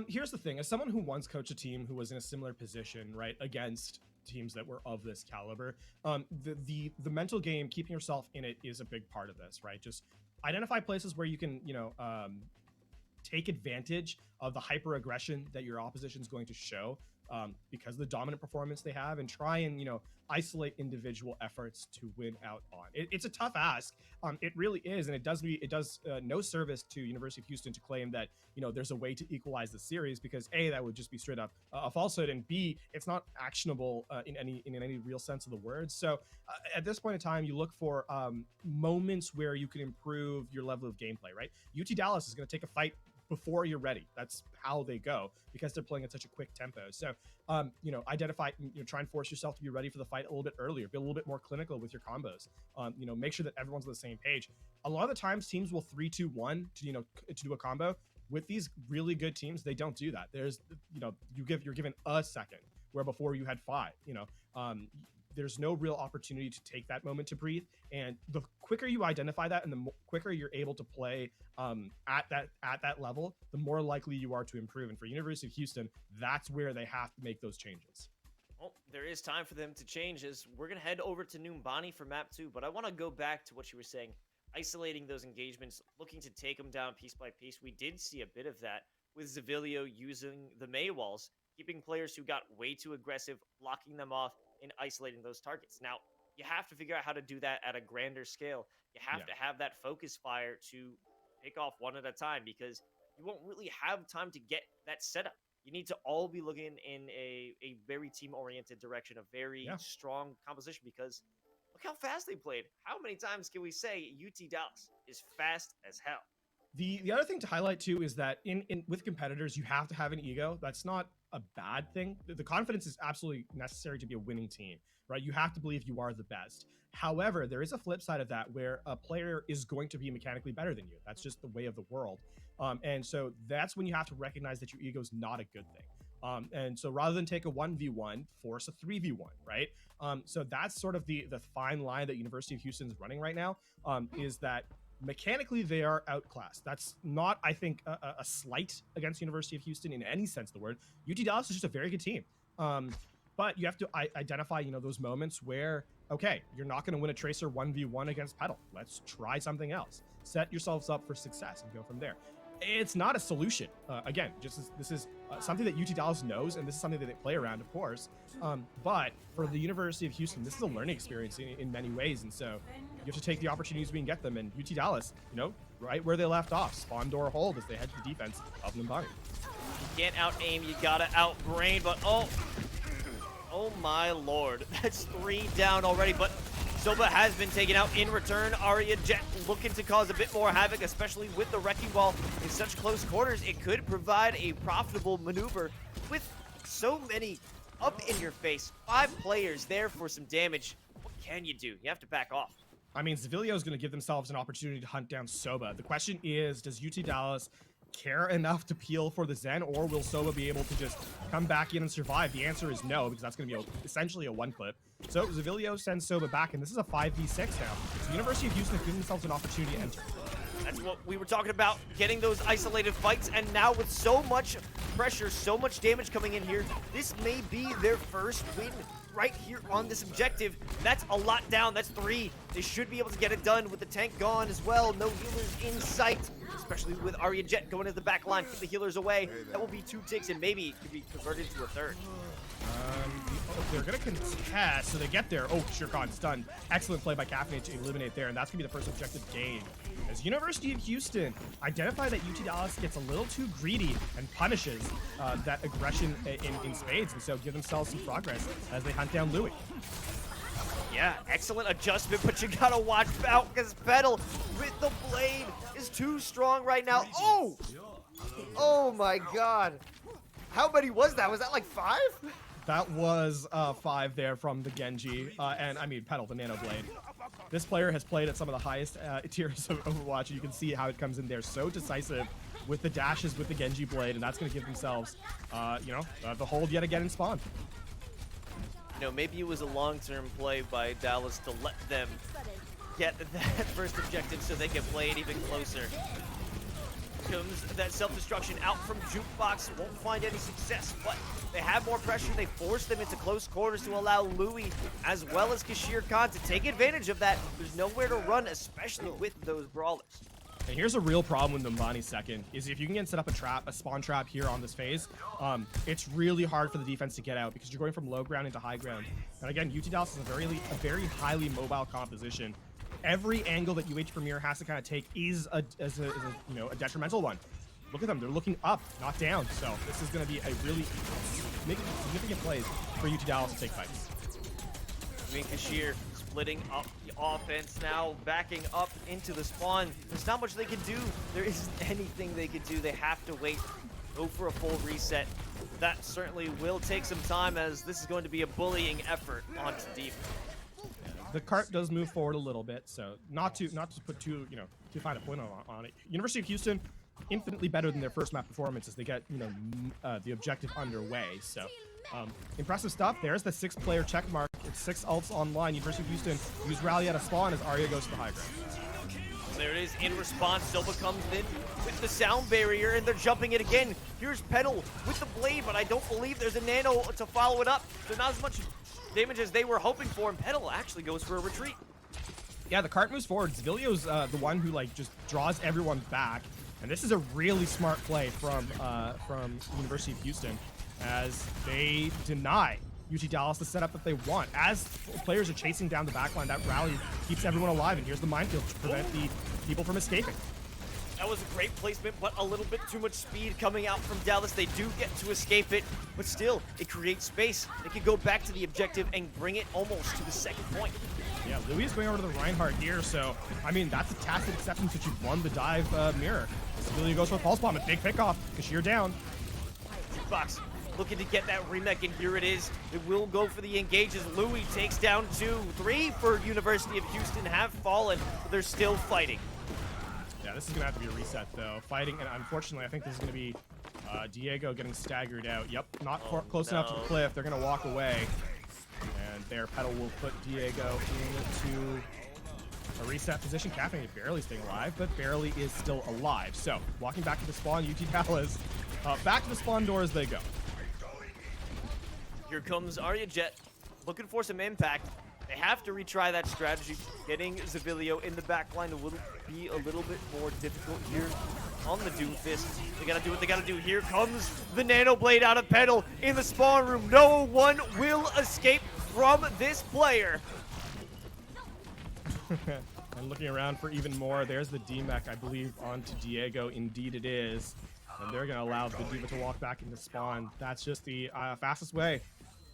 Here's the thing. As someone who once coached a team who was in a similar position, right, against teams that were of this caliber, the mental game, keeping yourself in it, is a big part of this, right? Just identify places where you can, take advantage of the hyper aggression that your opposition is going to show, because of the dominant performance they have, and try and isolate individual efforts to win out on. It's a tough ask. It really is, and it does no service to University of Houston to claim that there's a way to equalize the series, because A, that would just be straight up a falsehood, and B, it's not actionable in any real sense of the word. So at this point in time, you look for moments where you can improve your level of gameplay. Right? UT Dallas is going to take a fight before you're ready. That's how they go, because they're playing at such a quick tempo. So, identify, try and force yourself to be ready for the fight a little bit earlier, be a little bit more clinical with your combos. Make sure that everyone's on the same page. A lot of the times teams will 3-2-1 to do a combo. With these really good teams, they don't do that. There's, you're given a second, where before you had 5, there's no real opportunity to take that moment to breathe. And the quicker you identify that, and the quicker you're able to play at that level, the more likely you are to improve. And for University of Houston, that's where they have to make those changes. Well, there is time for them to change, as we're going to head over to Numbani for map 2. But I want to go back to what you were saying, isolating those engagements, looking to take them down piece by piece. We did see a bit of that with Zavilio using the May walls, keeping players who got way too aggressive, blocking them off, and isolating those targets. Now, you have to figure out how to do that at a grander scale. You have to have that focus fire to pick off one at a time, because you won't really have time to get that setup. You need to all be looking in a very team-oriented direction, a very strong composition, because look how fast they played. How many times can we say UT Dallas is fast as hell? The other thing to highlight too is that with competitors, you have to have an ego. That's not a bad thing. The confidence is absolutely necessary to be a winning team, right? You have to believe you are the best. However, there is a flip side of that, where a player is going to be mechanically better than you. That's just the way of the world. And so that's when you have to recognize that your ego is not a good thing. And so rather than take a 1v1, force a 3v1, right? So that's sort of the fine line that University of Houston is running right now, is that mechanically they are outclassed. That's not, I think, a slight against University of Houston in any sense of the word. UT Dallas is just a very good team. But you have to identify, those moments where, okay, you're not going to win a Tracer 1v1 against Petal. Let's try something else. Set yourselves up for success and go from there. It's not a solution. Again, this is something that UT Dallas knows, and this is something that they play around, of course. But for the University of Houston, this is a learning experience in many ways, and so you have to take the opportunities we can get them. And UT Dallas, right where they left off, spawn door hold as they head to the defense of Numbani. You can't out aim, you gotta out brain, but oh my lord, that's 3 down already. But Soba has been taken out in return. Arya Jet looking to cause a bit more havoc, especially with the Wrecking Ball in such close quarters. It could provide a profitable maneuver with so many up in your face. 5 players there for some damage. What can you do? You have to back off. I mean, Zavilio is going to give themselves an opportunity to hunt down Soba. The question is, does UT Dallas care enough to peel for the Zen, or will Soba be able to just come back in and survive? The answer is no, because that's going to be essentially a 1-clip. So Zavilio sends Soba back, and this is a 5v6 now. So University of Houston has given themselves an opportunity to enter. That's what we were talking about, getting those isolated fights, and now with so much pressure, so much damage coming in here, this may be their first win right here on this objective. That's a lot down. That's 3. They should be able to get it done with the tank gone as well. No healers in sight, especially with Arya Jet going to the back line. Keep the healers away. That will be 2 ticks, and maybe it could be converted to a 3rd. They're going to contest, so they get there. Oh, Shirkan stunned. Excellent play by Caffeinate to eliminate there, and that's going to be the first objective gain. As University of Houston identify that UT Dallas gets a little too greedy and punishes that aggression in spades, and so give themselves some progress as they hunt down Louis. Yeah, excellent adjustment, but you gotta watch out because Petal with the blade is too strong right now. Oh my god. How many was that? Was that like 5? That was 5 there from the Genji, and I mean Petal, the Nano Blade. This player has played at some of the highest tiers of Overwatch, and you can see how it comes in there so decisive with the dashes with the Genji Blade, and that's going to give themselves, the hold yet again in spawn. Maybe it was a long-term play by Dallas to let them get that first objective so they can play it even closer. Comes that self-destruction out from Jukebox, won't find any success, but they have more pressure. They force them into close quarters to allow Louis as well as Kashir Khan to take advantage of that. There's nowhere to run, especially with those brawlers. And here's a real problem with Numbani second, is if you can set up a spawn trap here on this phase, it's really hard for the defense to get out because you're going from low ground into high ground. And again, UT Dallas is a very highly mobile composition. Every angle that UH Premier has to kind of take is a detrimental one. Look at them, they're looking up, not down. So this is going to be a really significant plays for UT Dallas to take fights. Kashir splitting up the offense now, backing up into the spawn. There's not much they can do. There isn't anything they can do. They have to wait, go for a full reset. That certainly will take some time, as this is going to be a bullying effort onto defense. The cart does move forward a little bit, so not to put too fine a point on it. University of Houston, infinitely better than their first map performance as they get the objective underway. So impressive stuff. There's the 6-player check mark. It's 6 ults online. University of Houston use rally out of spawn as Arya goes to the high ground. There it is. In response, Soba comes in with the sound barrier, and they're jumping it again. Here's Petal with the blade, but I don't believe there's a nano to follow it up. So not as much damage as they were hoping for, and Petal actually goes for a retreat. Yeah, the cart moves forward. Zavilio's the one who just draws everyone back, and this is a really smart play from University of Houston as they deny UT Dallas the setup that they want. As players are chasing down the backline, that rally keeps everyone alive, and here's the minefield to prevent the people from escaping. That was a great placement, but a little bit too much speed coming out from Dallas. They do get to escape it, but still, it creates space. They can go back to the objective and bring it almost to the second point. Yeah, Louis is going over to the Reinhardt here, so, I mean, that's a tacit acceptance that you've won the dive mirror. Zavilio goes for a pulse bomb, a big pickoff. Kashir down. Jukebox looking to get that remake, and here it is. It will go for the engages. Louis takes down 2. 3 for University of Houston have fallen, but they're still fighting. Yeah, this is going to have to be a reset, though. Fighting, and unfortunately, I think this is going to be Diego getting staggered out. Yep, not close enough to the cliff. They're going to walk away. And their Petal will put Diego into a reset position. Caffeine barely staying alive, but barely is still alive. So, walking back to the spawn, UT Dallas. Back to the spawn doors they go. Here comes Arya Jet, looking for some impact. They have to retry that strategy. Getting Zavilio in the back line will be a little bit more difficult here on the Doomfist. They gotta do what they gotta do. Here comes the Nano Blade out of Petal in the spawn room. No one will escape from this player. And looking around for even more, there's the D-Mech, I believe, onto Diego. Indeed it is. And they're going to allow the D.Va to walk back into spawn. That's just the fastest way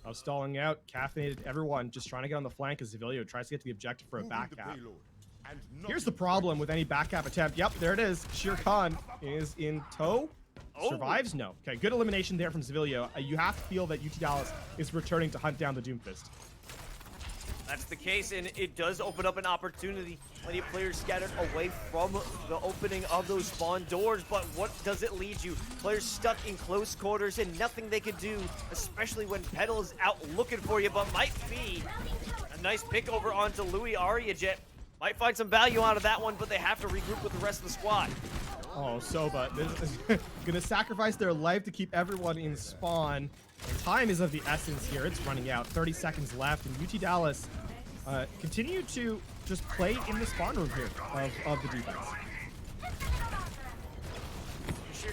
of stalling out. Caffeinated everyone, just trying to get on the flank as Zavilio tries to get to the objective for a back cap. Here's the problem with any back cap attempt. Yep, there it is. Shere Khan is in tow. Survives? No. Okay, good elimination there from Zavilio. You have to feel that UT Dallas is returning to hunt down the Doomfist. That's the case, and it does open up an opportunity. Plenty of players scattered away from the opening of those spawn doors, but what does it lead you? Players stuck in close quarters and nothing they could do, especially when Petal is out looking for you, but might be a nice pick over onto Louis. Arya Jet might find some value out of that one, but they have to regroup with the rest of the squad. Oh, Soba, gonna sacrifice their life to keep everyone in spawn. Time is of the essence here. It's running out. 30 seconds left, and UT Dallas continue to just play in the spawn room here of the defense. Shere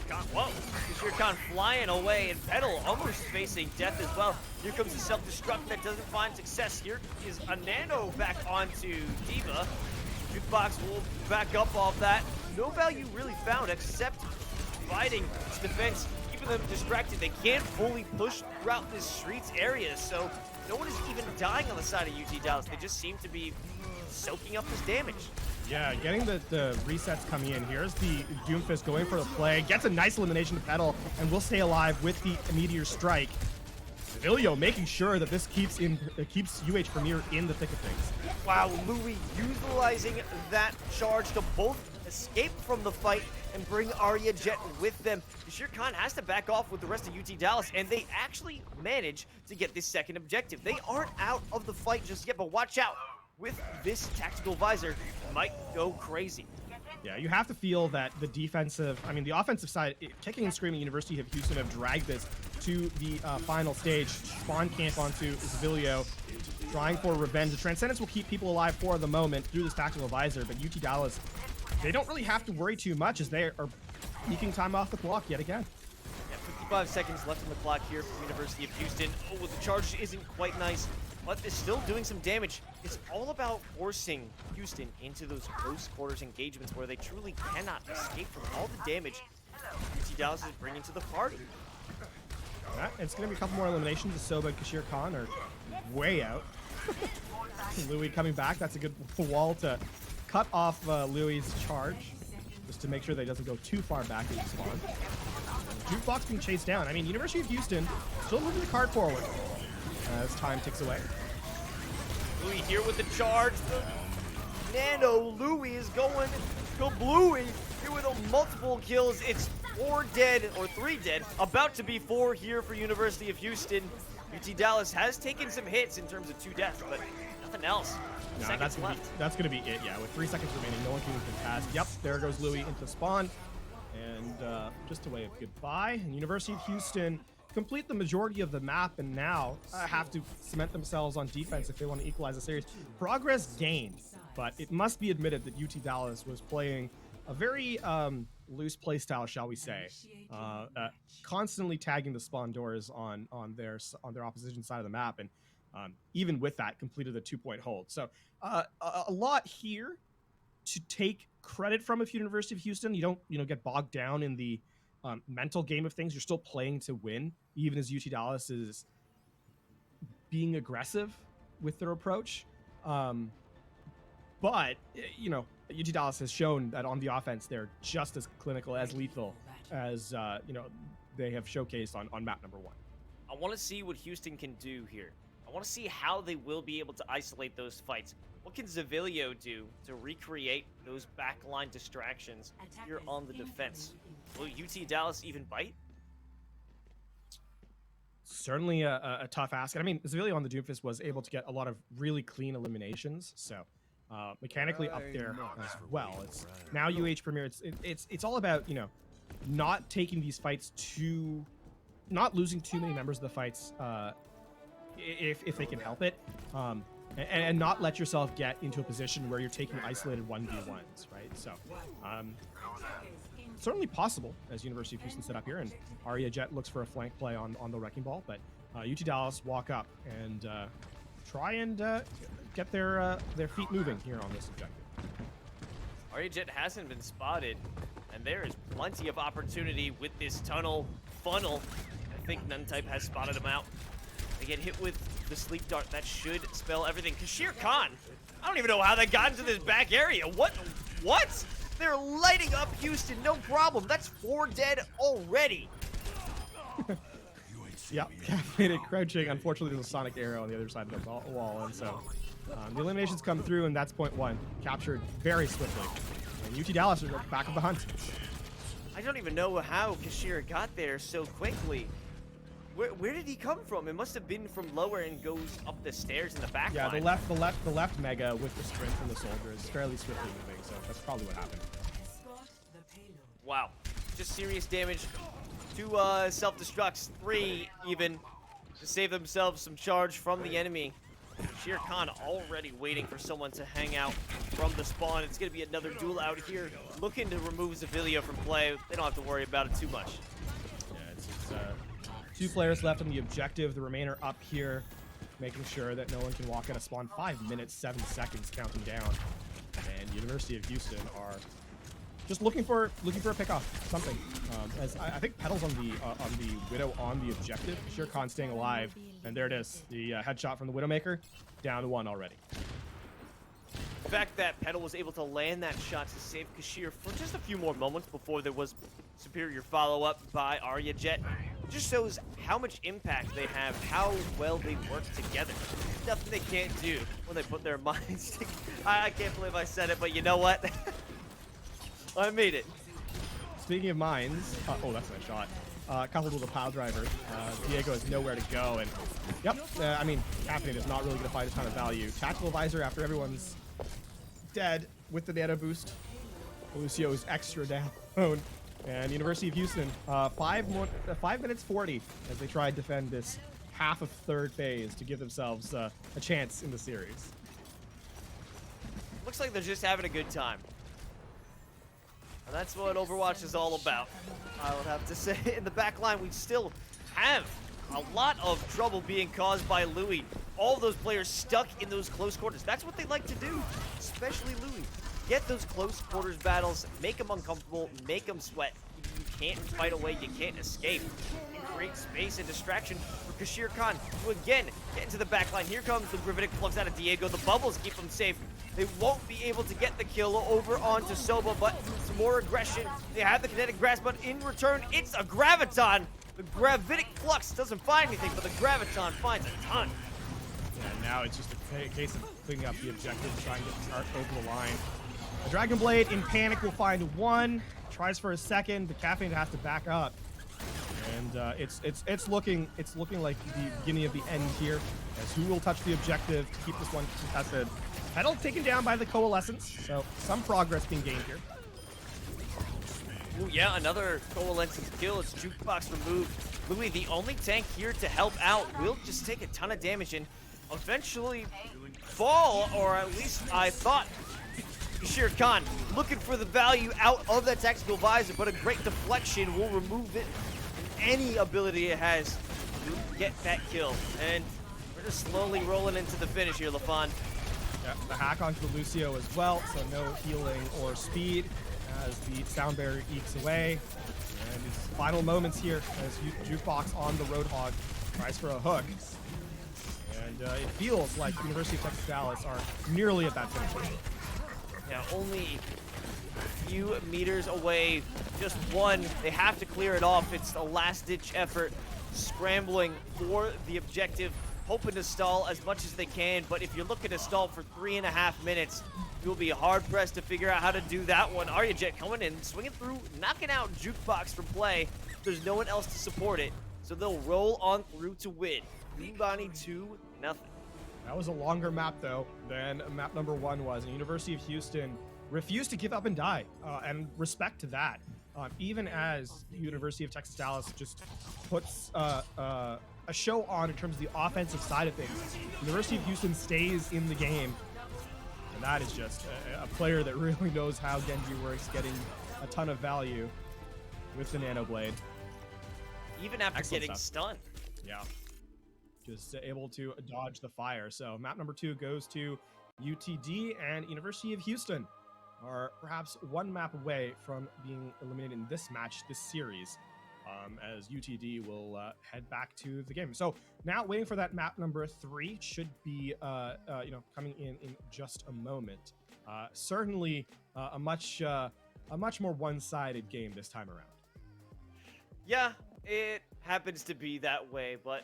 Khan flying away, and Petal almost facing death as well. Here comes the self-destruct that doesn't find success. Here is a Nano back onto D.Va. Jukebox will back up off that. No value really found except fighting its defense, keeping them distracted. They can't fully push throughout this streets area, so no one is even dying on the side of UT Dallas. They just seem to be soaking up this damage. Yeah, getting the resets coming in. Here's the Doomfist going for the play. Gets a nice elimination to Petal, and will stay alive with the Meteor Strike. Zavilio making sure that this keeps UH Premier in the thick of things. Wow, Louis utilizing that charge to both escape from the fight and bring Arya Jet with them. Shere Khan has to back off with the rest of UT Dallas, and they actually manage to get this second objective. They aren't out of the fight just yet, but watch out. With this tactical visor, might go crazy. Yeah, you have to feel that the offensive side, Kicking and Screaming University of Houston have dragged this to the final stage. Spawn camp onto Zavilio, trying for revenge. The Transcendence will keep people alive for the moment through this tactical visor, but UT Dallas, they don't really have to worry too much as they are eking time off the clock yet again. Yeah, 55 seconds left on the clock here from University of Houston. Oh, the charge isn't quite nice, but it's still doing some damage. It's all about forcing Houston into those close quarters engagements where they truly cannot escape from all the damage UT Dallas is bringing to the party. Right, it's going to be a couple more eliminations. The Soba and Shere Khan are way out. Louis coming back. That's a good wall to cut off Louis' charge, just to make sure that he doesn't go too far back into spawn. Jukebox being chased down. I mean, University of Houston still moving the card forward as time ticks away. Louis here with the charge. Nano Louis is going go Bluey here with multiple kills. It's 4 dead, or 3 dead, about to be 4 here for University of Houston. UT Dallas has taken some hits in terms of 2 deaths, but nothing else. No, Seconds that's gonna be it. Yeah, with 3 seconds remaining, no one can even contest. Yep, there goes Louis into spawn, and just a way of goodbye. And University of Houston complete the majority of the map, and now have to cement themselves on defense if they want to equalize the series. Progress gained, but it must be admitted that UT Dallas was playing a very loose play style, shall we say, constantly tagging the spawn doors on their opposition side of the map, and even with that, completed a 2-point hold. So a lot here to take credit from if you're University of Houston. You don't get bogged down in the mental game of things. You're still playing to win, even as UT Dallas is being aggressive with their approach. But UT Dallas has shown that on the offense they're just as clinical, as lethal as they have showcased on map number 1. I want to see what Houston can do here. I want to see how they will be able to isolate those fights. What can Zavilio do to recreate those backline distractions here on the defense? Will UT Dallas even bite? Certainly a tough ask. I mean, Zavilio on the Doomfist was able to get a lot of really clean eliminations, so mechanically up there as well. It's now UH Premier. It's all about, you know, not taking these fights not losing too many members of the fights if they can help it, and not let yourself get into a position where you're taking isolated 1v1s, right? So certainly possible as University of Houston set up here, and Arya Jet looks for a flank play on the Wrecking Ball, but UT Dallas walk up and try and get their feet moving here on this objective. Arya Jet hasn't been spotted, and there is plenty of opportunity with this tunnel funnel. I think Nuntype has spotted him out. They get hit with the sleep dart. That should spell everything. Kashir Khan, I don't even know how they got into this back area. What? They're lighting up Houston, no problem. That's 4 dead already. Yeah, caffeinated crouching. Unfortunately, there's a sonic arrow on the other side of the wall, and so the eliminations come through, and that's point 1. Captured very swiftly. And UT Dallas are back of the hunt. I don't even know how Kashir got there so quickly. Where did he come from? It must have been from lower and goes up the stairs in the back Yeah, line. the left mega with the sprint from the soldier is fairly swiftly moving, so that's probably what happened. Wow, just serious damage. 2 self-destructs, 3 even, to save themselves some charge from the enemy. Shere Khan already waiting for someone to hang out from the spawn. It's going to be another duel out here, looking to remove Zavilia from play. They don't have to worry about it too much. Yeah, it's 2 players left on the objective. The remainder up here, making sure that no one can walk out of spawn. 5 minutes, 7 seconds counting down. And University of Houston are just looking for a pickoff, something. As I think Petal's on the Widow on the objective. Shere Khan staying alive, and there it is. The headshot from the Widowmaker, down to 1 already. The fact that Petal was able to land that shot to save Kashir for just a few more moments before there was superior follow-up by Arya Jet just shows how much impact they have, how well they work together. Nothing they can't do when they put their minds together. I can't believe I said it, but you know what? I made it. Speaking of mines, oh, that's a nice shot. Coupled with a pile driver, Diego has nowhere to go, and yep, I mean, Caffeine is not really going to find a ton of value. Tactical visor after everyone's dead with the nano boost. Lucio is extra down, and University of Houston, 5 minutes 40 as they try to defend this half of third phase to give themselves a chance in the series. Looks like they're just having a good time. And that's what Overwatch is all about. I would have to say, in the back line, we still have a lot of trouble being caused by Louis. All of those players stuck in those close quarters. That's what they like to do, especially Louis. Get those close quarters battles, make them uncomfortable, make them sweat. You can't fight away, you can't escape. You create space and distraction for Kashir Khan, who again, get into the back line. Here comes the Gravitic Flux out of Diego. The bubbles keep them safe. They won't be able to get the kill over onto Soba, but some more aggression. They have the kinetic grasp, but in return, it's a Graviton. The Gravitic Flux doesn't find anything, but the Graviton finds a ton. Yeah, now it's just a case of cleaning up the objective, trying to get the chart over the line. The Dragon Blade in panic will find 1, tries for a second. The Caffeine has to back up, and it's looking like the beginning of the end here. As who will touch the objective to keep this one contested? Petal taken down by the Coalescence, so some progress being gained here. Ooh, yeah, another Coalescence kill. It's Jukebox removed. Louis, the only tank here to help out, will just take a ton of damage and eventually fall, or at least I thought. Kashir Khan looking for the value out of that tactical visor, but a great deflection will remove it. Any ability it has to get that kill. And we're just slowly rolling into the finish here, LaFon. Yeah, the hack onto the Lucio as well, so no healing or speed as the sound barrier ekes away. And it's final moments here as Jukebox on the Roadhog tries for a hook. And it feels like University of Texas Dallas are nearly at that finish line. Now only a few meters away, just 1. They have to clear it off. It's a last-ditch effort, scrambling for the objective, hoping to stall as much as they can. But if you're looking to stall for 3.5 minutes, you'll be hard-pressed to figure out how to do that one. Arya Jet coming in, swinging through, knocking out Jukebox from play. There's no one else to support it, so they'll roll on through to win. Lean 2-0. That was a longer map, though, than map number 1 was. And University of Houston refused to give up and die, and respect to that. Even as University of Texas Dallas just puts a show on in terms of the offensive side of things, University of Houston stays in the game. And that is just a player that really knows how Genji works, getting a ton of value with the Nano Blade. Even after Excellent getting stuff. stunned. Yeah. Just able to dodge the fire. So map number 2 goes to UTD, and University of Houston are perhaps one map away from being eliminated in this match, this series, as UTD will head back to the game. So now waiting for that map number 3 should be coming in just a moment. Certainly a much more one-sided game this time around. Yeah, it happens to be that way, but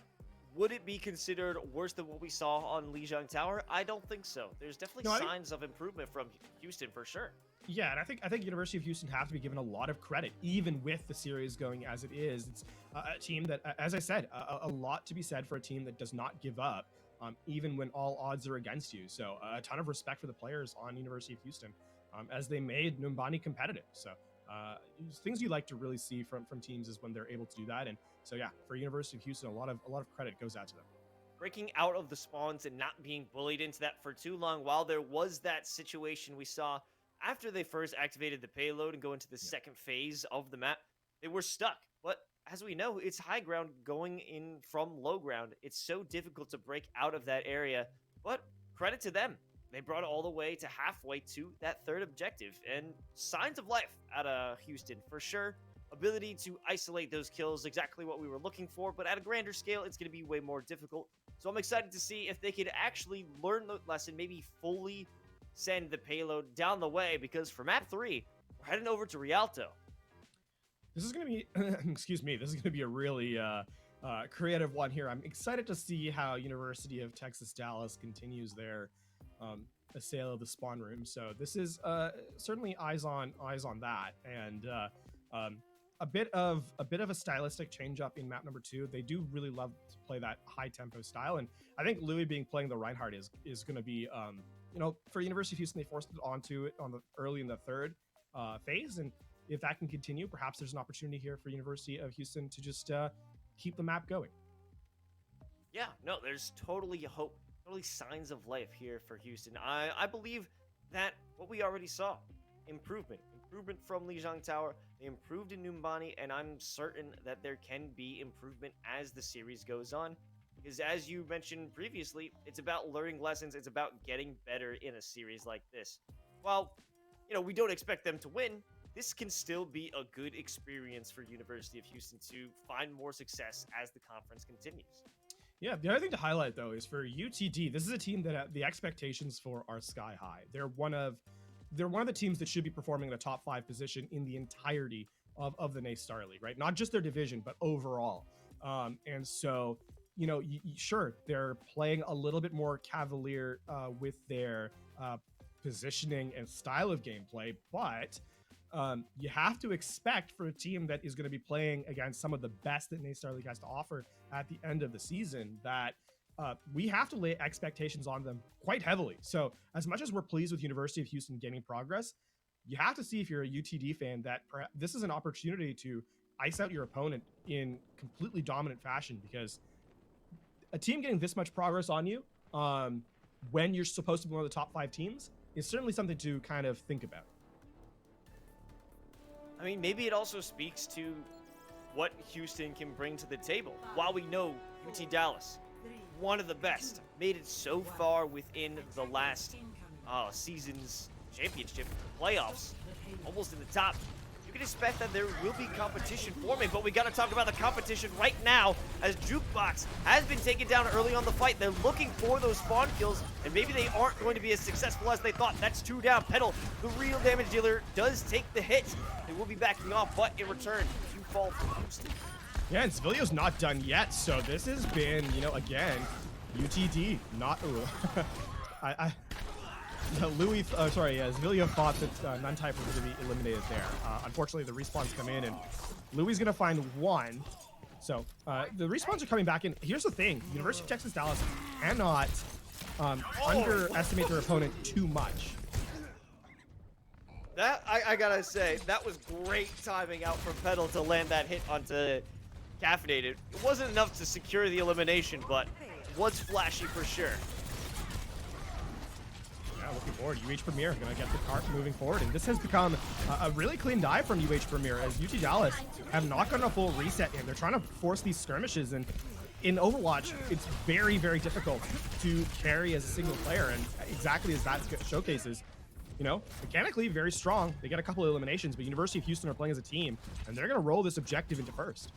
would it be considered worse than what we saw on Lijiang Tower? I don't think so. There's definitely signs of improvement from Houston for sure. Yeah, and I think University of Houston have to be given a lot of credit, even with the series going as it is. It's a team that, as I said, a lot to be said for a team that does not give up, even when all odds are against you. So a ton of respect for the players on University of Houston, as they made Numbani competitive. So things you like to really see from teams is when they're able to do that. And so yeah, for University of Houston, a lot of credit goes out to them. Breaking out of the spawns and not being bullied into that for too long, while there was that situation we saw after they first activated the payload and go into the second phase of the map, they were stuck. But as we know, it's high ground going in from low ground. It's so difficult to break out of that area, but credit to them. They brought it all the way to halfway to that third objective, and signs of life out of Houston for sure. Ability to isolate those kills, exactly what we were looking for, but at a grander scale, it's going to be way more difficult. So I'm excited to see if they could actually learn the lesson, maybe fully send the payload down the way, because for map 3, we're heading over to Rialto. This is going to be, excuse me, this is going to be a really creative one here. I'm excited to see how University of Texas Dallas continues their assail of the spawn room. So this is certainly eyes on that, and a bit of a stylistic change up in map number 2. They do really love to play that high tempo style, and I think Louis playing the Reinhardt is going to be for University of Houston, they forced it onto it early in the third phase, and if that can continue, perhaps there's an opportunity here for University of Houston to just keep the map going. Yeah, no, there's totally hope, totally signs of life here for Houston. I believe that what we already saw, improvement from Lijiang Tower, they improved in Numbani, and I'm certain that there can be improvement as the series goes on. Because as you mentioned previously, it's about learning lessons, it's about getting better in a series like this. While, we don't expect them to win, this can still be a good experience for University of Houston to find more success as the conference continues. Yeah, the other thing to highlight, though, is for UTD, this is a team that the expectations for are sky high. They're one of the teams that should be performing in a top 5 position in the entirety of the NACE Starleague, right? Not just their division, but overall. And so, sure, they're playing a little bit more cavalier with their positioning and style of gameplay, but you have to expect for a team that is going to be playing against some of the best that NACE Starleague has to offer at the end of the season that we have to lay expectations on them quite heavily. So as much as we're pleased with University of Houston gaining progress, you have to see, if you're a UTD fan, that this is an opportunity to ice out your opponent in completely dominant fashion, because a team getting this much progress on you when you're supposed to be one of the top 5 teams is certainly something to kind of think about. I mean, maybe it also speaks to what Houston can bring to the table. While we know UT Dallas, one of the best, made it so far within the last season's championship playoffs, almost in the top. You can expect that there will be competition forming, but we got to talk about the competition right now, as Jukebox has been taken down early on the fight. They're looking for those spawn kills, and maybe they aren't going to be as successful as they thought. That's 2 down. Petal, the real damage dealer, does take the hit. They will be backing off, but in return, 2 fall from Houston. Yeah, and Civilio's not done yet, so this has been, again, UTD, not... Civilio thought that Untitled was going to be eliminated there. Unfortunately, the respawns come in, and Louis is going to find 1. So the respawns are coming back in. Here's the thing. University of Texas Dallas cannot underestimate their opponent too much. That I gotta say, that was great timing out from Petal to land that hit onto Caffeinated. It wasn't enough to secure the elimination, but was flashy for sure. Yeah, looking forward. UH Premier gonna get the cart moving forward, and this has become a really clean dive from UH Premier as UT Dallas have not gotten a full reset in. They're trying to force these skirmishes, and in Overwatch, it's very, very difficult to carry as a single player, and exactly as that showcases, you know, mechanically very strong. They get a couple of eliminations, but University of Houston are playing as a team, and they're gonna roll this objective into first.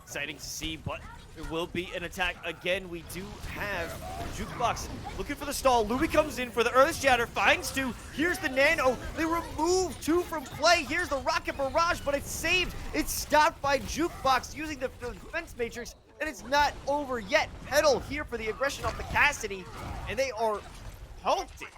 Exciting to see, but there will be an attack again. We do have Jukebox looking for the stall. Louis comes in for the Earth Shatter, finds 2. Here's the Nano. They remove 2 from play. Here's the Rocket Barrage, but it's saved. It's stopped by Jukebox using the defense matrix, and it's not over yet. Petal here for the aggression off the Cassidy, and they are halted.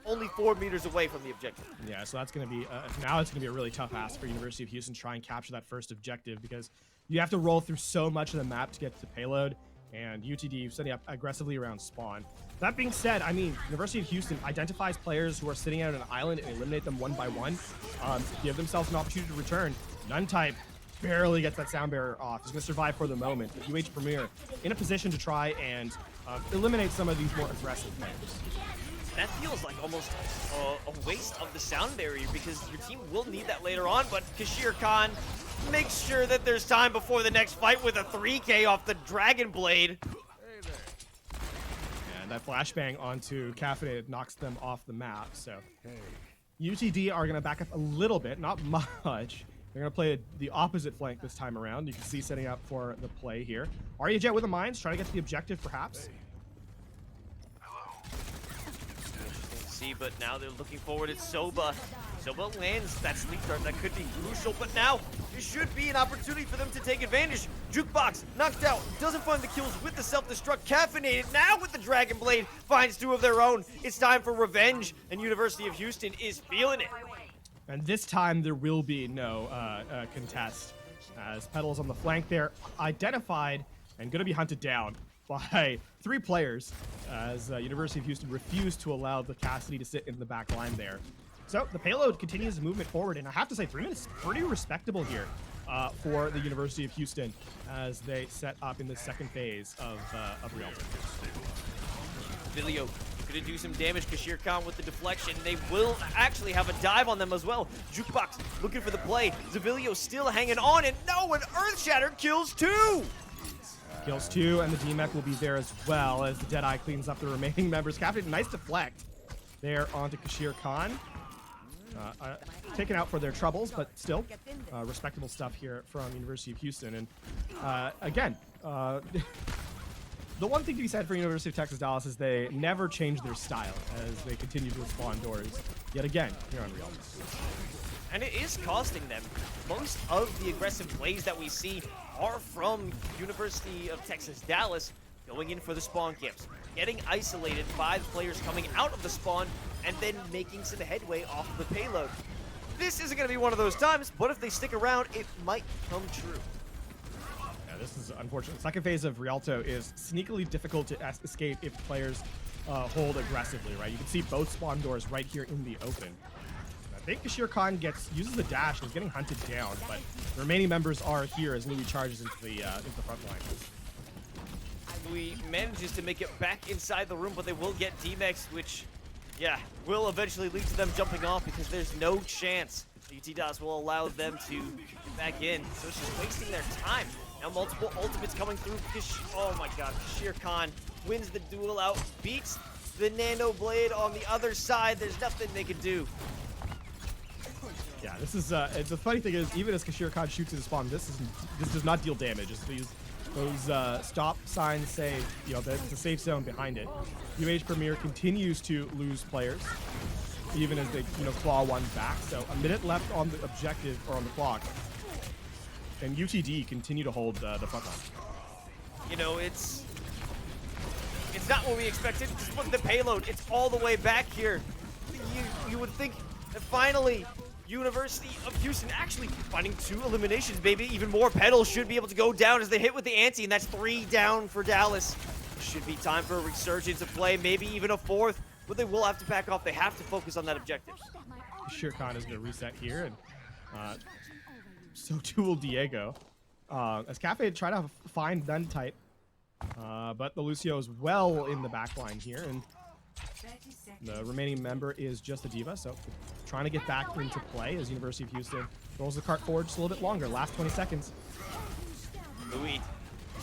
Only 4 meters away from the objective. Yeah, so that's going to be, now it's going to be a really tough ask for University of Houston to try and capture that first objective, because you have to roll through so much of the map to get to the payload, and UTD setting up aggressively around spawn. That being said, I mean, University of Houston identifies players who are sitting out on an island and eliminate them one by one, give themselves an opportunity to return. Nuntype barely gets that sound barrier off. He's going to survive for the moment. But UH Premier in a position to try and eliminate some of these more aggressive players. That feels like almost a waste of the sound barrier, because your team will need that later on, but Kashir Khan makes sure that there's time before the next fight with a 3K off the Dragon Blade. And that flashbang onto Caffeinated knocks them off the map, so UTD are going to back up a little bit, not much. They're going to play the opposite flank this time around. You can see setting up for the play here. Arya Jet with the mines, trying to get to the objective perhaps. But now they're looking forward at Soba. Soba lands that sleep dart that could be crucial, but now there should be an opportunity for them to take advantage. Jukebox knocked out, doesn't find the kills with the self-destruct. Caffeinated now with the Dragon Blade, finds 2 of their own. It's time for revenge, and University of Houston is feeling it. And this time there will be no contest, as Petal's on the flank there, identified and going to be hunted down by 3 players, as University of Houston refused to allow the Cassidy to sit in the back line there. So the payload continues movement forward, and I have to say 3 minutes pretty respectable here for the University of Houston as they set up in the second phase of Rialto. Vilio gonna do some damage. Kashir Khan with the deflection. They will actually have a dive on them as well. Jukebox looking for the play. Zavilio still hanging on, and no, an Earth Shatter kills 2! Kills 2, and the DMEC will be there as well as the Deadeye cleans up the remaining members. Captain, nice deflect there onto Kashir Khan. Taken out for their troubles, but still respectable stuff here from University of Houston. And again, the one thing to be said for University of Texas Dallas is they never change their style as they continue to spawn doors yet again here on Real. And it is costing them. Most of the aggressive plays that we see are from University of Texas Dallas going in for the spawn camps, getting isolated by the players coming out of the spawn, and then making some headway off of the payload. This isn't going to be one of those times, but if they stick around, it might come true. Yeah, this is unfortunate. Second phase of Rialto is sneakily difficult to escape if players hold aggressively, right? You can see both spawn doors right here in the open. I think Kashir Khan uses the dash and is getting hunted down, but the remaining members are here as Louis charges into the front line. Louis manages to make it back inside the room, but they will get DMEX, which, yeah, will eventually lead to them jumping off because there's no chance UT Dallas will allow them to get back in. So it's just wasting their time. Now multiple ultimates coming through. Oh my god, Kashir Khan wins the duel out, beats the Nano Blade on the other side. There's nothing they can do. Yeah, this is the funny thing is, even as Kashir Khan shoots his spawn, this does not deal damage. It's those stop signs say, you know, that it's a safe zone behind it. UH Premier continues to lose players, even as they, you know, claw one back. So a minute left on the objective, or on the clock, and UTD continue to hold the front line. You know, it's not what we expected. Just look at the payload. It's all the way back here. You would think that finally University of Houston actually finding 2 eliminations, baby. Even more Petal should be able to go down as they hit with the ante, and that's 3 down for Dallas. Should be time for a resurgence of play, maybe even a fourth, but they will have to back off. They have to focus on that objective. Shirkan is going to reset here, and so too will Diego. As Cafe try to find Untitled, but the Lucio is well in the back line here, and the remaining member is just the D.Va, so trying to get back into play as University of Houston rolls the cart forward just a little bit longer. Last 20 seconds. Louis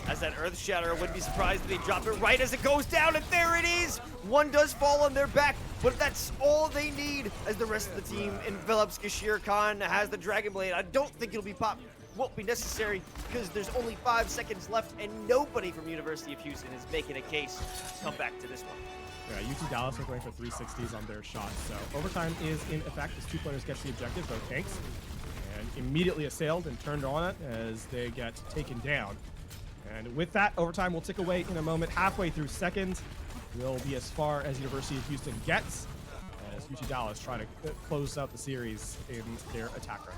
has that Earth Shatter. I wouldn't be surprised if they drop it right as it goes down, and there it is! One does fall on their back, but that's all they need as the rest of the team envelops. Gashir Khan has the Dragon Blade. I don't think it'll be won't be necessary because there's only 5 seconds left, and nobody from University of Houston is making a case to come back to this one. Yeah, UT Dallas are going for 360s on their shots, so overtime is in effect as 2 players get the objective, both tanks, and immediately assailed and turned on it as they get taken down. And with that, overtime will tick away in a moment. Halfway through seconds, will be as far as University of Houston gets, as UT Dallas try to close out the series in their attack run.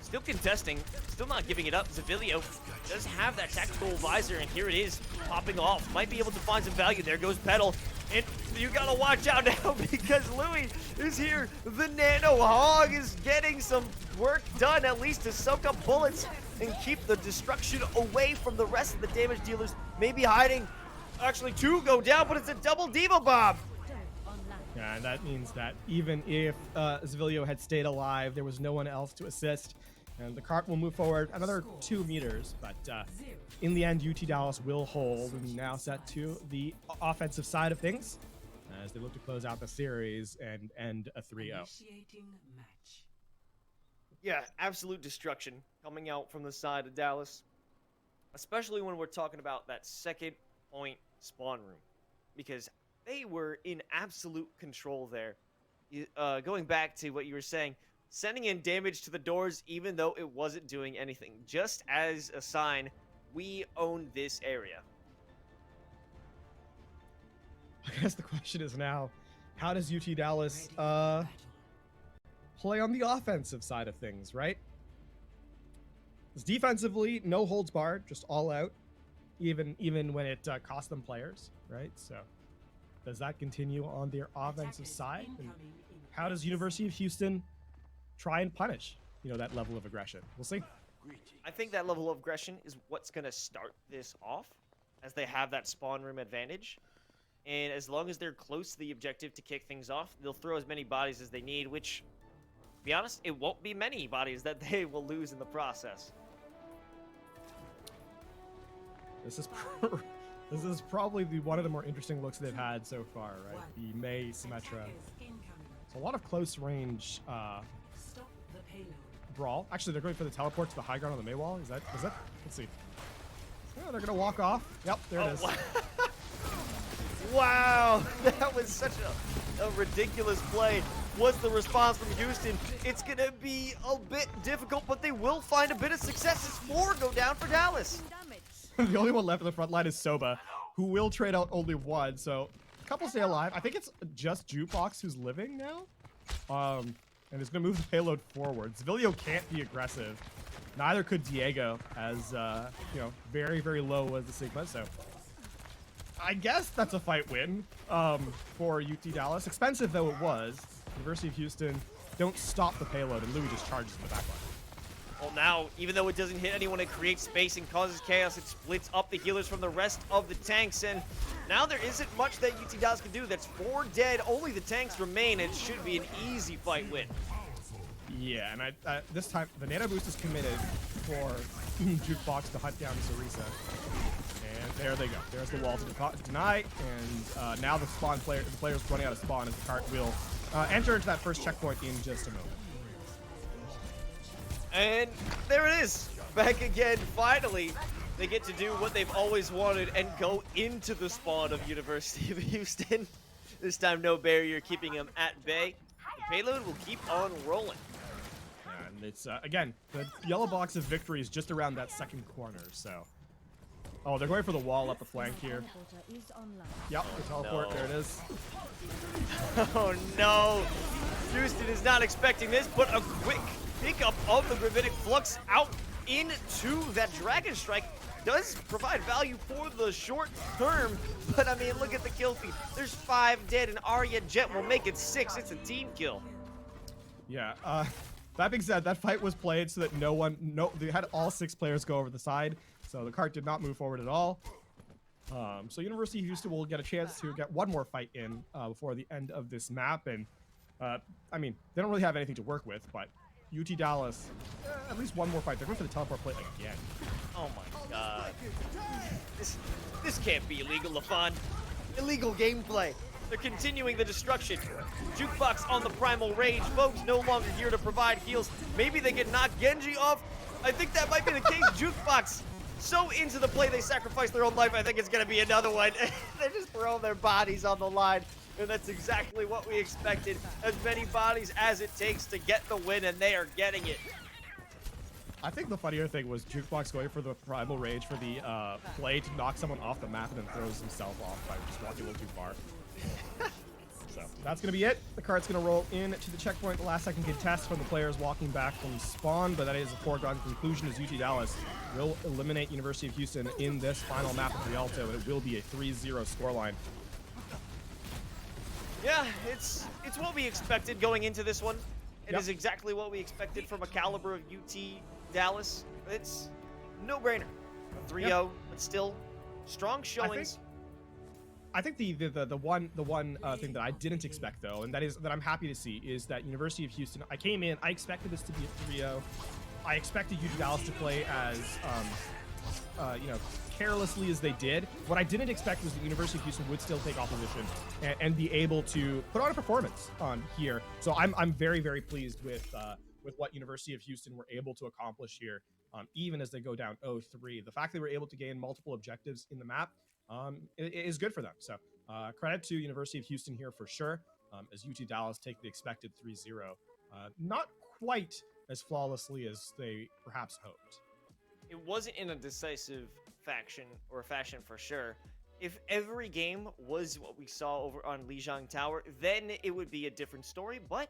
Still contesting, still not giving it up. Zavilio does have that tactical visor, and here it is, popping off. Might be able to find some value. There goes Petal. And you gotta watch out now because Louis is here. The Nano Hog is getting some work done, at least to soak up bullets and keep the destruction away from the rest of the damage dealers. Maybe hiding. Actually, 2 go down, but it's a double D.Va bomb. Yeah, and that means that even if Zavilio had stayed alive, there was no one else to assist. And the cart will move forward another 2 meters, but in the end, UT Dallas will hold and now set to the offensive side of things as they look to close out the series and end a 3-0. Yeah, absolute destruction coming out from the side of Dallas, especially when we're talking about that second point spawn room, because they were in absolute control there. Going back to what you were saying, sending in damage to the doors even though it wasn't doing anything, just as a sign we own this area. I guess the question is now, how does UT Dallas play on the offensive side of things, right? Because defensively, no holds barred, just all out, even when it cost them players, right? So does that continue on their offensive side? And how does University of Houston try and punish, that level of aggression? We'll see. I think that level of aggression is what's going to start this off, as they have that spawn room advantage. And as long as they're close to the objective to kick things off, they'll throw as many bodies as they need, which, to be honest, it won't be many bodies that they will lose in the process. This is probably one of the more interesting looks they've had so far, right? The May Symmetra. It's a lot of close range brawl. Actually, they're going for the teleport to the high ground on the May wall. Is that? Let's see. Oh, they're gonna walk off. Yep, there it is. Wow, that was such a ridiculous play. What's the response from Houston? It's gonna be a bit difficult, but they will find a bit of success as 4 go down for Dallas. The only one left in the front line is Soba, who will trade out only 1, so a couple stay alive. I think it's just Jukebox who's living now. And is going to move the payload forward. Zavilio can't be aggressive. Neither could Diego, as, very, very low was the Sigma, so I guess that's a fight win for UT Dallas. Expensive though it was, University of Houston don't stop the payload, and Louis just charges in the back line. Well, now, even though it doesn't hit anyone, it creates space and causes chaos. It splits up the healers from the rest of the tanks, and now there isn't much that UT Dallas can do. That's 4 dead. Only the tanks remain. It should be an easy fight win. Yeah, and this time, the Nano Boost is committed for Jukebox to hunt down Sarisa. And there they go. There's the wall to deny, and now the player's running out of spawn as the cart will enter into that first checkpoint in just a moment. And there it is, back again. Finally, they get to do what they've always wanted and go into the spawn of University of Houston. This time, no barrier keeping them at bay. The payload will keep on rolling. And it's, again, the yellow box of victory is just around that second corner, so. Oh, they're going for the wall up the flank here. Yep, the teleport, there it is. Oh no, Houston is not expecting this, but a quick pickup of the Gravitic Flux out into that Dragon Strike. does provide value for the short term, but I mean, look at the kill feed. There's 5 dead, and Arya Jet will make it 6. It's a team kill. Yeah. That being said, that fight was played so that they had all 6 players go over the side, so the cart did not move forward at all. So University of Houston will get a chance to get one more fight in before the end of this map, and I mean, they don't really have anything to work with, but UT Dallas, at least one more fight. They're going for the teleport play again. Oh my god. This can't be illegal, LaFon. Illegal gameplay. They're continuing the destruction. Jukebox on the Primal Rage. Folks no longer here to provide heals. Maybe they can knock Genji off. I think that might be the case. Jukebox so into the play they sacrifice their own life. I think it's going to be another one. They're just throwing their bodies on the line. And that's exactly what we expected. As many bodies as it takes to get the win, and they are getting it. I think the funnier thing was Jukebox going for the Primal Rage for the play to knock someone off the map and then throws himself off by just walking a little too far. So that's going to be it. The cart's going to roll in to the checkpoint. The last second contest from the players walking back from spawn, but that is a foregone conclusion as UT Dallas will eliminate University of Houston in this final map of Rialto, and it will be a 3-0 scoreline. Yeah, it's what we expected going into this one. It Yep. is exactly what we expected from a caliber of UT Dallas. It's no-brainer. A 3-0, but still strong showings. I think the one thing that I didn't expect though, and that I'm happy to see, is that University of Houston. I came in, I expected this to be a 3-0. I expected UT Dallas to play as carelessly as they did. What I didn't expect was the University of Houston would still take opposition and be able to put on a performance here. So I'm very, very pleased with what University of Houston were able to accomplish here, even as they go down 0-3. The fact they were able to gain multiple objectives in the map is good for them. So credit to University of Houston here for sure, as UT Dallas take the expected 3-0. Not quite as flawlessly as they perhaps hoped. It wasn't in a decisive fashion for sure. If every game was what we saw over on Lijiang Tower, then it would be a different story. But,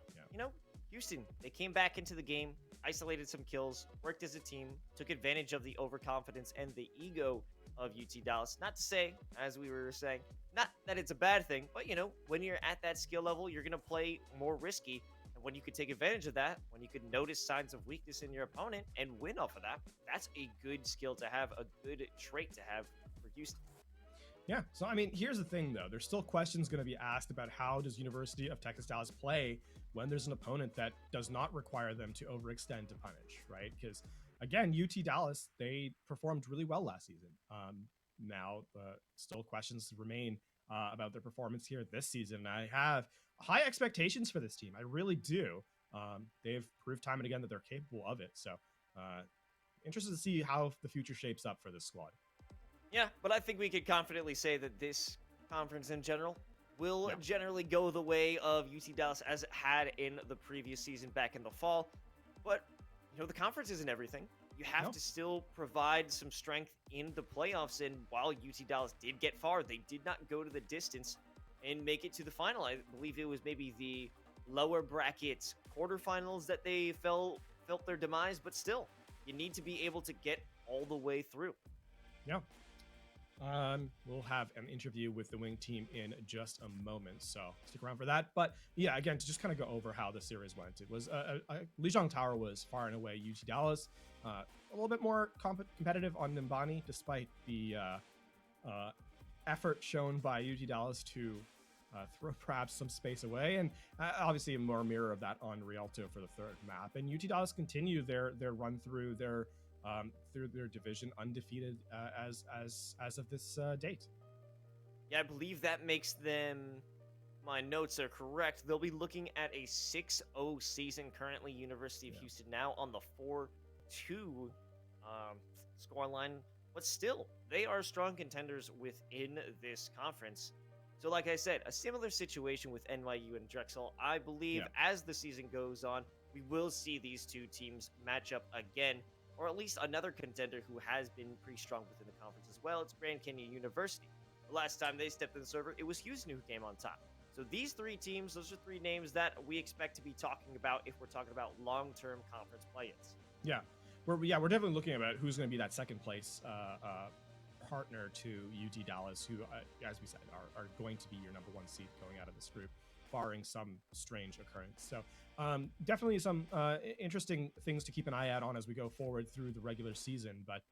Houston, they came back into the game, isolated some kills, worked as a team, took advantage of the overconfidence and the ego of UT Dallas. Not to say, as we were saying, not that it's a bad thing, but, when you're at that skill level, you're going to play more risky. And when you could take advantage of that, when you could notice signs of weakness in your opponent and win off of that, that's a good skill to have, a good trait to have for Houston. Yeah, so I mean, here's the thing though. There's still questions going to be asked about how does University of Texas Dallas play when there's an opponent that does not require them to overextend to punish, right? Because again, UT Dallas, they performed really well last season. Now, still questions remain about their performance here this season. I have high expectations for this team. I really do. They've proved time and again that they're capable of it. So interested to see how the future shapes up for this squad. Yeah, but I think we could confidently say that this conference in general will generally go the way of UT Dallas as it had in the previous season back in the fall. But, the conference isn't everything. You have to still provide some strength in the playoffs. And while UT Dallas did get far, they did not go to the distance and make it to the final. I believe it was maybe the lower bracket quarterfinals that they felt their demise. But still, you need to be able to get all the way through. Yeah. We'll have an interview with the wing team in just a moment, so stick around for that. But yeah, again, to just kind of go over how the series went, it was Lijiang Tower was far and away UT Dallas, a little bit more competitive on Nimbani, despite the effort shown by UT Dallas to throw perhaps some space away, and obviously a more mirror of that on Rialto for the third map. And UT Dallas continue their run through their division undefeated as of this date. Yeah, I believe that makes them, my notes are correct, they'll be looking at a 6-0 season currently. University of Houston now on the 4-2 scoreline, but still, they are strong contenders within this conference. So like I said, a similar situation with NYU and Drexel. I believe as the season goes on, we will see these two teams match up again, or at least another contender who has been pretty strong within the conference as well. It's Grand Canyon University. The last time they stepped in the server, it was Houston who came on top. So these three teams, those are three names that we expect to be talking about if we're talking about long-term conference play-ins. Yeah. we're definitely looking about who's going to be that second place partner to UT Dallas, who, as we said, are going to be your number one seed going out of this group, barring some strange occurrence. So definitely some interesting things to keep an eye out on as we go forward through the regular season. But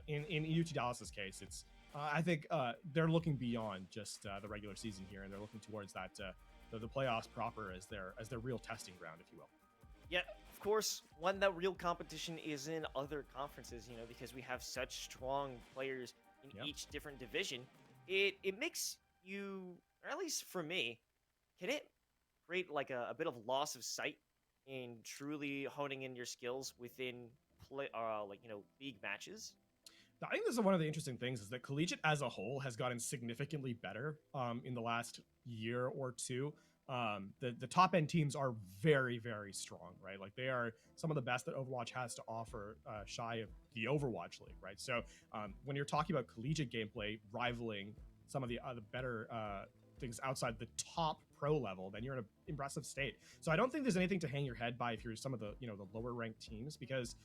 in UT Dallas's case, it's I think they're looking beyond just the regular season here, and they're looking towards that the playoffs proper as their real testing ground, if you will. Yet, of course, when the real competition is in other conferences, because we have such strong players in Yep. each different division, it makes you, or at least for me, can it create like a bit of loss of sight in truly honing in your skills within league matches? I think this is one of the interesting things is that collegiate as a whole has gotten significantly better in the last year or two. The top end teams are very, very strong, right? Like they are some of the best that Overwatch has to offer, shy of the Overwatch League, right? So when you're talking about collegiate gameplay rivaling some of the other better things outside the top pro level, then you're in an impressive state. So I don't think there's anything to hang your head by if you're some of the the lower ranked teams, because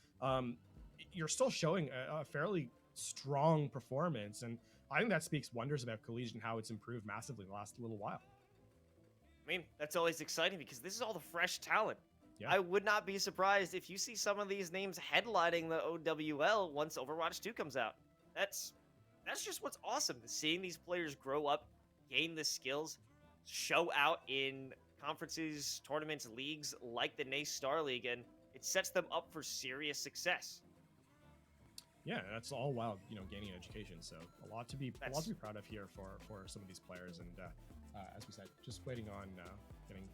you're still showing a fairly strong performance, and I think that speaks wonders about collegiate and how it's improved massively in the last little while. I mean, that's always exciting because this is all the fresh talent. Yeah. I would not be surprised if you see some of these names headlining the OWL once Overwatch 2 comes out. That's just what's awesome, seeing these players grow up, gain the skills, show out in conferences, tournaments, leagues like the NACE Starleague, and it sets them up for serious success. Yeah, that's all while gaining an education. So a lot to be proud of here for some of these players. And as we said, just waiting on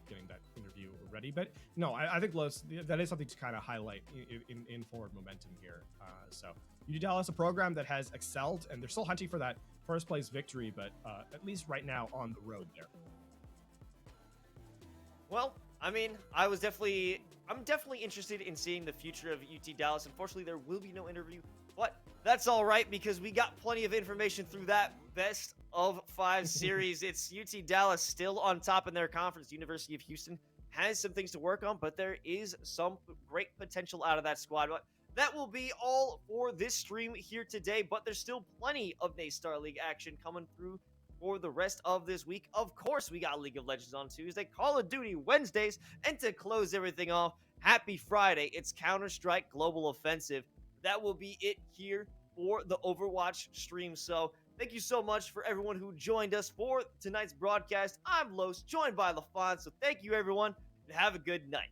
getting that interview ready. But no, I think that is something to kind of highlight in forward momentum here. So UT Dallas, a program that has excelled, and they're still hunting for that first place victory, but at least right now on the road there. Well, I mean, I'm definitely interested in seeing the future of UT Dallas. Unfortunately, there will be no interview, but that's all right because we got plenty of information through that best of 5 series. It's UT Dallas still on top in their conference. University of Houston has some things to work on, but there is some great potential out of that squad. But that will be all for this stream here today, but there's still plenty of NACE Starleague action coming through for the rest of this week. Of course, we got League of Legends on Tuesday, Call of Duty Wednesdays, and to close everything off, happy Friday, it's Counter-Strike Global Offensive. That will be it here for the Overwatch stream. So thank you so much for everyone who joined us for tonight's broadcast. I'm Los, joined by LaFon, so thank you everyone, and have a good night.